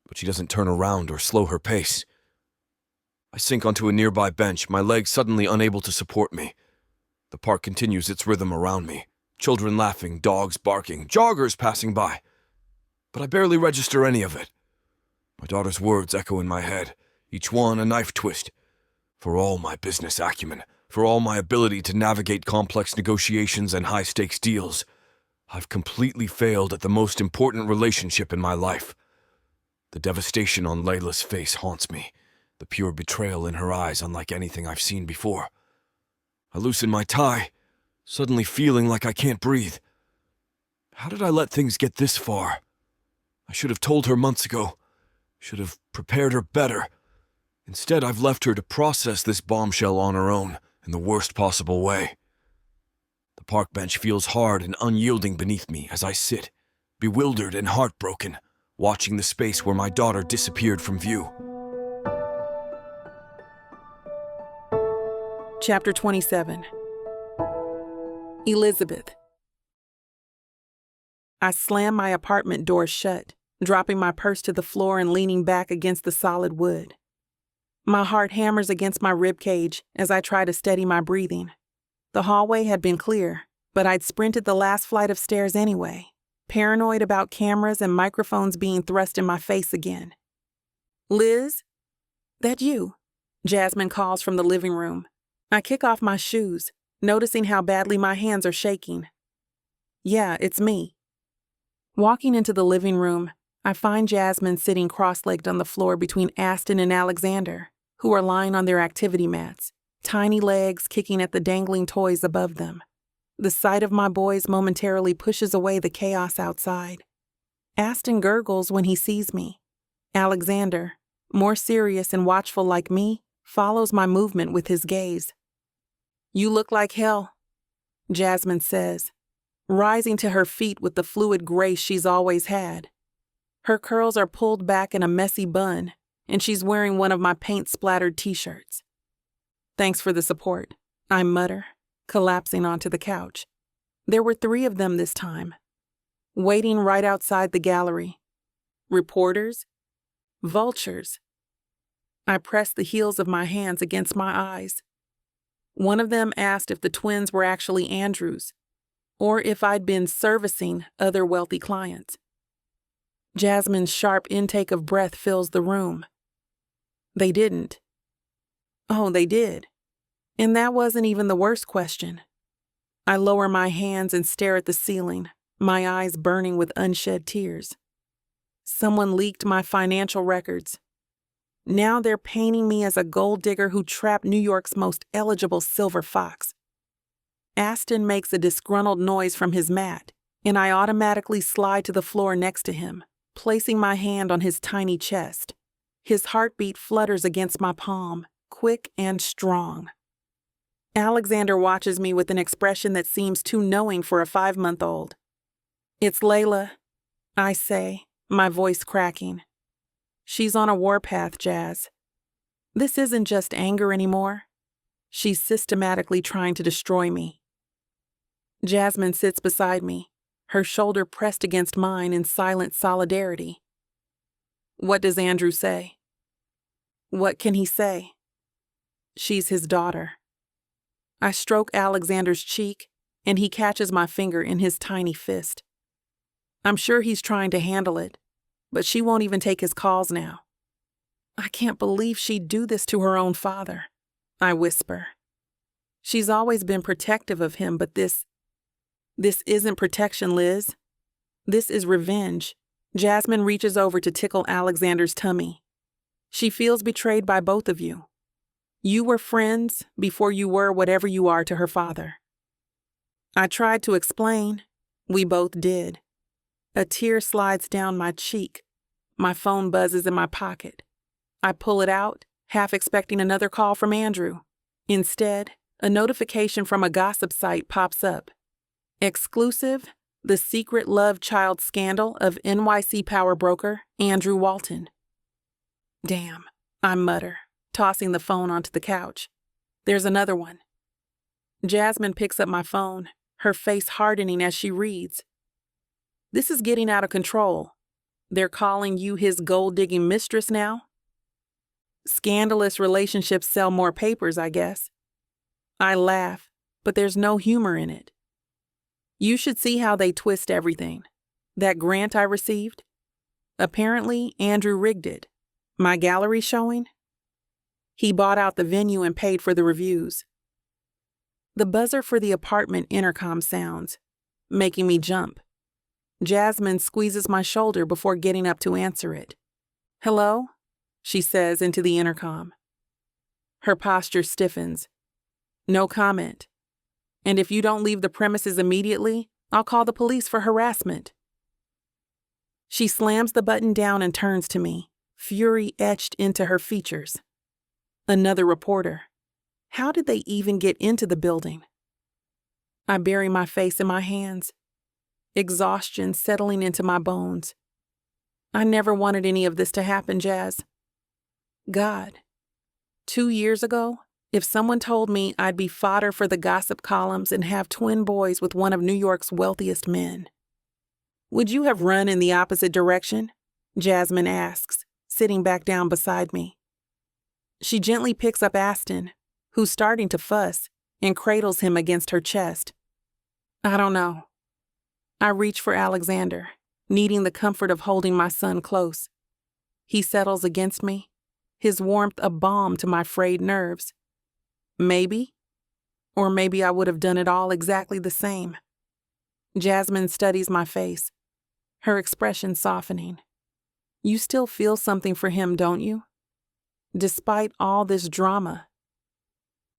but she doesn't turn around or slow her pace. I sink onto a nearby bench, my legs suddenly unable to support me. The park continues its rhythm around me. Children laughing, dogs barking, joggers passing by. But I barely register any of it. My daughter's words echo in my head, each one a knife twist. For all my business acumen, for all my ability to navigate complex negotiations and high-stakes deals, I've completely failed at the most important relationship in my life. The devastation on Layla's face haunts me. The pure betrayal in her eyes unlike anything I've seen before. I loosen my tie, suddenly feeling like I can't breathe. How did I let things get this far? I should have told her months ago. Should have prepared her better. Instead, I've left her to process this bombshell on her own in the worst possible way. The park bench feels hard and unyielding beneath me as I sit, bewildered and heartbroken, watching the space where my daughter disappeared from view. Chapter 27. Elizabeth. I slam my apartment door shut, dropping my purse to the floor and leaning back against the solid wood. My heart hammers against my ribcage as I try to steady my breathing. The hallway had been clear, but I'd sprinted the last flight of stairs anyway, paranoid about cameras and microphones being thrust in my face again. Liz? That you? Jasmine calls from the living room. I kick off my shoes, noticing how badly my hands are shaking. Yeah, it's me. Walking into the living room, I find Jasmine sitting cross-legged on the floor between Aston and Alexander, who are lying on their activity mats, tiny legs kicking at the dangling toys above them. The sight of my boys momentarily pushes away the chaos outside. Aston gurgles when he sees me. Alexander, more serious and watchful like me, follows my movement with his gaze. "You look like hell," Jasmine says, rising to her feet with the fluid grace she's always had. Her curls are pulled back in a messy bun, and she's wearing one of my paint-splattered t-shirts. "Thanks for the support," I mutter, collapsing onto the couch. There were 3 of them this time, waiting right outside the gallery. Reporters? Vultures. I pressed the heels of my hands against my eyes. One of them asked if the twins were actually Andrew's, or if I'd been servicing other wealthy clients. Jasmine's sharp intake of breath fills the room. They didn't. Oh, they did. And that wasn't even the worst question. I lower my hands and stare at the ceiling, my eyes burning with unshed tears. Someone leaked my financial records. Now they're painting me as a gold digger who trapped New York's most eligible Silverfox. Aston makes a disgruntled noise from his mat, and I automatically slide to the floor next to him, placing my hand on his tiny chest. His heartbeat flutters against my palm, quick and strong. Alexander watches me with an expression that seems too knowing for a 5-month-old. "It's Layla," I say, my voice cracking. "She's on a warpath, Jazz. This isn't just anger anymore. She's systematically trying to destroy me." Jasmine sits beside me, her shoulder pressed against mine in silent solidarity. "What does Andrew say?" "What can he say?" "She's his daughter." I stroke Alexander's cheek, and he catches my finger in his tiny fist. I'm sure he's trying to handle it, but she won't even take his calls now. "I can't believe she'd do this to her own father," I whisper. "She's always been protective of him, but this isn't protection, Liz. This is revenge." Jasmine reaches over to tickle Alexander's tummy. "She feels betrayed by both of you. You were friends before you were whatever you are to her father." I tried to explain. We both did. A tear slides down my cheek. My phone buzzes in my pocket. I pull it out, half expecting another call from Andrew. Instead, a notification from a gossip site pops up. Exclusive, the secret love child scandal of NYC power broker Andrew Walton. "Damn," I mutter, tossing the phone onto the couch. There's another one. Jasmine picks up my phone, her face hardening as she reads. "This is getting out of control. They're calling you his gold-digging mistress now?" Scandalous relationships sell more papers, I guess. I laugh, but there's no humor in it. "You should see how they twist everything. That grant I received? Apparently, Andrew rigged it. My gallery showing? He bought out the venue and paid for the reviews." The buzzer for the apartment intercom sounds, making me jump. Jasmine squeezes my shoulder before getting up to answer it. "Hello?" she says into the intercom. Her posture stiffens. "No comment. And if you don't leave the premises immediately, I'll call the police for harassment." She slams the button down and turns to me, fury etched into her features. Another reporter. How did they even get into the building? I bury my face in my hands, exhaustion settling into my bones. I never wanted any of this to happen, Jazz. God, 2 years ago, if someone told me I'd be fodder for the gossip columns and have twin boys with one of New York's wealthiest men, would you have run in the opposite direction? Jasmine asks, sitting back down beside me. She gently picks up Aston, who's starting to fuss, and cradles him against her chest. I don't know. I reach for Alexander, needing the comfort of holding my son close. He settles against me, his warmth a balm to my frayed nerves. Maybe, or maybe I would have done it all exactly the same. Jasmine studies my face, her expression softening. You still feel something for him, don't you? Despite all this drama.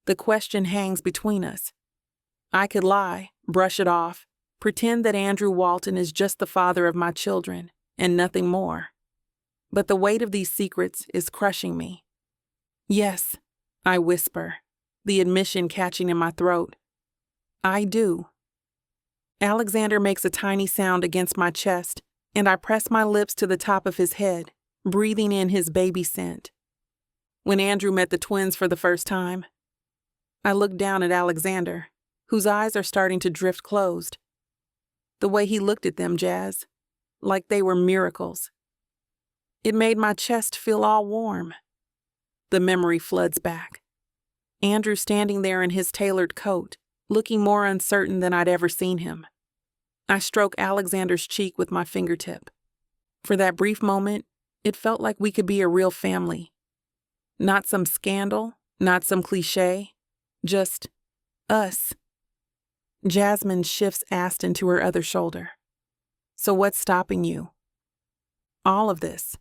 The question hangs between us. I could lie, brush it off, pretend that Andrew Walton is just the father of my children and nothing more. But the weight of these secrets is crushing me. Yes, I whisper, the admission catching in my throat. I do. Alexander makes a tiny sound against my chest, and I press my lips to the top of his head, breathing in his baby scent. When Andrew met the twins for the first time, I looked down at Alexander, whose eyes are starting to drift closed. The way he looked at them, Jazz, like they were miracles. It made my chest feel all warm. The memory floods back. Andrew standing there in his tailored coat, looking more uncertain than I'd ever seen him. I stroke Alexander's cheek with my fingertip. For that brief moment, it felt like we could be a real family. Not some scandal, not some cliché, just us. Jasmine shifts Aston to her other shoulder. So what's stopping you? All of this.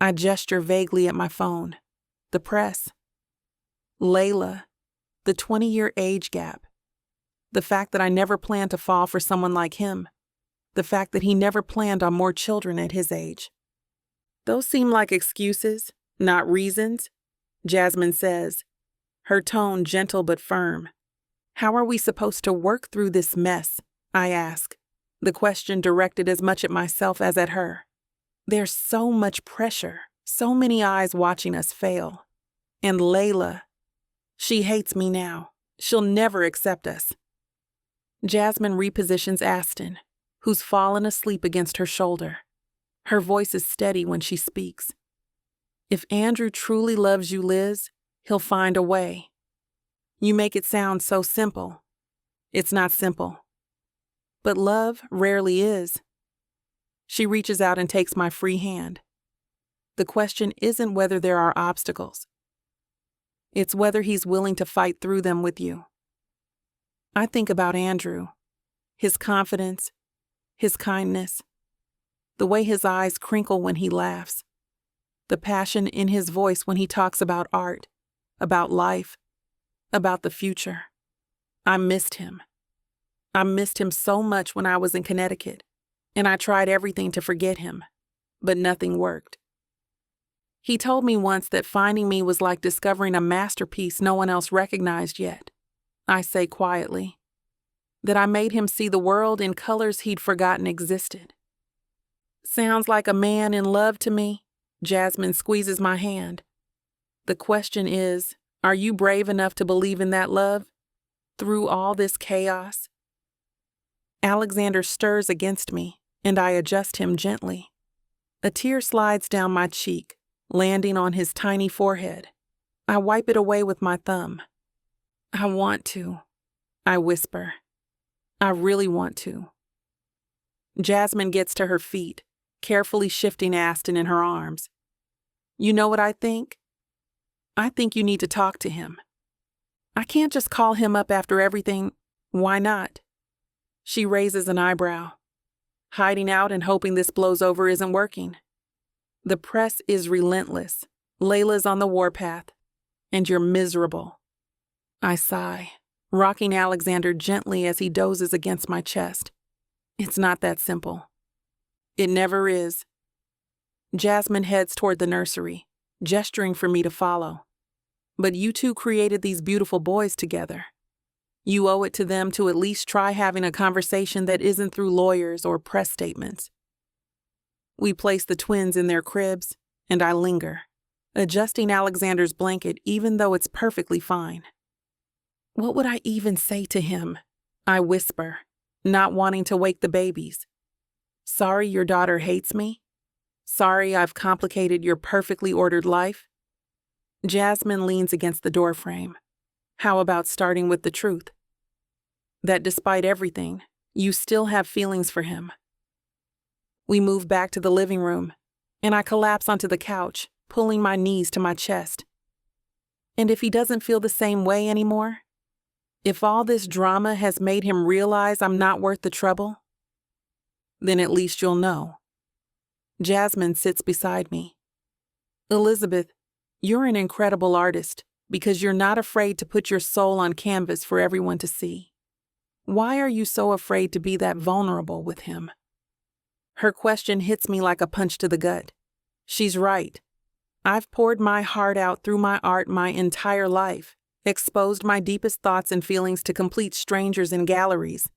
I gesture vaguely at my phone. The press. Layla. The 20-year age gap. The fact that I never planned to fall for someone like him. The fact that he never planned on more children at his age. Those seem like excuses, not reasons, Jasmine says, her tone gentle but firm. How are we supposed to work through this mess? I ask, the question directed as much at myself as at her. There's so much pressure, so many eyes watching us fail. And Layla, she hates me now. She'll never accept us. Jasmine repositions Aston, who's fallen asleep against her shoulder. Her voice is steady when she speaks. If Andrew truly loves you, Liz, he'll find a way. You make it sound so simple. It's not simple. But love rarely is. She reaches out and takes my free hand. The question isn't whether there are obstacles. It's whether he's willing to fight through them with you. I think about Andrew, his confidence, his kindness, the way his eyes crinkle when he laughs, the passion in his voice when he talks about art, about life, about the future. I missed him. I missed him so much when I was in Connecticut, and I tried everything to forget him, but nothing worked. He told me once that finding me was like discovering a masterpiece no one else recognized yet. I say quietly, that I made him see the world in colors he'd forgotten existed. Sounds like a man in love to me. Jasmine squeezes my hand. The question is, are you brave enough to believe in that love? Through all this chaos? Alexander stirs against me, and I adjust him gently. A tear slides down my cheek, landing on his tiny forehead. I wipe it away with my thumb. I want to, I whisper. I really want to. Jasmine gets to her feet, carefully shifting Aston in her arms. You know what I think? I think you need to talk to him. I can't just call him up after everything. Why not? She raises an eyebrow. Hiding out and hoping this blows over isn't working. The press is relentless. Layla's on the warpath. And you're miserable. I sigh, rocking Alexander gently as he dozes against my chest. It's not that simple. It never is. Jasmine heads toward the nursery, gesturing for me to follow. But you two created these beautiful boys together. You owe it to them to at least try having a conversation that isn't through lawyers or press statements. We place the twins in their cribs, and I linger, adjusting Alexander's blanket even though it's perfectly fine. What would I even say to him? I whisper, not wanting to wake the babies. Sorry your daughter hates me? Sorry I've complicated your perfectly ordered life? Jasmine leans against the doorframe. How about starting with the truth? That despite everything, you still have feelings for him. We move back to the living room, and I collapse onto the couch, pulling my knees to my chest. And if he doesn't feel the same way anymore? If all this drama has made him realize I'm not worth the trouble, then at least you'll know. Jasmine sits beside me. Elizabeth, you're an incredible artist because you're not afraid to put your soul on canvas for everyone to see. Why are you so afraid to be that vulnerable with him? Her question hits me like a punch to the gut. She's right. I've poured my heart out through my art my entire life, exposed my deepest thoughts and feelings to complete strangers in galleries.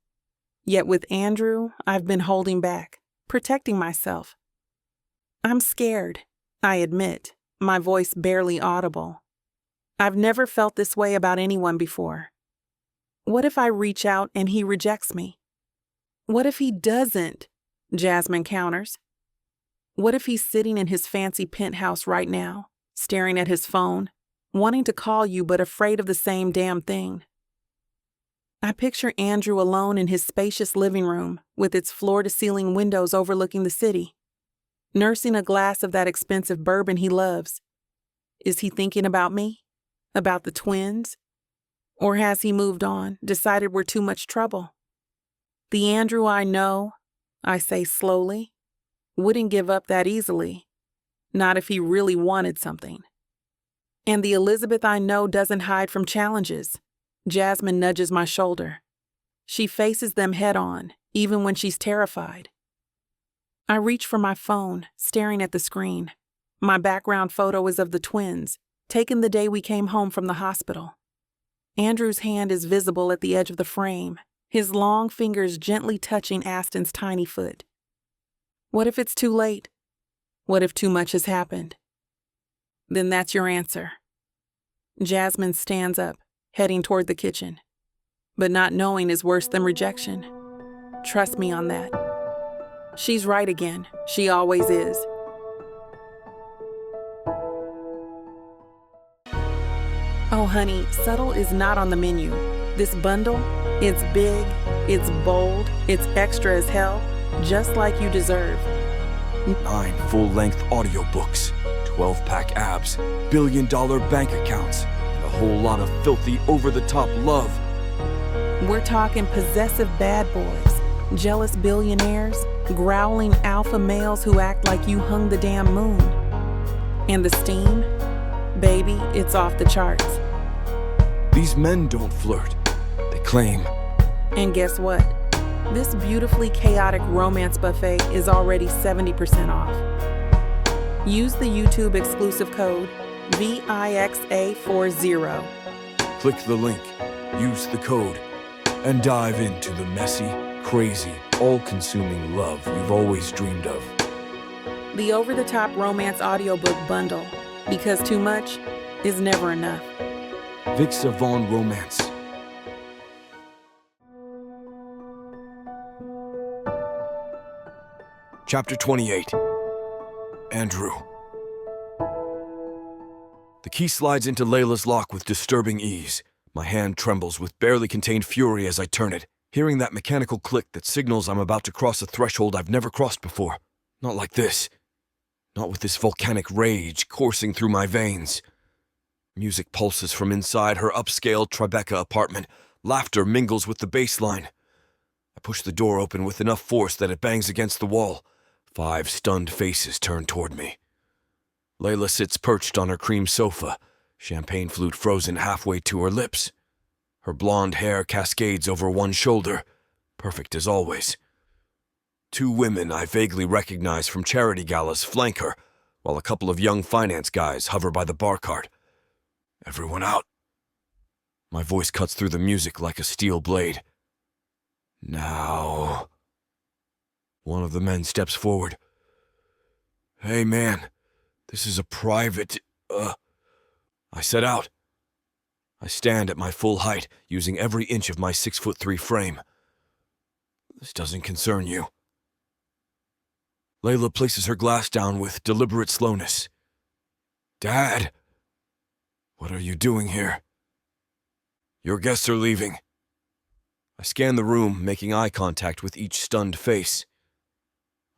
Yet with Andrew, I've been holding back, protecting myself. I'm scared, I admit, my voice barely audible. I've never felt this way about anyone before. What if I reach out and he rejects me? What if he doesn't? Jasmine counters. What if he's sitting in his fancy penthouse right now, staring at his phone, wanting to call you but afraid of the same damn thing? I picture Andrew alone in his spacious living room with its floor-to-ceiling windows overlooking the city, nursing a glass of that expensive bourbon he loves. Is he thinking about me? About the twins? Or has he moved on, decided we're too much trouble? The Andrew I know, I say slowly, wouldn't give up that easily, not if he really wanted something. And the Elizabeth I know doesn't hide from challenges. Jasmine nudges my shoulder. She faces them head on, even when she's terrified. I reach for my phone, staring at the screen. My background photo is of the twins, taken the day we came home from the hospital. Andrew's hand is visible at the edge of the frame, his long fingers gently touching Aston's tiny foot. What if it's too late? What if too much has happened? Then that's your answer. Jasmine stands up, heading toward the kitchen. But not knowing is worse than rejection. Trust me on that. She's right again. She always is. Oh, honey, subtle is not on the menu. This bundle, it's big, it's bold, it's extra as hell, just like you deserve. 9 full-length audiobooks, 12-pack abs, billion-dollar bank accounts, and a whole lot of filthy, over-the-top love. We're talking possessive bad boys, jealous billionaires, growling alpha males who act like you hung the damn moon. And the steam? Baby, it's off the charts. These men don't flirt. They claim. And guess what? This beautifully chaotic romance buffet is already 70% off. Use the YouTube exclusive code VIXA40. Click the link, use the code, and dive into the messy, crazy, all-consuming love you've always dreamed of. The over-the-top romance audiobook bundle, because too much is never enough. Vixa Vaughn Romance. Chapter 28. Andrew. The key slides into Layla's lock with disturbing ease. My hand trembles with barely contained fury as I turn it, hearing that mechanical click that signals I'm about to cross a threshold I've never crossed before. Not like this. Not with this volcanic rage coursing through my veins. Music pulses from inside her upscale Tribeca apartment. Laughter mingles with the bass line. I push the door open with enough force that it bangs against the wall. 5 stunned faces turn toward me. Layla sits perched on her cream sofa, champagne flute frozen halfway to her lips. Her blonde hair cascades over one shoulder, perfect as always. 2 women I vaguely recognize from charity galas flank her, while a couple of young finance guys hover by the bar cart. Everyone out. My voice cuts through the music like a steel blade. Now. One of the men steps forward. Hey man, this is a private, I set out. I stand at my full height, using every inch of my 6'3" frame. This doesn't concern you. Layla places her glass down with deliberate slowness. Dad, what are you doing here? Your guests are leaving. I scan the room, making eye contact with each stunned face.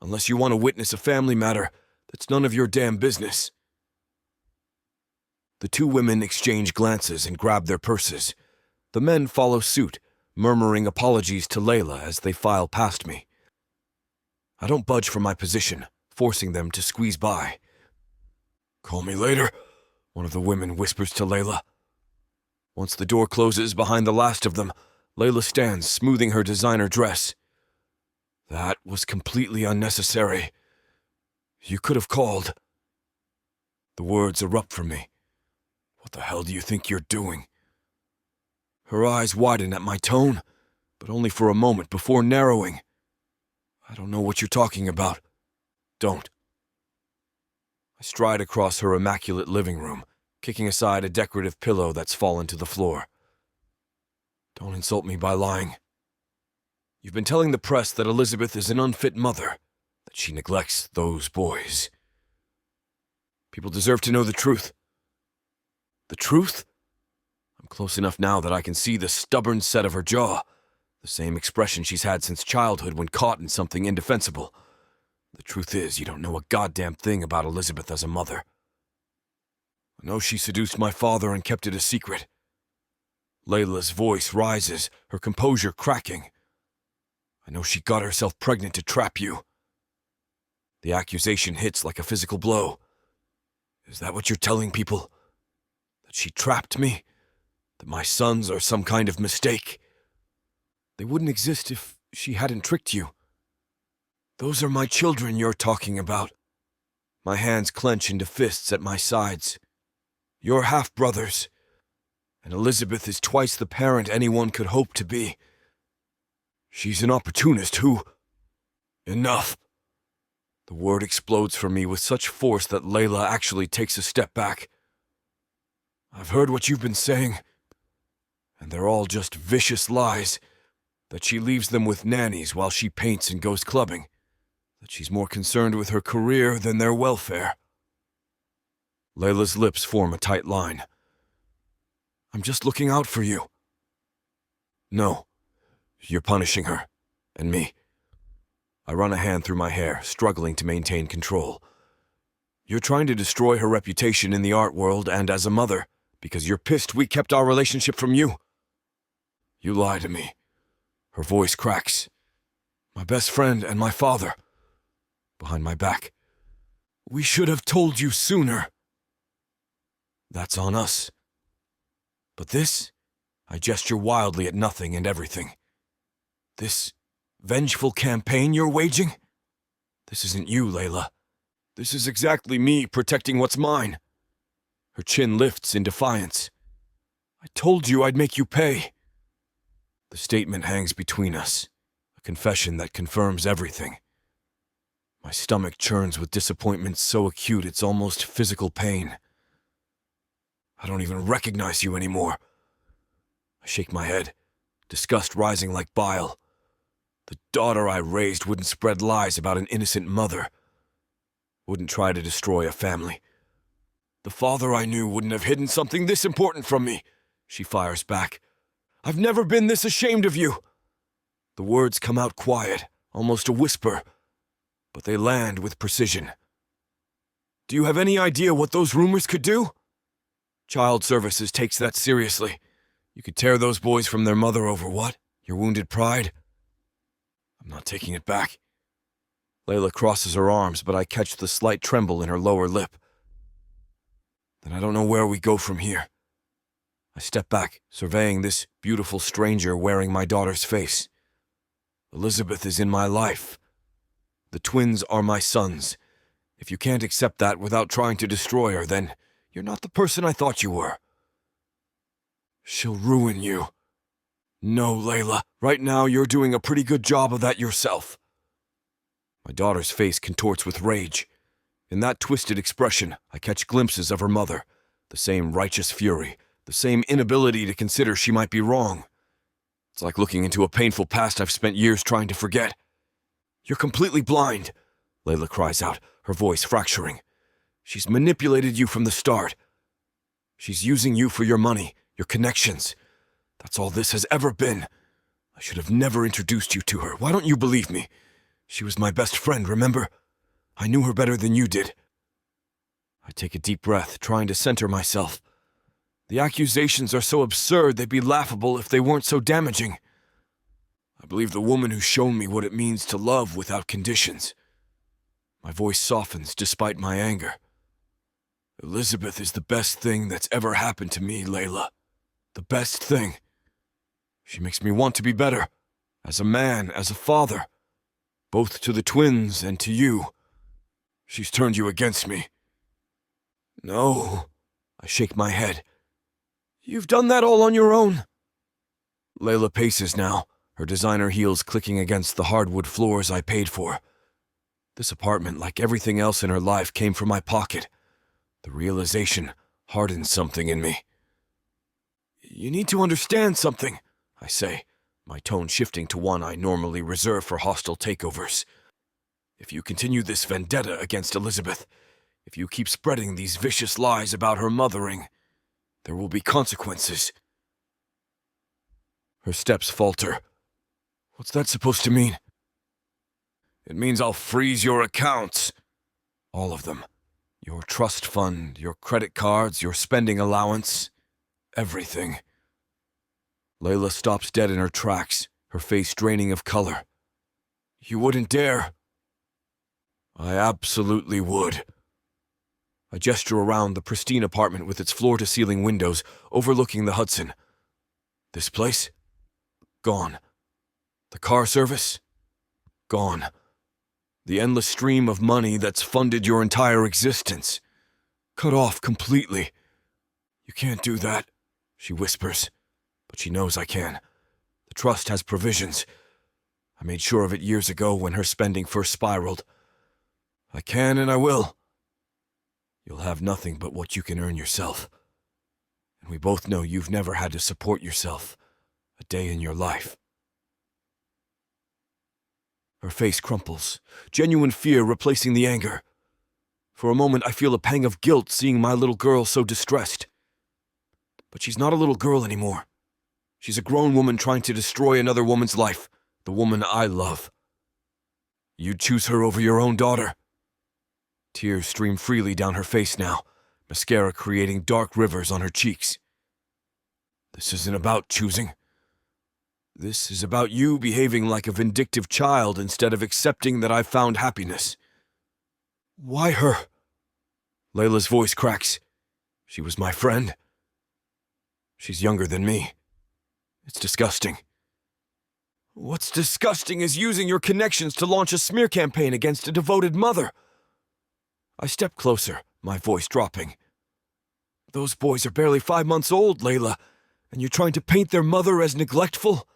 Unless you want to witness a family matter, that's none of your damn business. The 2 women exchange glances and grab their purses. The men follow suit, murmuring apologies to Layla as they file past me. I don't budge from my position, forcing them to squeeze by. "Call me later," one of the women whispers to Layla. Once the door closes behind the last of them, Layla stands, smoothing her designer dress. "That was completely unnecessary. You could have called." The words erupt from me. "What the hell do you think you're doing?" Her eyes widen at my tone, but only for a moment before narrowing. "I don't know what you're talking about. Don't." I stride across her immaculate living room, kicking aside a decorative pillow that's fallen to the floor. "Don't insult me by lying. You've been telling the press that Elizabeth is an unfit mother, that she neglects those boys. People deserve to know the truth." "The truth?" I'm close enough now that I can see the stubborn set of her jaw, the same expression she's had since childhood when caught in something indefensible. "The truth is, you don't know a goddamn thing about Elizabeth as a mother. I know she seduced my father and kept it a secret." Layla's voice rises, her composure cracking. "I know she got herself pregnant to trap you." The accusation hits like a physical blow. "Is that what you're telling people? That she trapped me? That my sons are some kind of mistake? They wouldn't exist if she hadn't tricked you. Those are my children you're talking about." My hands clench into fists at my sides. "You're half-brothers, and Elizabeth is twice the parent anyone could hope to be. She's an opportunist who—" "Enough." The word explodes from me with such force that Layla actually takes a step back. "I've heard what you've been saying, and they're all just vicious lies. That she leaves them with nannies while she paints and goes clubbing. That she's more concerned with her career than their welfare." Layla's lips form a tight line. "I'm just looking out for you." "No, you're punishing her, and me." I run a hand through my hair, struggling to maintain control. "You're trying to destroy her reputation in the art world and as a mother, because you're pissed we kept our relationship from you. You lie to me." Her voice cracks. "My best friend and my father. Behind my back. We should have told you sooner." "That's on us. But this," I gesture wildly at nothing and everything. "This vengeful campaign you're waging? This isn't you, Layla. This is exactly me protecting what's mine." Her chin lifts in defiance. "I told you I'd make you pay." The statement hangs between us, a confession that confirms everything. My stomach churns with disappointment so acute it's almost physical pain. "I don't even recognize you anymore." I shake my head, disgust rising like bile. The daughter I raised wouldn't spread lies about an innocent mother. Wouldn't try to destroy a family. The father I knew wouldn't have hidden something this important from me, she fires back. "I've never been this ashamed of you." The words come out quiet, almost a whisper, but they land with precision. "Do you have any idea what those rumors could do? Child Services takes that seriously. You could tear those boys from their mother over what? Your wounded pride? I'm not taking it back." Layla crosses her arms, but I catch the slight tremble in her lower lip. "Then I don't know where we go from here." I step back, surveying this beautiful stranger wearing my daughter's face. Elizabeth is in my life. The twins are my sons. If you can't accept that without trying to destroy her, then you're not the person I thought you were. She'll ruin you. No, Layla, right now you're doing a pretty good job of that yourself. My daughter's face contorts with rage. In that twisted expression, I catch glimpses of her mother, the same righteous fury, the same inability to consider she might be wrong. It's like looking into a painful past I've spent years trying to forget. "You're completely blind," Layla cries out, her voice fracturing. "She's manipulated you from the start. She's using you for your money, your connections. That's all this has ever been. I should have never introduced you to her. Why don't you believe me? She was my best friend, remember? I knew her better than you did." I take a deep breath, trying to center myself. The accusations are so absurd they'd be laughable if they weren't so damaging. I believe the woman who's shown me what it means to love without conditions. My voice softens despite my anger. Elizabeth is the best thing that's ever happened to me, Layla. The best thing. She makes me want to be better, as a man, as a father, both to the twins and to you. She's turned you against me. No, I shake my head. You've done that all on your own. Layla paces now, her designer heels clicking against the hardwood floors I paid for. This apartment, like everything else in her life, came from my pocket. The realization hardened something in me. You need to understand something, I say, my tone shifting to one I normally reserve for hostile takeovers. If you continue this vendetta against Elizabeth, if you keep spreading these vicious lies about her mothering, there will be consequences. Her steps falter. What's that supposed to mean? It means I'll freeze your accounts. All of them. Your trust fund, your credit cards, your spending allowance. Everything. Layla stops dead in her tracks, her face draining of color. You wouldn't dare. I absolutely would. I gesture around the pristine apartment with its floor-to-ceiling windows overlooking the Hudson. This place? Gone. The car service? Gone. The endless stream of money that's funded your entire existence. Cut off completely. You can't do that, she whispers, but she knows I can. The trust has provisions. I made sure of it years ago when her spending first spiraled. I can and I will. You'll have nothing but what you can earn yourself. And we both know you've never had to support yourself a day in your life. Her face crumples, genuine fear replacing the anger. For a moment I feel a pang of guilt seeing my little girl so distressed. But she's not a little girl anymore. She's a grown woman trying to destroy another woman's life, the woman I love. You'd choose her over your own daughter? Tears stream freely down her face now, mascara creating dark rivers on her cheeks. This isn't about choosing. This is about you behaving like a vindictive child instead of accepting that I've found happiness. Why her? Layla's voice cracks. She was my friend. She's younger than me. It's disgusting. What's disgusting is using your connections to launch a smear campaign against a devoted mother. I step closer, my voice dropping. Those boys are barely 5 months old, Layla, and you're trying to paint their mother as neglectful?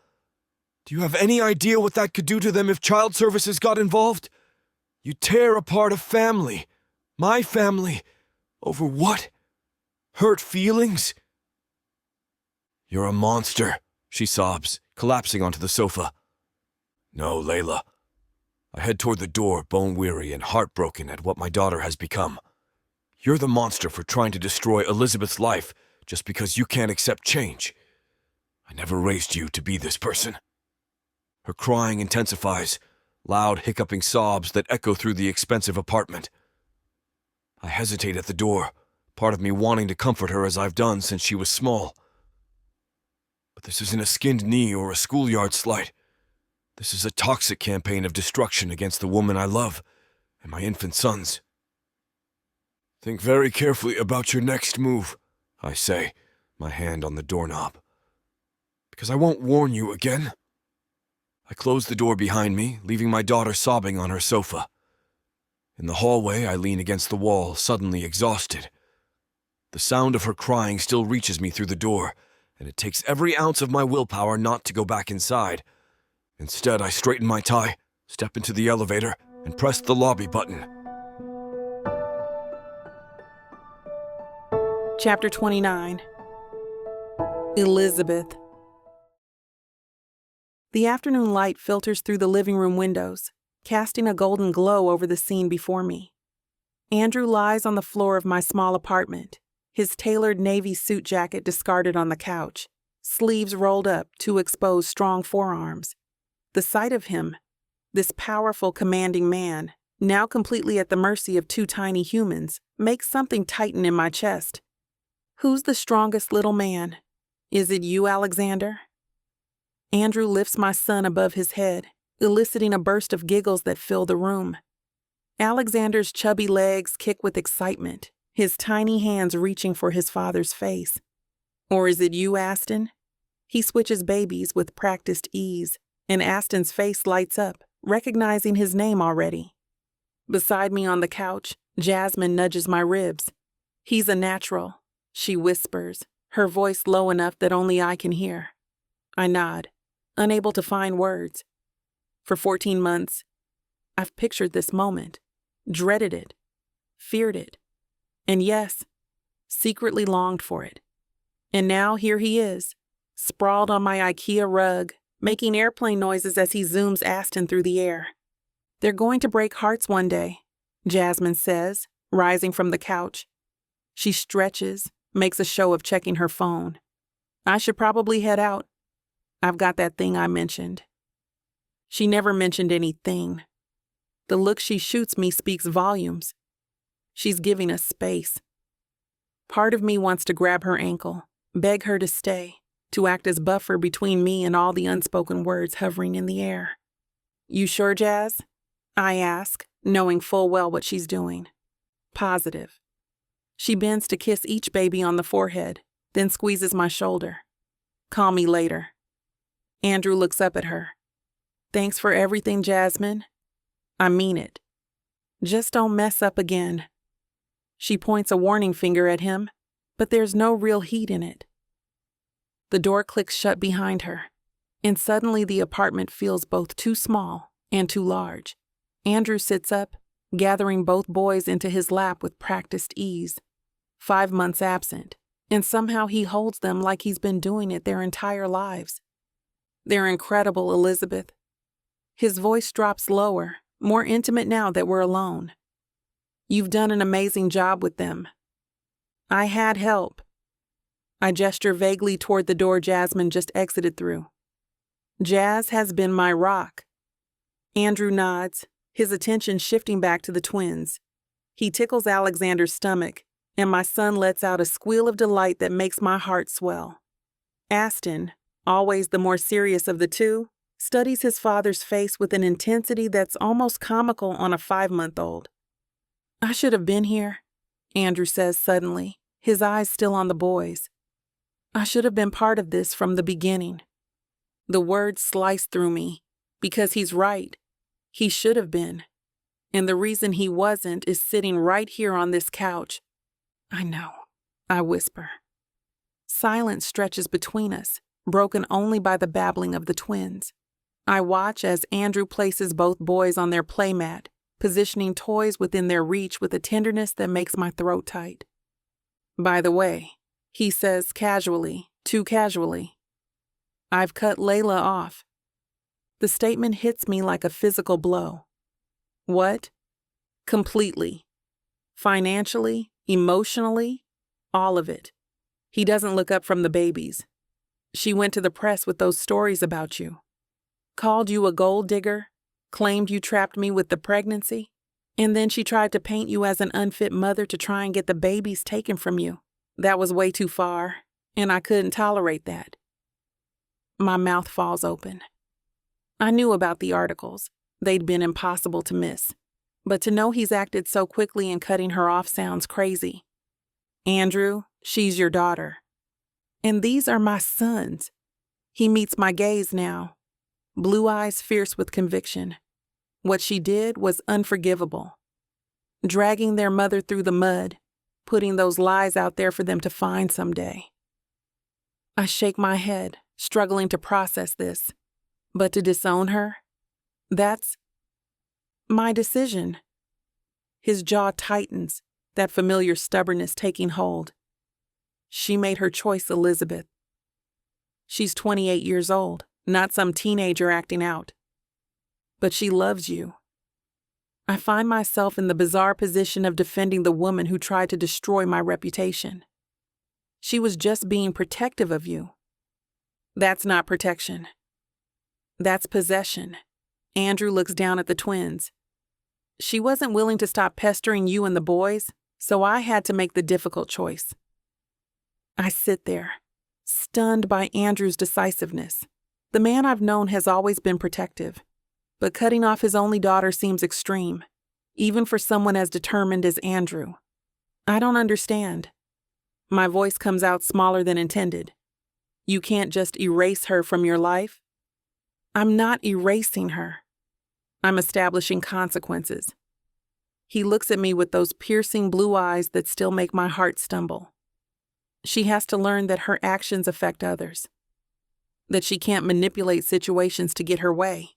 Do you have any idea what that could do to them if child services got involved? You tear apart a family, my family, over what? Hurt feelings? You're a monster, she sobs, collapsing onto the sofa. No, Layla. I head toward the door, bone-weary and heartbroken at what my daughter has become. You're the monster for trying to destroy Elizabeth's life just because you can't accept change. I never raised you to be this person. Her crying intensifies, loud hiccuping sobs that echo through the expensive apartment. I hesitate at the door, part of me wanting to comfort her as I've done since she was small. But this isn't a skinned knee or a schoolyard slight. This is a toxic campaign of destruction against the woman I love and my infant sons. Think very carefully about your next move, I say, my hand on the doorknob. Because I won't warn you again. I close the door behind me, leaving my daughter sobbing on her sofa. In the hallway, I lean against the wall, suddenly exhausted. The sound of her crying still reaches me through the door, and it takes every ounce of my willpower not to go back inside. Instead, I straighten my tie, step into the elevator, and press the lobby button. Chapter 29. Elizabeth. The afternoon light filters through the living room windows, casting a golden glow over the scene before me. Andrew lies on the floor of my small apartment, his tailored navy suit jacket discarded on the couch, sleeves rolled up to expose strong forearms. The sight of him, this powerful, commanding man, now completely at the mercy of two tiny humans, makes something tighten in my chest. Who's the strongest little man? Is it you, Alexander? Andrew lifts my son above his head, eliciting a burst of giggles that fill the room. Alexander's chubby legs kick with excitement, his tiny hands reaching for his father's face. Or is it you, Aston? He switches babies with practiced ease, and Aston's face lights up, recognizing his name already. Beside me on the couch, Jasmine nudges my ribs. He's a natural, she whispers, her voice low enough that only I can hear. I nod, unable to find words. For 14 months, I've pictured this moment, dreaded it, feared it, and yes, secretly longed for it. And now here he is, sprawled on my IKEA rug, making airplane noises as he zooms Aston through the air. They're going to break hearts one day, Jasmine says, rising from the couch. She stretches, makes a show of checking her phone. I should probably head out. I've got that thing I mentioned. She never mentioned anything. The look she shoots me speaks volumes. She's giving us space. Part of me wants to grab her ankle, beg her to stay, to act as buffer between me and all the unspoken words hovering in the air. You sure, Jazz? I ask, knowing full well what she's doing. Positive. She bends to kiss each baby on the forehead, then squeezes my shoulder. Call me later. Andrew looks up at her. Thanks for everything, Jasmine. I mean it. Just don't mess up again. She points a warning finger at him, but there's no real heat in it. The door clicks shut behind her, and suddenly the apartment feels both too small and too large. Andrew sits up, gathering both boys into his lap with practiced ease. 5 months absent, and somehow he holds them like he's been doing it their entire lives. They're incredible, Elizabeth. His voice drops lower, more intimate now that we're alone. You've done an amazing job with them. I had help. I gesture vaguely toward the door Jasmine just exited through. Jazz has been my rock. Andrew nods, his attention shifting back to the twins. He tickles Alexander's stomach, and my son lets out a squeal of delight that makes my heart swell. Aston, always the more serious of the two, studies his father's face with an intensity that's almost comical on a 5-month-old. I should have been here, Andrew says suddenly, his eyes still on the boys. I should have been part of this from the beginning. The words slice through me, because he's right. He should have been. And the reason he wasn't is sitting right here on this couch. I know, I whisper. Silence stretches between us, broken only by the babbling of the twins. I watch as Andrew places both boys on their playmat, positioning toys within their reach with a tenderness that makes my throat tight. By the way, he says casually, too casually, I've cut Layla off. The statement hits me like a physical blow. What? Completely. Financially, emotionally, all of it. He doesn't look up from the babies. She went to the press with those stories about you. Called you a gold digger, claimed you trapped me with the pregnancy, and then she tried to paint you as an unfit mother to try and get the babies taken from you. That was way too far, and I couldn't tolerate that. My mouth falls open. I knew about the articles. They'd been impossible to miss. But to know he's acted so quickly in cutting her off sounds crazy. Andrew, she's your daughter. And these are my sons. He meets my gaze now. Blue eyes fierce with conviction. What she did was unforgivable. Dragging their mother through the mud, putting those lies out there for them to find someday. I shake my head, struggling to process this. But to disown her? That's my decision. His jaw tightens, that familiar stubbornness taking hold. She made her choice, Elizabeth. She's 28 years old, not some teenager acting out. But she loves you. I find myself in the bizarre position of defending the woman who tried to destroy my reputation. She was just being protective of you. That's not protection. That's possession. Andrew looks down at the twins. She wasn't willing to stop pestering you and the boys, so I had to make the difficult choice. I sit there, stunned by Andrew's decisiveness. The man I've known has always been protective, but cutting off his only daughter seems extreme, even for someone as determined as Andrew. I don't understand. My voice comes out smaller than intended. You can't just erase her from your life? I'm not erasing her. I'm establishing consequences. He looks at me with those piercing blue eyes that still make my heart stumble. She has to learn that her actions affect others, that she can't manipulate situations to get her way.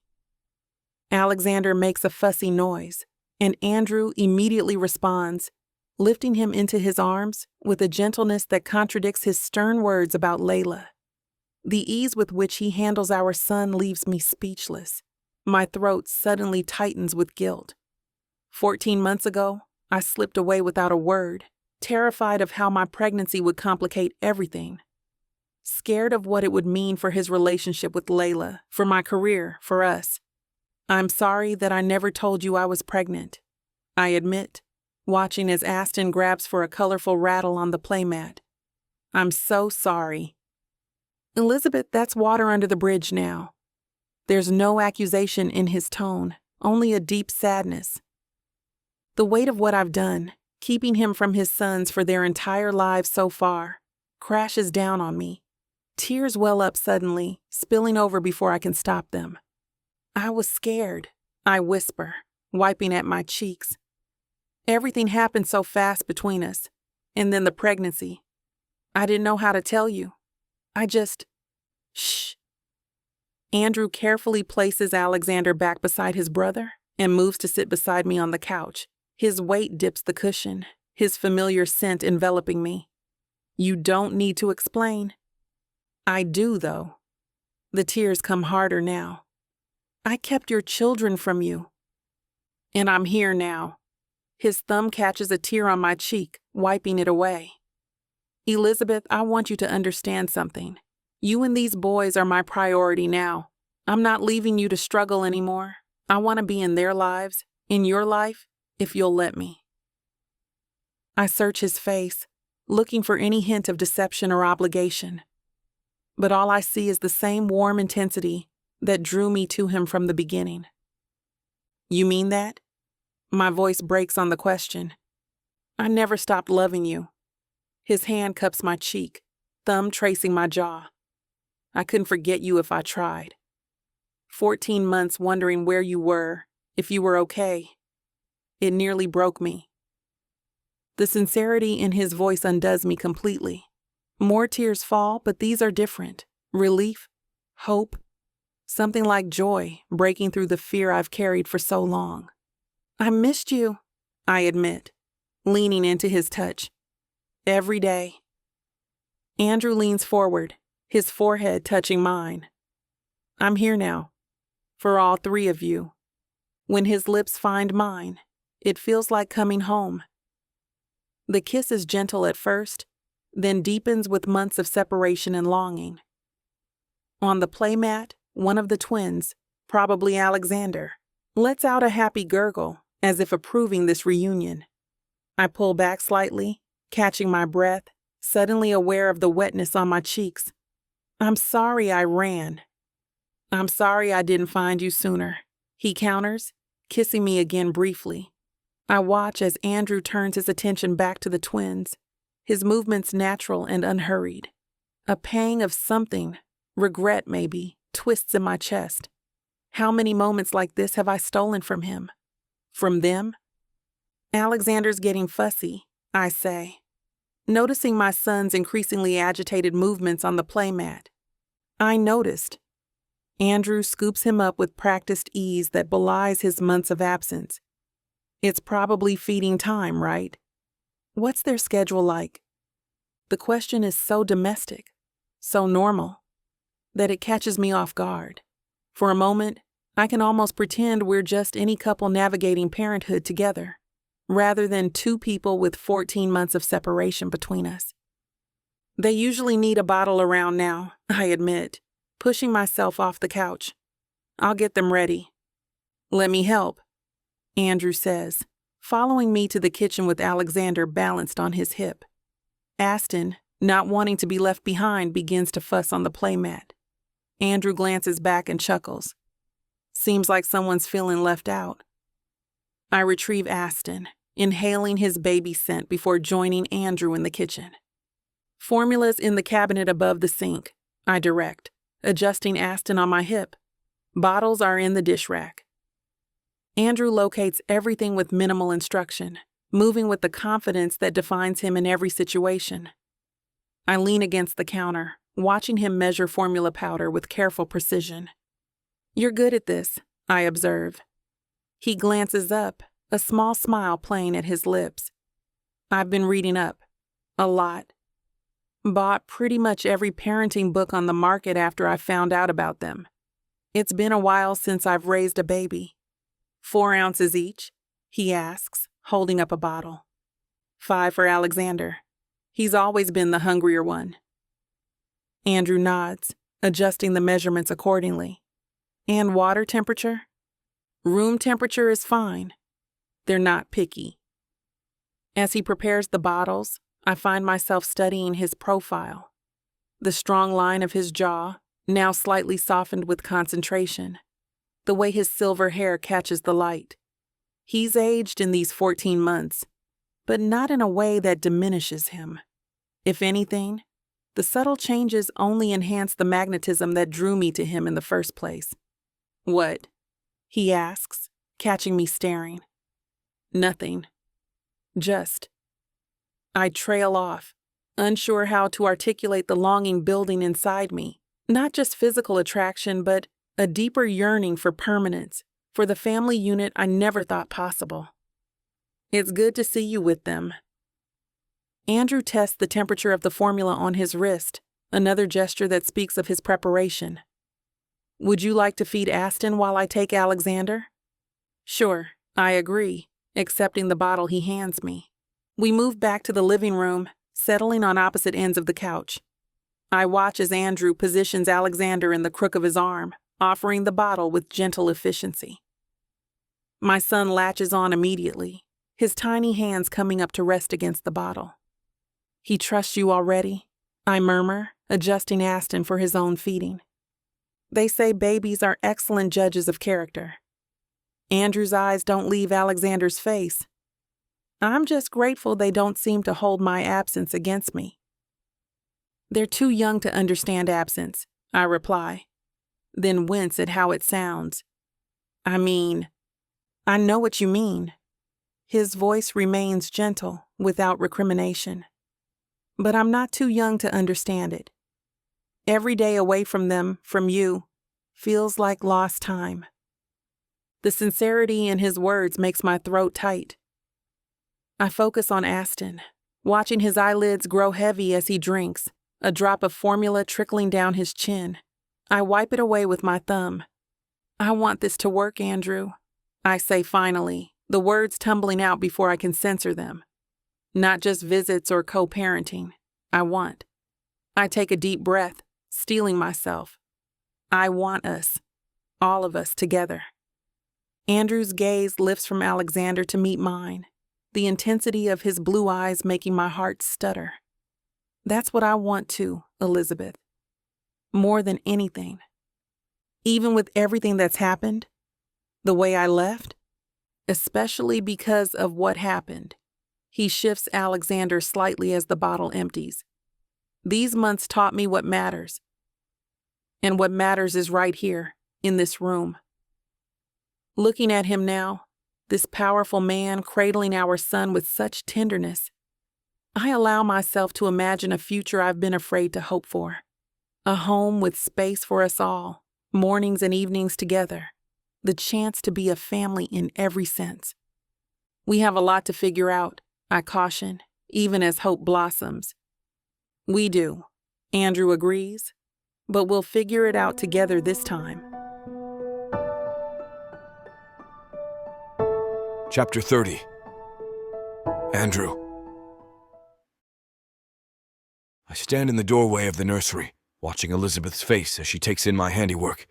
Alexander makes a fussy noise, and Andrew immediately responds, lifting him into his arms with a gentleness that contradicts his stern words about Layla. The ease with which he handles our son leaves me speechless. My throat suddenly tightens with guilt. 14 months ago, I slipped away without a word, terrified of how my pregnancy would complicate everything. Scared of what it would mean for his relationship with Layla, for my career, for us. I'm sorry that I never told you I was pregnant, I admit, watching as Aston grabs for a colorful rattle on the playmat. I'm so sorry. Elizabeth, that's water under the bridge now. There's no accusation in his tone, only a deep sadness. The weight of what I've done, keeping him from his sons for their entire lives so far, crashes down on me. Tears well up suddenly, spilling over before I can stop them. I was scared, I whisper, wiping at my cheeks. Everything happened so fast between us, and then the pregnancy. I didn't know how to tell you. Shh. Andrew carefully places Alexander back beside his brother and moves to sit beside me on the couch. His weight dips the cushion, his familiar scent enveloping me. You don't need to explain. I do, though. The tears come harder now. I kept your children from you. And I'm here now. His thumb catches a tear on my cheek, wiping it away. Elizabeth, I want you to understand something. You and these boys are my priority now. I'm not leaving you to struggle anymore. I want to be in their lives, in your life, if you'll let me. I search his face, looking for any hint of deception or obligation. But all I see is the same warm intensity that drew me to him from the beginning. You mean that? My voice breaks on the question. I never stopped loving you. His hand cups my cheek, thumb tracing my jaw. I couldn't forget you if I tried. 14 months wondering where you were, if you were okay. It nearly broke me. The sincerity in his voice undoes me completely. More tears fall, but these are different. Relief, hope, something like joy breaking through the fear I've carried for so long. I missed you, I admit, leaning into his touch. Every day. Andrew leans forward, his forehead touching mine. I'm here now, for all three of you. When his lips find mine, it feels like coming home. The kiss is gentle at first, then deepens with months of separation and longing. On the playmat, one of the twins, probably Alexander, lets out a happy gurgle, as if approving this reunion. I pull back slightly, catching my breath, suddenly aware of the wetness on my cheeks. I'm sorry I ran. I'm sorry I didn't find you sooner, he counters, kissing me again briefly. I watch as Andrew turns his attention back to the twins, his movements natural and unhurried. A pang of something, regret maybe, twists in my chest. How many moments like this have I stolen from him? From them? Alexander's getting fussy, I say, noticing my son's increasingly agitated movements on the playmat. I noticed. Andrew scoops him up with practiced ease that belies his months of absence. It's probably feeding time, right? What's their schedule like? The question is so domestic, so normal, that it catches me off guard. For a moment, I can almost pretend we're just any couple navigating parenthood together, rather than two people with 14 months of separation between us. They usually need a bottle around now, I admit, pushing myself off the couch. I'll get them ready. Let me help, Andrew says, following me to the kitchen with Alexander balanced on his hip. Aston, not wanting to be left behind, begins to fuss on the playmat. Andrew glances back and chuckles. Seems like someone's feeling left out. I retrieve Aston, inhaling his baby scent before joining Andrew in the kitchen. Formula's in the cabinet above the sink, I direct, adjusting Aston on my hip. Bottles are in the dish rack. Andrew locates everything with minimal instruction, moving with the confidence that defines him in every situation. I lean against the counter, watching him measure formula powder with careful precision. "You're good at this," I observe. He glances up, a small smile playing at his lips. "I've been reading up. A lot. Bought pretty much every parenting book on the market after I found out about them. It's been a while since I've raised a baby." 4 ounces each?" he asks, holding up a bottle. 5 for Alexander. He's always been the hungrier one. Andrew nods, adjusting the measurements accordingly. "And water temperature?" "Room temperature is fine. They're not picky." As he prepares the bottles, I find myself studying his profile. The strong line of his jaw, now slightly softened with concentration. The way his silver hair catches the light. He's aged in these 14 months, but not in a way that diminishes him. If anything, the subtle changes only enhance the magnetism that drew me to him in the first place. "What?" he asks, catching me staring. "Nothing. Just." I trail off, unsure how to articulate the longing building inside me. Not just physical attraction, but a deeper yearning for permanence, for the family unit I never thought possible. "It's good to see you with them." Andrew tests the temperature of the formula on his wrist, another gesture that speaks of his preparation. "Would you like to feed Aston while I take Alexander?" "Sure," I agree, accepting the bottle he hands me. We move back to the living room, settling on opposite ends of the couch. I watch as Andrew positions Alexander in the crook of his arm, offering the bottle with gentle efficiency. My son latches on immediately, his tiny hands coming up to rest against the bottle. "He trusts you already?" I murmur, adjusting Aston for his own feeding. They say babies are excellent judges of character. Andrew's eyes don't leave Alexander's face. I'm just grateful they don't seem to hold my absence against me. "They're too young to understand absence," I reply, then wince at how it sounds. "I mean, I know what you mean." His voice remains gentle, without recrimination. "But I'm not too young to understand it. Every day away from them, from you, feels like lost time." The sincerity in his words makes my throat tight. I focus on Aston, watching his eyelids grow heavy as he drinks, a drop of formula trickling down his chin. I wipe it away with my thumb. "I want this to work, Andrew," I say finally, the words tumbling out before I can censor them. Not just visits or co-parenting. I take a deep breath, steeling myself. I want us, all of us together. Andrew's gaze lifts from Alexander to meet mine, the intensity of his blue eyes making my heart stutter. That's what I want too, Elizabeth. More than anything. Even with everything that's happened, the way I left, especially because of what happened. He shifts Alexander slightly as the bottle empties. These months taught me what matters. And what matters is right here, in this room. Looking at him now, this powerful man cradling our son with such tenderness, I allow myself to imagine a future I've been afraid to hope for. A home with space for us all, mornings and evenings together, the chance to be a family in every sense. We have a lot to figure out, I caution, even as hope blossoms. We do, Andrew agrees, but we'll figure it out together this time. Chapter 30. Andrew. I stand in the doorway of the nursery, watching Elizabeth's face as she takes in my handiwork.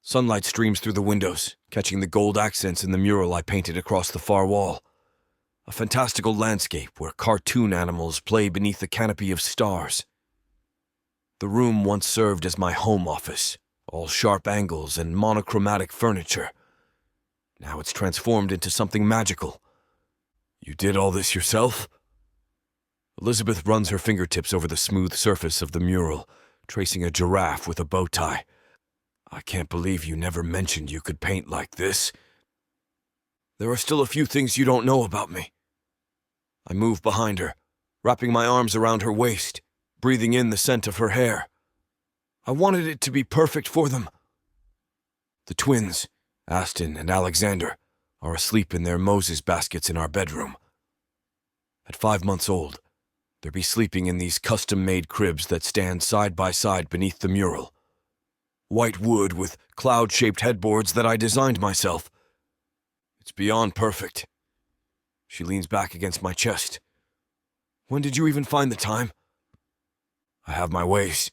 Sunlight streams through the windows, catching the gold accents in the mural I painted across the far wall. A fantastical landscape where cartoon animals play beneath the canopy of stars. The room once served as my home office, all sharp angles and monochromatic furniture. Now it's transformed into something magical. You did all this yourself? Elizabeth runs her fingertips over the smooth surface of the mural, tracing a giraffe with a bow tie. I can't believe you never mentioned you could paint like this. There are still a few things you don't know about me. I move behind her, wrapping my arms around her waist, breathing in the scent of her hair. I wanted it to be perfect for them. The twins, Aston and Alexander, are asleep in their Moses baskets in our bedroom. At 5 months old, they'll be sleeping in these custom-made cribs that stand side by side beneath the mural. White wood with cloud-shaped headboards that I designed myself. It's beyond perfect. She leans back against my chest. When did you even find the time? I have my ways.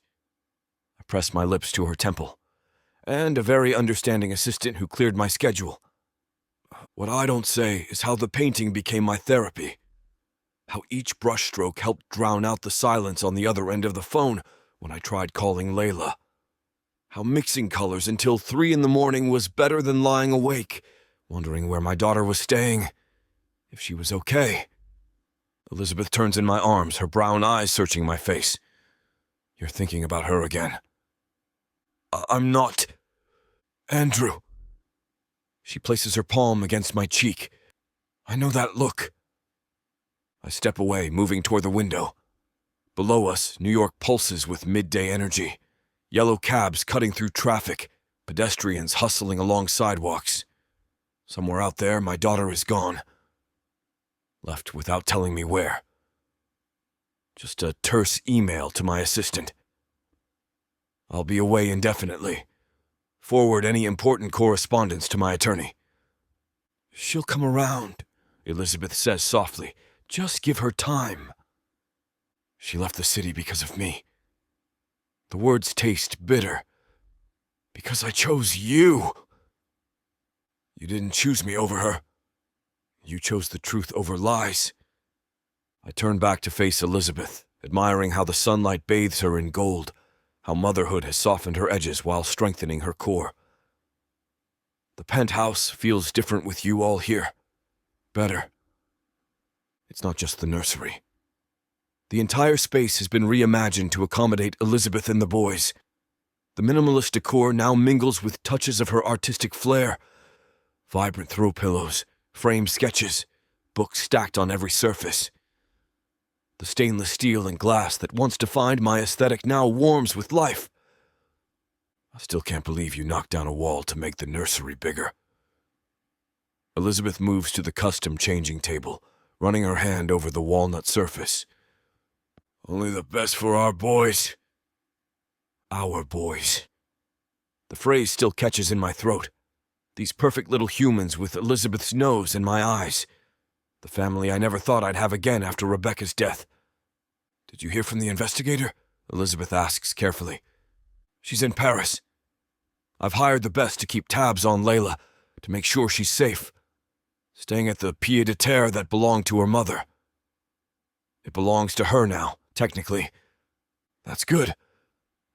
I press my lips to her temple, and a very understanding assistant who cleared my schedule. What I don't say is how the painting became my therapy. How each brushstroke helped drown out the silence on the other end of the phone when I tried calling Layla. How mixing colors until 3 in the morning was better than lying awake, wondering where my daughter was staying, if she was okay. Elizabeth turns in my arms, her brown eyes searching my face. You're thinking about her again. I'm not. Andrew. She places her palm against my cheek. I know that look. I step away, moving toward the window. Below us, New York pulses with midday energy. Yellow cabs cutting through traffic, pedestrians hustling along sidewalks. Somewhere out there, my daughter is gone. Left without telling me where. Just a terse email to my assistant. I'll be away indefinitely. Forward any important correspondence to my attorney. She'll come around, Elizabeth says softly. Just give her time. She left the city because of me. The words taste bitter. Because I chose you. You didn't choose me over her. You chose the truth over lies. I turn back to face Elizabeth, admiring how the sunlight bathes her in gold, how motherhood has softened her edges while strengthening her core. The penthouse feels different with you all here. Better. It's not just the nursery. The entire space has been reimagined to accommodate Elizabeth and the boys. The minimalist decor now mingles with touches of her artistic flair. Vibrant throw pillows, framed sketches, books stacked on every surface. The stainless steel and glass that once defined my aesthetic now warms with life. I still can't believe you knocked down a wall to make the nursery bigger. Elizabeth moves to the custom changing table, running her hand over the walnut surface. Only the best for our boys. Our boys. The phrase still catches in my throat. These perfect little humans with Elizabeth's nose and my eyes. The family I never thought I'd have again after Rebecca's death. Did you hear from the investigator? Elizabeth asks carefully. She's in Paris. I've hired the best to keep tabs on Layla, to make sure she's safe. Staying at the pied-à-terre that belonged to her mother. It belongs to her now, technically. That's good.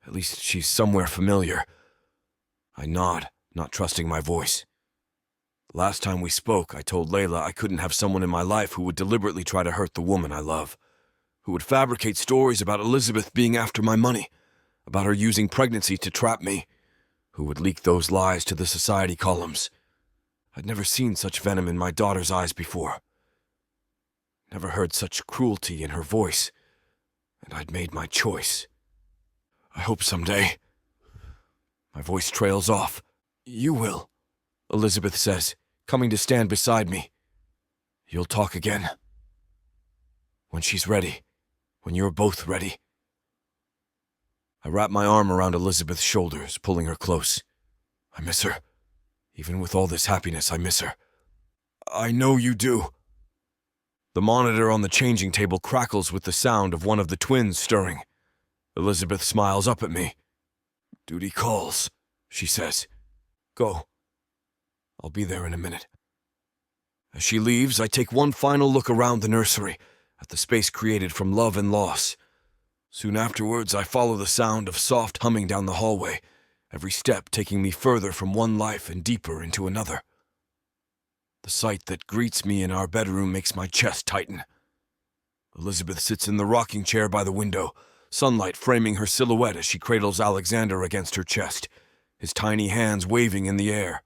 At least she's somewhere familiar. I nod, not trusting my voice. Last time we spoke, I told Layla I couldn't have someone in my life who would deliberately try to hurt the woman I love, who would fabricate stories about Elizabeth being after my money, about her using pregnancy to trap me, who would leak those lies to the society columns. I'd never seen such venom in my daughter's eyes before. Never heard such cruelty in her voice, and I'd made my choice. I hope someday. My voice trails off. You will, Elizabeth says, coming to stand beside me. You'll talk again. When she's ready. When you're both ready. I wrap my arm around Elizabeth's shoulders, pulling her close. I miss her. Even with all this happiness, I miss her. I know you do. The monitor on the changing table crackles with the sound of one of the twins stirring. Elizabeth smiles up at me. Duty calls, she says. Go. I'll be there in a minute. As she leaves, I take one final look around the nursery, at the space created from love and loss. Soon afterwards, I follow the sound of soft humming down the hallway, every step taking me further from one life and deeper into another. The sight that greets me in our bedroom makes my chest tighten. Elizabeth sits in the rocking chair by the window, sunlight framing her silhouette as she cradles Alexander against her chest, his tiny hands waving in the air.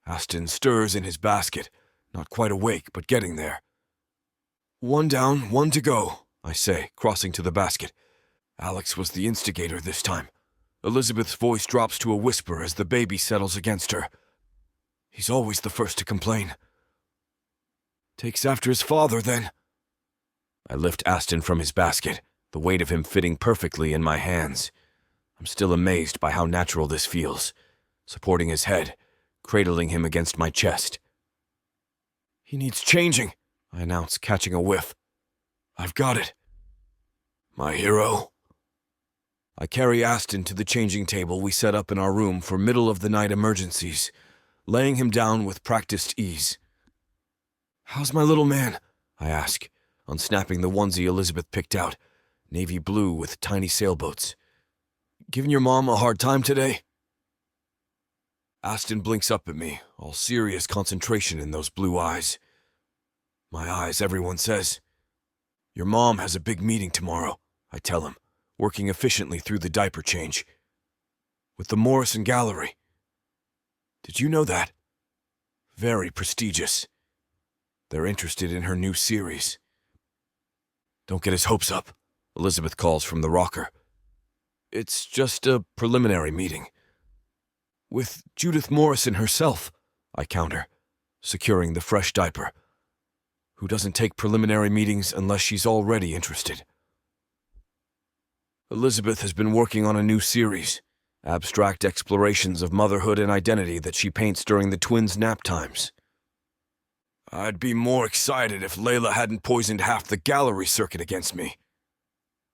Aston stirs in his basket, not quite awake, but getting there. "One down, one to go," I say, crossing to the basket. Alex was the instigator this time. Elizabeth's voice drops to a whisper as the baby settles against her. "He's always the first to complain." "Takes after his father, then." I lift Aston from his basket, the weight of him fitting perfectly in my hands. I'm still amazed by how natural this feels, supporting his head, cradling him against my chest. "He needs changing," I announce, catching a whiff. "I've got it." "My hero." I carry Aston to the changing table we set up in our room for middle-of-the-night emergencies, laying him down with practiced ease. "How's my little man?" I ask, unsnapping the onesie Elizabeth picked out, navy blue with tiny sailboats. "Giving your mom a hard time today?" Aston blinks up at me, all serious concentration in those blue eyes. "My eyes, everyone says." "Your mom has a big meeting tomorrow," I tell him, working efficiently through the diaper change. "With the Morrison Gallery. Did you know that? Very prestigious. They're interested in her new series." "Don't get his hopes up," Elizabeth calls from the rocker. "It's just a preliminary meeting. With Judith Morrison herself," I counter, securing the fresh diaper. "Who doesn't take preliminary meetings unless she's already interested?" Elizabeth has been working on a new series, abstract explorations of motherhood and identity that she paints during the twins' nap times. "I'd be more excited if Layla hadn't poisoned half the gallery circuit against me."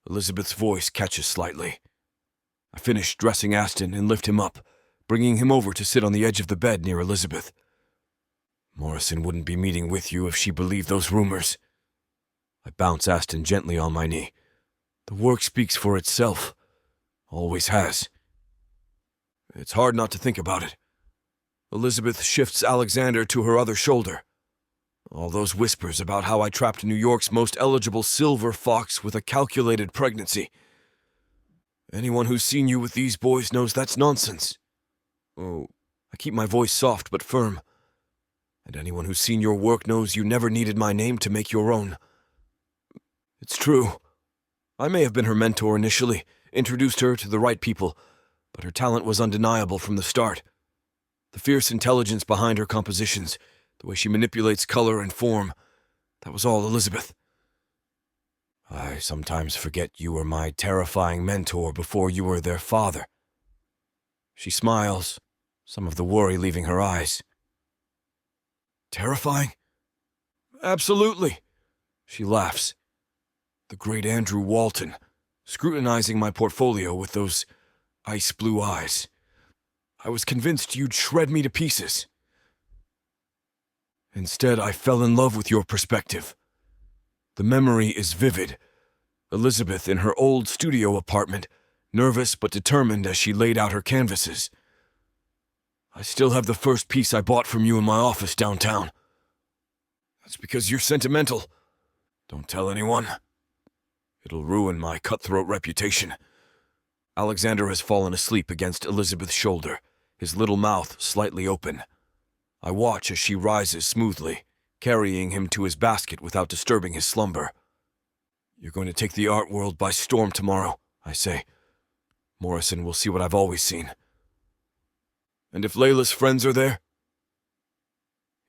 Elizabeth's voice catches slightly. I finish dressing Aston and lift him up, bringing him over to sit on the edge of the bed near Elizabeth. "Morrison wouldn't be meeting with you if she believed those rumors." I bounce Aston gently on my knee. "The work speaks for itself. Always has." It's hard not to think about it. Elizabeth shifts Alexander to her other shoulder. All those whispers about how I trapped New York's most eligible Silverfox with a calculated pregnancy. Anyone who's seen you with these boys knows that's nonsense. Oh, I keep my voice soft but firm. And anyone who's seen your work knows you never needed my name to make your own. It's true. I may have been her mentor initially, introduced her to the right people, but her talent was undeniable from the start. The fierce intelligence behind her compositions, the way she manipulates color and form, that was all Elizabeth. I sometimes forget you were my terrifying mentor before you were their father. She smiles, some of the worry leaving her eyes. Terrifying? Absolutely. She laughs. The great Andrew Walton, scrutinizing my portfolio with those ice blue eyes. I was convinced you'd shred me to pieces. Instead, I fell in love with your perspective. The memory is vivid. Elizabeth in her old studio apartment, nervous but determined as she laid out her canvases. I still have the first piece I bought from you in my office downtown. That's because you're sentimental. Don't tell anyone. It'll ruin my cutthroat reputation. Alexander has fallen asleep against Elizabeth's shoulder, his little mouth slightly open. I watch as she rises smoothly, carrying him to his basket without disturbing his slumber. You're going to take the art world by storm tomorrow, I say. Morrison will see what I've always seen. And if Layla's friends are there?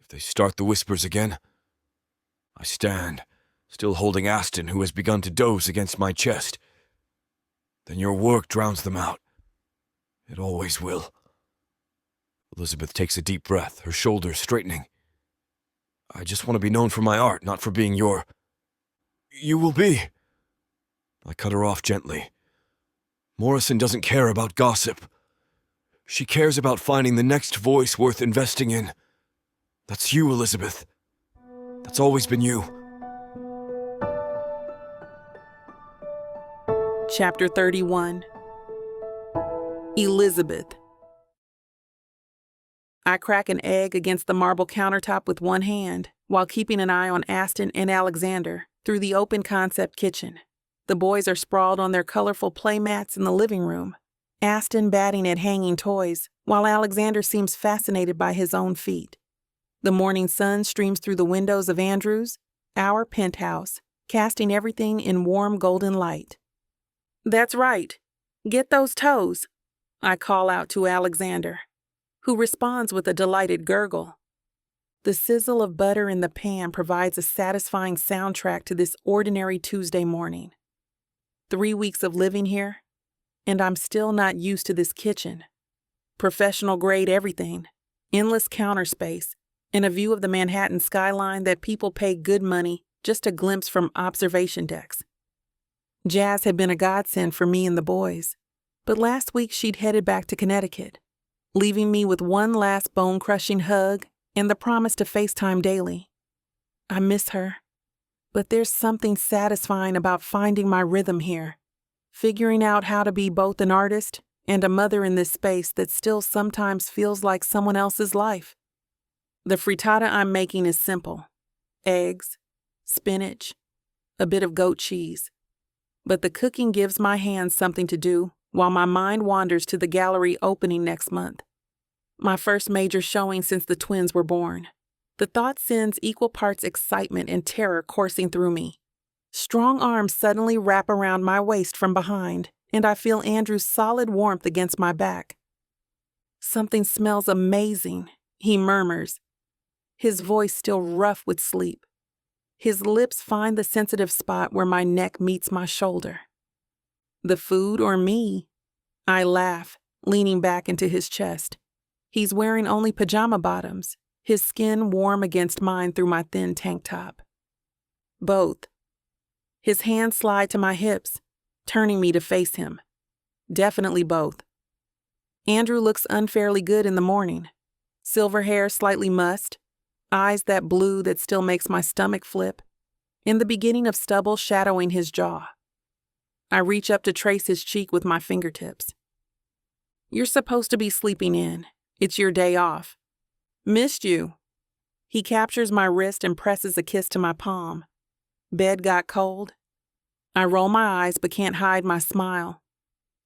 If they start the whispers again? I stand, still holding Aston, who has begun to doze against my chest. Then your work drowns them out. It always will. Elizabeth takes a deep breath, her shoulders straightening. I just want to be known for my art, not for being your... You will be. I cut her off gently. Morrison doesn't care about gossip. She cares about finding the next voice worth investing in. That's you, Elizabeth. That's always been you. Chapter 31. Elizabeth. I crack an egg against the marble countertop with one hand while keeping an eye on Aston and Alexander through the open concept kitchen. The boys are sprawled on their colorful play mats in the living room, Aston batting at hanging toys while Alexander seems fascinated by his own feet. The morning sun streams through the windows of Andrew's, our penthouse, casting everything in warm golden light. "That's right. Get those toes," I call out to Alexander, who responds with a delighted gurgle. The sizzle of butter in the pan provides a satisfying soundtrack to this ordinary Tuesday morning. 3 weeks of living here, and I'm still not used to this kitchen. Professional grade everything, endless counter space, and a view of the Manhattan skyline that people pay good money just to glimpse from observation decks. Jazz had been a godsend for me and the boys, but last week she'd headed back to Connecticut, leaving me with one last bone-crushing hug and the promise to FaceTime daily. I miss her, but there's something satisfying about finding my rhythm here, figuring out how to be both an artist and a mother in this space that still sometimes feels like someone else's life. The frittata I'm making is simple: eggs, spinach, a bit of goat cheese. But the cooking gives my hands something to do while my mind wanders to the gallery opening next month. My first major showing since the twins were born. The thought sends equal parts excitement and terror coursing through me. Strong arms suddenly wrap around my waist from behind, and I feel Andrew's solid warmth against my back. "Something smells amazing," he murmurs, his voice still rough with sleep. His lips find the sensitive spot where my neck meets my shoulder. "The food or me?" I laugh, leaning back into his chest. He's wearing only pajama bottoms, his skin warm against mine through my thin tank top. "Both." His hands slide to my hips, turning me to face him. "Definitely both." Andrew looks unfairly good in the morning. Silver hair slightly mussed, eyes that blue that still makes my stomach flip, and the beginning of stubble shadowing his jaw. I reach up to trace his cheek with my fingertips. "You're supposed to be sleeping in. It's your day off." "Missed you." He captures my wrist and presses a kiss to my palm. "Bed got cold?" I roll my eyes but can't hide my smile.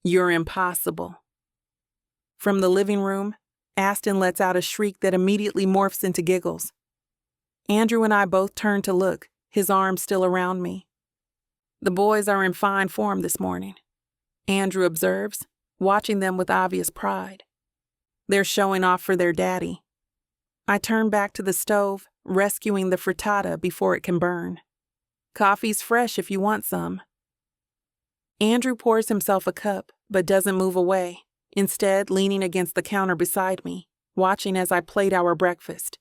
"You're impossible." From the living room, Aston lets out a shriek that immediately morphs into giggles. Andrew and I both turn to look, his arms still around me. "The boys are in fine form this morning," Andrew observes, watching them with obvious pride. "They're showing off for their daddy." I turn back to the stove, rescuing the frittata before it can burn. "Coffee's fresh if you want some." Andrew pours himself a cup, but doesn't move away, instead leaning against the counter beside me, watching as I plate our breakfast.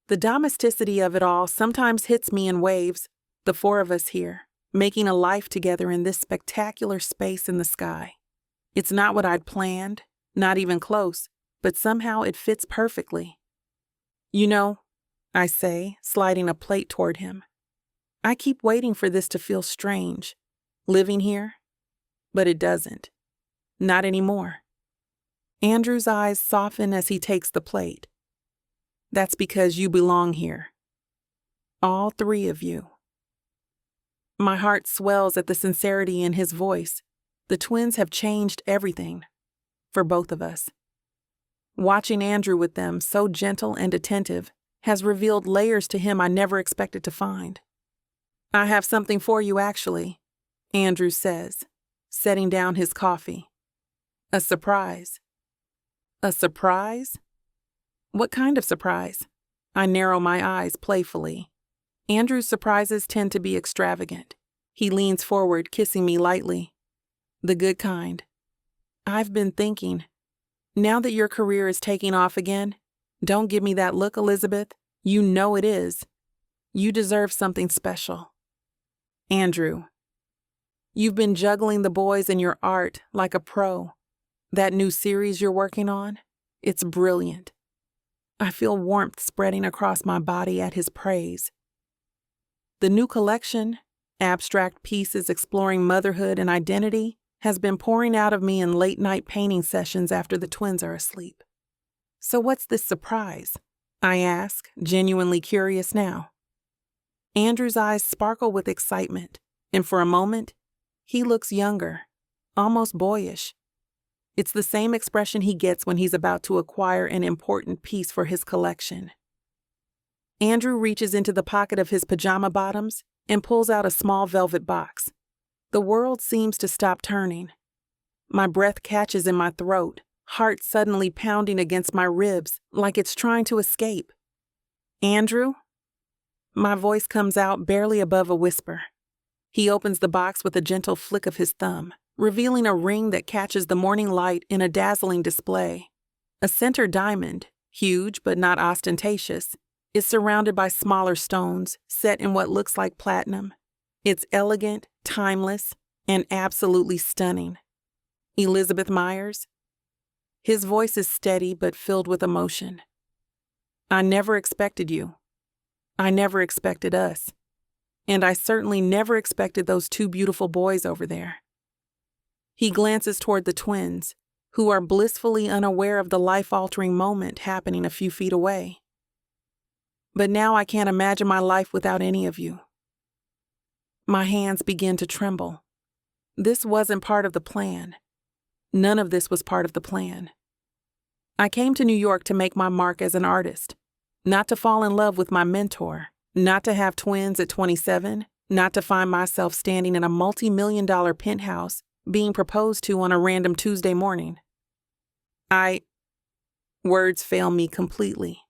The domesticity of it all sometimes hits me in waves, the four of us here, making a life together in this spectacular space in the sky. It's not what I'd planned, not even close, but somehow it fits perfectly. "You know," I say, sliding a plate toward him, "I keep waiting for this to feel strange, living here, but it doesn't. Not anymore." Andrew's eyes soften as he takes the plate. "That's because you belong here. All three of you." My heart swells at the sincerity in his voice. The twins have changed everything, for both of us. Watching Andrew with them, so gentle and attentive, has revealed layers to him I never expected to find. "I have something for you, actually," Andrew says, setting down his coffee. "A surprise." "A surprise? What kind of surprise?" I narrow my eyes playfully. Andrew's surprises tend to be extravagant. He leans forward, kissing me lightly. "The good kind." "I've been thinking, now that your career is taking off again, don't give me that look, Elizabeth. You know it is. You deserve something special." "Andrew, you've been juggling the boys and your art like a pro. That new series you're working on, it's brilliant." I feel warmth spreading across my body at his praise, The new collection, abstract pieces exploring motherhood and identity, has been pouring out of me in late-night painting sessions after the twins are asleep. So what's this surprise? I ask, genuinely curious now. Andrew's eyes sparkle with excitement, and for a moment, he looks younger, almost boyish. It's the same expression he gets when he's about to acquire an important piece for his collection. Andrew reaches into the pocket of his pajama bottoms and pulls out a small velvet box. The world seems to stop turning. My breath catches in my throat, heart suddenly pounding against my ribs like it's trying to escape. Andrew? My voice comes out barely above a whisper. He opens the box with a gentle flick of his thumb, revealing a ring that catches the morning light in a dazzling display. A center diamond, huge but not ostentatious, is surrounded by smaller stones set in what looks like platinum. It's elegant, timeless, and absolutely stunning. Elizabeth Myers? His voice is steady but filled with emotion. I never expected you. I never expected us. And I certainly never expected those two beautiful boys over there. He glances toward the twins, who are blissfully unaware of the life-altering moment happening a few feet away. But now I can't imagine my life without any of you. My hands begin to tremble. This wasn't part of the plan. None of this was part of the plan. I came to New York to make my mark as an artist, not to fall in love with my mentor, not to have twins at 27, not to find myself standing in a multi-million-dollar penthouse being proposed to on a random Tuesday morning. Words fail me completely.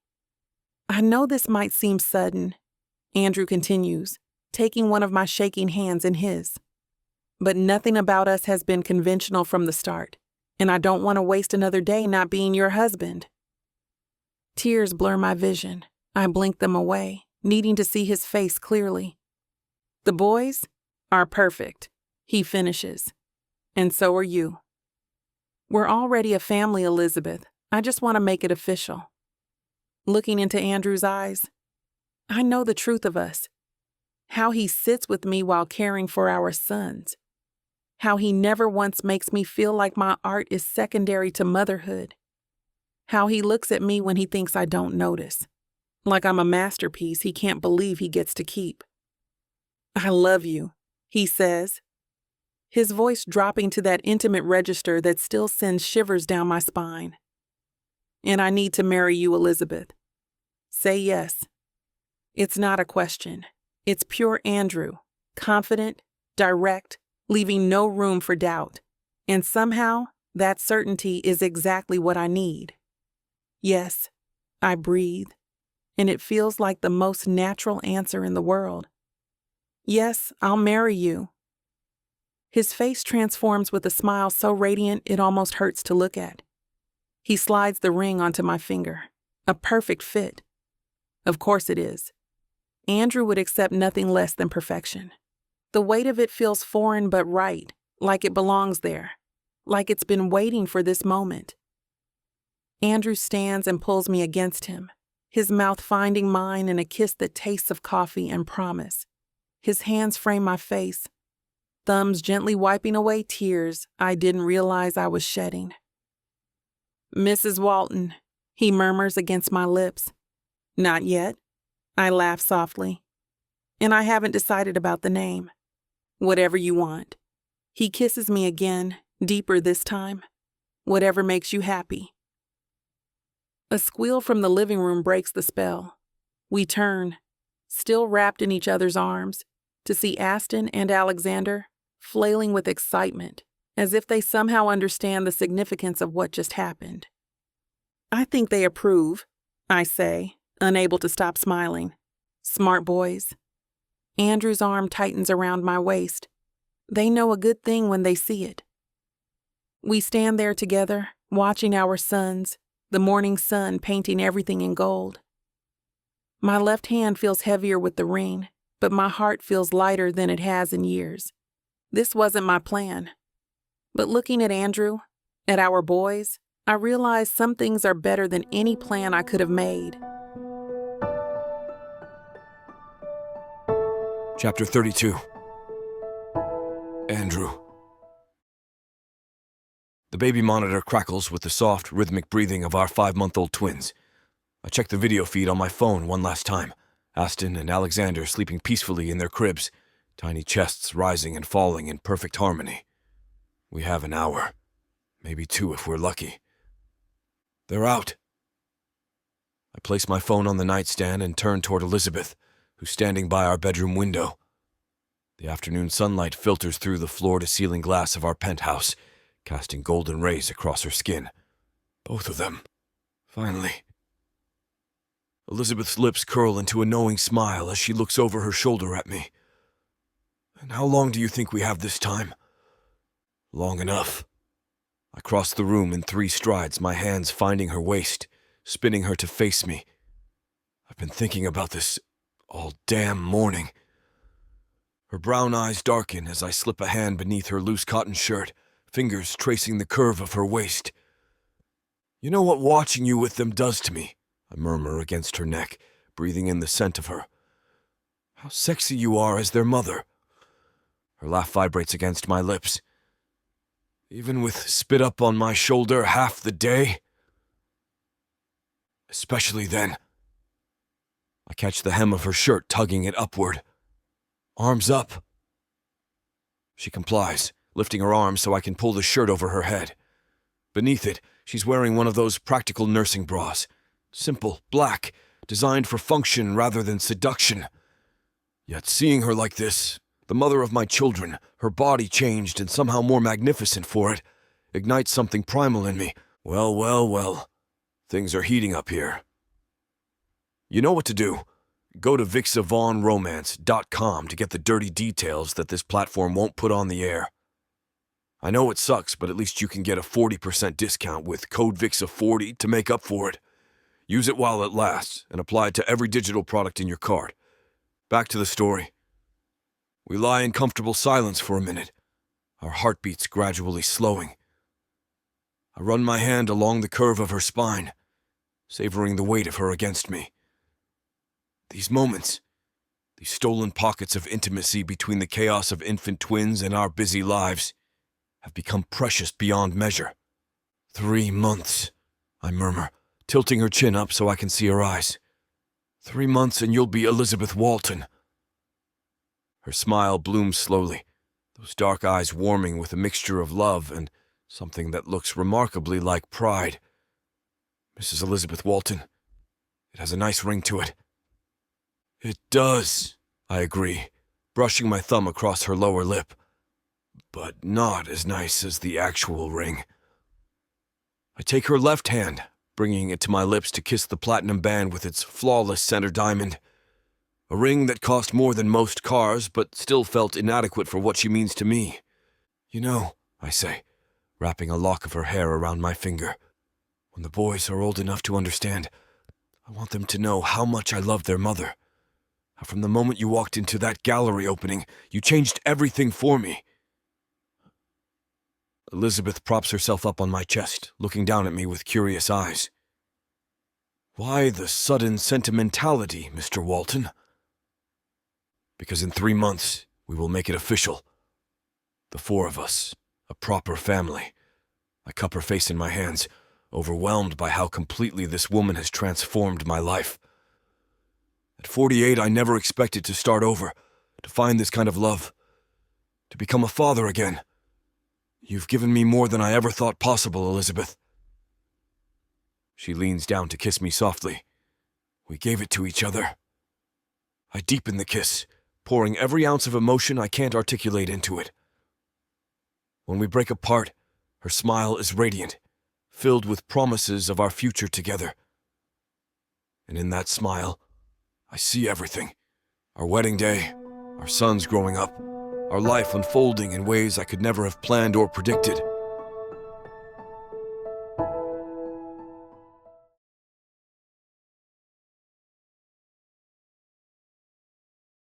I know this might seem sudden, Andrew continues, taking one of my shaking hands in his. But nothing about us has been conventional from the start, and I don't want to waste another day not being your husband. Tears blur my vision. I blink them away, needing to see his face clearly. The boys are perfect, he finishes. And so are you. We're already a family, Elizabeth. I just want to make it official. Looking into Andrew's eyes, I know the truth of us. How he sits with me while caring for our sons. How he never once makes me feel like my art is secondary to motherhood. How he looks at me when he thinks I don't notice. Like I'm a masterpiece he can't believe he gets to keep. I love you, he says, his voice dropping to that intimate register that still sends shivers down my spine. And I need to marry you, Elizabeth. Say yes. It's not a question. It's pure Andrew, confident, direct, leaving no room for doubt. And somehow, that certainty is exactly what I need. Yes, I breathe, and it feels like the most natural answer in the world. Yes, I'll marry you. His face transforms with a smile so radiant it almost hurts to look at. He slides the ring onto my finger. A perfect fit. Of course it is. Andrew would accept nothing less than perfection. The weight of it feels foreign but right, like it belongs there, like it's been waiting for this moment. Andrew stands and pulls me against him, his mouth finding mine in a kiss that tastes of coffee and promise. His hands frame my face, thumbs gently wiping away tears I didn't realize I was shedding. Mrs. Walton, he murmurs against my lips. Not yet, I laugh softly. And I haven't decided about the name. Whatever you want. He kisses me again, deeper this time. Whatever makes you happy. A squeal from the living room breaks the spell. We turn, still wrapped in each other's arms, to see Aston and Alexander flailing with excitement, as if they somehow understand the significance of what just happened. I think they approve, I say, unable to stop smiling. Smart boys. Andrew's arm tightens around my waist. They know a good thing when they see it. We stand there together, watching our sons, the morning sun painting everything in gold. My left hand feels heavier with the ring, but my heart feels lighter than it has in years. This wasn't my plan. But looking at Andrew, at our boys, I realize some things are better than any plan I could have made. Chapter 32. Andrew. The baby monitor crackles with the soft, rhythmic breathing of our 5-month-old twins. I check the video feed on my phone one last time. Aston and Alexander sleeping peacefully in their cribs, tiny chests rising and falling in perfect harmony. We have an hour, maybe 2 if we're lucky. They're out. I place my phone on the nightstand and turn toward Elizabeth, who's standing by our bedroom window. The afternoon sunlight filters through the floor-to-ceiling glass of our penthouse, casting golden rays across her skin. Both of them. Finally. Elizabeth's lips curl into a knowing smile as she looks over her shoulder at me. And how long do you think we have this time? Long enough. I cross the room in 3 strides, my hands finding her waist, spinning her to face me. I've been thinking about this all damn morning. Her brown eyes darken as I slip a hand beneath her loose cotton shirt, fingers tracing the curve of her waist. You know what watching you with them does to me? I murmur against her neck, breathing in the scent of her. How sexy you are as their mother. Her laugh vibrates against my lips. Even with spit up on my shoulder half the day? Especially then. I catch the hem of her shirt, tugging it upward. Arms up. She complies, lifting her arms so I can pull the shirt over her head. Beneath it, she's wearing one of those practical nursing bras. Simple, black, designed for function rather than seduction. Yet seeing her like this, the mother of my children, her body changed and somehow more magnificent for it, ignites something primal in me. Well. Things are heating up here. You know what to do. Go to BWWM to get the dirty details that this platform won't put on the air. I know it sucks, but at least you can get a 40% discount with code VIXA40 to make up for it. Use it while it lasts, and apply it to every digital product in your cart. Back to the story. We lie in comfortable silence for a minute, our heartbeats gradually slowing. I run my hand along the curve of her spine, savoring the weight of her against me. These moments, these stolen pockets of intimacy between the chaos of infant twins and our busy lives, have become precious beyond measure. 3 months, I murmur, tilting her chin up so I can see her eyes. 3 months and you'll be Elizabeth Walton. Her smile blooms slowly, those dark eyes warming with a mixture of love and something that looks remarkably like pride. Mrs. Elizabeth Walton. It has a nice ring to it. It does, I agree, brushing my thumb across her lower lip. But not as nice as the actual ring. I take her left hand, bringing it to my lips to kiss the platinum band with its flawless center diamond. A ring that cost more than most cars, but still felt inadequate for what she means to me. You know, I say, wrapping a lock of her hair around my finger, when the boys are old enough to understand, I want them to know how much I love their mother. How from the moment you walked into that gallery opening, you changed everything for me. Elizabeth props herself up on my chest, looking down at me with curious eyes. Why the sudden sentimentality, Mr. Walton? Because in 3 months, we will make it official. The 4 of us, a proper family. I cup her face in my hands, overwhelmed by how completely this woman has transformed my life. At 48, I never expected to start over, to find this kind of love, to become a father again. You've given me more than I ever thought possible, Elizabeth. She leans down to kiss me softly. We gave it to each other. I deepen the kiss, pouring every ounce of emotion I can't articulate into it. When we break apart, her smile is radiant, filled with promises of our future together. And in that smile, I see everything. Our wedding day, our sons growing up, our life unfolding in ways I could never have planned or predicted.